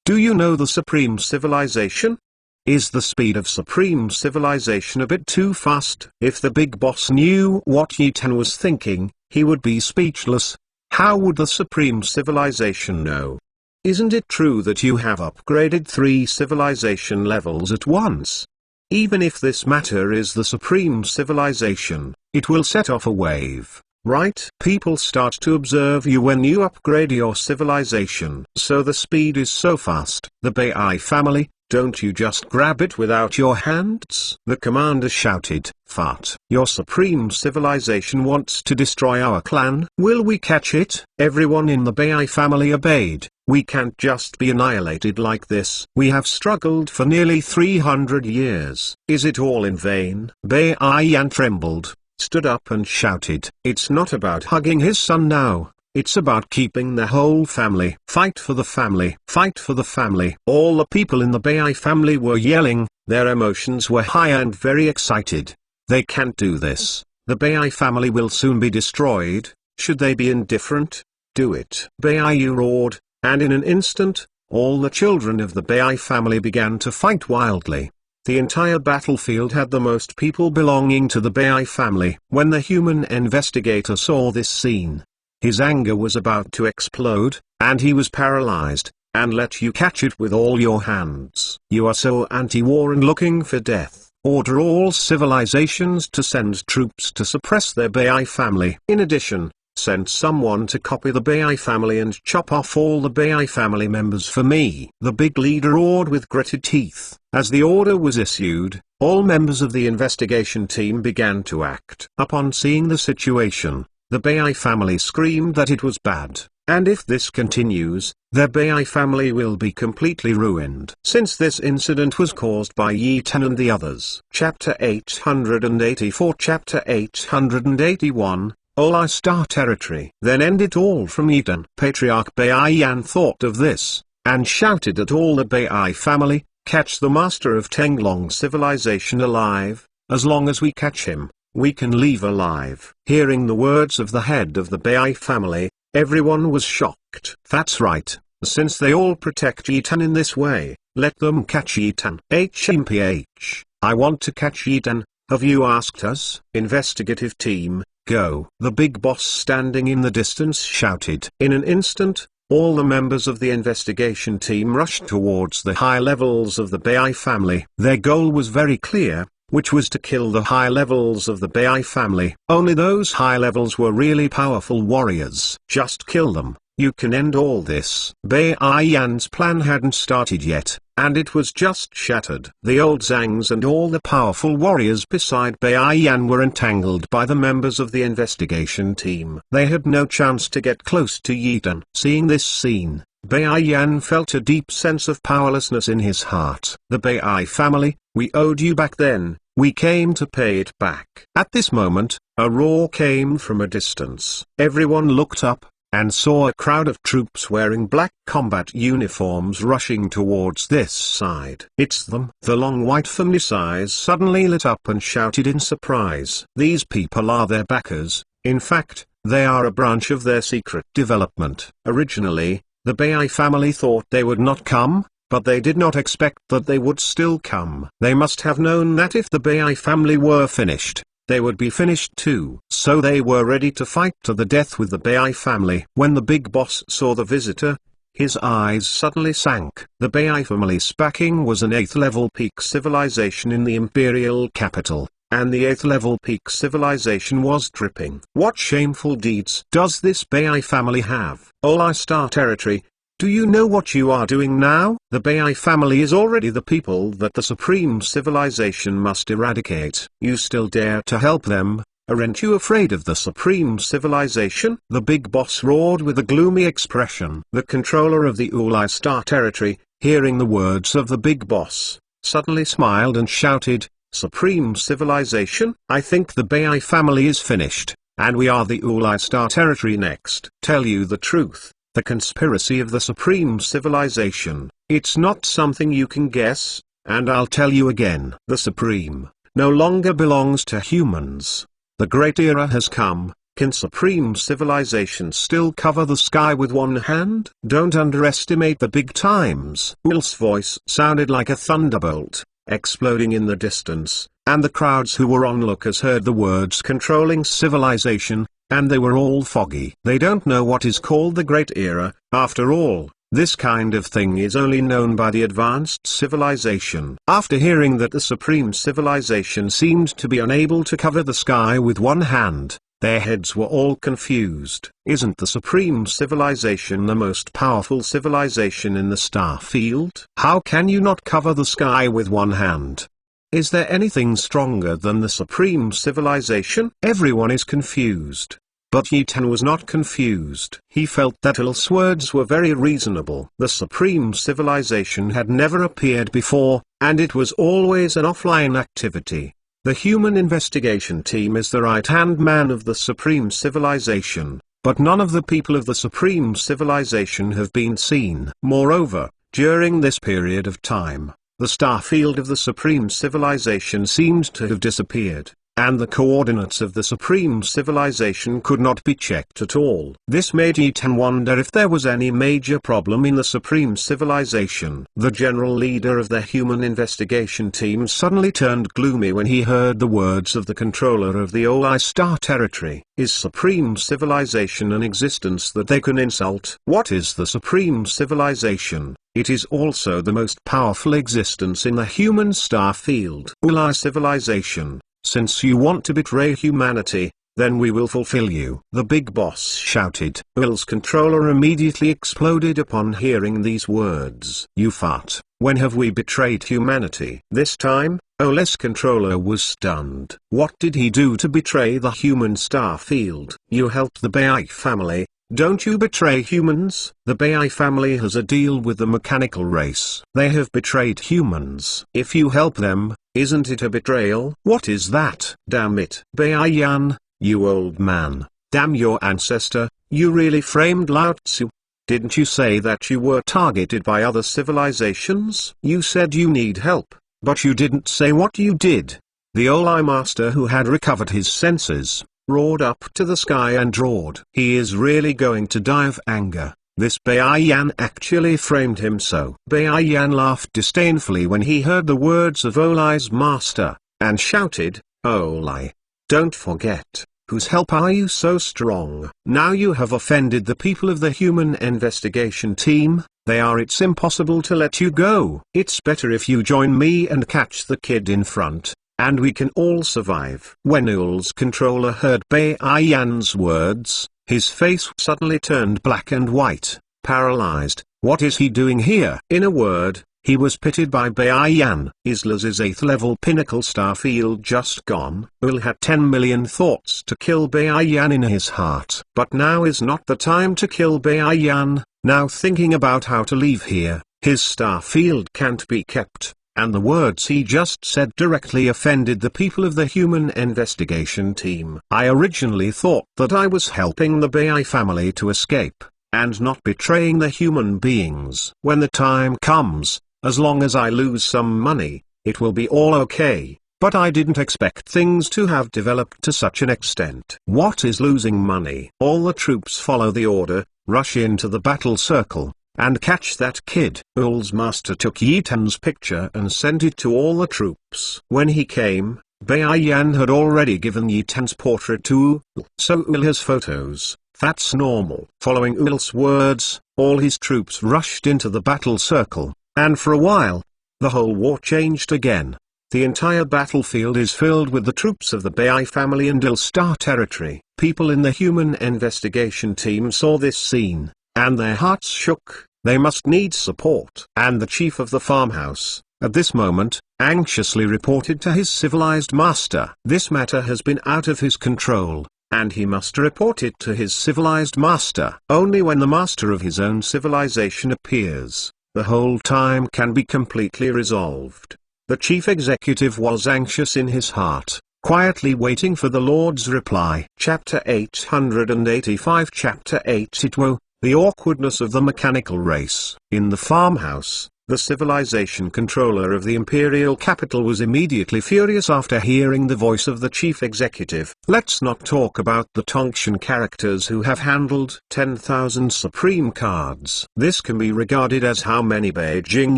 S1: Do you know the supreme civilization? Is the speed of supreme civilization a bit too fast? If the big boss knew what Yi Tan was thinking, he would be speechless. How would the supreme civilization know? Isn't it true that you have upgraded 3 civilization levels at once? Even if this matter is the supreme civilization, it will set off a wave, right? People start to observe you when you upgrade your civilization. So the speed is so fast. The Bai family, don't you just grab it without your hands? The commander shouted, "Fart! Your supreme civilization wants to destroy our clan. Will we catch it?" Everyone in the Bai family obeyed. We can't just be annihilated like this. We have struggled for nearly 300 years. Is it all in vain? Bai Yan trembled, stood up and shouted. It's not about hugging his son now. It's about keeping the whole family. Fight for the family. Fight for the family. All the people in the Bai family were yelling, their emotions were high and very excited. They can't do this. The Bai family will soon be destroyed. Should they be indifferent? Do it. Bai roared, and in an instant, all the children of the Bai family began to fight wildly. The entire battlefield had the most people belonging to the Bai family. When the human investigator saw this scene, his anger was about to explode, and he was paralyzed, and let you catch it with all your hands. You are so anti-war and looking for death. Order all civilizations to send troops to suppress their Bai family. In addition, send someone to copy the Bai family and chop off all the Bai family members for me. The big leader roared with gritted teeth. As the order was issued, all members of the investigation team began to act. Upon seeing the situation, the Bai family screamed that it was bad, and if this continues, their Bai family will be completely ruined. Since this incident was caused by Yi Tan and the others. Chapter 884 Chapter 881, Ola Star Territory. Then end it all from Yi Tan. Patriarch Bai Yan thought of this, and shouted at all the Bai family, catch the master of Tenglong civilization alive. As long as we catch him, we can leave alive. Hearing the words of the head of the Bai family, everyone was shocked. That's right, since they all protect Yi Tan in this way, let them catch Yi Tan. HMPH, I want to catch Yi Tan, have you asked us? Investigative team, go. The big boss standing in the distance shouted. In an instant, all the members of the investigation team rushed towards the high levels of the Bai family. Their goal was very clear, which was to kill the high levels of the Bai family. Only those high levels were really powerful warriors. Just kill them, you can end all this. Bai Yan's plan hadn't started yet, and it was just shattered. The old Zangs and all the powerful warriors beside Bai Yan were entangled by the members of the investigation team. They had no chance to get close to Yi Tan. Seeing this scene, Bai Yan felt a deep sense of powerlessness in his heart. The Bai family, we owed you back then, We came to pay it back. At this moment, a roar came from a distance. Everyone looked up, and saw a crowd of troops wearing black combat uniforms rushing towards this side. It's them. The long white family's eyes suddenly lit up and shouted in surprise. These people are their backers. In fact, they are a branch of their secret development. Originally, the Bai family thought they would not come, but they did not expect that they would still come. They must have known that if the Bai family were finished, they would be finished too. So they were ready to fight to the death with the Bai family. When the big boss saw the visitor, his eyes suddenly sank. The Bai family's backing was an 8th level peak civilization in the imperial capital, and the 8th level peak civilization was dripping. What shameful deeds does this Bai family have? Olai Star territory. Do you know what you are doing now? The Bai family is already the people that the supreme civilization must eradicate. You still dare to help them? Aren't you afraid of the supreme civilization? The big boss roared with a gloomy expression. The controller of the Ulai Star territory, hearing the words of the big boss, suddenly smiled and shouted, "Supreme civilization? I think the Bai family is finished, and we are the Ulai Star territory next. Tell you the truth. The conspiracy of the supreme civilization, it's not something you can guess, and I'll tell you again. The supreme, no longer belongs to humans. The great era has come. Can supreme civilization still cover the sky with one hand? Don't underestimate the big times." Will's voice sounded like a thunderbolt, exploding in the distance, and the crowds who were onlookers heard the words controlling civilization, and they were all foggy. They don't know what is called the Great Era. After all, this kind of thing is only known by the advanced civilization. After hearing that the supreme civilization seemed to be unable to cover the sky with one hand, their heads were all confused. Isn't the supreme civilization the most powerful civilization in the star field? How can you not cover the sky with one hand? Is there anything stronger than the supreme civilization? Everyone is confused. But Yi Tan was not confused. He felt that Il's words were very reasonable. The supreme civilization had never appeared before, and it was always an offline activity. The human investigation team is the right-hand man of the supreme civilization, but none of the people of the supreme civilization have been seen. Moreover, during this period of time, the star field of the supreme civilization seemed to have disappeared, and the coordinates of the supreme civilization could not be checked at all. This made Yi Tan wonder if there was any major problem in the supreme civilization. The general leader of the human investigation team suddenly turned gloomy when he heard the words of the controller of the Olai Star territory. Is supreme civilization an existence that they can insult? What is the supreme civilization? It is also the most powerful existence in the human star field. Ulai civilization. Since you want to betray humanity, then we will fulfill you. The big boss shouted. Will's controller immediately exploded upon hearing these words. You fart. When have we betrayed humanity? This time, Ole's controller was stunned. What did he do to betray the human star field? You helped the Bai family. Don't you betray humans? The Bai family has a deal with the mechanical race. They have betrayed humans. If you help them, isn't it a betrayal? What is that? Damn it. Bai Yan, you old man. Damn your ancestor, you really framed Lao Tzu. Didn't you say that you were targeted by other civilizations? You said you need help, but you didn't say what you did. The Olai master, who had recovered his senses, roared up to the sky and roared. He is really going to die of anger. This Bai Yan actually framed him so. Bai Yan laughed disdainfully when he heard the words of Olai's master, and shouted, Olai, don't forget, whose help are you so strong? Now you have offended the people of the human investigation team. It's impossible to let you go. It's better if you join me and catch the kid in front, and we can all survive. When Ul's controller heard Bai Yan's words, his face suddenly turned black and white, paralyzed. What is he doing here? In a word, he was pitied by Bai Yan. Is L's 8th level pinnacle star field just gone? Ul had 10 million thoughts to kill Bai Yan in his heart. But now is not the time to kill Bai Yan. Now thinking about how to leave here, his star field can't be kept. and the words he just said directly offended the people of the Human Investigation Team. I originally thought that I was helping the Bai family to escape, and not betraying the human beings. When the time comes, as long as I lose some money, it will be all okay. But I didn't expect things to have developed to such an extent. What is losing money? All the troops follow the order, rush into the battle circle, and catch that kid. Ul's master took Yi Tan's picture and sent it to all the troops. When he came, Bai Yan had already given Yi Tan's portrait to Ul, so Ul has photos. That's normal. Following Ul's words, all his troops rushed into the battle circle, and for a while, the whole war changed again. The entire battlefield is filled with the troops of the Bai family and Il Star territory. People in the Human Investigation Team saw this scene, and their hearts shook. They must need support. And the chief of the farmhouse, at this moment, anxiously reported to his civilized master. This matter has been out of his control, and he must report it to his civilized master. Only when the master of his own civilization appears, the whole time can be completely resolved. The chief executive was anxious in his heart, quietly waiting for the Lord's reply. Chapter 885 Chapter 8 Itwo, the awkwardness of the mechanical race. In the farmhouse, the civilization controller of the imperial capital was immediately furious after hearing the voice of the chief executive. Let's not talk about the Tongshan characters who have handled 10,000 supreme cards. This can be regarded as how many Beijing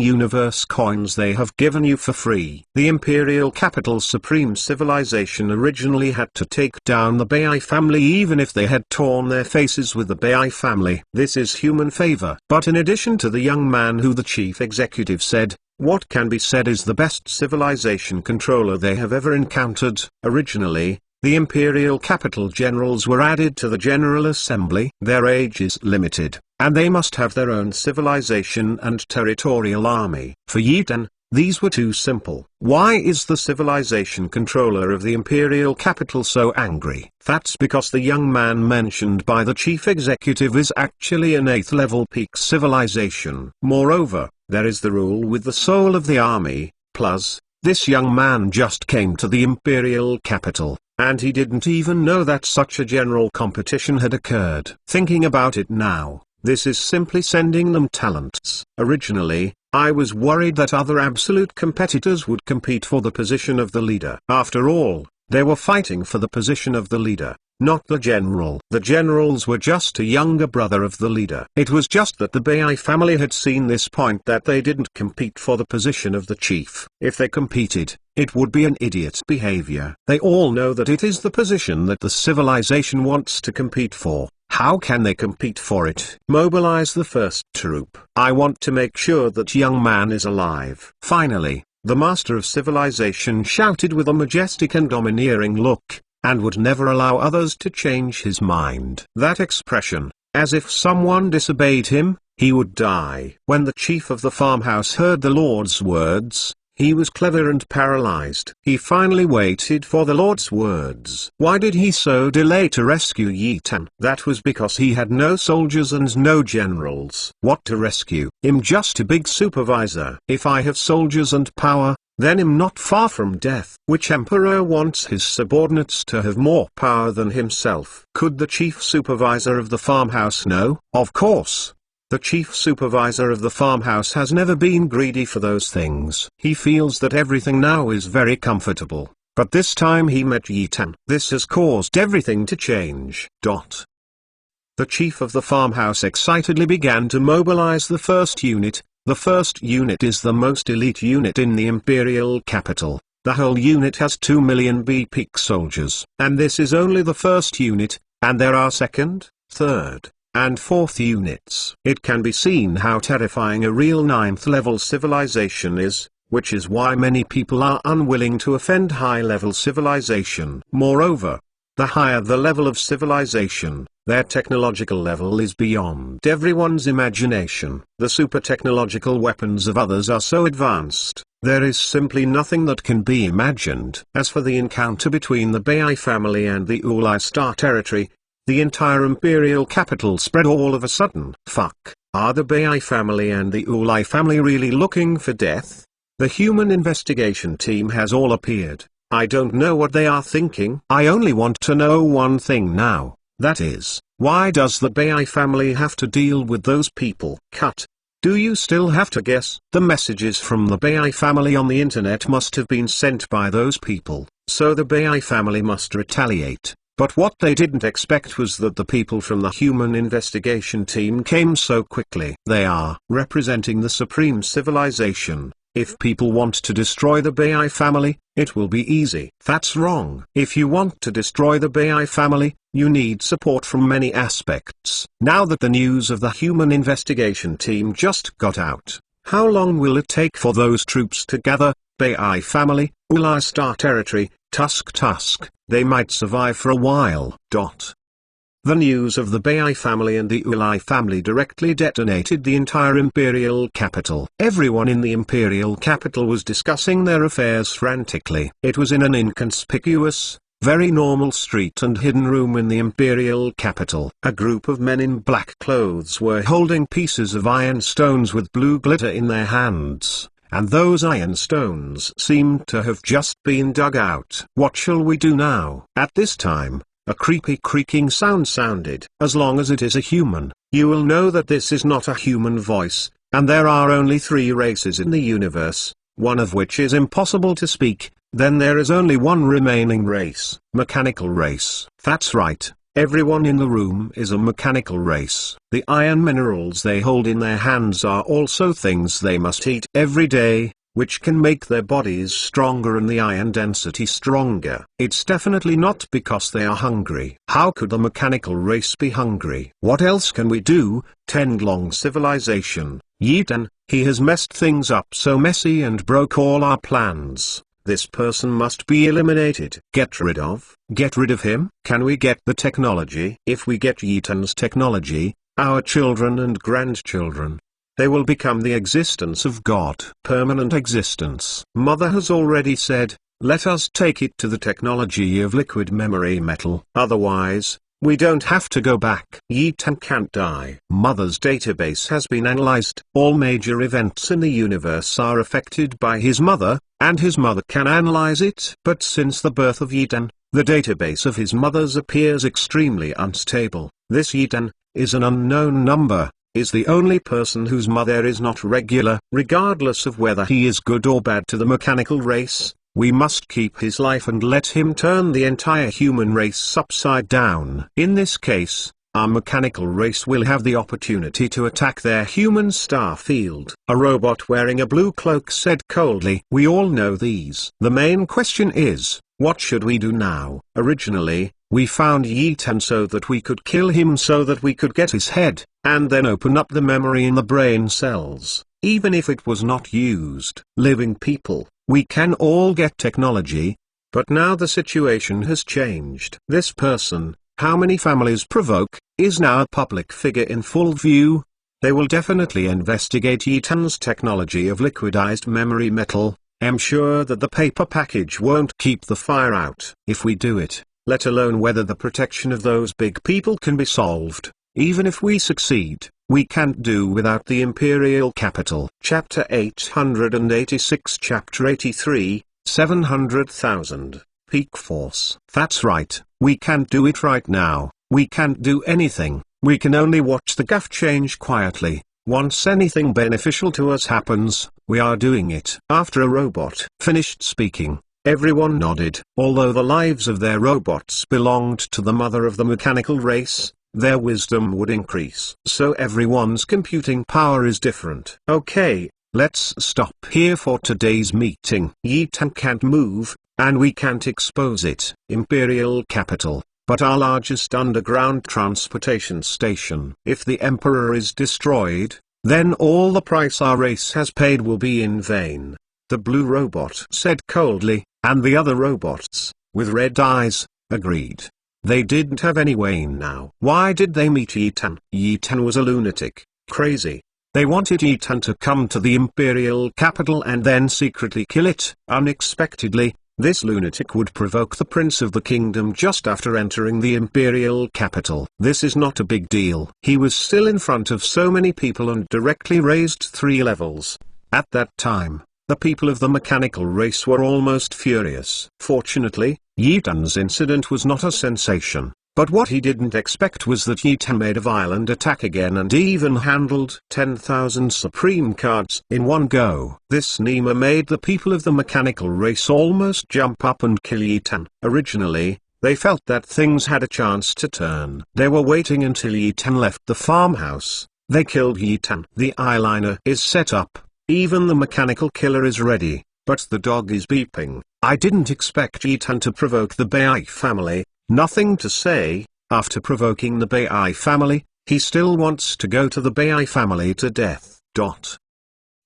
S1: Universe coins they have given you for free. The imperial capital's supreme civilization originally had to take down the Bai family even if they had torn their faces with the Bai family. This is human favor. But in addition to the young man who the chief executive said, what can be said is the best civilization controller they have ever encountered. Originally, the imperial capital generals were added to the General Assembly. Their age is limited, and they must have their own civilization and territorial army. For Yi Tan, these were too simple. Why is the civilization controller of the imperial capital so angry? That's because the young man mentioned by the chief executive is actually an 8th level peak civilization. Moreover, there is the rule with the soul of the army, plus, this young man just came to the imperial capital, and he didn't even know that such a general competition had occurred. Thinking about it now, this is simply sending them talents. Originally, I was worried that other absolute competitors would compete for the position of the leader. After all, they were fighting for the position of the leader, not the general. The generals were just a younger brother of the leader. It was just that the Bai family had seen this point that they didn't compete for the position of the chief. If they competed, it would be an idiot's behavior. They all know that it is the position that the civilization wants to compete for. How can they compete for it? Mobilize the first troop. I want to make sure that young man is alive. Finally, the master of civilization shouted with a majestic and domineering look, and would never allow others to change his mind. That expression, as if someone disobeyed him, he would die. When the chief of the farmhouse heard the Lord's words, he was clever and paralyzed. He finally waited for the Lord's words. Why did he so delay to rescue Yi Tan? That was because he had no soldiers and no generals. What to rescue? Him, just a big supervisor. If I have soldiers and power, then I'm not far from death. Which emperor wants his subordinates to have more power than himself? Could the chief supervisor of the farmhouse know? Of course. The chief supervisor of the farmhouse has never been greedy for those things. He feels that everything now is very comfortable, but this time he met Yi Tan. This has caused everything to change. The chief of the farmhouse excitedly began to mobilize the first unit. The first unit is the most elite unit in the imperial capital. The whole unit has 2 million B-peak soldiers. And this is only the first unit, and there are second, third, and fourth units. It can be seen how terrifying a real 9th level civilization is, which is why many people are unwilling to offend high-level civilization. Moreover, the higher the level of civilization, their technological level is beyond everyone's imagination. The super-technological weapons of others are so advanced, there is simply nothing that can be imagined. As for the encounter between the Bai family and the Ulai Star territory, the entire imperial capital spread all of a sudden. Fuck, are the Bai family and the Ulai family really looking for death? The human investigation team has all appeared. I don't know what they are thinking. I only want to know one thing now, that is, why does the Bai family have to deal with those people? Cut. Do you still have to guess? The messages from the Bai family on the internet must have been sent by those people, so the Bai family must retaliate. But what they didn't expect was that the people from the human investigation team came so quickly. They are representing the supreme civilization. If people want to destroy the Bai family, it will be easy. That's wrong. If you want to destroy the Bai family, you need support from many aspects. Now that the news of the human investigation team just got out, how long will it take for those troops to gather? Bai family, Ulai Star Territory, Tusk. They might survive for a while. The news of the Bai family and the Ulai family directly detonated the entire imperial capital. Everyone in the imperial capital was discussing their affairs frantically. It was in an inconspicuous, very normal street and hidden room in the imperial capital. A group of men in black clothes were holding pieces of iron stones with blue glitter in their hands, and those iron stones seemed to have just been dug out. What shall we do now? At this time, a creepy creaking sound sounded. As long as it is a human, you will know that this is not a human voice, and there are only 3 races in the universe, one of which is impossible to speak. Then there is only one remaining race, mechanical race. That's right, everyone in the room is a mechanical race. The iron minerals they hold in their hands are also things they must eat every day, which can make their bodies stronger and the iron density stronger. It's definitely not because they are hungry. How could the mechanical race be hungry? What else can we do? Tenglong civilization. Yitan, he has messed things up so messy and broke all our plans. This person must be eliminated. Get rid of him? Can we get the technology? If we get Yitan's technology, our children and grandchildren, they will become the existence of God. Permanent existence. Mother has already said, let us take it to the technology of liquid memory metal. Otherwise, we don't have to go back. Yitan can't die. Mother's database has been analyzed. All major events in the universe are affected by his mother, and his mother can analyze it. But since the birth of Yitan, the database of his mother's appears extremely unstable. This Yitan is an unknown number, is the only person whose mother is not regular. Regardless of whether he is good or bad to the mechanical race, we must keep his life and let him turn the entire human race upside down. In this case, our mechanical race will have the opportunity to attack their human star field. A robot wearing a blue cloak said coldly, we all know these. The main question is, what should we do now? Originally, we found Yitan so that we could kill him so that we could get his head, and then open up the memory in the brain cells. Even if it was not used. Living people, we can all get technology, but now the situation has changed. This person, how many families provoke, is now a public figure in full view. They will definitely investigate Yitan's technology of liquidized memory metal. I'm sure that the paper package won't keep the fire out. If we do it, let alone whether the protection of those big people can be solved. Even if we succeed, we can't do without the imperial capital. Chapter 886 Chapter 83, 700,000, Peak Force. That's right, we can't do it right now. We can't do anything, we can only watch the graph change quietly. Once anything beneficial to us happens, we are doing it. After a robot finished speaking, everyone nodded. Although the lives of their robots belonged to the mother of the mechanical race, their wisdom would increase. So everyone's computing power is different. Okay, let's stop here for today's meeting. Yitan can't move, and we can't expose it. Imperial capital, but our largest underground transportation station. If the Emperor is destroyed, then all the price our race has paid will be in vain. The blue robot said coldly, and the other robots, with red eyes, agreed. They didn't have any way now. Why did they meet Yitan? Yitan was a lunatic, crazy. They wanted Yitan to come to the imperial capital and then secretly kill it. Unexpectedly, this lunatic would provoke the prince of the kingdom just after entering the imperial capital. This is not a big deal. He was still in front of so many people and directly raised 3 levels. At that time, The people of the mechanical race were almost furious. Fortunately, Yi Tan's incident was not a sensation, but what he didn't expect was that Yi Tan made a violent attack again and even handled 10,000 supreme cards in one go. This Nima made the people of the mechanical race almost jump up and kill Yi Tan. Originally, they felt that things had a chance to turn. They were waiting until Yi Tan left the farmhouse. They killed Yi Tan. The eyeliner is set up, even the mechanical killer is ready, but the dog is beeping. I didn't expect Yi Tan to provoke the Bai family. Nothing to say. After provoking the Bai family, he still wants to go to the Bai family to death.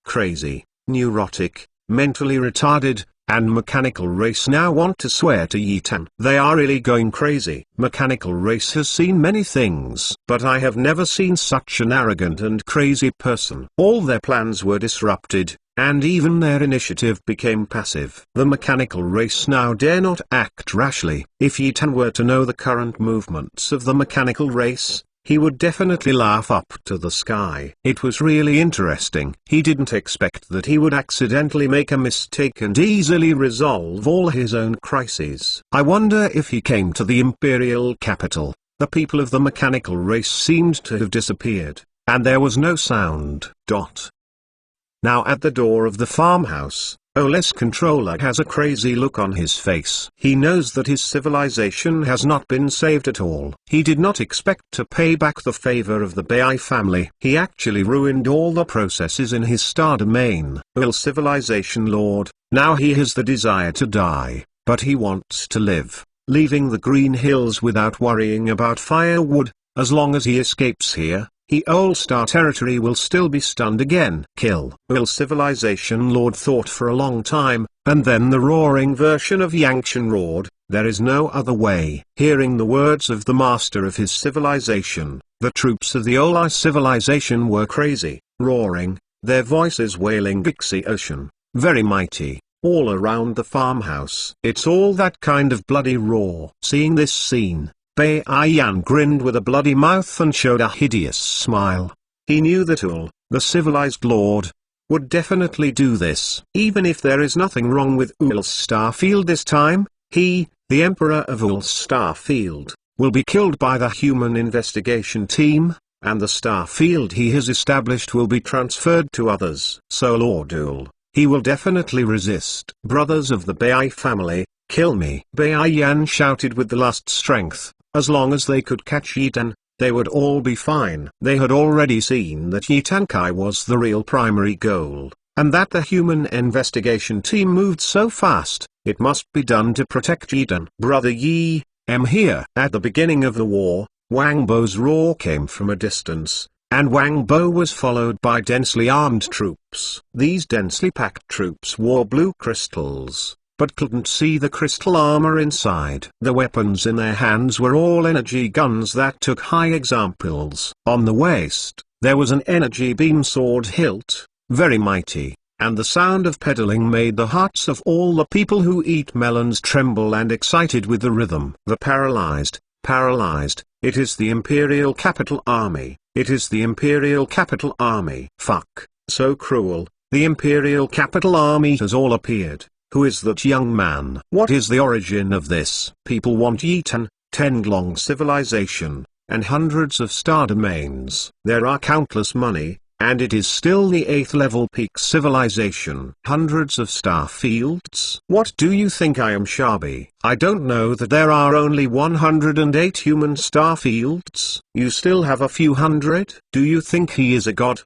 S1: Crazy, neurotic, mentally retarded, and mechanical race now want to swear to Yi Tan. They are really going crazy. Mechanical race has seen many things, but I have never seen such an arrogant and crazy person. All their plans were disrupted, and even their initiative became passive. The mechanical race now dare not act rashly. If Yi Tan were to know the current movements of the mechanical race, he would definitely laugh up to the sky. It was really interesting. He didn't expect that he would accidentally make a mistake and easily resolve all his own crises. I wonder if he came to the imperial capital. The people of the mechanical race seemed to have disappeared, and there was no sound. Now at the door of the farmhouse, Ole's controller has a crazy look on his face. He knows that his civilization has not been saved at all. He did not expect to pay back the favor of the Bai family. He actually ruined all the processes in his star domain. Ole civilization lord, now he has the desire to die, but he wants to live, leaving the green hills without worrying about firewood. As long as he escapes here, Ole Star territory will still be stunned again. Kill. Ole civilization lord thought for a long time, and then the roaring version of Yangshan roared, "There is no other way." Hearing the words of the master of his civilization, the troops of the Ole civilization were crazy, roaring, their voices wailing Dixie Ocean, very mighty, all around the farmhouse. It's all that kind of bloody roar. Seeing this scene, Bai Yan grinned with a bloody mouth and showed a hideous smile. He knew that Ole, the civilized lord, would definitely do this. Even if there is nothing wrong with Ole's star field this time, he, the emperor of Ole's star field, will be killed by the human investigation team, and the star field he has established will be transferred to others. So Lord Ole, he will definitely resist. Brothers of the Bai family, kill me. Bai Yan shouted with the last strength. As long as they could catch Yi Tan, they would all be fine. They had already seen that Yi Tan Kai was the real primary goal, and that the human investigation team moved so fast, it must be done to protect Yi Tan. Brother Yi, am here. At the beginning of the war, Wang Bo's roar came from a distance, and Wang Bo was followed by densely armed troops. These densely packed troops wore blue crystals, but couldn't see the crystal armor inside. The weapons in their hands were all energy guns that took high examples. On the waist, there was an energy beam sword hilt, very mighty, and the sound of pedaling made the hearts of all the people who eat melons tremble and excited with the rhythm. The paralyzed, it is the Imperial Capital Army, it is the Imperial Capital Army. Fuck, so cruel, the Imperial Capital Army has all appeared. Who is that young man? What is the origin of this? People want Yi Tan, Tenglong civilization, and hundreds of star domains. There are countless money, and it is still the 8th level peak civilization. Hundreds of star fields. What do you think I am, Shabi? I don't know that there are only 108 human star fields. You still have a few hundred? Do you think he is a god?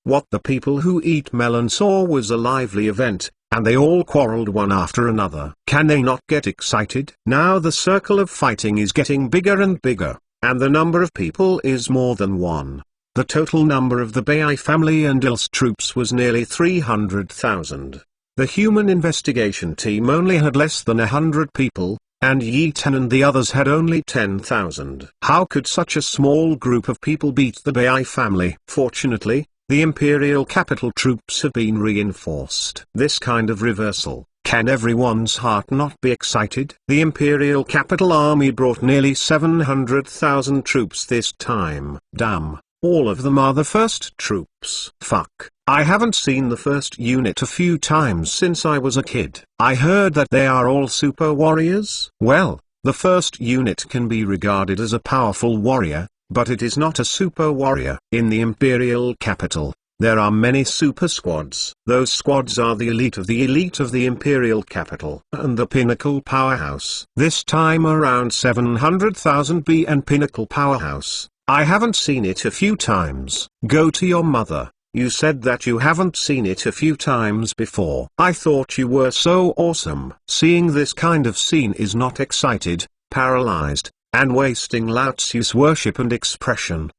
S1: What the people who eat melon saw was a lively event, and they all quarreled one after another. Can they not get excited? Now the circle of fighting is getting bigger and bigger, and the number of people is more than one. The total number of the Bai family and Ole's troops was nearly 300,000. The human investigation team only had less than 100 people, and Yi Tan and the others had only 10,000. How could such a small group of people beat the Bai family? Fortunately, the Imperial Capital troops have been reinforced. This kind of reversal, can everyone's heart not be excited? The Imperial Capital Army brought nearly 700,000 troops this time. Damn, All of them are the first troops. Fuck. I haven't seen the first unit a few times since I was a kid. I heard that they are all super warriors. Well, the first unit can be regarded as a powerful warrior, but it is not a super warrior. In the Imperial capital, there are many super squads. Those squads are the elite of the Imperial capital and the Pinnacle Powerhouse. This time around 700,000 B and Pinnacle Powerhouse. I haven't seen it a few times. Go to your mother. You said that you haven't seen it a few times before. I thought you were so awesome. Seeing this kind of scene is not excited, paralyzed, and wasting Lao Tzu's worship and expression.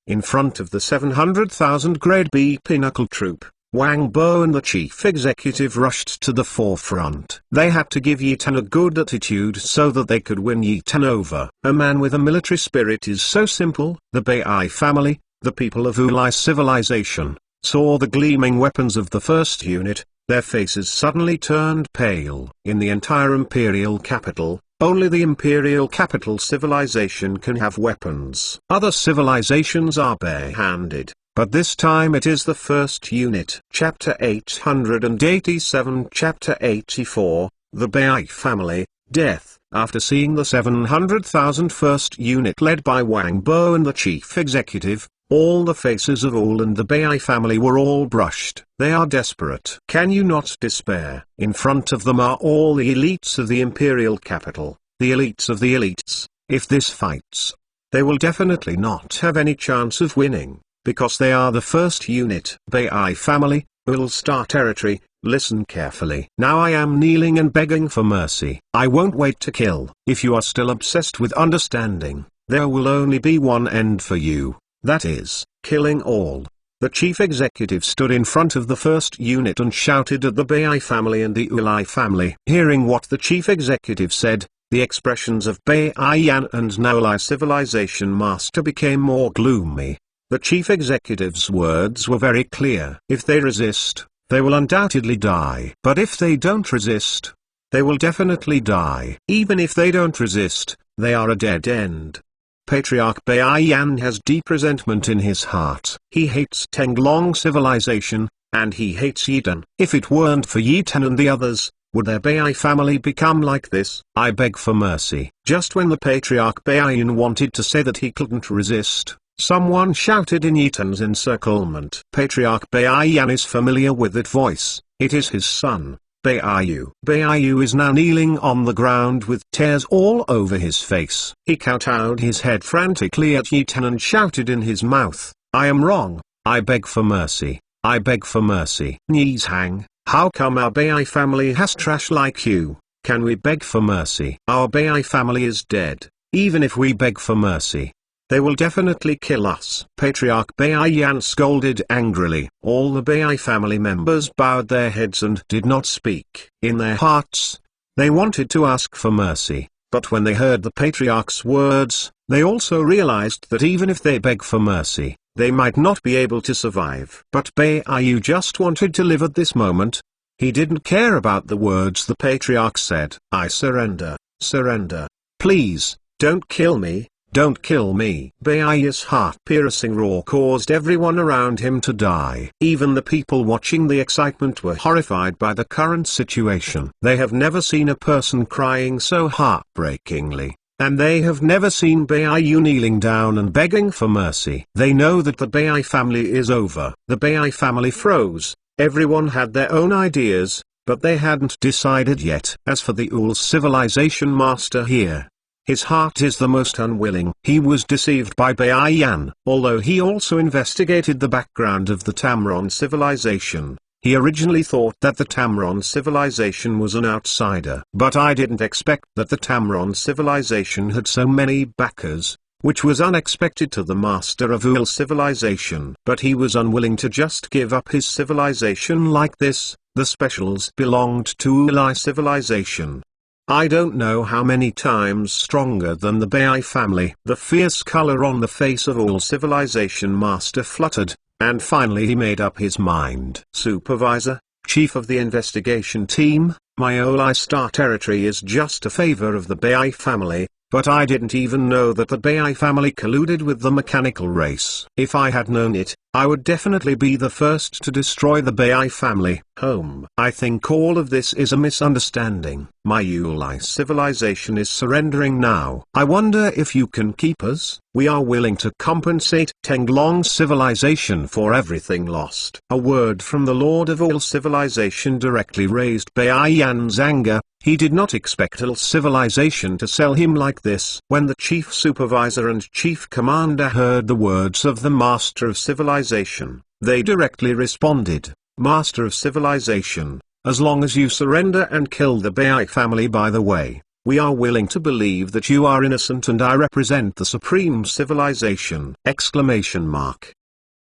S1: In front of the 700,000 Grade B Pinnacle Troop, Wang Bo and the chief executive rushed to the forefront. They had to give Yi Tan a good attitude so that they could win Yi Tan over. A man with a military spirit is so simple. The Bai family, the people of Ulai civilization, saw the gleaming weapons of the first unit. Their faces suddenly turned pale. In the entire Imperial capital, only the Imperial capital civilization can have weapons. Other civilizations are bare-handed, but this time it is the first unit. Chapter 887 Chapter 84, The Bai Family, Death. After seeing the 700,000 first unit led by Wang Bo and the chief executive, all the faces of Ul and the Bai family were all brushed. They are desperate. Can you not despair? In front of them are all the elites of the Imperial capital, the elites of the elites. If this fights, they will definitely not have any chance of winning, because they are the first unit. Bai family, Ul Star territory, listen carefully. Now I am kneeling and begging for mercy. I won't wait to kill. If you are still obsessed with understanding, there will only be one end for you. That is, killing all. The chief executive stood in front of the first unit and shouted at the Bai family and the Ulai family. Hearing what the chief executive said, the expressions of Bai Yan and Naolai civilization master became more gloomy. The chief executive's words were very clear. If they resist, they will undoubtedly die. But if they don't resist, they will definitely die. Even if they don't resist, they are a dead end. Patriarch Bai Yan has deep resentment in his heart. He hates Tenglong civilization, and he hates Yi Tan. If it weren't for Yi Tan and the others, would their Bai family become like this? I beg for mercy. Just when the Patriarch Bai Yan wanted to say that he couldn't resist, someone shouted in Yi Tan's encirclement. Patriarch Bai Yan is familiar with that voice. It is his son, Baiyu. Baiyu is now kneeling on the ground with tears all over his face. He kowtowed his head frantically at Yi Tan and shouted in his mouth, I am wrong, I beg for mercy, I beg for mercy. Knees hang, how come our Bai family has trash like you? Can we beg for mercy? Our Bai family is dead. Even if we beg for mercy, they will definitely kill us. Patriarch Bai Yan scolded angrily. All the Bai family members bowed their heads and did not speak. In their hearts, they wanted to ask for mercy, but when they heard the Patriarch's words, they also realized that even if they beg for mercy, they might not be able to survive. But Baiyu just wanted to live at this moment. He didn't care about the words the Patriarch said. I surrender, surrender. Please, don't kill me. Don't kill me. Baiyu's heart-piercing roar caused everyone around him to die. Even the people watching the excitement were horrified by the current situation. They have never seen a person crying so heartbreakingly, and they have never seen Baiyu kneeling down and begging for mercy. They know that the Bai family is over. The Bai family froze. Everyone had their own ideas, but they hadn't decided yet. As for the Ul civilization master here, his heart is the most unwilling. He was deceived by Bai Yan. Although he also investigated the background of the Tamron civilization, he originally thought that the Tamron civilization was an outsider. But I didn't expect that the Tamron civilization had so many backers, which was unexpected to the master of Ul civilization. But he was unwilling to just give up his civilization like this. The specials belonged to Ulai civilization. I don't know how many times stronger than the Bai family. The fierce color on the face of Ul civilization master fluttered, and finally he made up his mind. Supervisor, chief of the investigation team, my Ulai Star territory is just a favor of the Bai family. But I didn't even know that the Bai family colluded with the mechanical race. If I had known it, I would definitely be the first to destroy the Bai family home. I think all of this is a misunderstanding. My Ulai civilization is surrendering now. I wonder if you can keep us. We are willing to compensate Tenglong civilization for everything lost. A word from the Lord of all civilization directly raised Bai Yan's anger. He did not expect all civilization to sell him like this. When the chief supervisor and chief commander heard the words of the master of civilization, they directly responded, "Master of civilization, as long as you surrender and kill the Bai family by the way, we are willing to believe that you are innocent and I represent the supreme civilization!"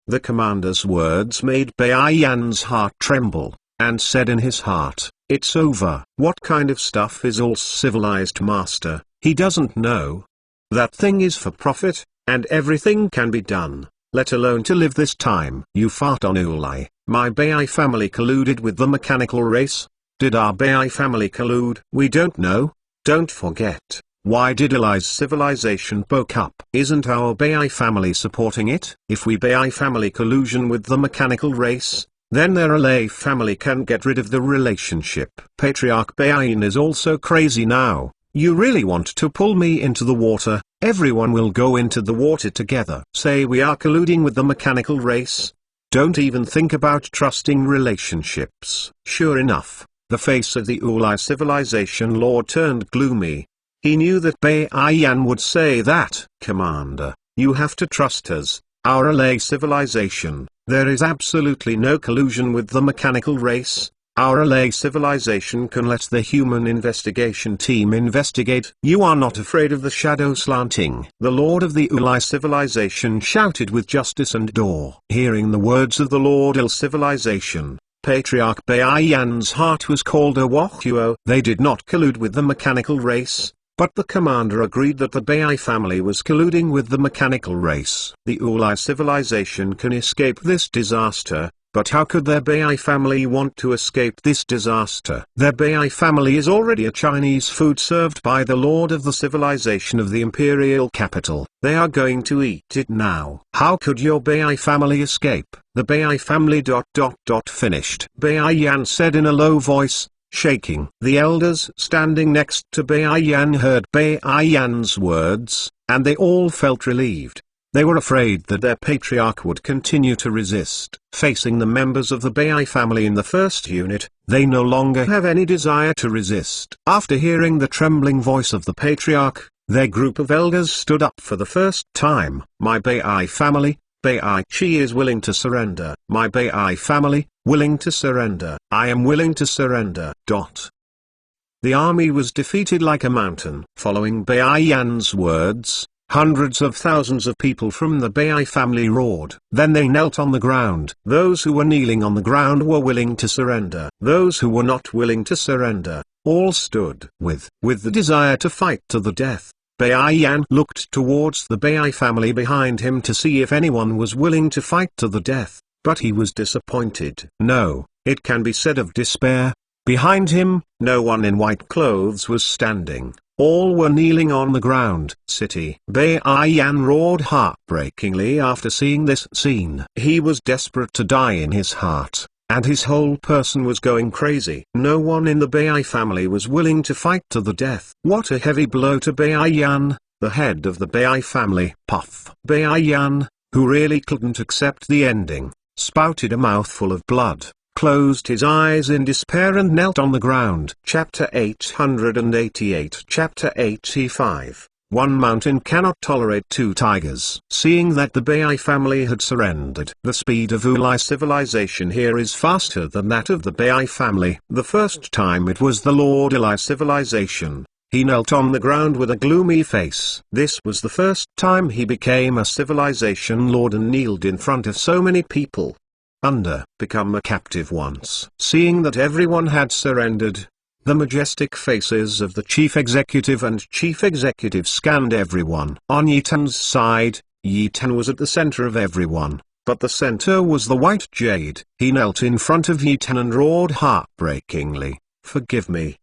S1: The commander's words made Bai Yan's heart tremble, and said in his heart, "It's over." What kind of stuff is all civilized master? He doesn't know. That thing is for profit, and everything can be done, let alone to live this time. You fart on Ulai. My Bai family colluded with the mechanical race? Did our Bai family collude? We don't know. Don't forget. Why did Ulai's civilization poke up? Isn't our Bai family supporting it? If we Bai family collusion with the mechanical race, then their Ulai family can get rid of the relationship. Patriarch Baiyin is also crazy now. You really want to pull me into the water? Everyone will go into the water together. Say we are colluding with the mechanical race? Don't even think about trusting relationships. Sure enough, the face of the Ulai civilization lord turned gloomy. He knew that Bai Yan would say that. "Commander, you have to trust us, our Ulai civilization. There is absolutely no collusion with the mechanical race. Our Ulai civilization can let the human investigation team investigate." "You are not afraid of the shadow slanting?" the lord of the Ulai civilization shouted with justice and awe. Hearing the words of the Lord Il civilization, Patriarch Bai Yan's heart was called a Wahuo. They did not collude with the mechanical race, but the commander agreed that the Bai family was colluding with the mechanical race. The Ulai civilization can escape this disaster, but how could their Bai family want to escape this disaster? Their Bai family is already a Chinese food served by the lord of the civilization of the imperial capital. They are going to eat it now. How could your Bai family escape? The Bai family ... finished. Bai Yan said in a low voice, shaking. The elders standing next to Bai Yan heard Bai Yan's words, and they all felt relieved. They were afraid that their patriarch would continue to resist. Facing the members of the Bai family in the first unit, they no longer have any desire to resist. After hearing the trembling voice of the patriarch, their group of elders stood up for the first time. My Bai family, Bai Chi is willing to surrender. My Bai family, willing to surrender. I am willing to surrender. The army was defeated like a mountain. Following Bai Yan's words, hundreds of thousands of people from the Bai family roared. Then they knelt on the ground. Those who were kneeling on the ground were willing to surrender. Those who were not willing to surrender, all stood with the desire to fight to the death. Bai Yan looked towards the Bai family behind him to see if anyone was willing to fight to the death, but he was disappointed. No, it can be said of despair. Behind him, no one in white clothes was standing. All were kneeling on the ground. City. Bai Yan roared heartbreakingly after seeing this scene. He was desperate to die in his heart, and his whole person was going crazy. No one in the Bai family was willing to fight to the death. What a heavy blow to Bai Yan, the head of the Bai family. Puff. Bai Yan, who really couldn't accept the ending, spouted a mouthful of blood, closed his eyes in despair and knelt on the ground. Chapter 888. Chapter 85. One mountain cannot tolerate two tigers. Seeing that the Bai family had surrendered, the speed of Ulai civilization here is faster than that of the Bai family. The first time it was the Lord Ulai civilization. He knelt on the ground with a gloomy face. This was the first time he became a civilization lord and kneeled in front of so many people. Become a captive once. Seeing that everyone had surrendered, the majestic faces of the chief executive and chief executive scanned everyone. On Yi Tan's side, Yi Tan was at the center of everyone, but the center was the white jade. He knelt in front of Yi Tan and roared heartbreakingly, forgive me,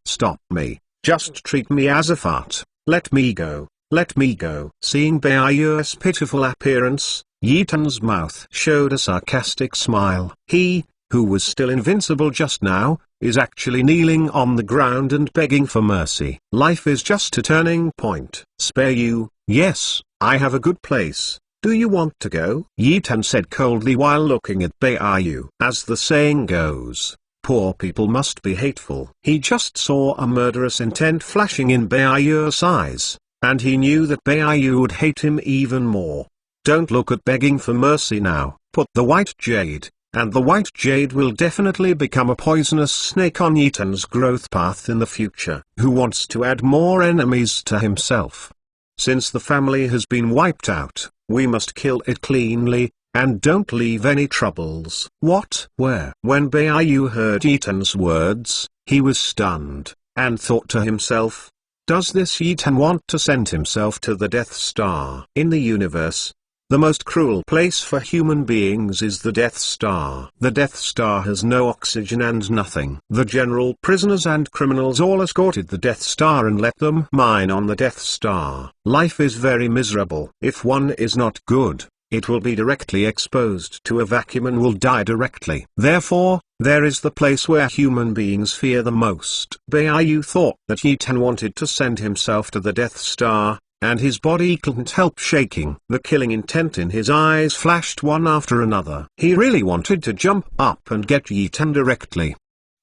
S1: stop me, Just treat me as a fart. Let me go. Let me go. Seeing Bayu's pitiful appearance, Yitan's mouth showed a sarcastic smile. He, who was still invincible just now, is actually kneeling on the ground and begging for mercy. Life is just a turning point. Spare you? Yes, I have a good place. Do you want to go? Yitan said coldly while looking at Bayu. As the saying goes, poor people must be hateful. He just saw a murderous intent flashing in Bayu's eyes, and he knew that Bayu would hate him even more. Don't look at begging for mercy now. Put the white jade, and the white jade will definitely become a poisonous snake on Yitan's growth path in the future. Who wants to add more enemies to himself? Since the family has been wiped out, we must kill it cleanly, and don't leave any troubles. What? Where? When Bayu heard Yitan's words, he was stunned, and thought to himself, does this Yitan want to send himself to the Death Star? In the universe, the most cruel place for human beings is the Death Star. The Death Star has no oxygen and nothing. The general prisoners and criminals all escorted the Death Star and let them mine on the Death Star. Life is very miserable. If one is not good, it will be directly exposed to a vacuum and will die directly. Therefore, there is the place where human beings fear the most. Bayu thought that Yitan wanted to send himself to the Death Star, and his body couldn't help shaking. The killing intent in his eyes flashed one after another. He really wanted to jump up and get Yitan directly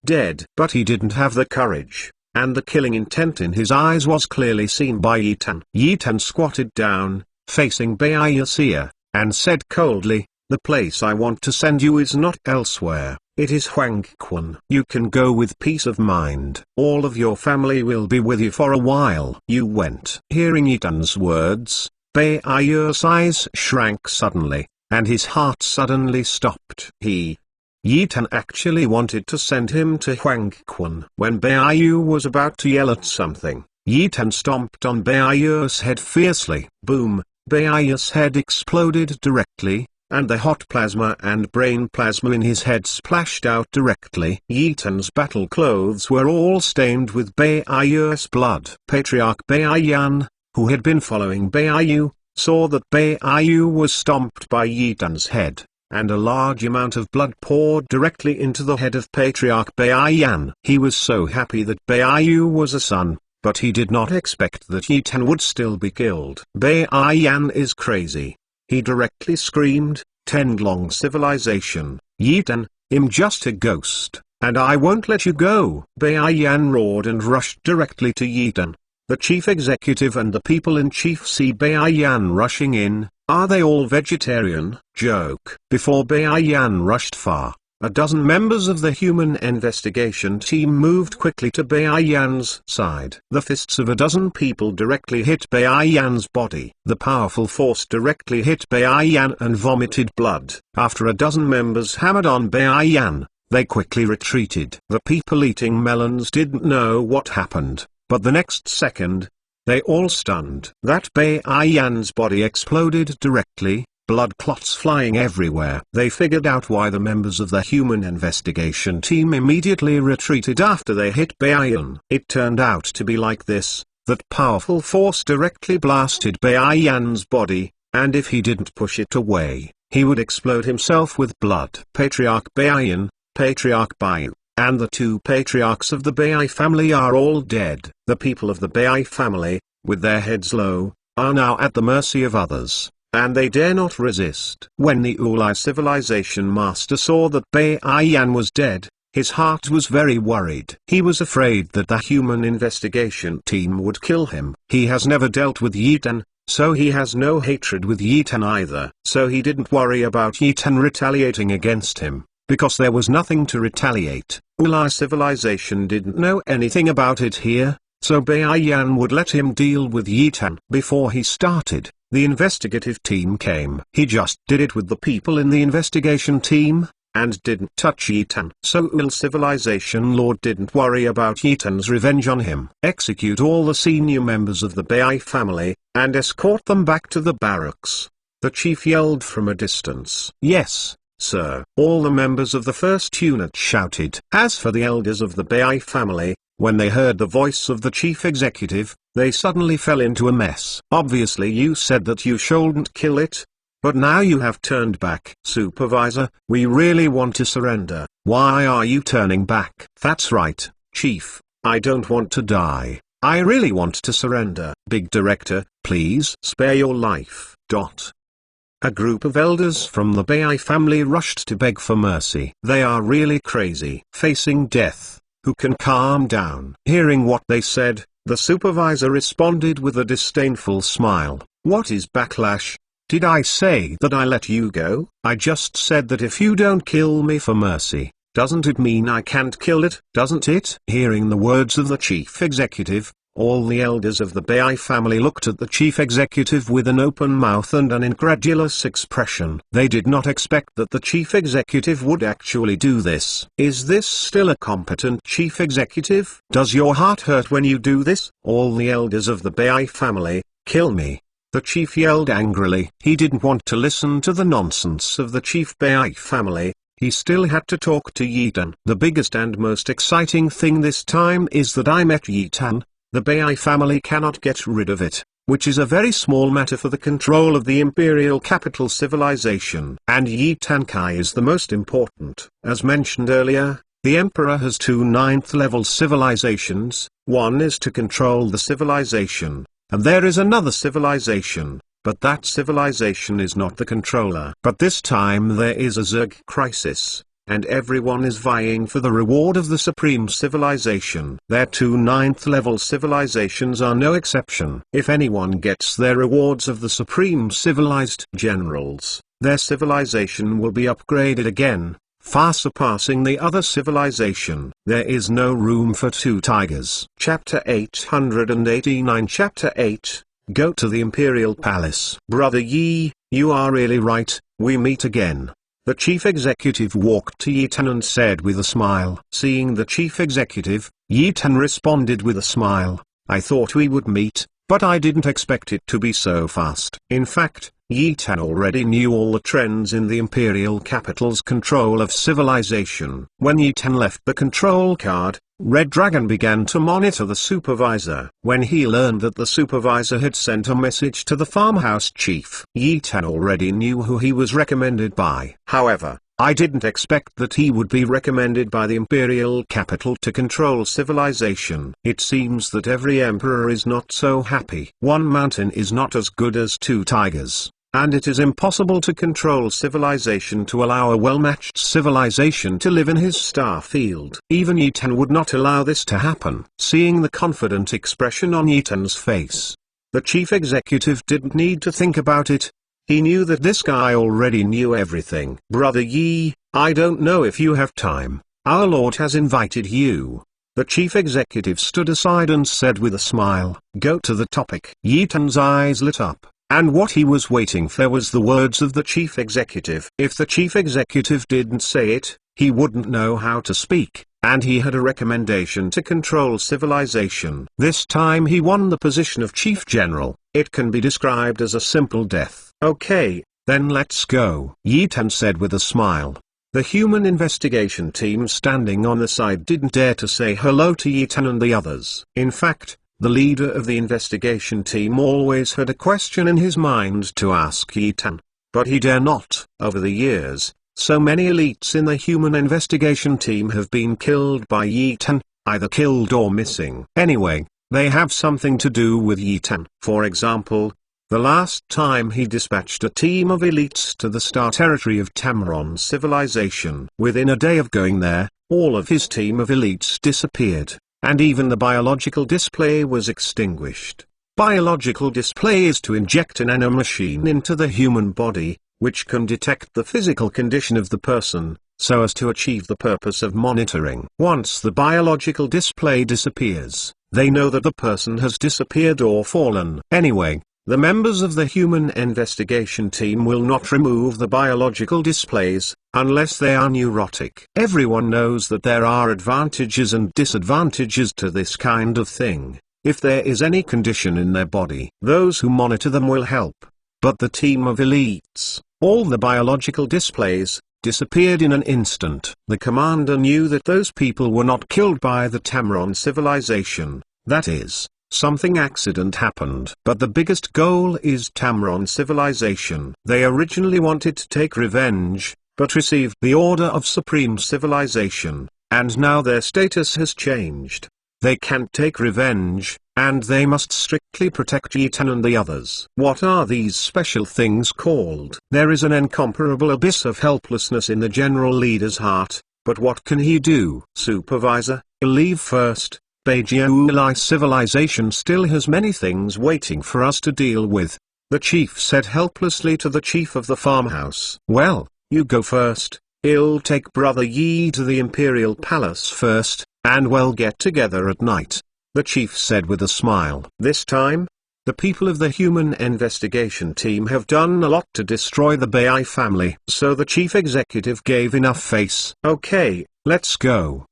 S1: dead. But he didn't have the courage, and the killing intent in his eyes was clearly seen by Yitan. Yitan squatted down, facing Bayu's, and said coldly, the place I want to send you is not elsewhere. It is Huangquan. You can go with peace of mind. All of your family will be with you for a while. You went. Hearing Yitan's words, Bayu's eyes shrank suddenly, and his heart suddenly stopped. Yitan actually wanted to send him to Huangquan. When Bayu was about to yell at something, Yitan stomped on Bayu's head fiercely. Boom! Bayu's head exploded directly, and the hot plasma and brain plasma in his head splashed out directly. Yitan's battle clothes were all stained with Bayu's blood. Patriarch Bayan, who had been following Bayu, saw that Bayu was stomped by Yitan's head, and a large amount of blood poured directly into the head of Patriarch Bayan. He was so happy that Bayu was a son, but he did not expect that Yitan would still be killed. Bayan is crazy. He directly screamed, Tenglong civilization, Yitan, I'm just a ghost, and I won't let you go. Bayan roared and rushed directly to Yitan. The chief executive and the people in chief see Bayan rushing in. Are they all vegetarian? Joke. Before Bayan rushed far, a dozen members of the human investigation team moved quickly to Bayan's side. The fists of a dozen people directly hit Bayan's body. The powerful force directly hit Bayan and vomited blood. After a dozen members hammered on Bayan, they quickly retreated. The people eating melons didn't know what happened, but the next second, they all stunned. That Bayan's body exploded directly, blood clots flying everywhere. They figured out why the members of the human investigation team immediately retreated after they hit Bayan. It turned out to be like this, that powerful force directly blasted Bayan's body, and if he didn't push it away, he would explode himself with blood. Patriarch Bayan, Patriarch Bayu, and the two patriarchs of the Bai family are all dead. The people of the Bai family, with their heads low, are now at the mercy of others, and they dare not resist. When the Ulai civilization master saw that Bayan was dead, his heart was very worried. He was afraid that the human investigation team would kill him. He has never dealt with Yitan, so he has no hatred with Yitan either. So he didn't worry about Yitan retaliating against him, because there was nothing to retaliate. Ulai civilization didn't know anything about it here, so Bayan would let him deal with Yitan. Before he started, the investigative team came. He just did it with the people in the investigation team, and didn't touch Yitan. So Ulai civilization lord didn't worry about Yitan's revenge on him. Execute all the senior members of the Bai family, and escort them back to the barracks. The chief yelled from a distance. Yes, sir." All the members of the first unit shouted. As for the elders of the Bai family, when they heard the voice of the chief executive, they suddenly fell into a mess. "Obviously you said that you shouldn't kill it. But now you have turned back." "Supervisor, we really want to surrender." "Why are you turning back?" "That's right, Chief, I don't want to die. I really want to surrender." "Big Director, please spare your life." A group of elders from the Bai family rushed to beg for mercy. They are really crazy. Facing death, who can calm down? Hearing what they said, the supervisor responded with a disdainful smile. "What is backlash? Did I say that I let you go? I just said that if you don't kill me for mercy, doesn't it mean I can't kill it, doesn't it?" Hearing the words of the chief executive, all the elders of the Bai family looked at the chief executive with an open mouth and an incredulous expression. They did not expect that the chief executive would actually do this. Is this still a competent chief executive? Does your heart hurt when you do this? All the elders of the Bai family, "Kill me!" The chief yelled angrily. He didn't want to listen to the nonsense of the chief Bai family. He still had to talk to Yi Tan. "The biggest and most exciting thing this time is that I met Yi Tan. The Bai family cannot get rid of it, which is a very small matter for the control of the imperial capital civilization. And Yi Tan Kai is the most important. As mentioned earlier, the emperor has two 9th level civilizations. One is to control the civilization, and there is another civilization, but that civilization is not the controller. But this time there is a Zerg crisis, and everyone is vying for the reward of the supreme civilization. Their two 9th level civilizations are no exception. If anyone gets their rewards of the supreme civilized generals, their civilization will be upgraded again, far surpassing the other civilization. There is no room for two tigers. Chapter 889. Chapter 8, Go to the Imperial Palace. Brother Yi, you are really right, we meet again. The chief executive walked to Yi Tan and said with a smile. Seeing the chief executive, Yi Tan responded with a smile. "I thought we would meet, but I didn't expect it to be so fast." In fact, Yi Tan already knew all the trends in the imperial capital's control of civilization. When Yi Tan left the control card, Red Dragon began to monitor the supervisor. When he learned that the supervisor had sent a message to the farmhouse chief, Yi Tan already knew who he was recommended by. "However, I didn't expect that he would be recommended by the imperial capital to control civilization. It seems that every emperor is not so happy. One mountain is not as good as two tigers, and it is impossible to control civilization to allow a well-matched civilization to live in his star field. Even Yi Tan would not allow this to happen." Seeing the confident expression on Yi Tan's face, the chief executive didn't need to think about it. He knew that this guy already knew everything. "Brother Yi, I don't know if you have time. Our Lord has invited you." The chief executive stood aside and said with a smile, "Go to the topic." Yi Tan's eyes lit up, and what he was waiting for was the words of the chief executive. If the chief executive didn't say it, he wouldn't know how to speak, and he had a recommendation to control civilization. This time he won the position of chief general. It can be described as a simple death. "Okay, then let's go," Yi Tan said with a smile. The human investigation team standing on the side didn't dare to say hello to Yi Tan and the others. In fact, the leader of the investigation team always had a question in his mind to ask Yi Tan, but he dare not. Over the years, so many elites in the human investigation team have been killed by Yi Tan, either killed or missing. Anyway, they have something to do with Yi Tan. For example, the last time he dispatched a team of elites to the star territory of Tamaron civilization. Within a day of going there, all of his team of elites disappeared, and even the biological display was extinguished. Biological display is to inject a nanomachine into the human body, which can detect the physical condition of the person, so as to achieve the purpose of monitoring. Once the biological display disappears, they know that the person has disappeared or fallen. Anyway, the members of the human investigation team will not remove the biological displays, unless they are neurotic. Everyone knows that there are advantages and disadvantages to this kind of thing. If there is any condition in their body, those who monitor them will help. But the team of elites, all the biological displays, disappeared in an instant. The commander knew that those people were not killed by the Tamron civilization, that is, something accident happened. But the biggest goal is Tamron civilization. They originally wanted to take revenge, but received the order of Supreme Civilization, and now their status has changed. They can't take revenge, and they must strictly protect Yitan and the others. What are these special things called? There is an incomparable abyss of helplessness in the general leader's heart, but what can he do? Supervisor, leave first. Beijiauli civilization still has many things waiting for us to deal with, the chief said helplessly to the chief of the farmhouse. Well, you go first. I'll take Brother Yi to the Imperial Palace first, and we'll get together at night, the chief said with a smile. This time, the people of the human investigation team have done a lot to destroy the Bai family. So the chief executive gave enough face. Okay, let's go.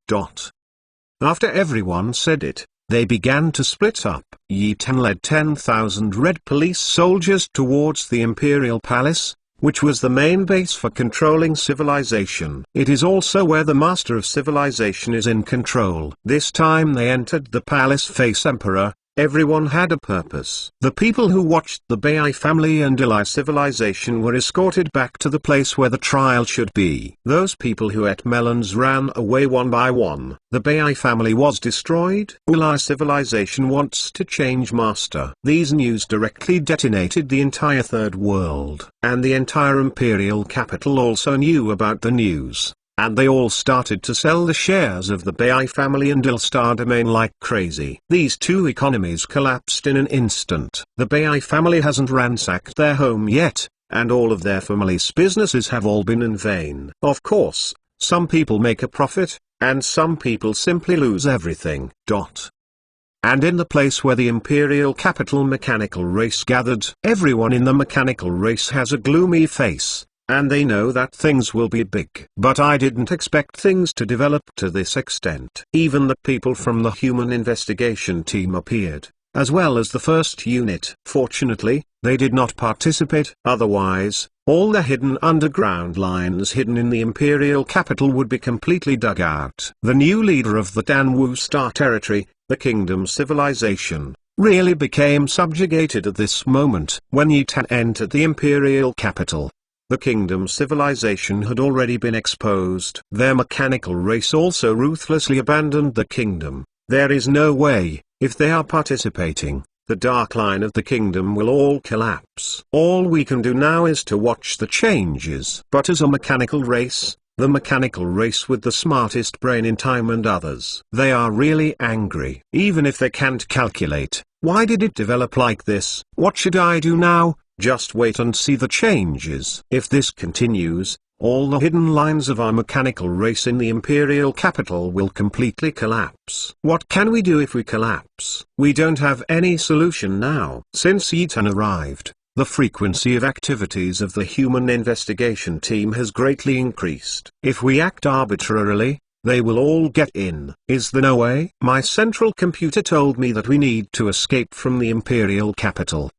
S1: After everyone said it, they began to split up. Yitan led 10,000 red police soldiers towards the Imperial Palace, which was the main base for controlling civilization. It is also where the master of civilization is in control. This time they entered the palace face Emperor. Everyone had a purpose. The people who watched the Bai family and Ilai civilization were escorted back to the place where the trial should be. Those people who ate melons ran away one by one. The Bai family was destroyed. Ilai civilization wants to change master. These news directly detonated the entire third world. And the entire imperial capital also knew about the news. And they all started to sell the shares of the Bai family and Ilstar domain like crazy. These two economies collapsed in an instant. The Bai family hasn't ransacked their home yet, and all of their family's businesses have all been in vain. Of course, some people make a profit, and some people simply lose everything. And in the place where the imperial capital mechanical race gathered, everyone in the mechanical race has a gloomy face. And they know that things will be big. But I didn't expect things to develop to this extent. Even the people from the human investigation team appeared, as well as the first unit. Fortunately, they did not participate. Otherwise, all the hidden underground lines hidden in the imperial capital would be completely dug out. The new leader of the Danwu Star territory, the kingdom civilization, really became subjugated at this moment. When Yitan entered the imperial capital, the kingdom civilization had already been exposed. Their mechanical race also ruthlessly abandoned the kingdom. There is no way, if they are participating, the dark line of the kingdom will all collapse. All we can do now is to watch the changes. But as a mechanical race, the mechanical race with the smartest brain in time and others, they are really angry. Even if they can't calculate, why did it develop like this? What should I do now? Just wait and see the changes. If this continues, all the hidden lines of our mechanical race in the imperial capital will completely collapse. What can we do if we collapse? We don't have any solution now. Since Yitan arrived, the frequency of activities of the human investigation team has greatly increased. If we act arbitrarily, they will all get in. Is there no way? My central computer told me that we need to escape from the imperial capital.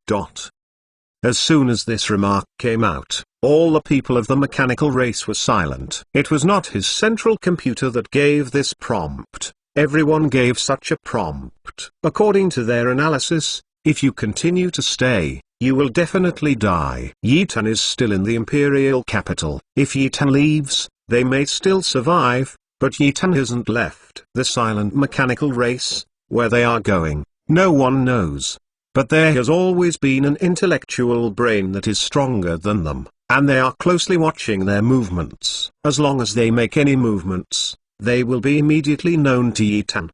S1: As soon as this remark came out, all the people of the mechanical race were silent. It was not his central computer that gave this prompt. Everyone gave such a prompt. According to their analysis, if you continue to stay, you will definitely die. Yitan is still in the imperial capital. If Yitan leaves, they may still survive, but Yitan hasn't left. The silent mechanical race, where they are going, no one knows. But there has always been an intellectual brain that is stronger than them, and they are closely watching their movements. As long as they make any movements, they will be immediately known to Yitan.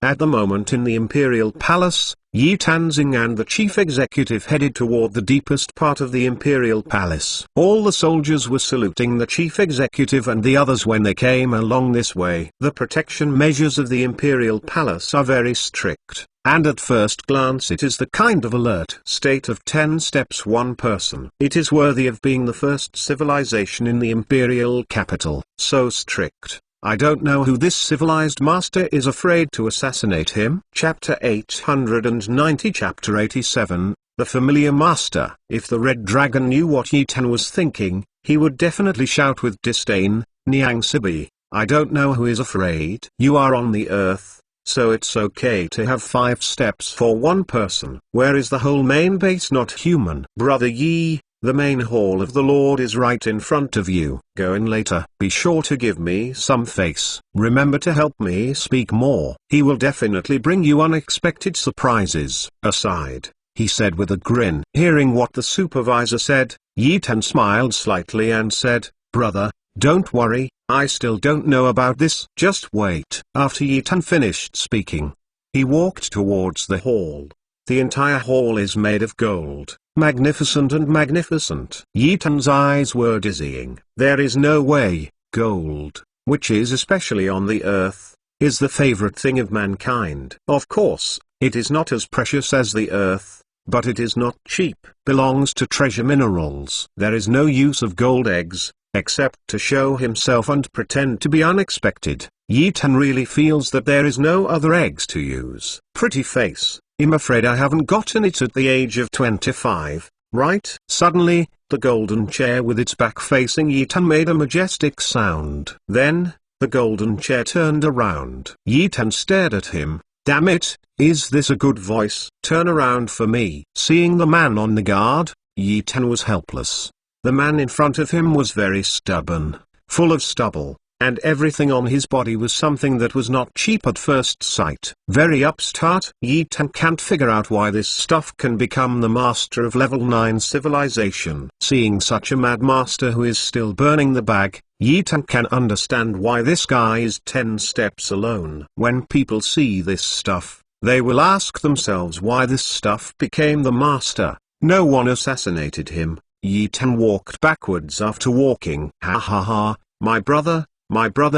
S1: At the moment in the Imperial Palace, Yi Tanzing and the chief executive headed toward the deepest part of the Imperial Palace. All the soldiers were saluting the chief executive and the others when they came along this way. The protection measures of the Imperial Palace are very strict, and at first glance it is the kind of alert state of 10 steps 1 person. It is worthy of being the first civilization in the Imperial capital. So strict. I don't know who this civilized master is afraid to assassinate him. Chapter 890 Chapter 87, The Familiar Master. If the Red Dragon knew what Yitan was thinking, he would definitely shout with disdain, "Niang Sibi, I don't know who is afraid. You are on the earth, so it's okay to have 5 steps for one person. Where is the whole main base? Not human. Brother Yi, the main hall of the Lord is right in front of you. Go in later. Be sure to give me some face. Remember to help me speak more. He will definitely bring you unexpected surprises." Aside, he said with a grin. Hearing what the supervisor said, Yi Tan smiled slightly and said, "Brother, don't worry, I still don't know about this. Just wait." After Yi Tan finished speaking, he walked towards the hall. The entire hall is made of gold, magnificent and magnificent. Yi Tan's eyes were dizzying. There is no way, gold, which is especially on the earth, is the favorite thing of mankind. Of course, it is not as precious as the earth, but it is not cheap. Belongs to treasure minerals. There is no use of gold eggs, except to show himself and pretend to be unexpected. Yi Tan really feels that there is no other eggs to use. Pretty face. I'm afraid I haven't gotten it at the age of 25, right? Suddenly, the golden chair with its back facing Yi Tan made a majestic sound. Then, the golden chair turned around. Yi Tan stared at him. Damn it, is this a good voice? Turn around for me. Seeing the man on the guard, Yi Tan was helpless. The man in front of him was very stubborn, full of stubble, and everything on his body was something that was not cheap at first sight. Very upstart. Yi Tan can't figure out why this stuff can become the master of level 9 civilization. Seeing such a mad master who is still burning the bag, Yi Tan can understand why this guy is 10 steps alone. When people see this stuff, they will ask themselves why this stuff became the master. No one assassinated him. Yi Tan walked backwards after walking. Ha ha ha, my brother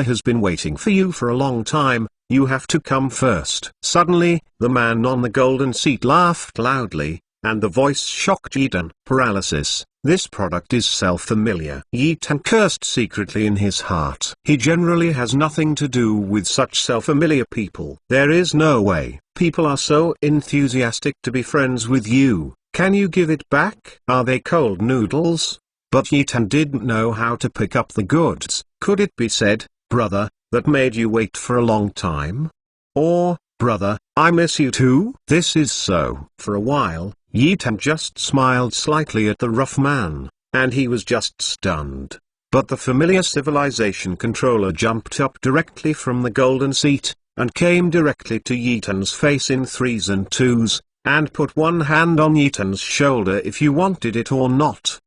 S1: has been waiting for you for a long time, you have to come first. Suddenly, the man on the golden seat laughed loudly, and the voice shocked Yi Tan. Paralysis, this product is self-familiar. Yi Tan cursed secretly in his heart. He generally has nothing to do with such self-familiar people. There is no way. People are so enthusiastic to be friends with you. Can you give it back? Are they cold noodles? But Yi Tan didn't know how to pick up the goods. Could it be said, "Brother, that made you wait for a long time?" Or, "Brother, I miss you too"? This is so. For a while, Yi Tan just smiled slightly at the rough man, and he was just stunned. But the familiar civilization controller jumped up directly from the golden seat, and came directly to Yi Tan's face in 3s and 2s, and put one hand on Yi Tan's shoulder if you wanted it or not.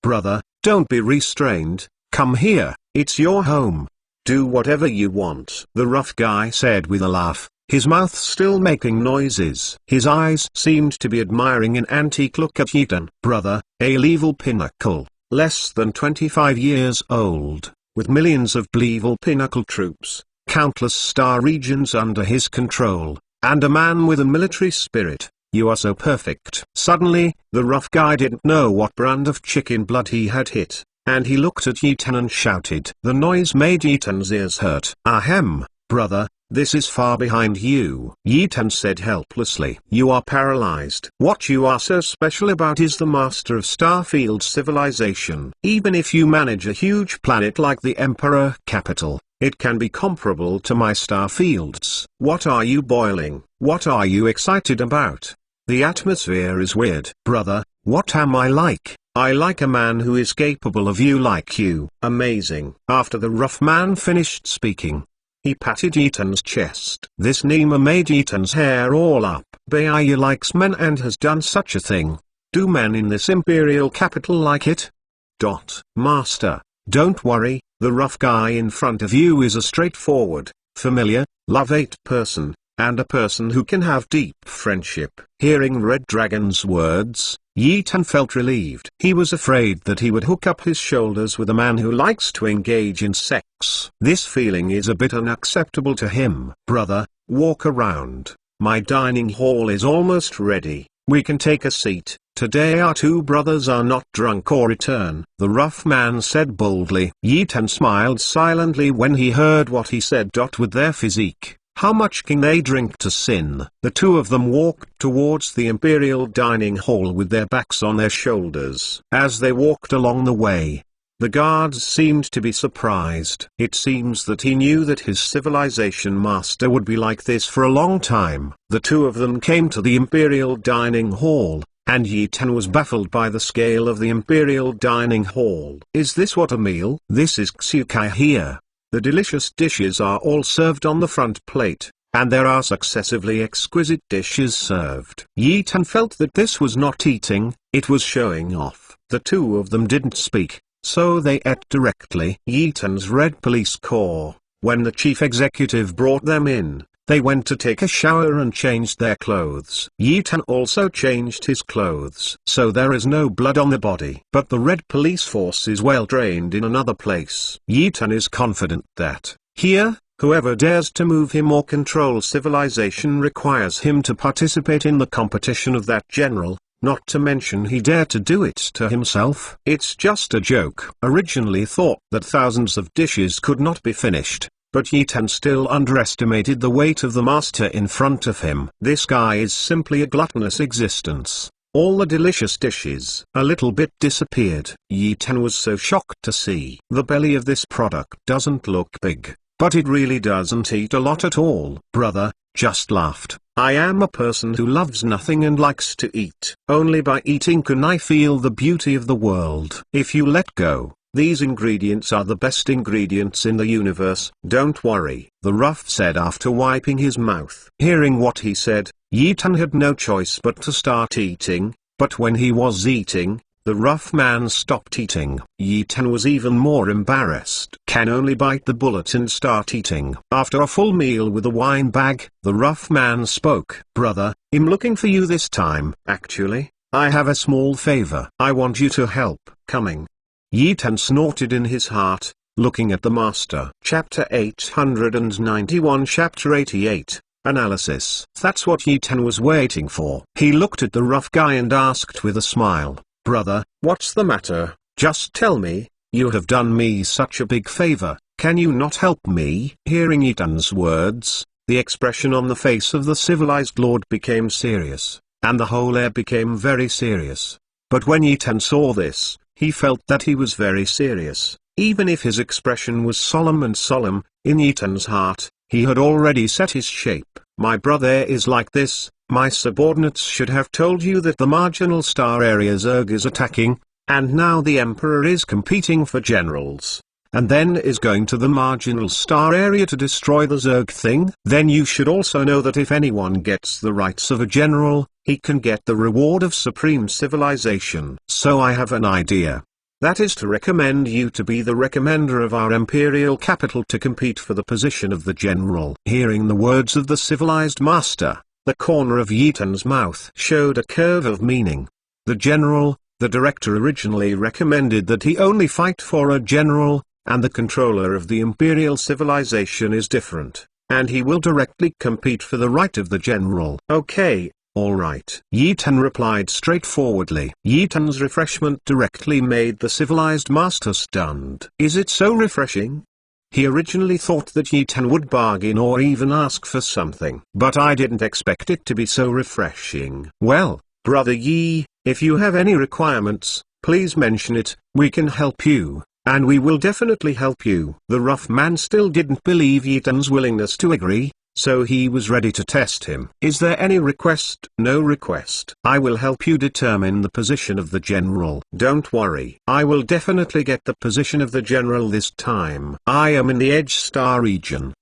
S1: "Brother, don't be restrained, come here, it's your home. Do whatever you want," the rough guy said with a laugh, his mouth still making noises. His eyes seemed to be admiring an antique look at Yi Tan. "Brother, a level pinnacle, less than 25 years old, with millions of level pinnacle troops, countless star regions under his control, and a man with a military spirit. You are so perfect." Suddenly, the rough guy didn't know what brand of chicken blood he had hit, and he looked at Yi Tan and shouted. The noise made Yi Tan's ears hurt. "Ahem, brother, this is far behind you," Yi Tan said helplessly. "You are paralyzed. What you are so special about is the master of Starfield civilization. Even if you manage a huge planet like the Emperor capital, it can be comparable to my Starfields. What are you boiling? What are you excited about? The atmosphere is weird." "Brother, what am I like?" "I like a man who is capable of you like you." "Amazing." After the rough man finished speaking, he patted Yi Tan's chest. This Nima made Yi Tan's hair all up. Baya likes men and has done such a thing. Do men in this imperial capital like it? Master, don't worry, the rough guy in front of you is a straightforward, familiar, love-hate person, and a person who can have deep friendship. Hearing Red Dragon's words, Yi Tan felt relieved. He was afraid that he would hook up his shoulders with a man who likes to engage in sex. This feeling is a bit unacceptable to him. "Brother, walk around. My dining hall is almost ready. We can take a seat. Today our 2 brothers are not drunk or return," the rough man said boldly. Yi Tan smiled silently when he heard what he said. With their physique, How much can they drink to sin? The two of them walked towards the imperial dining hall with their backs on their shoulders. As they walked along the way, the guards seemed to be surprised. It seems that he knew that his civilization master would be like this for a long time. The two of them came to the imperial dining hall, and Yi Tan was baffled by the scale of the imperial dining hall. Is this what a meal? This is Xukai here. The delicious dishes are all served on the front plate, and there are successively exquisite dishes served. Yi Tan felt that this was not eating, it was showing off. The two of them didn't speak, so they ate directly. Yi Tan's Red Police Corps, when the chief executive brought them in, they went to take a shower and changed their clothes. Yi Tan also changed his clothes, so there is no blood on the body. But the Red Police Force is well trained in another place. Yi Tan is confident that, here, whoever dares to move him or control civilization requires him to participate in the competition of that general. Not to mention he dared to do it to himself. It's just a joke. Originally thought that thousands of dishes could not be finished, but Yi Tan still underestimated the weight of the master in front of him. This guy is simply a gluttonous existence. All the delicious dishes a little bit disappeared. Yi Tan was so shocked to see the belly of this product doesn't look big, but it really doesn't eat a lot at all. Brother just laughed. I am a person who loves nothing and likes to eat. Only by eating can I feel the beauty of the world. If you let go, these ingredients are the best ingredients in the universe. Don't worry, the rough said after wiping his mouth. Hearing what he said, Yi Tan had no choice but to start eating, but when he was eating, the rough man stopped eating. Yi Tan was even more embarrassed. Can only bite the bullet and start eating. After a full meal with a wine bag, the rough man spoke. Brother, I'm looking for you this time. Actually, I have a small favor. I want you to help. Coming. Yi Tan snorted in his heart, looking at the master. Chapter 891 Chapter 88 Analysis. That's what Yi Tan was waiting for. He looked at the rough guy and asked with a smile, Brother, what's the matter? Just tell me, you have done me such a big favor, can you not help me? Hearing Yi Tan's words, the expression on the face of the civilized lord became serious, and the whole air became very serious. But when Yi Tan saw this, he felt that he was very serious. Even if his expression was solemn, in Yi Tan's heart, he had already set his shape. My brother is like this. My subordinates should have told you that the marginal star area Zerg is attacking, and now the Emperor is competing for generals, and then is going to the marginal star area to destroy the Zerg thing. Then you should also know that if anyone gets the rights of a general, he can get the reward of supreme civilization. So I have an idea. That is to recommend you to be the recommender of our imperial capital to compete for the position of the general. Hearing the words of the civilized master, the corner of Yi Tan's mouth showed a curve of meaning. The general, the director originally recommended that he only fight for a general, and the controller of the imperial civilization is different, and he will directly compete for the right of the general. Okay, alright. Yi Tan replied straightforwardly. Yi Tan's refreshment directly made the civilized master stunned. Is it so refreshing? He originally thought that Yi Tan would bargain or even ask for something. But I didn't expect it to be so refreshing. Well, Brother Yi, if you have any requirements, please mention it, we can help you, and we will definitely help you. The rough man still didn't believe Yi Tan's willingness to agree, so he was ready to test him. Is there any request? No request. I will help you determine the position of the general. Don't worry. I will definitely get the position of the general this time. I am in the Edge Star region.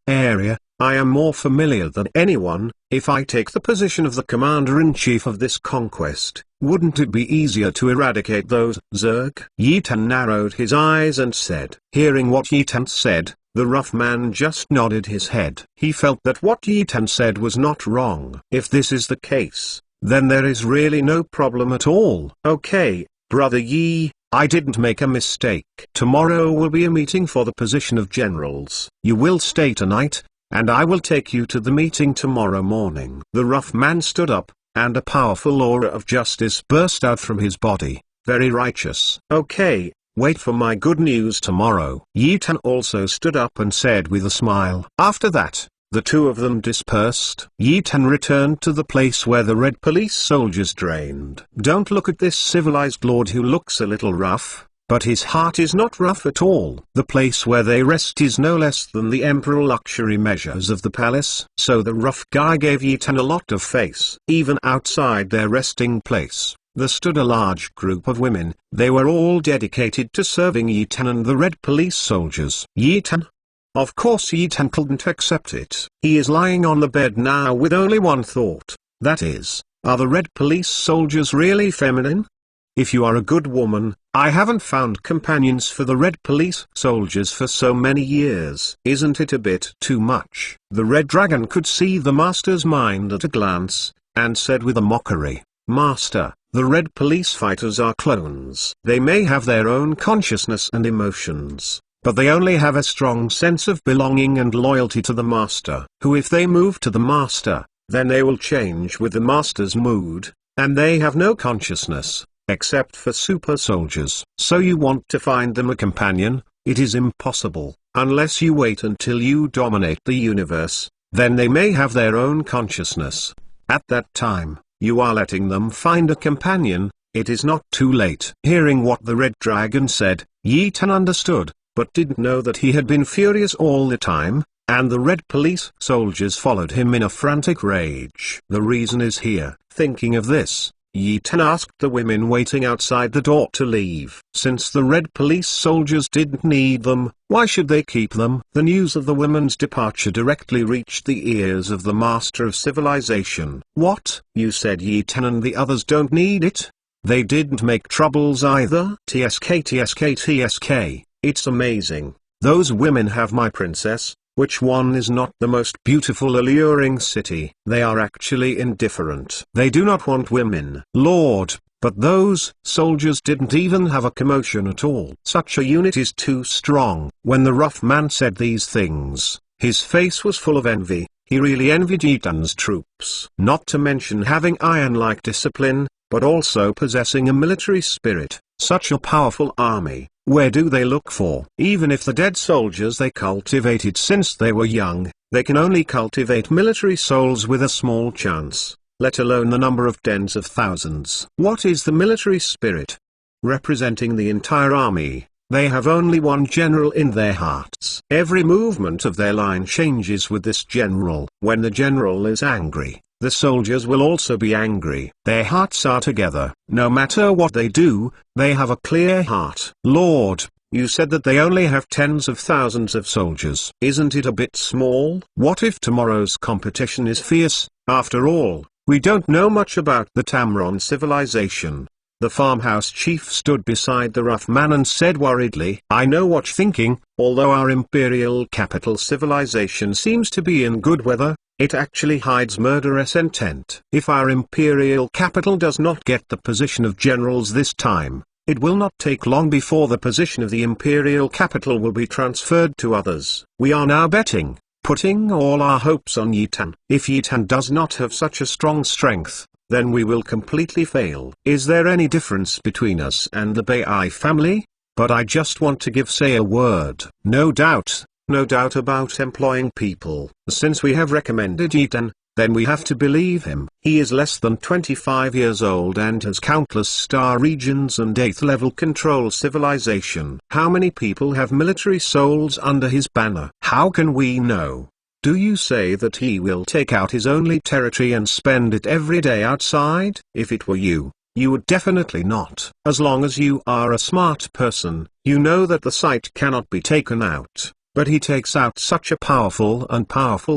S1: Area. I am more familiar than anyone. If I take the position of the commander-in-chief of this conquest, wouldn't it be easier to eradicate those Zerg? Yi Tan narrowed his eyes and said. Hearing what Yi Tan said, the rough man just nodded his head. He felt that what Yi Tan said was not wrong. If this is the case, then there is really no problem at all. Okay, Brother Yi, I didn't make a mistake. Tomorrow will be a meeting for the position of generals. You will stay tonight, and I will take you to the meeting tomorrow morning. The rough man stood up, and a powerful aura of justice burst out from his body. Very righteous. Okay, Wait for my good news tomorrow." Yi Tan also stood up and said with a smile. After that, the two of them dispersed. Yi Tan returned to the place where the red police soldiers drained. Don't look at this civilized lord who looks a little rough, but his heart is not rough at all. The place where they rest is no less than the emperor luxury measures of the palace. So the rough guy gave Yi Tan a lot of face. Even outside their resting place, there stood a large group of women. They were all dedicated to serving Yi Tan and the red police soldiers. Yi Tan? Of course Yi Tan couldn't accept it. He is lying on the bed now with only one thought. That is, are the red police soldiers really feminine? If you are a good woman, I haven't found companions for the red police soldiers for so many years. Isn't it a bit too much? The red dragon could see the master's mind at a glance, and said with a mockery, "Master, the red police fighters are clones. They may have their own consciousness and emotions, but they only have a strong sense of belonging and loyalty to the master, who if they move to the master, then they will change with the master's mood, and they have no consciousness, except for super soldiers. So you want to find them a companion? It is impossible, unless you wait until you dominate the universe, then they may have their own consciousness. At that time, you are letting them find a companion. It is not too late." Hearing what the red dragon said, Yi Tan understood, but didn't know that he had been furious all the time, and the red police soldiers followed him in a frantic rage. The reason is here. Thinking of this, Yi Tan asked the women waiting outside the door to leave. Since the red police soldiers didn't need them, why should they keep them? The news of the women's departure directly reached the ears of the master of civilization. "What? You said Yi Tan and the others don't need it? They didn't make troubles either?" TSK, it's amazing. Those women have my princess. Which one is not the most beautiful alluring city? They are actually indifferent. They do not want women. Lord, but those soldiers didn't even have a commotion at all. Such a unit is too strong. When the rough man said these things, his face was full of envy. He really envied Yi Tan's troops. Not to mention having iron-like discipline, but also possessing a military spirit. Such a powerful army. Where do they look for? Even if the dead soldiers they cultivated since they were young, they can only cultivate military souls with a small chance, let alone the number of tens of thousands. What is the military spirit? Representing the entire army, they have only one general in their hearts. Every movement of their line changes with this general. When the general is angry, the soldiers will also be angry. Their hearts are together. No matter what they do, they have a clear heart. Lord, you said that they only have tens of thousands of soldiers. Isn't it a bit small? What if tomorrow's competition is fierce? After all, we don't know much about the Tamron civilization. The farmhouse chief stood beside the rough man and said worriedly, "I know what you're thinking. Although our imperial capital civilization seems to be in good weather, it actually hides murderous intent. If our imperial capital does not get the position of generals this time, it will not take long before the position of the imperial capital will be transferred to others. We are now betting, putting all our hopes on Yi Tan. If Yi Tan does not have such a strong strength, then we will completely fail. Is there any difference between us and the Bai family? But I just want to say a word. No doubt about employing people. Since we have recommended Yi Tan, then we have to believe him. He is less than 25 years old and has countless star regions and 8th level control civilization. How many people have military souls under his banner? How can we know? Do you say that he will take out his only territory and spend it every day outside? If it were you, you would definitely not. As long as you are a smart person, you know that the site cannot be taken out. But he takes out such a powerful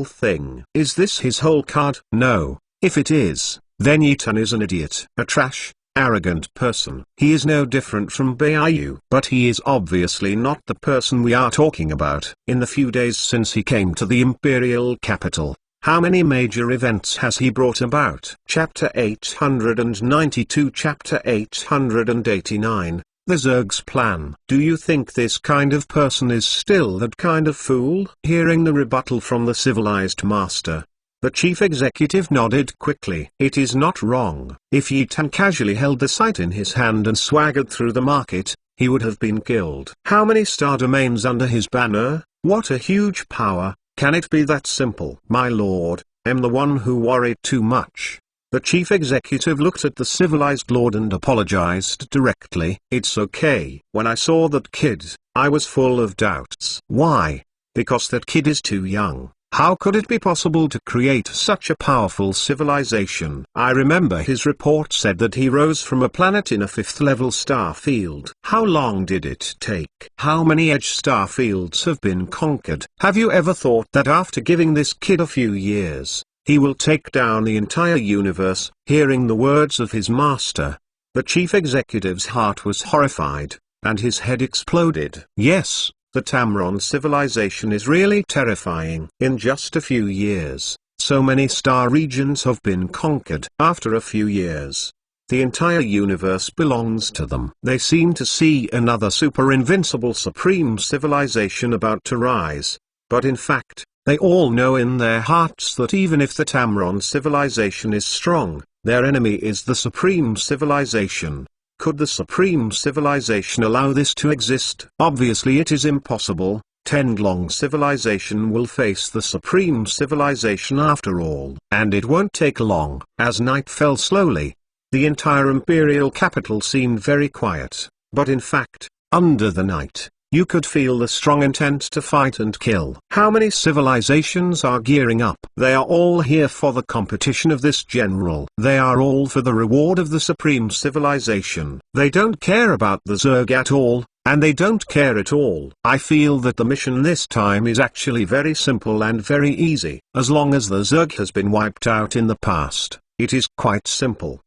S1: thing. Is this his whole card? No. If it is, then Yi Tan is an idiot. A trash, arrogant person. He is no different from Baiyu. But he is obviously not the person we are talking about. In the few days since he came to the imperial capital, how many major events has he brought about? Chapter 892, Chapter 889. The Zerg's plan. Do you think this kind of person is still that kind of fool? Hearing the rebuttal from the civilized master, the chief executive nodded quickly. It is not wrong. If Yi Tan casually held the site in his hand and swaggered through the market, he would have been killed. How many star domains under his banner? What a huge power! Can it be that simple? My lord, I'm the one who worried too much. The chief executive looked at the civilized lord and apologized directly. It's okay. When I saw that kid, I was full of doubts. Why? Because that kid is too young. How could it be possible to create such a powerful civilization? I remember his report said that he rose from a planet in a 5th level star field. How long did it take? How many edge star fields have been conquered? Have you ever thought that after giving this kid a few years, he will take down the entire universe? Hearing the words of his master, the chief executive's heart was horrified, and his head exploded. Yes. The Tamron civilization is really terrifying. In just a few years, so many star regions have been conquered. After a few years, the entire universe belongs to them. They seem to see another super invincible supreme civilization about to rise, but in fact, they all know in their hearts that even if the Tamron civilization is strong, their enemy is the supreme civilization. Could the supreme civilization allow this to exist? Obviously it is impossible. Tenglong civilization will face the supreme civilization after all. And it won't take long. As night fell slowly, the entire imperial capital seemed very quiet. But in fact, under the night, you could feel the strong intent to fight and kill. How many civilizations are gearing up? They are all here for the competition of this general. They are all for the reward of the supreme civilization. They don't care about the Zerg at all, and they don't care at all. I feel that the mission this time is actually very simple and very easy. As long as the Zerg has been wiped out in the past, it is quite simple.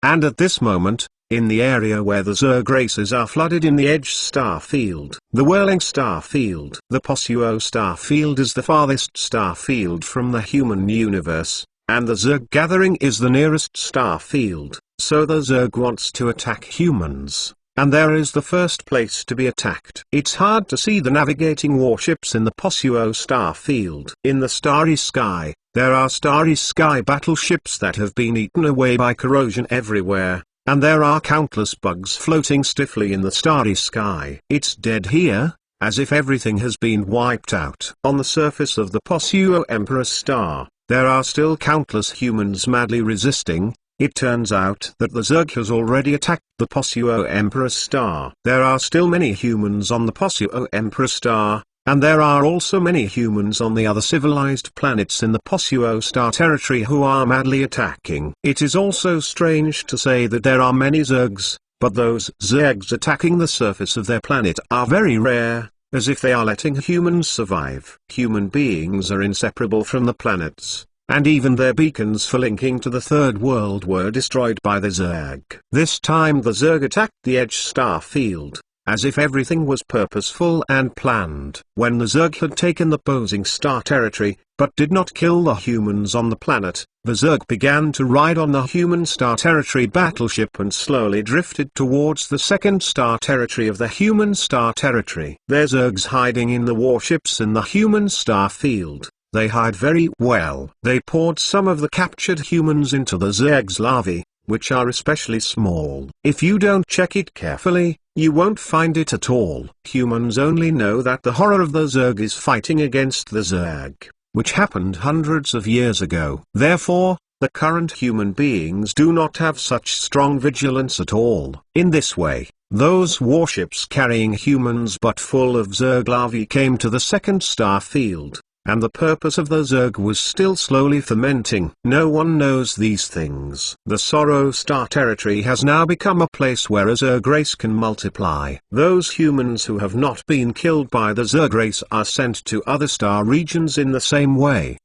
S1: And at this moment, in the area where the Zerg races are flooded in the Edge star field, the Whirling star field, the Posuo star field is the farthest star field from the human universe, and the Zerg gathering is the nearest star field, so the Zerg wants to attack humans, and there is the first place to be attacked. It's hard to see the navigating warships in the Posuo star field. In the starry sky, there are starry sky battleships that have been eaten away by corrosion everywhere. And there are countless bugs floating stiffly in the starry sky. It's dead here, as if everything has been wiped out. On the surface of the Posuo Emperor star, there are still countless humans madly resisting. It turns out that the Zerg has already attacked the Posuo Emperor star. There are still many humans on the Posuo Emperor star, and there are also many humans on the other civilized planets in the Posuo star territory who are madly attacking. It is also strange to say that there are many Zergs, but those Zergs attacking the surface of their planet are very rare, as if they are letting humans survive. Human beings are inseparable from the planets, and even their beacons for linking to the Third World were destroyed by the Zerg. This time the Zerg attacked the Edge star field, as if everything was purposeful and planned. When the Zerg had taken the Posing star territory, but did not kill the humans on the planet, the Zerg began to ride on the human star territory battleship and slowly drifted towards the second star territory of the human star territory. There's Zergs hiding in the warships in the human star field. They hide very well. They poured some of the captured humans into the Zerg's larvae, which are especially small. If you don't check it carefully, you won't find it at all. Humans only know that the horror of the Zerg is fighting against the Zerg, which happened hundreds of years ago. Therefore, the current human beings do not have such strong vigilance at all. In this way, those warships carrying humans but full of Zerg larvae came to the second star field, and the purpose of the Zerg was still slowly fermenting. No one knows these things. The Sorrow Star territory has now become a place where a Zerg race can multiply. Those humans who have not been killed by the Zerg race are sent to other star regions in the same way.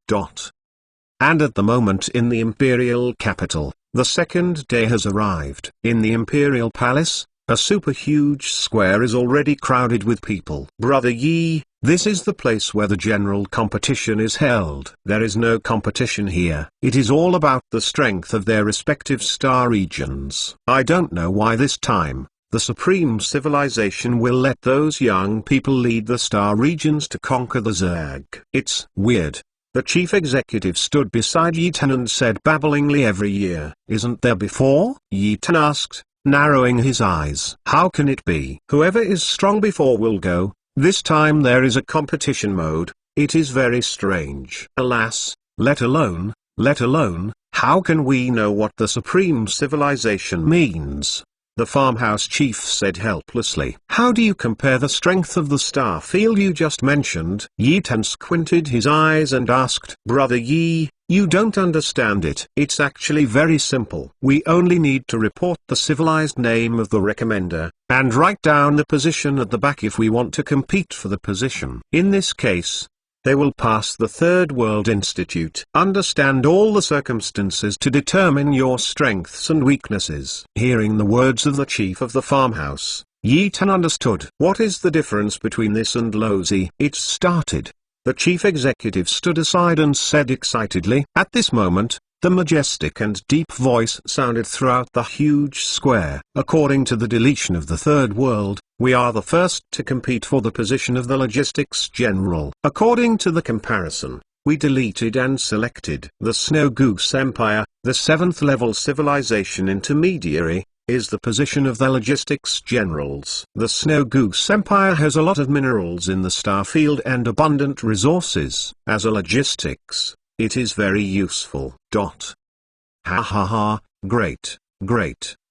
S1: And at the moment in the Imperial capital, the second day has arrived. In the Imperial Palace, a super huge square is already crowded with people. Brother Yi, this is the place where the general competition is held. There is no competition here. It is all about the strength of their respective star regions. I don't know why this time, the supreme civilization will let those young people lead the star regions to conquer the Zerg. It's weird. The chief executive stood beside Yi Tan and said babblingly, every year. Isn't there before? Yi Tan asked. narrowing his eyes. How can it be? Whoever is strong before will go. This time there is a competition mode. It is very strange. Alas, let alone, how can we know what the supreme civilization means? The farmhouse chief said helplessly. How do you compare the strength of the star field you just mentioned? Yi Tan squinted his eyes and asked, Brother Yi, you don't understand it. It's actually very simple. We only need to report the civilized name of the recommender, and write down the position at the back if we want to compete for the position. In this case, they will pass the Third World Institute. Understand all the circumstances to determine your strengths and weaknesses. Hearing the words of the chief of the farmhouse, Yi Tan understood. What is the difference between this and Lozi? It started. The chief executive stood aside and said excitedly. At this moment, the majestic and deep voice sounded throughout the huge square. According to the deletion of the Third World, we are the first to compete for the position of the logistics general. According to the comparison, we deleted and selected the Snow Goose Empire, the 7th level civilization intermediary, is the position of the logistics generals. The Snow Goose Empire has a lot of minerals in the star field and abundant resources. As a logistics, it is very useful. Ha ha ha, great,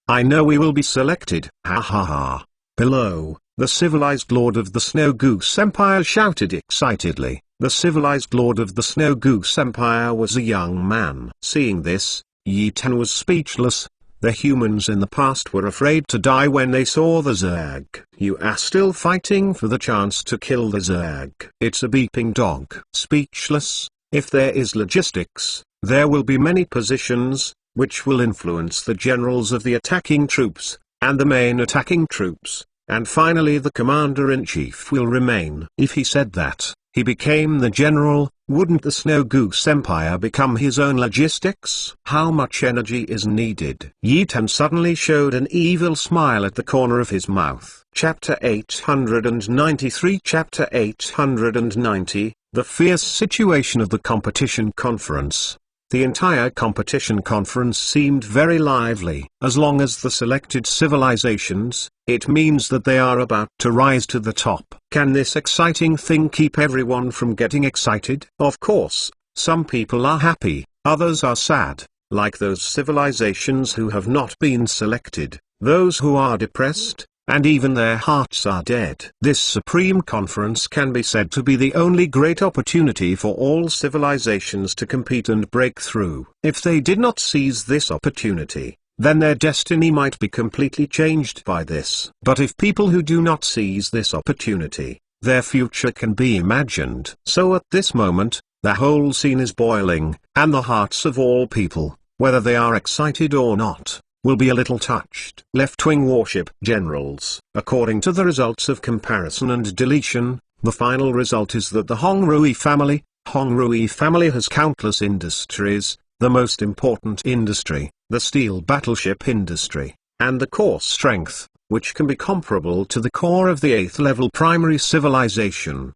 S1: I know we will be selected. Ha ha ha. Below, the civilized lord of the Snow Goose Empire shouted excitedly. The civilized lord of the Snow Goose Empire was a young man. Seeing this, Yi Tan was speechless. The humans in the past were afraid to die when they saw the Zerg. You are still fighting for the chance to kill the Zerg. It's a beeping dog. Speechless. If there is logistics, there will be many positions, which will influence the generals of the attacking troops, and the main attacking troops, and finally the commander-in-chief will remain. If he said that, he became the general, wouldn't the Snow Goose Empire become his own logistics? How much energy is needed? Yi Tan suddenly showed an evil smile at the corner of his mouth. Chapter 893 Chapter 890, The Fierce Situation of the Competition Conference. The entire competition conference seemed very lively. As long as the selected civilizations, it means that they are about to rise to the top. Can this exciting thing keep everyone from getting excited? Of course, some people are happy, others are sad, like those civilizations who have not been selected, those who are depressed, and even their hearts are dead. This supreme conference can be said to be the only great opportunity for all civilizations to compete and break through. If they did not seize this opportunity, then their destiny might be completely changed by this. But if people who do not seize this opportunity, their future can be imagined. So at this moment, the whole scene is boiling, and the hearts of all people, whether they are excited or not, will be a little touched. Left-wing warship generals. According to the results of comparison and deletion, the final result is that the Hongrui family has countless industries, the most important industry, the steel battleship industry, and the core strength, which can be comparable to the core of the 8th level primary civilization.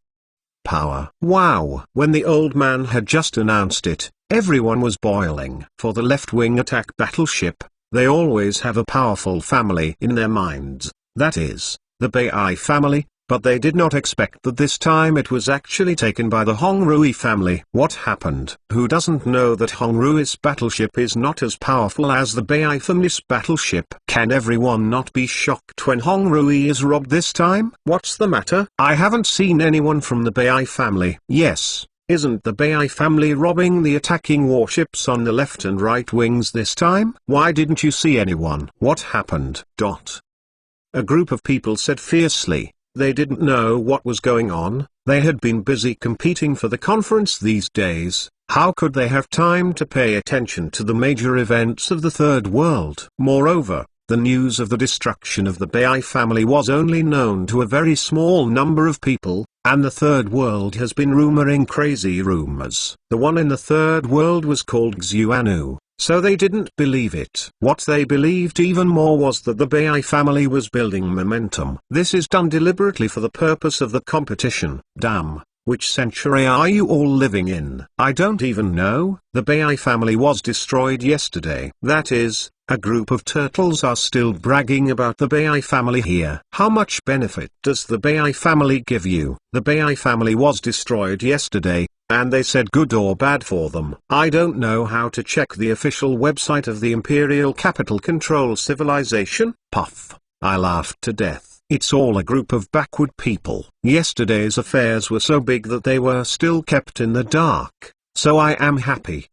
S1: Power. Wow! When the old man had just announced it, everyone was boiling. For the left-wing attack battleship, they always have a powerful family in their minds, that is, the Bai family, but they did not expect that this time it was actually taken by the Hongrui family. What happened? Who doesn't know that Hongrui's battleship is not as powerful as the Bai family's battleship? Can everyone not be shocked when Hongrui is robbed this time? What's the matter? I haven't seen anyone from the Bai family. Yes. Isn't the Bai family robbing the attacking warships on the left and right wings this time? Why didn't you see anyone? What happened? A group of people said fiercely. They didn't know what was going on. They had been busy competing for the conference these days. How could they have time to pay attention to the major events of the Third World? Moreover, the news of the destruction of the Bai family was only known to a very small number of people, and the Third World has been rumoring crazy rumors. The one in the Third World was called Xuanu, so they didn't believe it. What they believed even more was that the Bai family was building momentum. This is done deliberately for the purpose of the competition. Damn, which century are you all living in? I don't even know. The Bai family was destroyed yesterday. That is, A group of turtles are still bragging about the Bai family here. How much benefit does the Bai family give you? The Bai family was destroyed yesterday, and they said good or bad for them. I don't know how to check the official website of the Imperial Capital Control Civilization. Puff. I laughed to death. It's all a group of backward people. Yesterday's affairs were so big that they were still kept in the dark, so I am happy.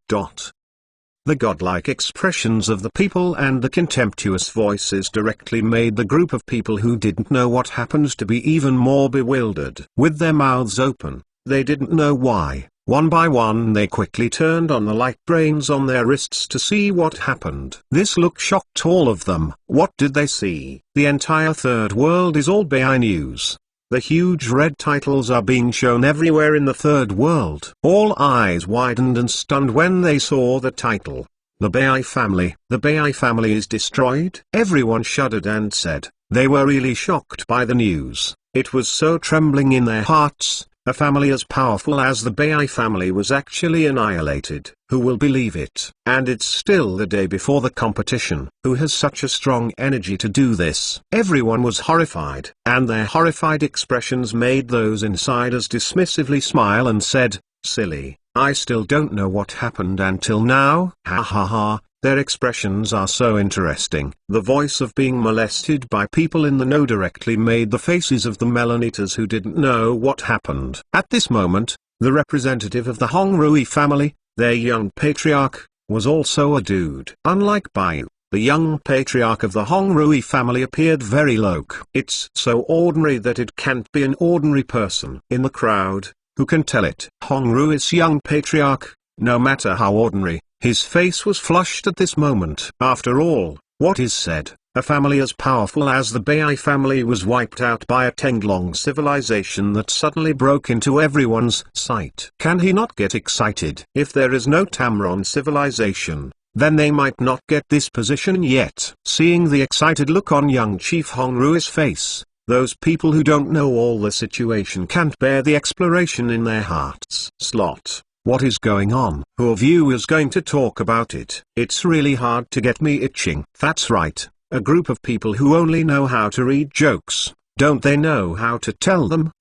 S1: The godlike expressions of the people and the contemptuous voices directly made the group of people who didn't know what happened to be even more bewildered. With their mouths open, they didn't know why. One by one they quickly turned on the light brains on their wrists to see what happened. This look shocked all of them. What did they see? The entire third world is all Bai news. The huge red titles are being shown everywhere in the third world. All eyes widened and stunned when they saw the title. The Bai family. The Bai family is destroyed? Everyone shuddered and said, they were really shocked by the news. It was so trembling in their hearts. A family as powerful as the Bai family was actually annihilated. Who will believe it? And it's still the day before the competition. Who has such a strong energy to do this? Everyone was horrified, and their horrified expressions made those insiders dismissively smile and said, silly, I still don't know what happened until now. Ha ha ha. Their expressions are so interesting. The voice of being molested by people in the know directly made the faces of the Melanitas who didn't know what happened. At this moment, the representative of the Hongrui family, their young patriarch, was also a dude. Unlike Bayu, the young patriarch of the Hongrui family appeared very low-key. It's so ordinary that it can't be an ordinary person. In the crowd, who can tell it? Hongrui's young patriarch, no matter how ordinary, his face was flushed at this moment. After all, what is said, a family as powerful as the Bai family was wiped out by a Tenglong civilization that suddenly broke into everyone's sight. Can he not get excited? If there is no Tamron civilization, then they might not get this position yet. Seeing the excited look on young Chief Hongrui's face, those people who don't know all the situation can't bear the exploration in their hearts. Slot. What is going on? Who of you is going to talk about it? It's really hard to get me itching. That's right, a group of people who only know how to read jokes. Don't they know how to tell them?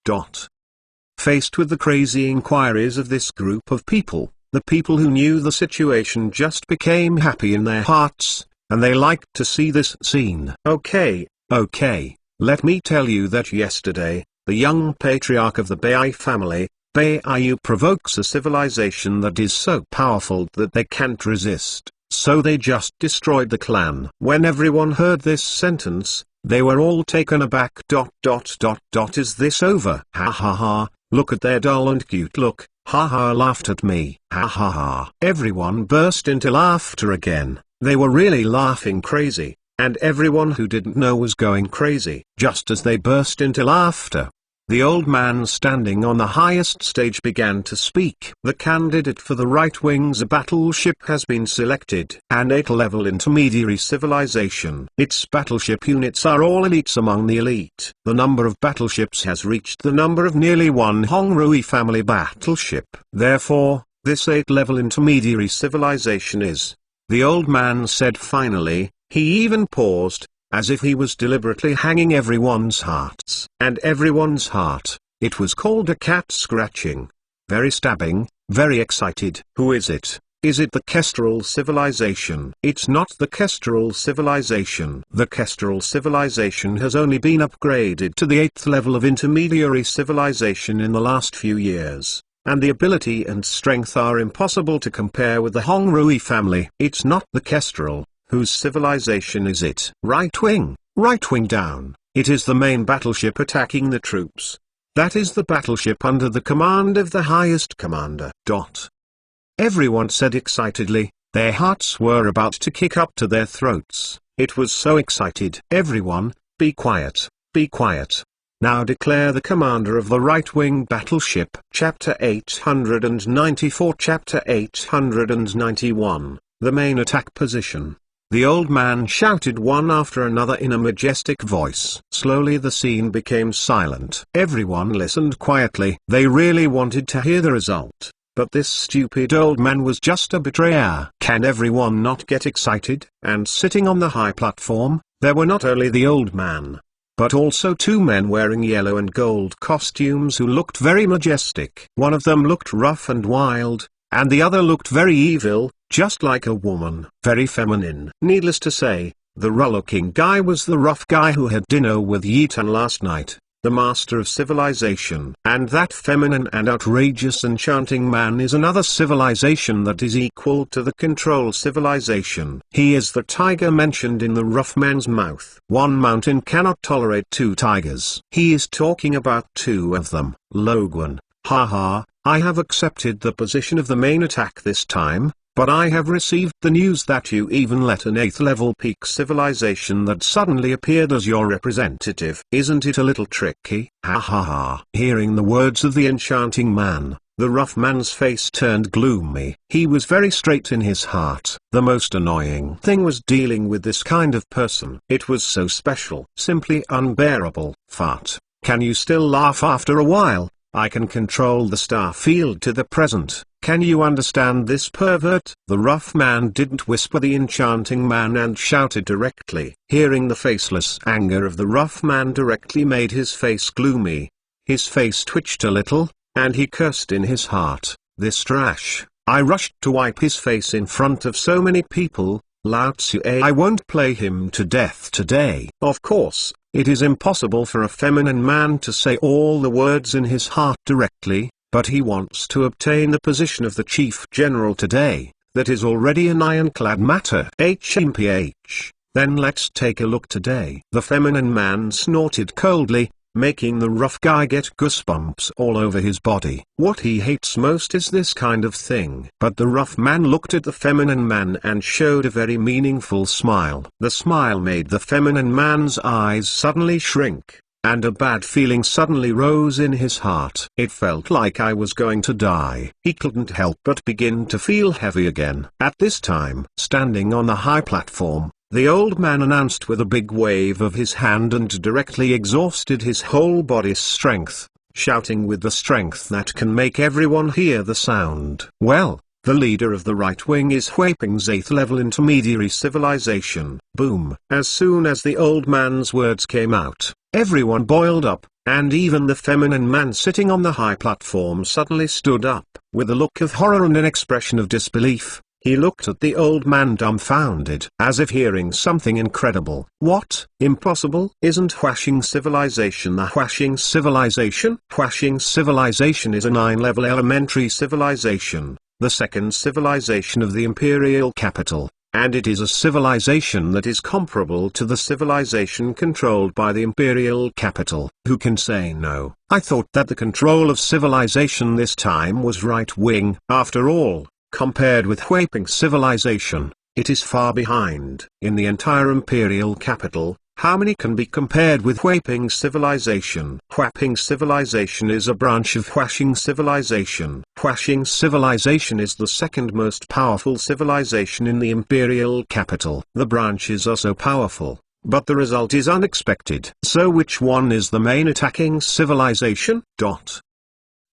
S1: Faced with the crazy inquiries of this group of people, the people who knew the situation just became happy in their hearts, and they liked to see this scene. Okay, let me tell you that yesterday, the young patriarch of the Bai family, Baiyu, provokes a civilization that is so powerful that they can't resist, so they just destroyed the clan. When everyone heard this sentence, they were all taken aback. Is this over? Ha ha ha, look at their dull and cute look, ha ha, laughed at me, ha ha ha. Everyone burst into laughter again. They were really laughing crazy, and everyone who didn't know was going crazy. Just as they burst into laughter, the old man standing on the highest stage began to speak. The candidate for the Right Wing's battleship has been selected. An 8th-level intermediary civilization. Its battleship units are all elites among the elite. The number of battleships has reached the number of nearly one Hongrui family battleship. Therefore, this 8th-level intermediary civilization is. The old man said finally. He even paused, as if he was deliberately hanging everyone's hearts. And everyone's heart, it was called a cat scratching. Very stabbing, very excited. Who is it? Is it the Kestrel civilization? It's not the Kestrel civilization. The Kestrel civilization has only been upgraded to the 8th level of intermediary civilization in the last few years, and the ability and strength are impossible to compare with the Hongrui family. It's not the Kestrel. Whose civilization is it? Right wing down. It is the main battleship attacking the troops. That is the battleship under the command of the highest commander. Everyone said excitedly, their hearts were about to kick up to their throats. It was so excited. Everyone, be quiet, be quiet. Now declare the commander of the right-wing battleship. Chapter 894. Chapter 891, the main attack position. The old man shouted one after another in a majestic voice. Slowly the scene became silent. Everyone listened quietly. They really wanted to hear the result. but this stupid old man was just a betrayer. Can everyone not get excited? And sitting on the high platform, there were not only the old man, but also two men wearing yellow and gold costumes who looked very majestic. One of them looked rough and wild, and the other looked very evil, just like a woman, very feminine. Needless to say, the rollicking guy was the rough guy who had dinner with Yetan last night, the master of civilization. And that feminine and outrageous enchanting man is another civilization that is equal to the control civilization. He is the tiger mentioned in the rough man's mouth. One mountain cannot tolerate two tigers. He is talking about two of them. Loguan, haha, I have accepted the position of the main attack this time. But I have received the news that you even let an 8th level peak civilization that suddenly appeared as your representative. Isn't it a little tricky? Ha ha ha. Hearing the words of the enchanting man, the rough man's face turned gloomy. He was very straight in his heart. The most annoying thing was dealing with this kind of person. It was so special. Simply unbearable. Fart. Can you still laugh after a while? I can control the star field to the present. Can you understand this, pervert? The rough man didn't whisper the enchanting man and shouted directly. Hearing the faceless anger of the rough man directly made his face gloomy. His face twitched a little, and he cursed in his heart, "This trash." I rushed to wipe his face in front of so many people. Lao Tzu, I won't play him to death today. Of course, it is impossible for a feminine man to say all the words in his heart directly, but he wants to obtain the position of the chief general today. That is already an ironclad matter. HMPH. Then let's take a look today. The feminine man snorted coldly, making the rough guy get goosebumps all over his body. What he hates most is this kind of thing. But the rough man looked at the feminine man and showed a very meaningful smile. The smile made the feminine man's eyes suddenly shrink, and a bad feeling suddenly rose in his heart. It felt like I was going to die. He couldn't help but begin to feel heavy again. At this time, standing on the high platform, the old man announced with a big wave of his hand and directly exhausted his whole body's strength, shouting with the strength that can make everyone hear the sound. Well, the leader of the right wing is Huiping's 8th level intermediary civilization. Boom. As soon as the old man's words came out, everyone boiled up, and even the feminine man sitting on the high platform suddenly stood up. With a look of horror and an expression of disbelief, he looked at the old man dumbfounded, as if hearing something incredible. What? Impossible? Isn't Huashing civilization the Huashing civilization? Huashing civilization is a 9-level elementary civilization, the second civilization of the imperial capital, and it is a civilization that is comparable to the civilization controlled by the imperial capital. Who can say no? I thought that the control of civilization this time was right-wing. After all, compared with Huiping civilization, it is far behind. In the entire imperial capital, how many can be compared with Huiping civilization? Huiping civilization is a branch of Huashing civilization. Huashing civilization is the second most powerful civilization in the imperial capital. The branches are so powerful, but the result is unexpected. So which one is the main attacking civilization?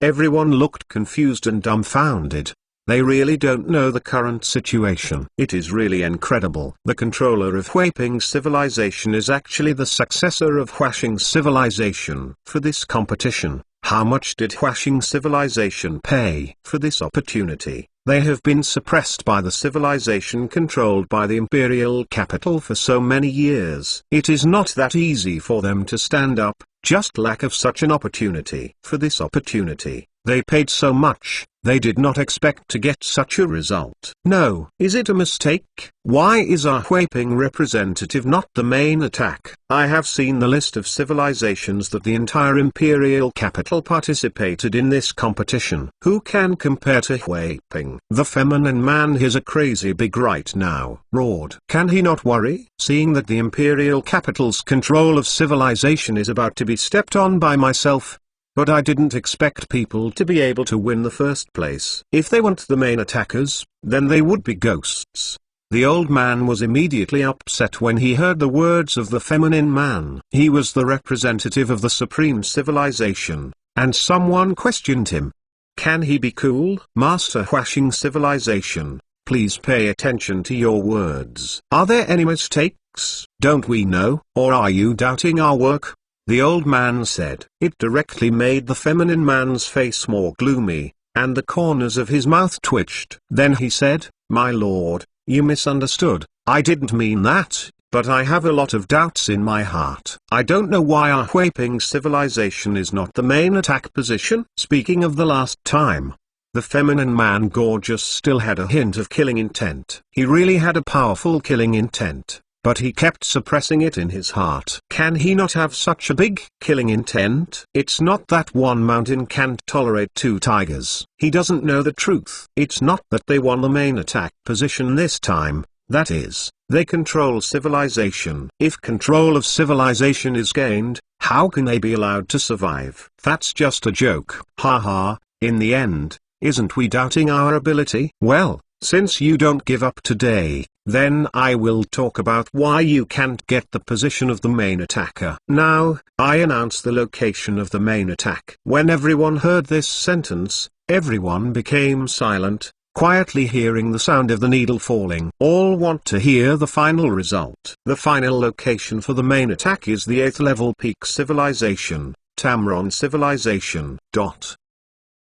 S1: Everyone looked confused and dumbfounded. They really don't know the current situation. It is really incredible. The controller of Huiping civilization is actually the successor of Huashing civilization. For this competition, how much did Huashing civilization pay for this opportunity? They have been suppressed by the civilization controlled by the imperial capital for so many years. It is not that easy for them to stand up, just lack of such an opportunity. For this opportunity, they paid so much. They did not expect to get such a result. No. Is it a mistake? Why is our Huiping representative not the main attack? I have seen the list of civilizations that the entire imperial capital participated in this competition. Who can compare to Huiping? The feminine man is a crazy big right now. Roared. Can he not worry? Seeing that the imperial capital's control of civilization is about to be stepped on by myself. But I didn't expect people to be able to win the first place. If they weren't the main attackers, then they would be ghosts. The old man was immediately upset when he heard the words of the feminine man. He was the representative of the supreme civilization, and someone questioned him. Can he be cool? Master Huashing Civilization, please pay attention to your words. Are there any mistakes? Don't we know? Or are you doubting our work? The old man said. It directly made the feminine man's face more gloomy, and the corners of his mouth twitched. Then he said, "My lord, you misunderstood. I didn't mean that, but I have a lot of doubts in my heart. I don't know why our Huaping civilization is not the main attack position." Speaking of the last time, the feminine man Gorgeous still had a hint of killing intent. He really had a powerful killing intent, but he kept suppressing it in his heart. Can he not have such a big killing intent? It's not that one mountain can't tolerate two tigers. He doesn't know the truth. It's not that they won the main attack position this time. That is, they control civilization. If control of civilization is gained, how can they be allowed to survive? That's just a joke. Haha, in the end, isn't we doubting our ability? Well, since you don't give up today, then I will talk about why you can't get the position of the main attacker. Now, I announce the location of the main attack. When everyone heard this sentence, everyone became silent, quietly hearing the sound of the needle falling. All want to hear the final result. The final location for the main attack is the 8th level peak civilization, Tamron civilization.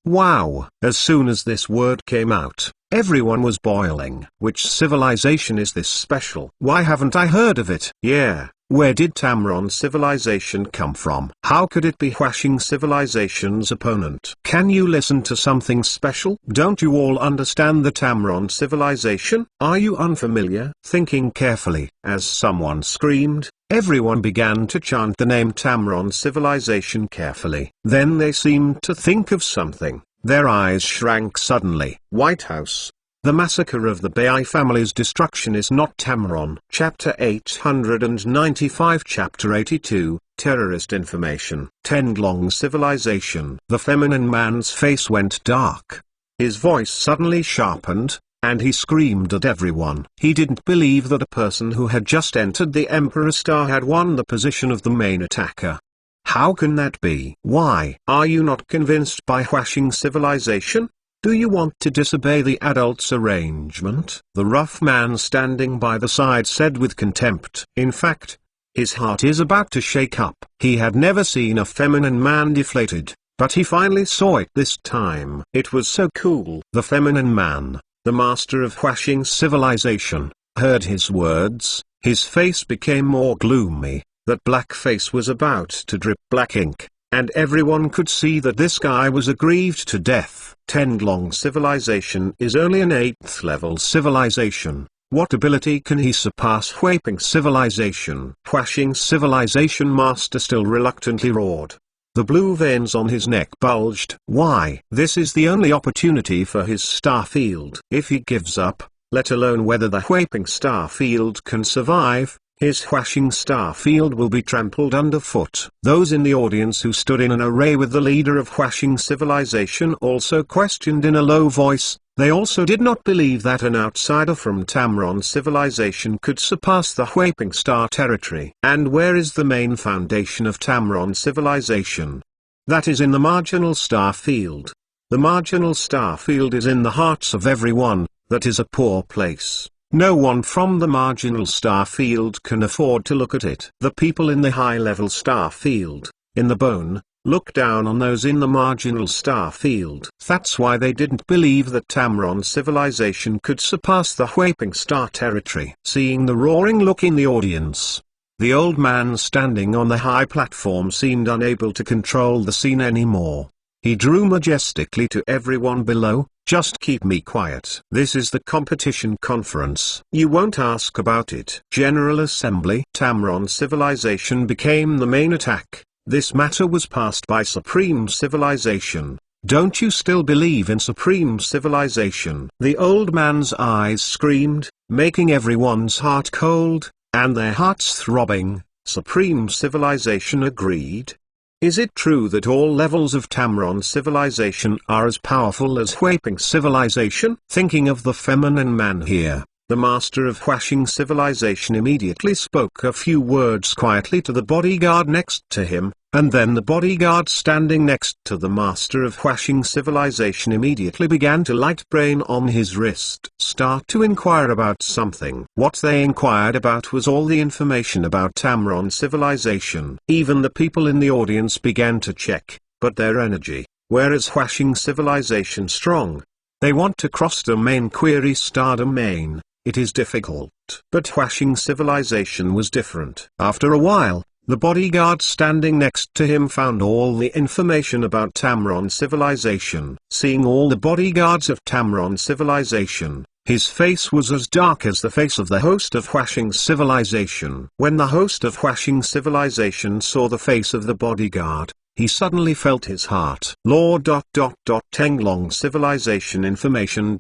S1: Wow! As soon as this word came out, everyone was boiling. Which civilization is this special? Why haven't I heard of it? Yeah, where did Tamron civilization come from? How could it be Huashing civilization's opponent? Can you listen to something special? Don't you all understand the Tamron civilization? Are you unfamiliar? Thinking carefully, as someone screamed, everyone began to chant the name Tamron civilization carefully. Then they seemed to think of something. Their eyes shrank suddenly. White House. The massacre of the Bai family's destruction is not Tamron. Chapter 895. Chapter 82, Terrorist Information. Tenglong Civilization. The feminine man's face went dark. His voice suddenly sharpened, and he screamed at everyone. He didn't believe that a person who had just entered the Emperor Star had won the position of the main attacker. How can that be? Why? Are you not convinced by Huashing civilization? Do you want to disobey the adult's arrangement? The rough man standing by the side said with contempt. In fact, his heart is about to shake up. He had never seen a feminine man deflated, but he finally saw it this time. It was so cool. The feminine man, the master of Huashing civilization, heard his words. His face became more gloomy. That black face was about to drip black ink, and everyone could see that this guy was aggrieved to death. Tenglong civilization is only an 8th level civilization. What ability can he surpass Huaping civilization? Huashing civilization master still reluctantly roared. The blue veins on his neck bulged. Why? This is the only opportunity for his star field. If he gives up, let alone whether the Huaping star field can survive, his Huashing star field will be trampled underfoot. Those in the audience who stood in an array with the leader of Huashing civilization also questioned in a low voice. They also did not believe that an outsider from Tamron civilization could surpass the Huaping star territory. And where is the main foundation of Tamron civilization? That is in the marginal star field. The marginal star field is in the hearts of everyone. That is a poor place. No one from the marginal star field can afford to look at it. The people in the high-level star field, in the bone, look down on those in the marginal star field. That's why they didn't believe that Tamron civilization could surpass the Huaping star territory. Seeing the roaring look in the audience, the old man standing on the high platform seemed unable to control the scene anymore. He drew majestically to everyone below. Just keep me quiet. This is the competition conference. You won't ask about it. General Assembly. Tamron civilization became the main attack. This matter was passed by Supreme Civilization. Don't you still believe in Supreme Civilization? The old man's eyes screamed, making everyone's heart cold, and their hearts throbbing. Supreme Civilization agreed. Is it true that all levels of Tamron civilization are as powerful as Huaping civilization? Thinking of the feminine man here, The master of Huashing civilization immediately spoke a few words quietly to the bodyguard next to him, and then the bodyguard standing next to the master of Huashing civilization immediately began to light brain on his wrist. Start to inquire about something. What they inquired about was all the information about Tamron civilization. Even the people in the audience began to check, but their energy, whereas Huashing civilization strong. They want to cross domain query star domain. It is difficult, but Huashing civilization was different. After a while, the bodyguard standing next to him found all the information about Tamron civilization. Seeing all the bodyguards of Tamron civilization, his face was as dark as the face of the host of Huashing civilization. When the host of Huashing civilization saw the face of the bodyguard, he suddenly felt his heart. Lord Tenglong civilization information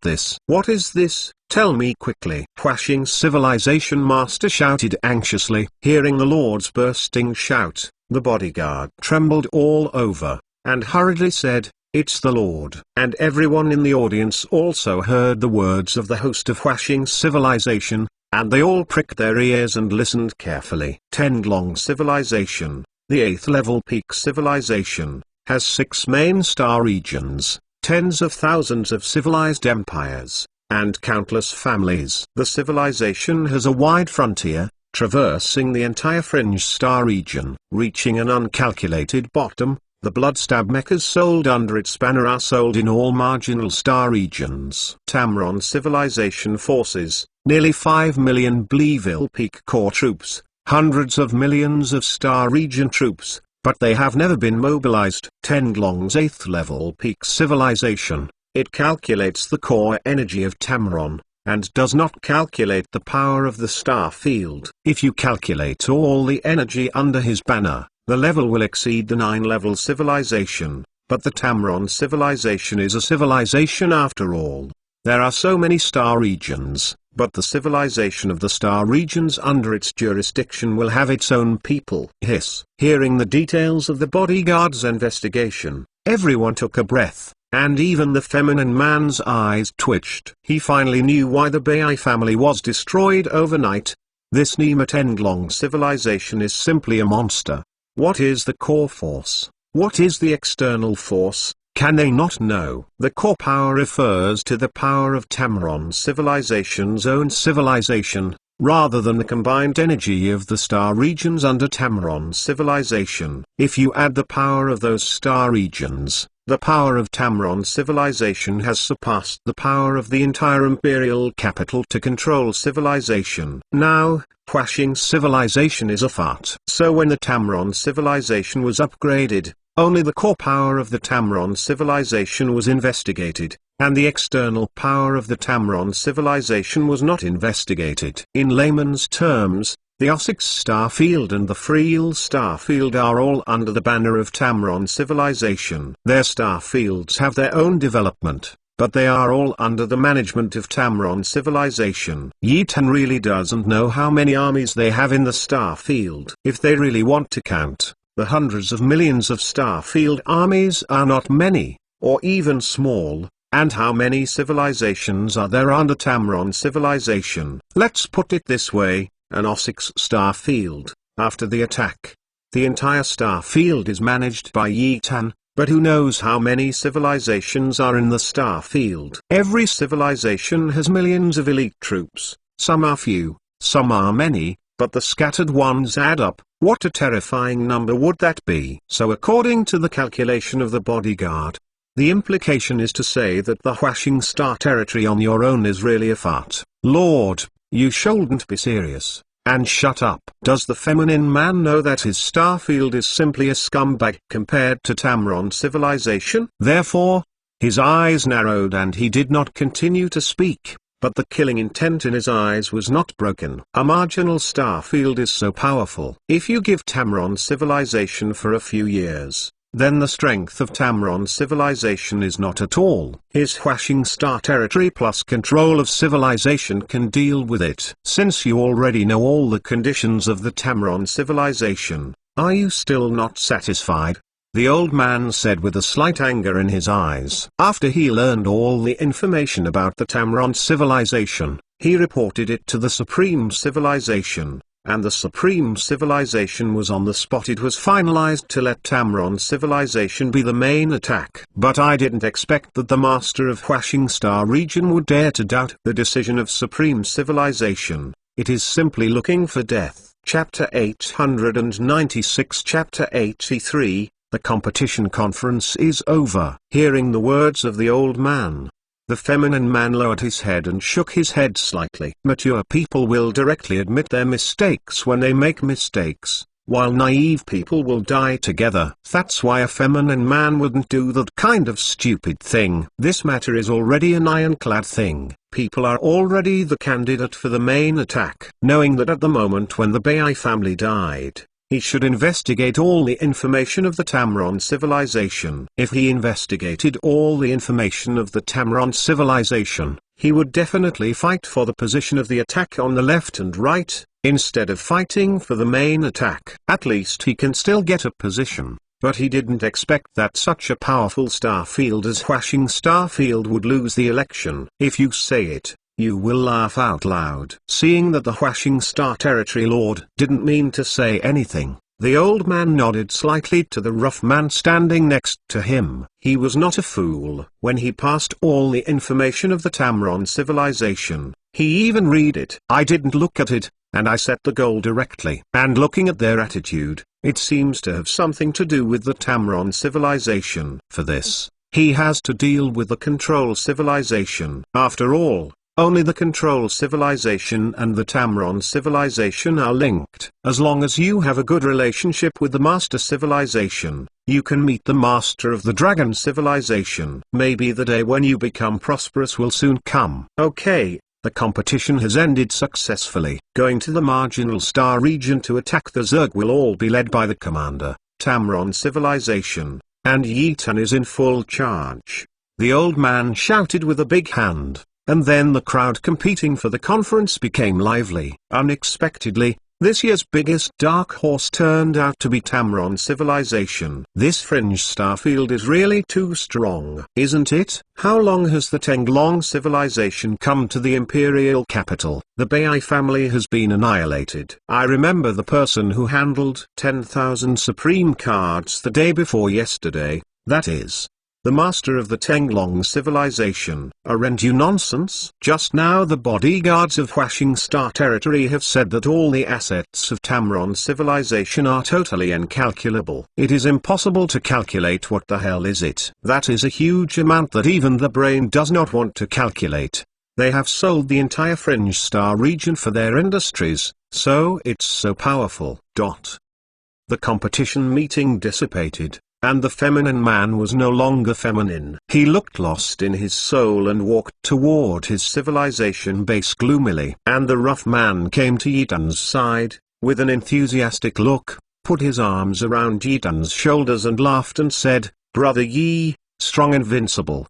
S1: this. What is this? Tell me quickly. Huashing civilization master shouted anxiously. Hearing the Lord's bursting shout, the bodyguard trembled all over, and hurriedly said, "It's the Lord." And everyone in the audience also heard the words of the host of Huashing civilization, and they all pricked their ears and listened carefully. Tenglong civilization, the 8th level peak civilization, has 6 main star regions, tens of thousands of civilized empires, and countless families. The civilization has a wide frontier, traversing the entire fringe star region. Reaching an uncalculated bottom, the Bloodstab mechas sold under its banner are sold in all marginal star regions. Tamron civilization forces, nearly 5 million Bleeville Peak core troops, hundreds of millions of star region troops, but they have never been mobilized. Tenglong's 8th level peak civilization. It calculates the core energy of Tamron, and does not calculate the power of the star field. If you calculate all the energy under his banner, the level will exceed the 9-level civilization, but the Tamron civilization is a civilization after all. There are so many star regions, but the civilization of the star regions under its jurisdiction will have its own people. Hiss. Hearing the details of the bodyguard's investigation, everyone took a breath, and even the feminine man's eyes twitched. He finally knew why the Bai family was destroyed overnight. This Nima Tenglong civilization is simply a monster. What is the core force? What is the external force? Can they not know? The core power refers to the power of Tamron civilization's own civilization, rather than the combined energy of the star regions under Tamron civilization. If you add the power of those star regions, the power of Tamron civilization has surpassed the power of the entire imperial capital to control civilization. Now, Huashing civilization is a fart. So when the Tamron civilization was upgraded, only the core power of the Tamron civilization was investigated, and the external power of the Tamron civilization was not investigated. In layman's terms, the Osix star field and the Freel star field are all under the banner of Tamron civilization. Their star fields have their own development, but they are all under the management of Tamron civilization. Yitan really doesn't know how many armies they have in the star field. If they really want to count, the hundreds of millions of star field armies are not many, or even small. And how many civilizations are there under Tamron civilization? Let's put it this way. An Osix star field, after the attack. The entire star field is managed by Yitan, but who knows how many civilizations are in the star field? Every civilization has millions of elite troops, some are few, some are many, but the scattered ones add up. What a terrifying number would that be? So according to the calculation of the bodyguard, the implication is to say that the Huashing star territory on your own is really a fart. Lord, you shouldn't be serious, and shut up. Does the feminine man know that his star field is simply a scumbag compared to Tamron civilization? Therefore, his eyes narrowed and he did not continue to speak, but the killing intent in his eyes was not broken. A marginal star field is so powerful. If you give Tamron civilization for a few years, then the strength of Tamron civilization is not at all. His Huashing star territory plus control of civilization can deal with it. Since you already know all the conditions of the Tamron civilization, are you still not satisfied? the old man said with a slight anger in his eyes. After he learned all the information about the Tamron civilization, he reported it to the Supreme Civilization, and the Supreme Civilization was on the spot. It was finalized to let Tamron civilization be the main attack. But I didn't expect that the master of Huashing Star region would dare to doubt the decision of Supreme Civilization. It is simply looking for death. Chapter 896. Chapter 83, the competition conference is over. Hearing the words of the old man, the feminine man lowered his head and shook his head slightly. Mature people will directly admit their mistakes when they make mistakes, while naive people will die together. That's why a feminine man wouldn't do that kind of stupid thing. This matter is already an ironclad thing. People are already the candidate for the main attack. Knowing that at the moment when the Bai family died, he should investigate all the information of the Tamron civilization. If he investigated all the information of the Tamron civilization, he would definitely fight for the position of the attack on the left and right, instead of fighting for the main attack. At least he can still get a position. But he didn't expect that such a powerful starfield as Huashing Starfield would lose the election. If you say it, you will laugh out loud. Seeing that the Huashing Star Territory Lord didn't mean to say anything, the old man nodded slightly to the rough man standing next to him. He was not a fool. When he passed all the information of the Tamron civilization, he even read it. I didn't look at it, and I set the goal directly. And looking at their attitude, it seems to have something to do with the Tamron civilization. For this, he has to deal with the Control civilization. After all, only the Control civilization and the Tamron civilization are linked. As long as you have a good relationship with the Master civilization, you can meet the Master of the Dragon civilization. Maybe the day when you become prosperous will soon come. Okay. The competition has ended successfully. Going to the marginal star region to attack the Zerg will all be led by the commander, Tamron civilization, and Yitan is in full charge. The old man shouted with a big hand, and then the crowd competing for the conference became lively. Unexpectedly, this year's biggest dark horse turned out to be Tamron civilization. This fringe starfield is really too strong, isn't it? How long has the Tenglong civilization come to the imperial capital? The Bai family has been annihilated. I remember the person who handled 10,000 supreme cards the day before yesterday, that is, the master of the Tenglong civilization. Aren't you nonsense? Just now the bodyguards of Huashing Star Territory have said that all the assets of Tamron civilization are totally incalculable. It is impossible to calculate. What the hell is it? That is a huge amount that even the brain does not want to calculate. They have sold the entire Fringe Star region for their industries, so it's so powerful. The competition meeting dissipated, and the feminine man was no longer feminine. He looked lost in his soul and walked toward his civilization base gloomily. And the rough man came to Yitan's side, with an enthusiastic look, put his arms around Yitan's shoulders and laughed and said, "Brother Yi, strong invincible,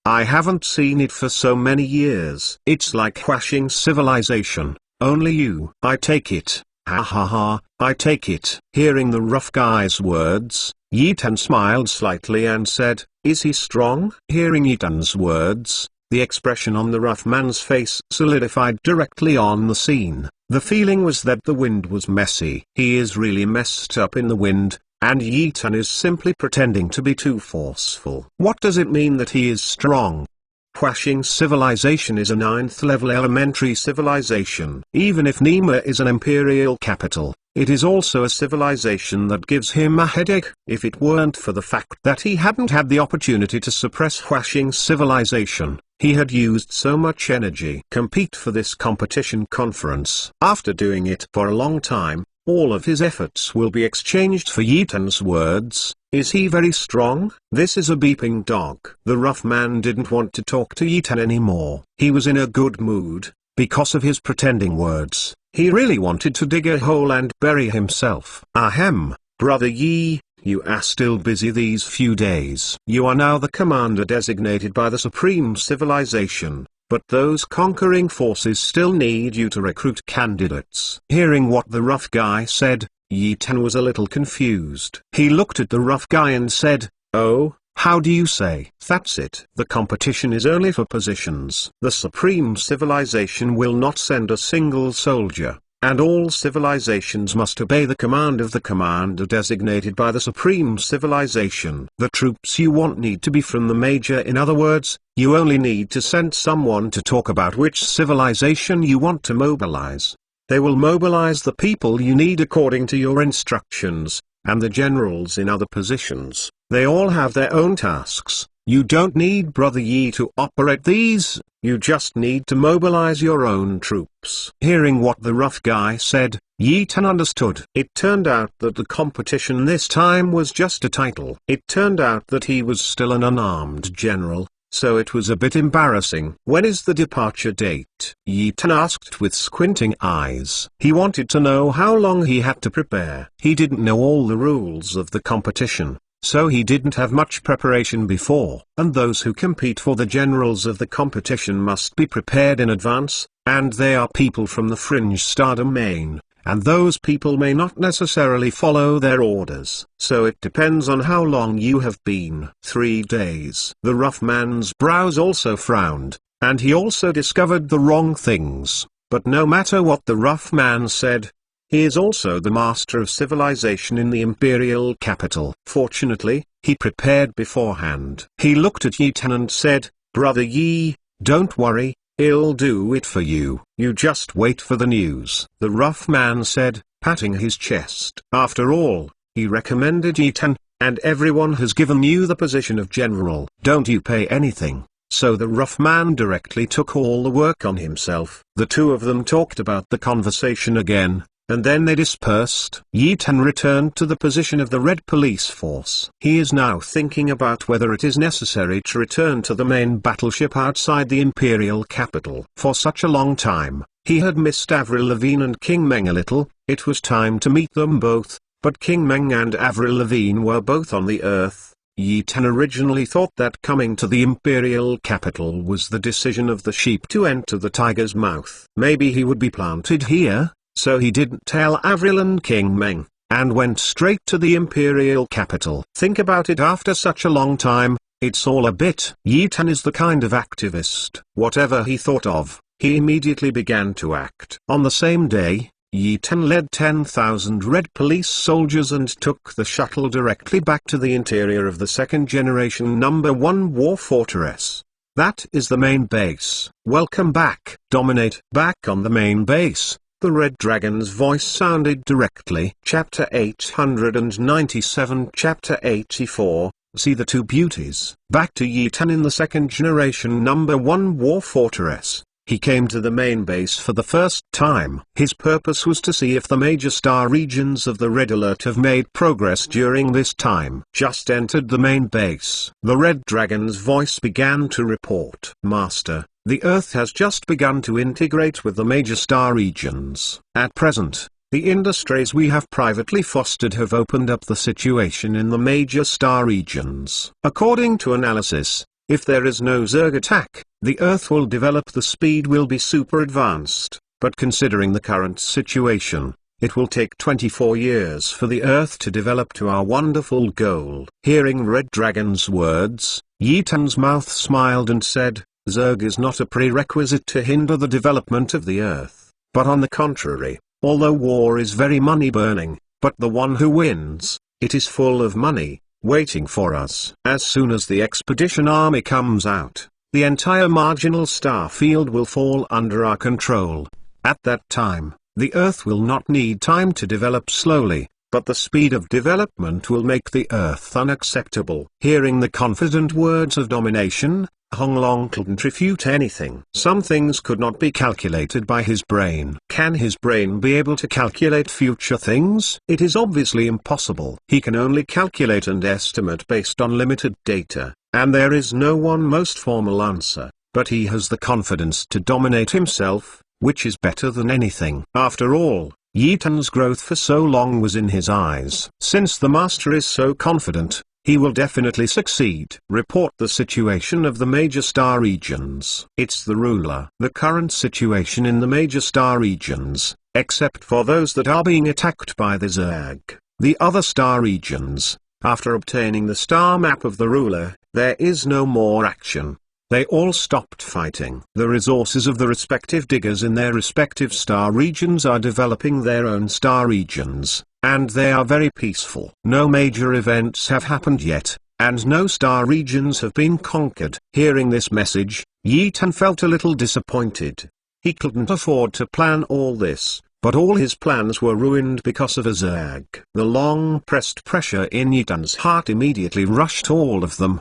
S1: I haven't seen it for so many years. It's like Huashing civilization, only you." "I take it. Ha ha ha, I take it." Hearing the rough guy's words, Yitan smiled slightly and said, "Is he strong?" Hearing Yitan's words, the expression on the rough man's face solidified directly on the scene. The feeling was that the wind was messy. He is really messed up in the wind, and Yitan is simply pretending to be too forceful. What does it mean that he is strong? Huashing civilization is a 9th level elementary civilization. Even if Nima is an imperial capital, it is also a civilization that gives him a headache. If it weren't for the fact that he hadn't had the opportunity to suppress Huashing civilization, he had used so much energy. Compete for this competition conference. After doing it for a long time, all of his efforts will be exchanged for Yitan's words. Is he very strong? This is a beeping dog. The rough man didn't want to talk to Yitan anymore. He was in a good mood, because of his pretending words. He really wanted to dig a hole and bury himself. Ahem, Brother Yi, you are still busy these few days. You are now the commander designated by the Supreme Civilization. But those conquering forces still need you to recruit candidates. Hearing what the rough guy said, Yi Tan was a little confused. He looked at the rough guy and said, "Oh, how do you say? That's it. The competition is only for positions. The supreme civilization will not send a single soldier, and all civilizations must obey the command of the commander designated by the supreme civilization. The troops you want need to be from the major. In other words, you only need to send someone to talk about which civilization you want to mobilize. They will mobilize the people you need according to your instructions, and the generals in other positions. They all have their own tasks. You don't need Brother Yi to operate these, you just need to mobilize your own troops." Hearing what the rough guy said, Yi Tan understood. It turned out that the competition this time was just a title. It turned out that he was still an unarmed general, so it was a bit embarrassing. "When is the departure date?" Yi Tan asked with squinting eyes. He wanted to know how long he had to prepare. He didn't know all the rules of the competition, so he didn't have much preparation before. And those who compete for the generals of the competition must be prepared in advance, and they are people from the fringe star domain, and those people may not necessarily follow their orders. So it depends on how long you have been. 3 days. The rough man's brows also frowned, and he also discovered the wrong things. But no matter what the rough man said, he is also the master of civilization in the imperial capital. Fortunately, he prepared beforehand. He looked at Yi Tan and said, "Brother Yi, don't worry, I'll do it for you. You just wait for the news." The rough man said, patting his chest. "After all, he recommended Yi Tan, and everyone has given you the position of general. Don't you pay anything?" So the rough man directly took all the work on himself. The two of them talked about the conversation again, and then they dispersed. Yi Tan returned to the position of the Red Police Force. He is now thinking about whether it is necessary to return to the main battleship outside the Imperial capital. For such a long time, he had missed Avril Lavigne and King Meng a little. It was time to meet them both, but King Meng and Avril Lavigne were both on the Earth. Yi Tan originally thought that coming to the Imperial capital was the decision of the sheep to enter the tiger's mouth. Maybe he would be planted here. So he didn't tell Avril and King Meng, and went straight to the Imperial capital. Think about it, after such a long time, it's all a bit. Yi Tan is the kind of activist. Whatever he thought of, he immediately began to act. On the same day, Yi Tan led 10,000 red police soldiers and took the shuttle directly back to the interior of the second generation number 1 war fortress. That is the main base. "Welcome back, Dominate." Back on the main base, the Red Dragon's voice sounded directly. Chapter 897. Chapter 84, See the Two Beauties. Back to Yi Tan in the second generation number 1 war fortress. He came to the main base for the first time. His purpose was to see if the major star regions of the Red Alert have made progress during this time. Just entered the main base. The Red Dragon's voice began to report. "Master, the Earth has just begun to integrate with the major star regions. At present, the industries we have privately fostered have opened up the situation in the major star regions. According to analysis, if there is no Zerg attack, the Earth will develop. The speed will be super advanced, but considering the current situation, it will take 24 years for the Earth to develop to our wonderful goal." Hearing Red Dragon's words, Yi Tan's mouth smiled and said, "Zerg is not a prerequisite to hinder the development of the Earth, but on the contrary, although war is very money-burning, but the one who wins, it is full of money, waiting for us. As soon as the expedition army comes out, the entire marginal star field will fall under our control. At that time, the Earth will not need time to develop slowly, but the speed of development will make the Earth unacceptable." Hearing the confident words of domination, Hong Long couldn't refute anything. Some things could not be calculated by his brain. Can his brain be able to calculate future things? It is obviously impossible. He can only calculate and estimate based on limited data, and there is no one most formal answer, but he has the confidence to dominate himself, which is better than anything. After all, Yi Tan's growth for so long was in his eyes. Since the master is so confident, he will definitely succeed. Report the situation of the major star regions. It's the ruler. The current situation in the major star regions, except for those that are being attacked by the Zerg. The other star regions, after obtaining the star map of the ruler, there is no more action. They all stopped fighting. The resources of the respective diggers in their respective star regions are developing their own star regions, and they are very peaceful. No major events have happened yet, and no star regions have been conquered. Hearing this message, Yi Tan felt a little disappointed. He couldn't afford to plan all this, but all his plans were ruined because of a Zerg. The long-pressed pressure in Yi Tan's heart immediately rushed all of them.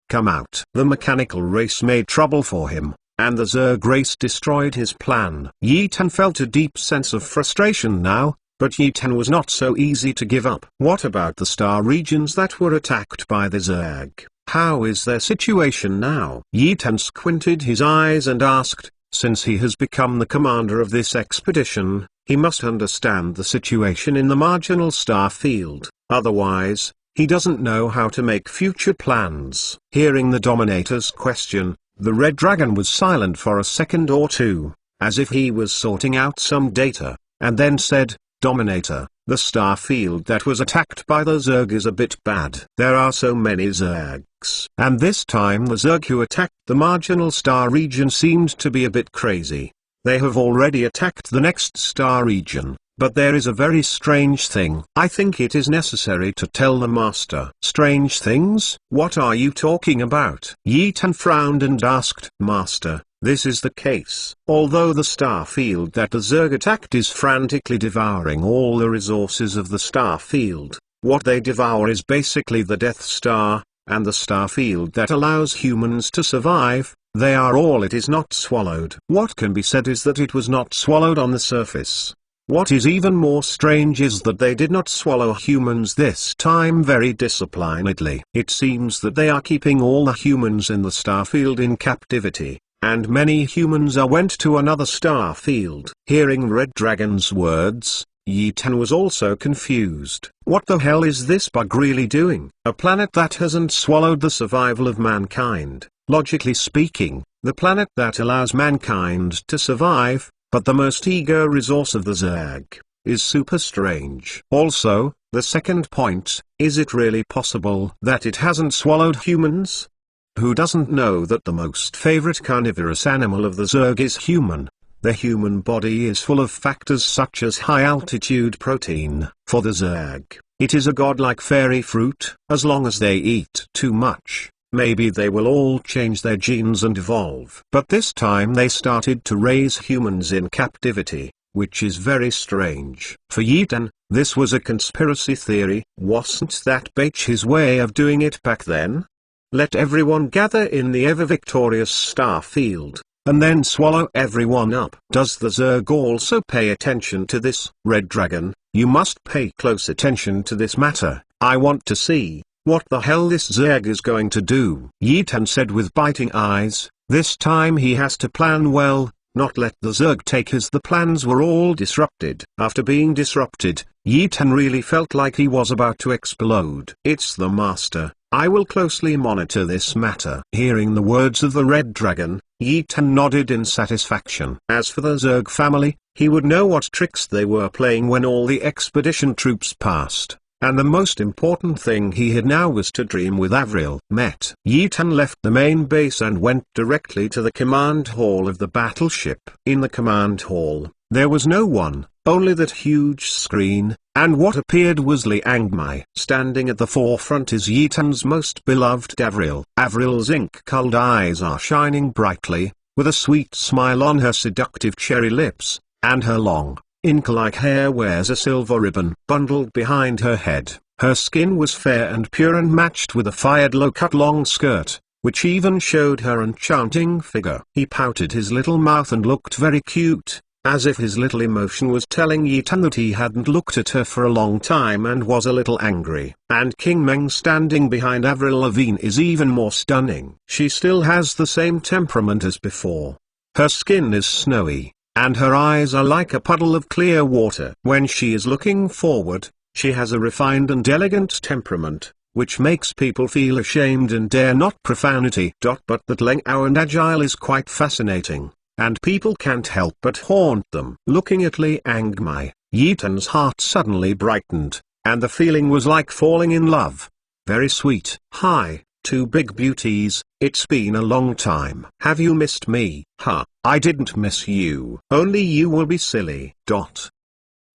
S1: Come out. The mechanical race made trouble for him, and the Zerg race destroyed his plan. Yi Tan felt a deep sense of frustration now, but Yi Tan was not so easy to give up. What about the star regions that were attacked by the Zerg? How is their situation now? Yi Tan squinted his eyes and asked, since he has become the commander of this expedition, he must understand the situation in the marginal star field, otherwise, he doesn't know how to make future plans. Hearing the Dominator's question, the Red Dragon was silent for a second or two, as if he was sorting out some data, and then said, Dominator, the star field that was attacked by the Zerg is a bit bad. There are so many Zergs. And this time the Zerg who attacked the marginal star region seemed to be a bit crazy. They have already attacked the next star region. But there is a very strange thing. I think it is necessary to tell the master. Strange things? What are you talking about? Yi Tan frowned and asked, Master, this is the case. Although the star field that the Zerg attacked is frantically devouring all the resources of the star field, what they devour is basically the Death Star, and the star field that allows humans to survive. They are all it is not swallowed. What can be said is that it was not swallowed on the surface. What is even more strange is that they did not swallow humans this time very disciplinedly. It seems that they are keeping all the humans in the star field in captivity, and many humans are went to another star field. Hearing Red Dragon's words, Yi Tan was also confused. What the hell is this bug really doing? A planet that hasn't swallowed the survival of mankind. Logically speaking, the planet that allows mankind to survive, but the most eager resource of the Zerg, is super strange. Also, the second point, is it really possible that it hasn't swallowed humans? Who doesn't know that the most favorite carnivorous animal of the Zerg is human? The human body is full of factors such as high-altitude protein. For the Zerg, it is a godlike fairy fruit. As long as they eat too much, maybe they will all change their genes and evolve. But this time they started to raise humans in captivity, which is very strange. For Yi Tan, this was a conspiracy theory. Wasn't that Bach his way of doing it back then? Let everyone gather in the ever-victorious star field, and then swallow everyone up. Does the Zerg also pay attention to this? Red Dragon, you must pay close attention to this matter. I want to see what the hell this Zerg is going to do. Yi Tan said with biting eyes, this time he has to plan well, not let the Zerg take his. The plans were all disrupted. After being disrupted, Yi Tan really felt like he was about to explode. It's the master. I will closely monitor this matter. Hearing the words of the Red Dragon, Yi Tan nodded in satisfaction. As for the Zerg family, he would know what tricks they were playing when all the expedition troops passed. And the most important thing he had now was to dream with Avril. Met. Yi Tan left the main base and went directly to the command hall of the battleship. In the command hall, there was no one, only that huge screen, and what appeared was Liang Mai. Standing at the forefront is Yi Tan's most beloved Avril. Avril's ink-colored eyes are shining brightly, with a sweet smile on her seductive cherry lips, and her long, ink-like hair wears a silver ribbon bundled behind her head. Her skin was fair and pure and matched with a fired low-cut long skirt, which even showed her enchanting figure. He pouted his little mouth and looked very cute, as if his little emotion was telling Yi Tan that he hadn't looked at her for a long time and was a little angry. And King Meng standing behind Avril Lavigne is even more stunning. She still has the same temperament as before. Her skin is snowy, and her eyes are like a puddle of clear water. When she is looking forward, she has a refined and elegant temperament, which makes people feel ashamed and dare not profanity. But that Leng Ao and Agile is quite fascinating, and people can't help but haunt them. Looking at Liang Mai, Yi Tan's heart suddenly brightened, and the feeling was like falling in love. Very sweet. Hi, two big beauties, it's been a long time. Have you missed me? Huh, I didn't miss you. Only you will be silly.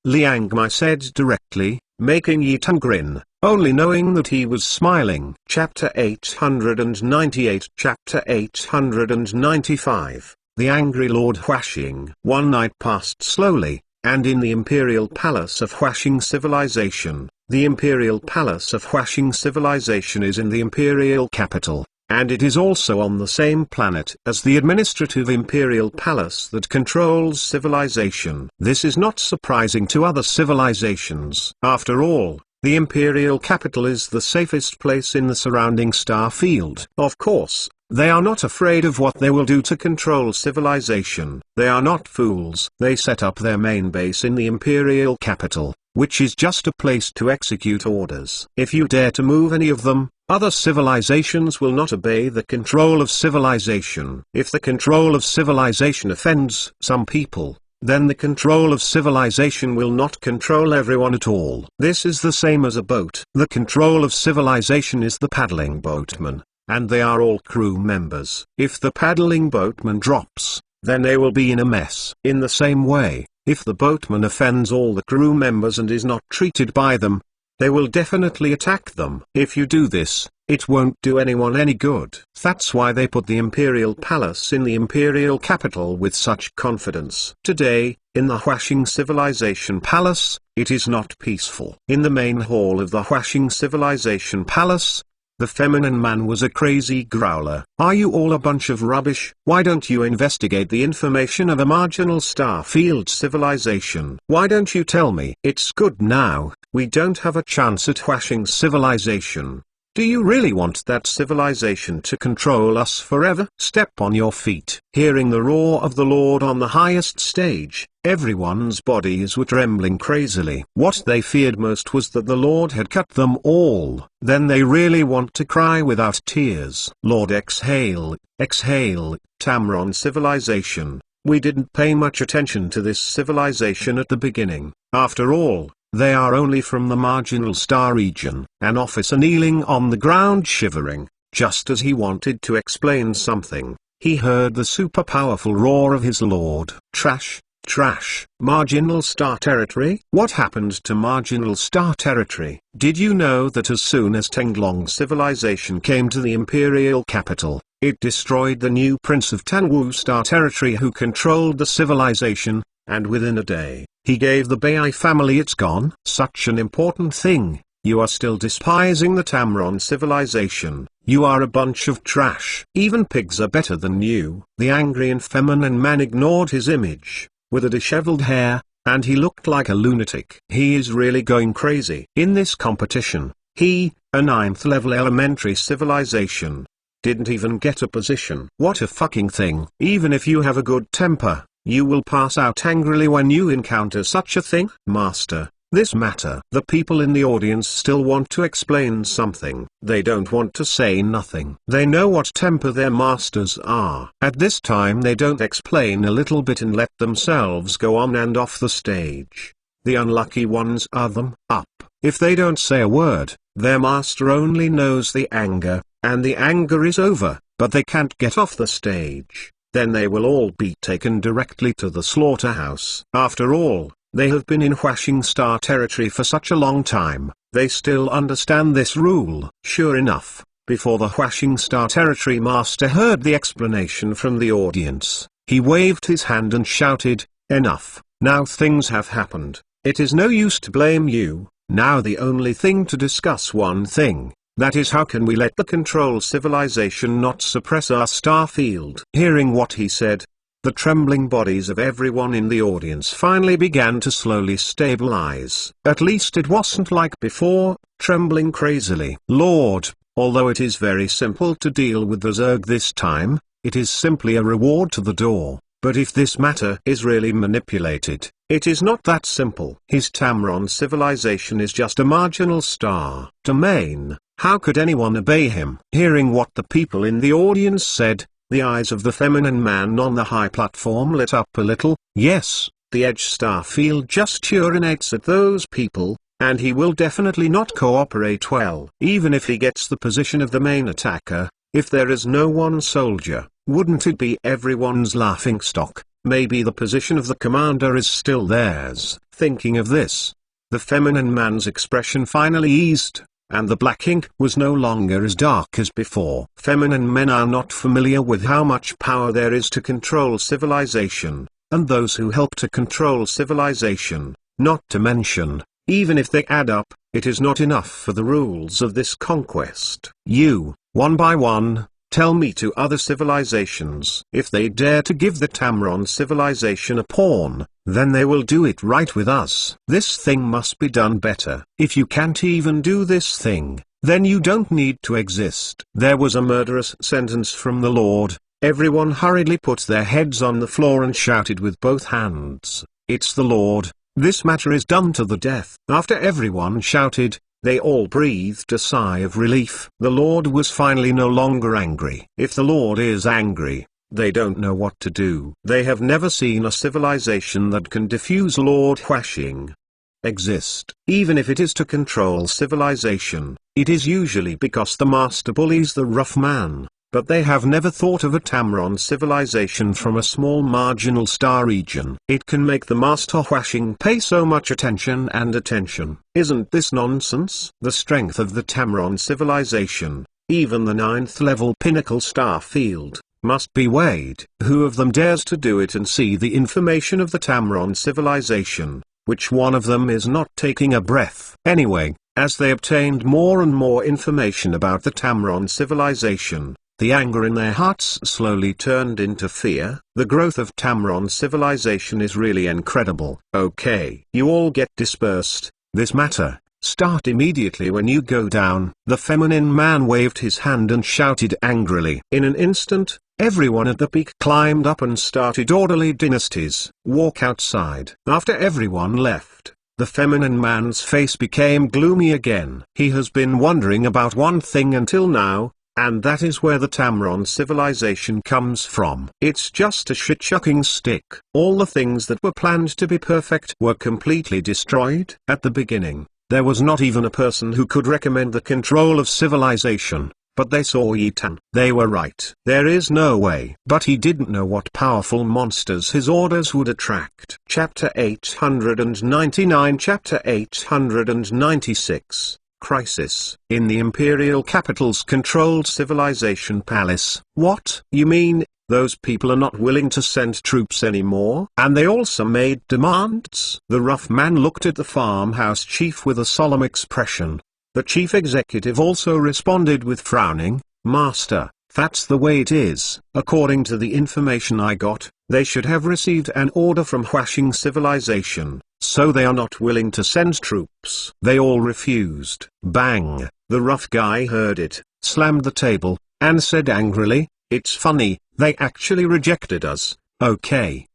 S1: Liang Mai said directly, making Yi Tan grin, only knowing that he was smiling. Chapter 898. Chapter 895. The Angry Lord Huaxing. One night passed slowly, and in the Imperial Palace of Huaxing Civilization. The Imperial Palace of Huaxing Civilization is in the Imperial capital, and it is also on the same planet as the administrative Imperial Palace that controls civilization. This is not surprising to other civilizations. After all, the Imperial capital is the safest place in the surrounding star field. Of course, they are not afraid of what they will do to control civilization. They are not fools. They set up their main base in the Imperial capital, which is just a place to execute orders. If you dare to move any of them, other civilizations will not obey the control of civilization. If the control of civilization offends some people, then the control of civilization will not control everyone at all. This is the same as a boat. The control of civilization is the paddling boatman, and they are all crew members. If the paddling boatman drops, then they will be in a mess. In the same way, if the boatman offends all the crew members and is not treated by them, they will definitely attack them. If you do this, it won't do anyone any good. That's why they put the Imperial Palace in the Imperial capital with such confidence. Today, in the Huaxing Civilization Palace, it is not peaceful. In the main hall of the Huaxing Civilization Palace, the feminine man was a crazy growler. Are you all a bunch of rubbish? Why don't you investigate the information of a marginal star field civilization? Why don't you tell me? It's good now, we don't have a chance at Huaxing civilization. Do you really want that civilization to control us forever? Step on your feet. Hearing the roar of the Lord on the highest stage, everyone's bodies were trembling crazily. What they feared most was that the Lord had cut them all. Then they really want to cry without tears. Lord, exhale, exhale. Tamron civilization. We didn't pay much attention to this civilization at the beginning. After all, they are only from the marginal star region. An officer kneeling on the ground shivering, just as he wanted to explain something, he heard the super powerful roar of his lord. Trash, trash. Marginal star territory? What happened to marginal star territory? Did you know that as soon as Tenglong civilization came to the imperial capital, it destroyed the new prince of Tanwu star territory who controlled the civilization, and within a day, he gave the Bai family its gone? Such an important thing. You are still despising the Tamron civilization. You are a bunch of trash. Even pigs are better than you. The angry and feminine man ignored his image, with a disheveled hair, and he looked like a lunatic. He is really going crazy. In this competition, he, a 9th level elementary civilization, didn't even get a position. What a fucking thing. Even if you have a good temper, you will pass out angrily when you encounter such a thing. Master, this matter. The people in the audience still want to explain something. They don't want to say nothing. They know what temper their masters are. At this time they don't explain a little bit and let themselves go on and off the stage. The unlucky ones are them. Up. If they don't say a word, their master only knows the anger, and the anger is over, but they can't get off the stage. Then they will all be taken directly to the slaughterhouse. After all, they have been in Huaxing Star territory for such a long time, they still understand this rule. Sure enough, before the Huaxing Star territory master heard the explanation from the audience, he waved his hand and shouted, "Enough, now things have happened. It is no use to blame you, now the only thing to discuss one thing. That is, how can we let the control civilization not suppress our star field?" Hearing what he said, the trembling bodies of everyone in the audience finally began to slowly stabilize. At least it wasn't like before, trembling crazily. Lord, although it is very simple to deal with the Zerg this time, it is simply a reward to the door. But if this matter is really manipulated, it is not that simple. His Tamron civilization is just a marginal star domain. How could anyone obey him? Hearing what the people in the audience said, the eyes of the feminine man on the high platform lit up a little. Yes, the Edge Starfield just urinates at those people, and he will definitely not cooperate well. Even if he gets the position of the main attacker, if there is no one soldier, wouldn't it be everyone's laughingstock? Maybe the position of the commander is still theirs. Thinking of this, the feminine man's expression finally eased, and the black ink was no longer as dark as before. Feminine men are not familiar with how much power there is to control civilization, and those who help to control civilization, not to mention, even if they add up, it is not enough for the rules of this conquest. You, one by one, tell me to other civilizations. If they dare to give the Tamron civilization a pawn, then they will do it right with us. This thing must be done better. If you can't even do this thing, then you don't need to exist. There was a murderous sentence from the Lord. Everyone hurriedly put their heads on the floor and shouted with both hands, "It's the Lord, this matter is done to the death." After everyone shouted, they all breathed a sigh of relief. The Lord was finally no longer angry. If the Lord is angry, they don't know what to do. They have never seen a civilization that can defuse Lord Huashing. Exist. Even if it is to control civilization, it is usually because the master bullies the rough man. But they have never thought of a Tamron civilization from a small marginal star region. It can make the Master Huashing pay so much attention and attention. Isn't this nonsense? The strength of the Tamron civilization, even the 9th level pinnacle star field, must be weighed. Who of them dares to do it and see the information of the Tamron civilization? Which one of them is not taking a breath? Anyway, as they obtained more and more information about the Tamron civilization, the anger in their hearts slowly turned into fear. The growth of Tamron civilization is really incredible. Okay, you all get dispersed. This matter, start immediately when you go down. The feminine man waved his hand and shouted angrily. In an instant, everyone at the peak climbed up and started orderly dynasties. Walk outside. After everyone left, the feminine man's face became gloomy again. He has been wondering about one thing until now, and that is where the Tamron civilization comes from. It's just a shit-shucking stick. All the things that were planned to be perfect were completely destroyed. At the beginning, there was not even a person who could recommend the control of civilization, but they saw Yi Tan. They were right. There is no way. But he didn't know what powerful monsters his orders would attract. Chapter 899 Chapter 896 Crisis. In the Imperial Capital's controlled civilization palace. What? You mean, those people are not willing to send troops anymore? And they also made demands? The rough man looked at the farmhouse chief with a solemn expression. The chief executive also responded with frowning, "Master, that's the way it is. According to the information I got, they should have received an order from Huashing civilization. So they are not willing to send troops." They all refused. Bang! The rough guy heard it, slammed the table, and said angrily, "It's funny, they actually rejected us. Okay.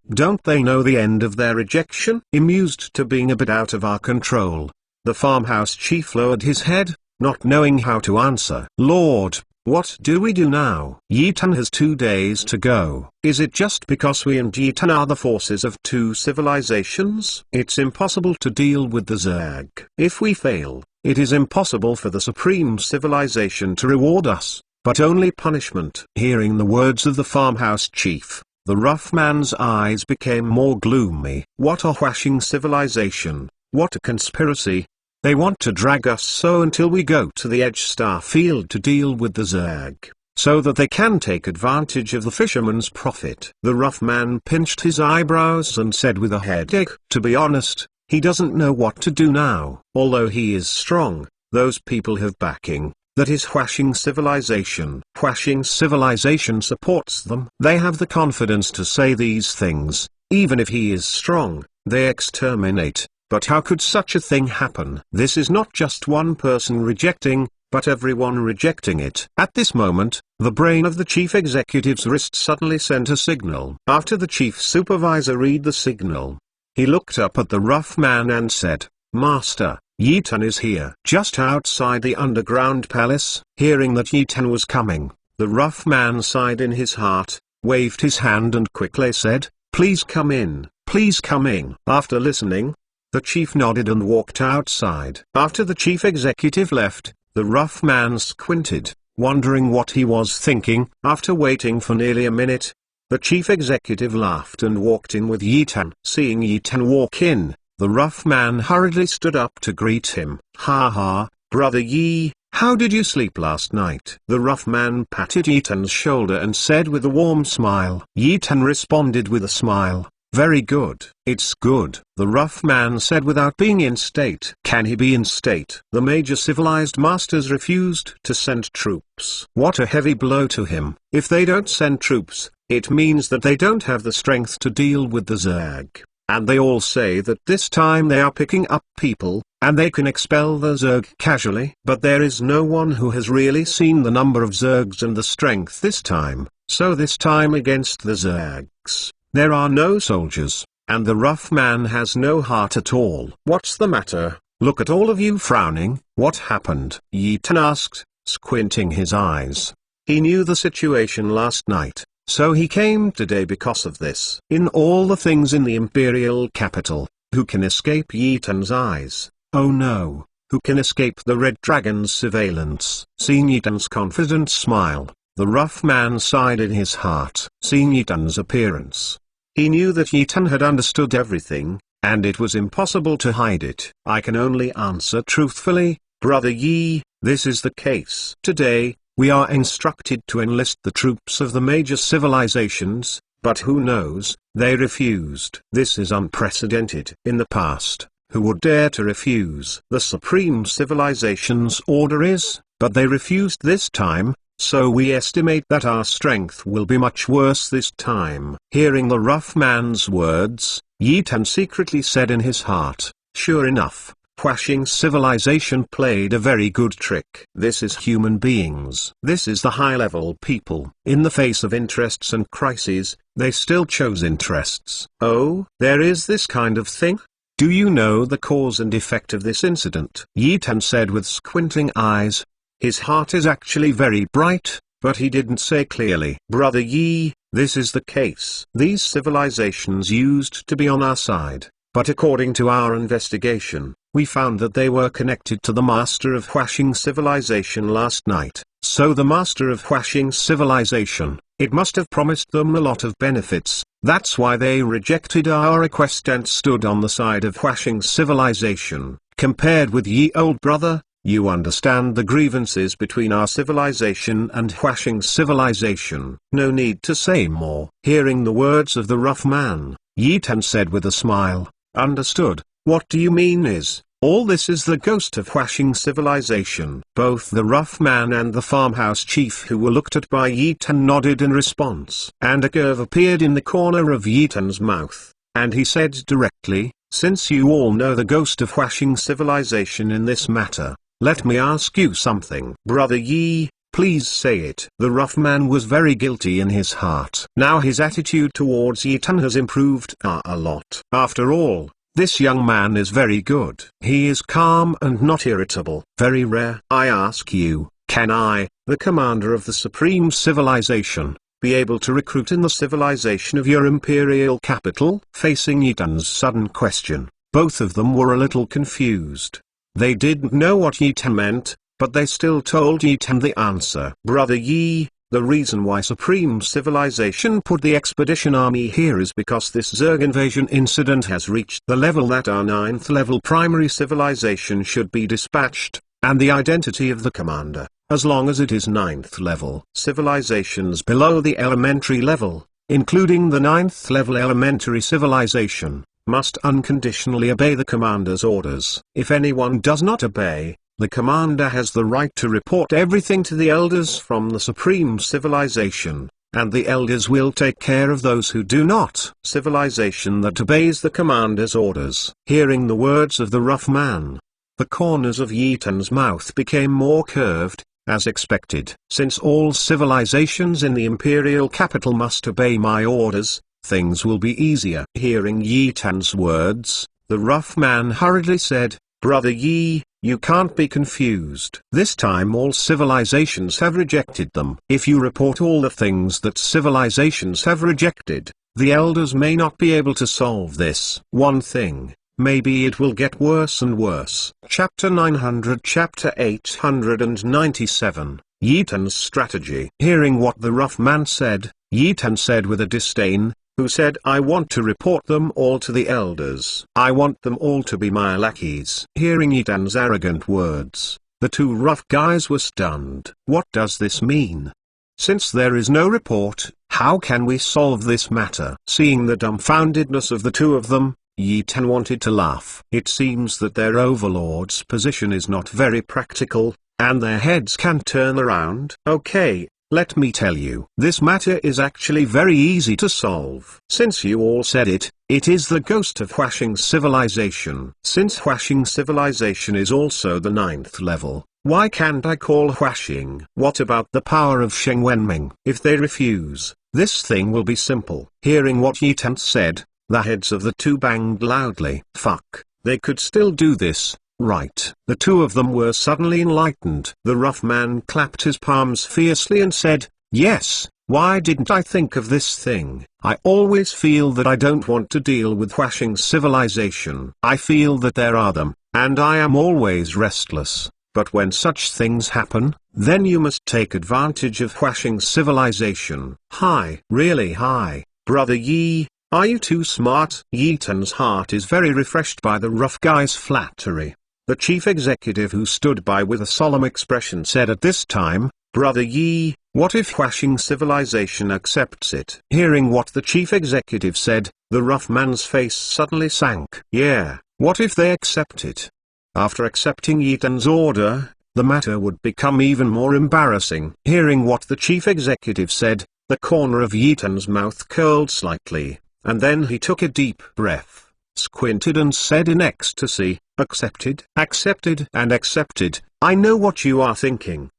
S1: Don't they know the end of their rejection?" Amused to being a bit out of our control, the farmhouse chief lowered his head, not knowing how to answer. "Lord, what do we do now? Yi Tan has 2 days to go. Is it just because we and Yi Tan are the forces of 2 civilizations? It's impossible to deal with the Zerg. If we fail, it is impossible for the Supreme Civilization to reward us, but only punishment." Hearing the words of the farmhouse chief, the rough man's eyes became more gloomy. What a Huashing civilization! What a conspiracy! They want to drag us so until we go to the Edge Star Field to deal with the Zerg, so that they can take advantage of the fisherman's profit. The rough man pinched his eyebrows and said with a headache, to be honest, he doesn't know what to do now. Although he is strong, those people have backing. That is Huashing civilization. Huashing civilization supports them. They have the confidence to say these things. Even if he is strong, they exterminate. But how could such a thing happen? This is not just one person rejecting, but everyone rejecting it. At this moment, the brain of the chief executive's wrist suddenly sent a signal. After the chief supervisor read the signal, he looked up at the rough man and said, "Master, Yi Tan is here. Just outside the underground palace. Hearing that Yi Tan was coming, the rough man sighed in his heart, waved his hand and quickly said, "Please come in, please come in." After listening, the chief nodded and walked outside. After the chief executive left, the rough man squinted, wondering what he was thinking. After waiting for nearly a minute, the chief executive laughed and walked in with Yi Tan. Seeing Yi Tan walk in, the rough man hurriedly stood up to greet him. "Ha ha, brother Yi, how did you sleep last night?" The rough man patted Yi Tan's shoulder and said with a warm smile. Yi Tan responded with a smile, "Very good." "It's good," the rough man said without being in state. Can he be in state? The major civilized masters refused to send troops. What a heavy blow to him. If they don't send troops, it means that they don't have the strength to deal with the Zerg. And they all say that this time they are picking up people, and they can expel the Zerg casually. But there is no one who has really seen the number of Zergs and the strength this time. So this time against the Zergs, there are no soldiers, and the rough man has no heart at all. "What's the matter? Look at all of you frowning. What happened?" Yi Tan asked, squinting his eyes. He knew the situation last night, so he came today because of this. In all the things in the imperial capital, who can escape Yi Tan's eyes? Oh no, who can escape the Red Dragon's surveillance? Seeing Yi Tan's confident smile, the rough man sighed in his heart. Seeing Yi Tan's appearance, he knew that Yi Tan had understood everything, and it was impossible to hide it. "I can only answer truthfully, brother Yi, this is the case. Today, we are instructed to enlist the troops of the major civilizations, but who knows, they refused. This is unprecedented. In the past, who would dare to refuse? The supreme civilization's order is, but they refused this time, so we estimate that our strength will be much worse this time." Hearing the rough man's words, Yi Tan secretly said in his heart, "Sure enough, Huaxing civilization played a very good trick. This is human beings. This is the high-level people. In the face of interests and crises, they still chose interests." "Oh, there is this kind of thing? Do you know the cause and effect of this incident?" Yi Tan said with squinting eyes. His heart is actually very bright, but he didn't say clearly. "Brother Yi, this is the case. These civilizations used to be on our side, but according to our investigation, we found that they were connected to the master of Huaxing civilization last night. So the master of Huaxing civilization, it must have promised them a lot of benefits. That's why they rejected our request and stood on the side of Huaxing civilization. Compared with Yi old brother, you understand the grievances between our civilization and Huaxing civilization. No need to say more." Hearing the words of the rough man, Yi Tan said with a smile, "Understood. What do you mean is, all this is the ghost of Huaxing civilization?" Both the rough man and the farmhouse chief who were looked at by Yi Tan nodded in response. And a curve appeared in the corner of Yi Tan's mouth, and he said directly, "Since you all know the ghost of Huaxing civilization in this matter, let me ask you something." "Brother Yi, please say it." The rough man was very guilty in his heart. Now his attitude towards Yi Tan has improved a lot. After all, this young man is very good. He is calm and not irritable. Very rare. "I ask you, can I, the commander of the supreme civilization, be able to recruit in the civilization of your imperial capital?" Facing Yi Tan's sudden question, both of them were a little confused. They didn't know what Yi Tan meant, but they still told Yi Tan the answer. "Brother Yi, the reason why Supreme Civilization put the expedition army here is because this Zerg invasion incident has reached the level that our 9th level primary civilization should be dispatched, and the identity of the commander, as long as it is 9th level. Civilizations below the elementary level, including the 9th level elementary civilization, must unconditionally obey the commander's orders. If anyone does not obey, the commander has the right to report everything to the elders from the supreme civilization, and the elders will take care of those who do not. Civilization that obeys the commander's orders." Hearing the words of the rough man, the corners of Yi Tan's mouth became more curved, as expected. "Since all civilizations in the imperial capital must obey my orders, things will be easier." Hearing Yi Tan's words, the rough man hurriedly said, Brother Yi, you can't be confused. This time all civilizations have rejected them. If you report all the things that civilizations have rejected, the elders may not be able to solve this one thing. Maybe it will get worse and worse. Chapter 900 Chapter 897 Yi Tan's Strategy. Hearing what the rough man said, Yi Tan said with a disdain, who said, I want to report them all to the elders. I want them all to be my lackeys. Hearing Yi Tan's arrogant words, the two rough guys were stunned. What does this mean? Since there is no report, how can we solve this matter? Seeing the dumbfoundedness of the two of them, Yi Tan wanted to laugh. It seems that their overlord's position is not very practical, and their heads can turn around. Okay, let me tell you. This matter is actually very easy to solve. Since you all said it, it is the ghost of Huaxing civilization. Since Huaxing civilization is also the 9th level, why can't I call Huaxing? What about the power of Sheng Wenming? If they refuse, this thing will be simple. Hearing what Yi Tan said, the heads of the two banged loudly. Fuck, they could still do this, right? The two of them were suddenly enlightened. The rough man clapped his palms fiercely and said, yes, why didn't I think of this thing? I always feel that I don't want to deal with Huaxing civilization. I feel that there are them, and I am always restless. But when such things happen, then you must take advantage of Huaxing civilization. Hi, really hi, Brother Yi. Are you too smart? Yi Tan's heart is very refreshed by the rough guy's flattery. The chief executive who stood by with a solemn expression said at this time, Brother Yi, what if Huaxing civilization accepts it? Hearing what the chief executive said, the rough man's face suddenly sank. Yeah, what if they accept it? After accepting Yi Tan's order, the matter would become even more embarrassing. Hearing what the chief executive said, the corner of Yi Tan's mouth curled slightly. And then he took a deep breath, squinted and said in ecstasy, accepted, accepted and accepted. I know what you are thinking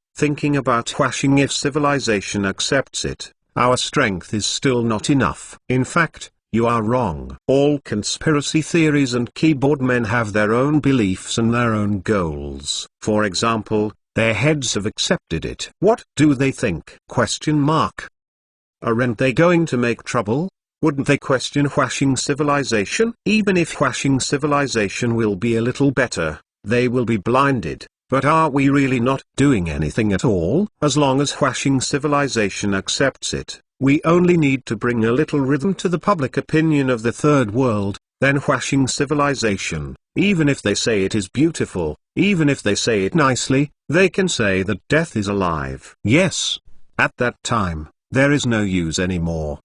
S1: about Huaxing. If civilization accepts it, our strength is still not enough. In fact, you are wrong. All conspiracy theories and keyboard men have their own beliefs and their own goals. For example, their heads have accepted it. What do they think? Aren't they going to make trouble? Wouldn't they question Huaxing civilization? Even if Huaxing civilization will be a little better, they will be blinded. But are we really not doing anything at all? As long as Huaxing civilization accepts it, we only need to bring a little rhythm to the public opinion of the third world, then Huaxing civilization, even if they say it is beautiful, even if they say it nicely, they can say that death is alive. Yes. At that time, there is no use anymore.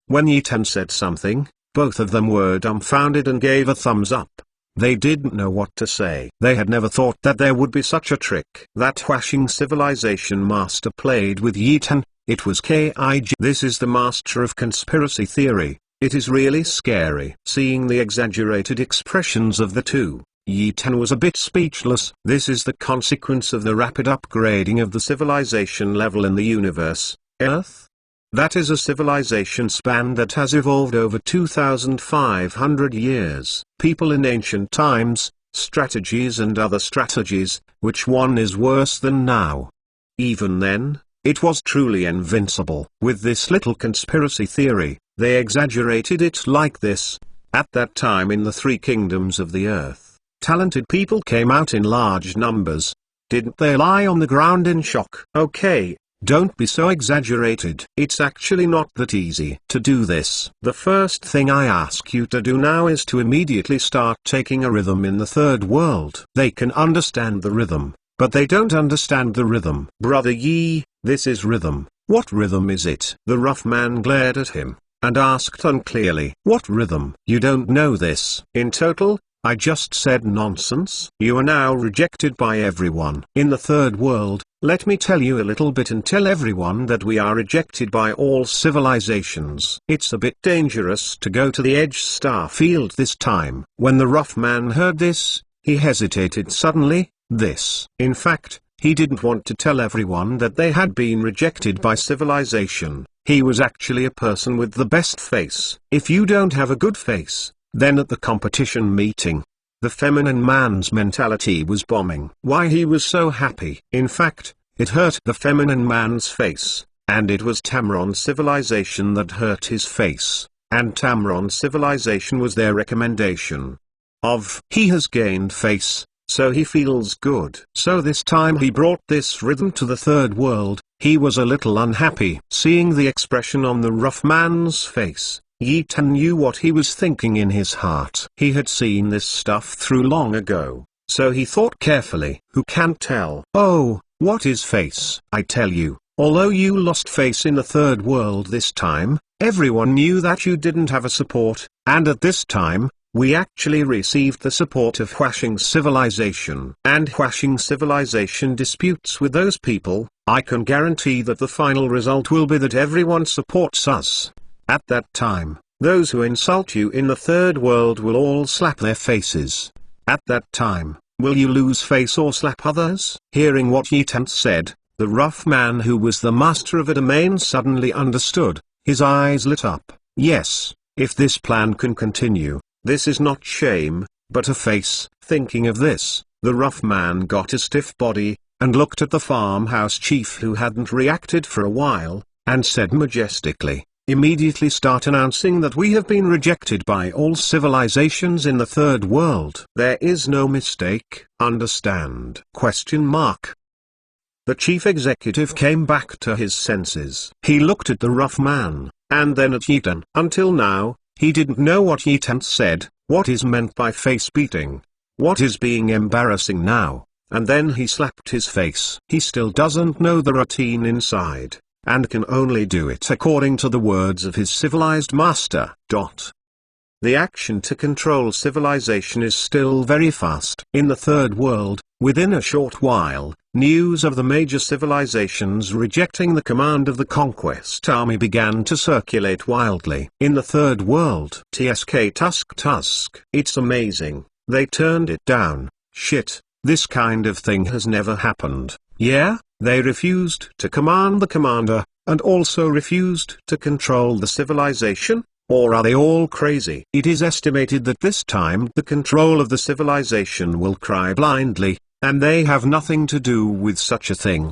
S1: When Yi Tan said something, both of them were dumbfounded and gave a thumbs up. They didn't know what to say. They had never thought that there would be such a trick. That Huaxing civilization master played with Yi Tan. It was Kig. This is the master of conspiracy theory. It is really scary. Seeing the exaggerated expressions of the two, Yi Tan was a bit speechless. This is the consequence of the rapid upgrading of the civilization level in the universe, Earth. That is a civilization span that has evolved over 2,500 years. People in ancient times, strategies and other strategies, which one is worse than now? Even then, it was truly invincible. With this little conspiracy theory, they exaggerated it like this. At that time in the three kingdoms of the earth, talented people came out in large numbers. Didn't they lie on the ground in shock? Okay. Don't be so exaggerated. It's actually not that easy to do this. The first thing I ask you to do now is to immediately start taking a rhythm in the third world. They can understand the rhythm, but they don't understand the rhythm. Brother Yi, this is rhythm. What rhythm is it? The rough man glared at him, and asked unclearly. What rhythm? You don't know this. In total, I just said nonsense. You are now rejected by everyone. In the third world, let me tell you a little bit and tell everyone that we are rejected by all civilizations. It's a bit dangerous to go to the Edge Star Field this time. When the rough man heard this, he hesitated suddenly. In fact, he didn't want to tell everyone that they had been rejected by civilization. He was actually a person with the best face. If you don't have a good face, then at the competition meeting, the feminine man's mentality was bombing. Why he was so happy? In fact, it hurt the feminine man's face, and it was Tamron civilization that hurt his face, and Tamron civilization was their recommendation. He has gained face, so he feels good. So this time he brought this rhythm to the third world. He was a little unhappy. Seeing the expression on the rough man's face, Yi Tan knew what he was thinking in his heart. He had seen this stuff through long ago, so he thought carefully. Who can tell? Oh, what is face? I tell you, although you lost face in the third world this time, everyone knew that you didn't have a support, and at this time, we actually received the support of Huashing civilization. And Huashing civilization disputes with those people. I can guarantee that the final result will be that everyone supports us. At that time, those who insult you in the third world will all slap their faces. At that time, will you lose face or slap others? Hearing what Yi Tan said, the rough man who was the master of a domain suddenly understood. His eyes lit up. Yes, if this plan can continue, this is not shame, but a face. Thinking of this, the rough man got a stiff body, and looked at the farmhouse chief who hadn't reacted for a while, and said majestically, immediately start announcing that we have been rejected by all civilizations in the third world. There is no mistake, understand? The chief executive came back to his senses. He looked at the rough man, and then at Yi Tan. Until now, he didn't know what Yi Tan said, what is meant by face beating, what is being embarrassing now, and then he slapped his face. He still doesn't know the routine inside, and can only do it according to the words of his civilized master. The action to control civilization is still very fast. In the third world, within a short while, news of the major civilizations rejecting the command of the conquest army began to circulate wildly. In the third world, Tusk. It's amazing, they turned it down. Shit, this kind of thing has never happened. Yeah, they refused to command the commander, and also refused to control the civilization? Or are they all crazy? It is estimated that this time the control of the civilization will cry blindly, and they have nothing to do with such a thing.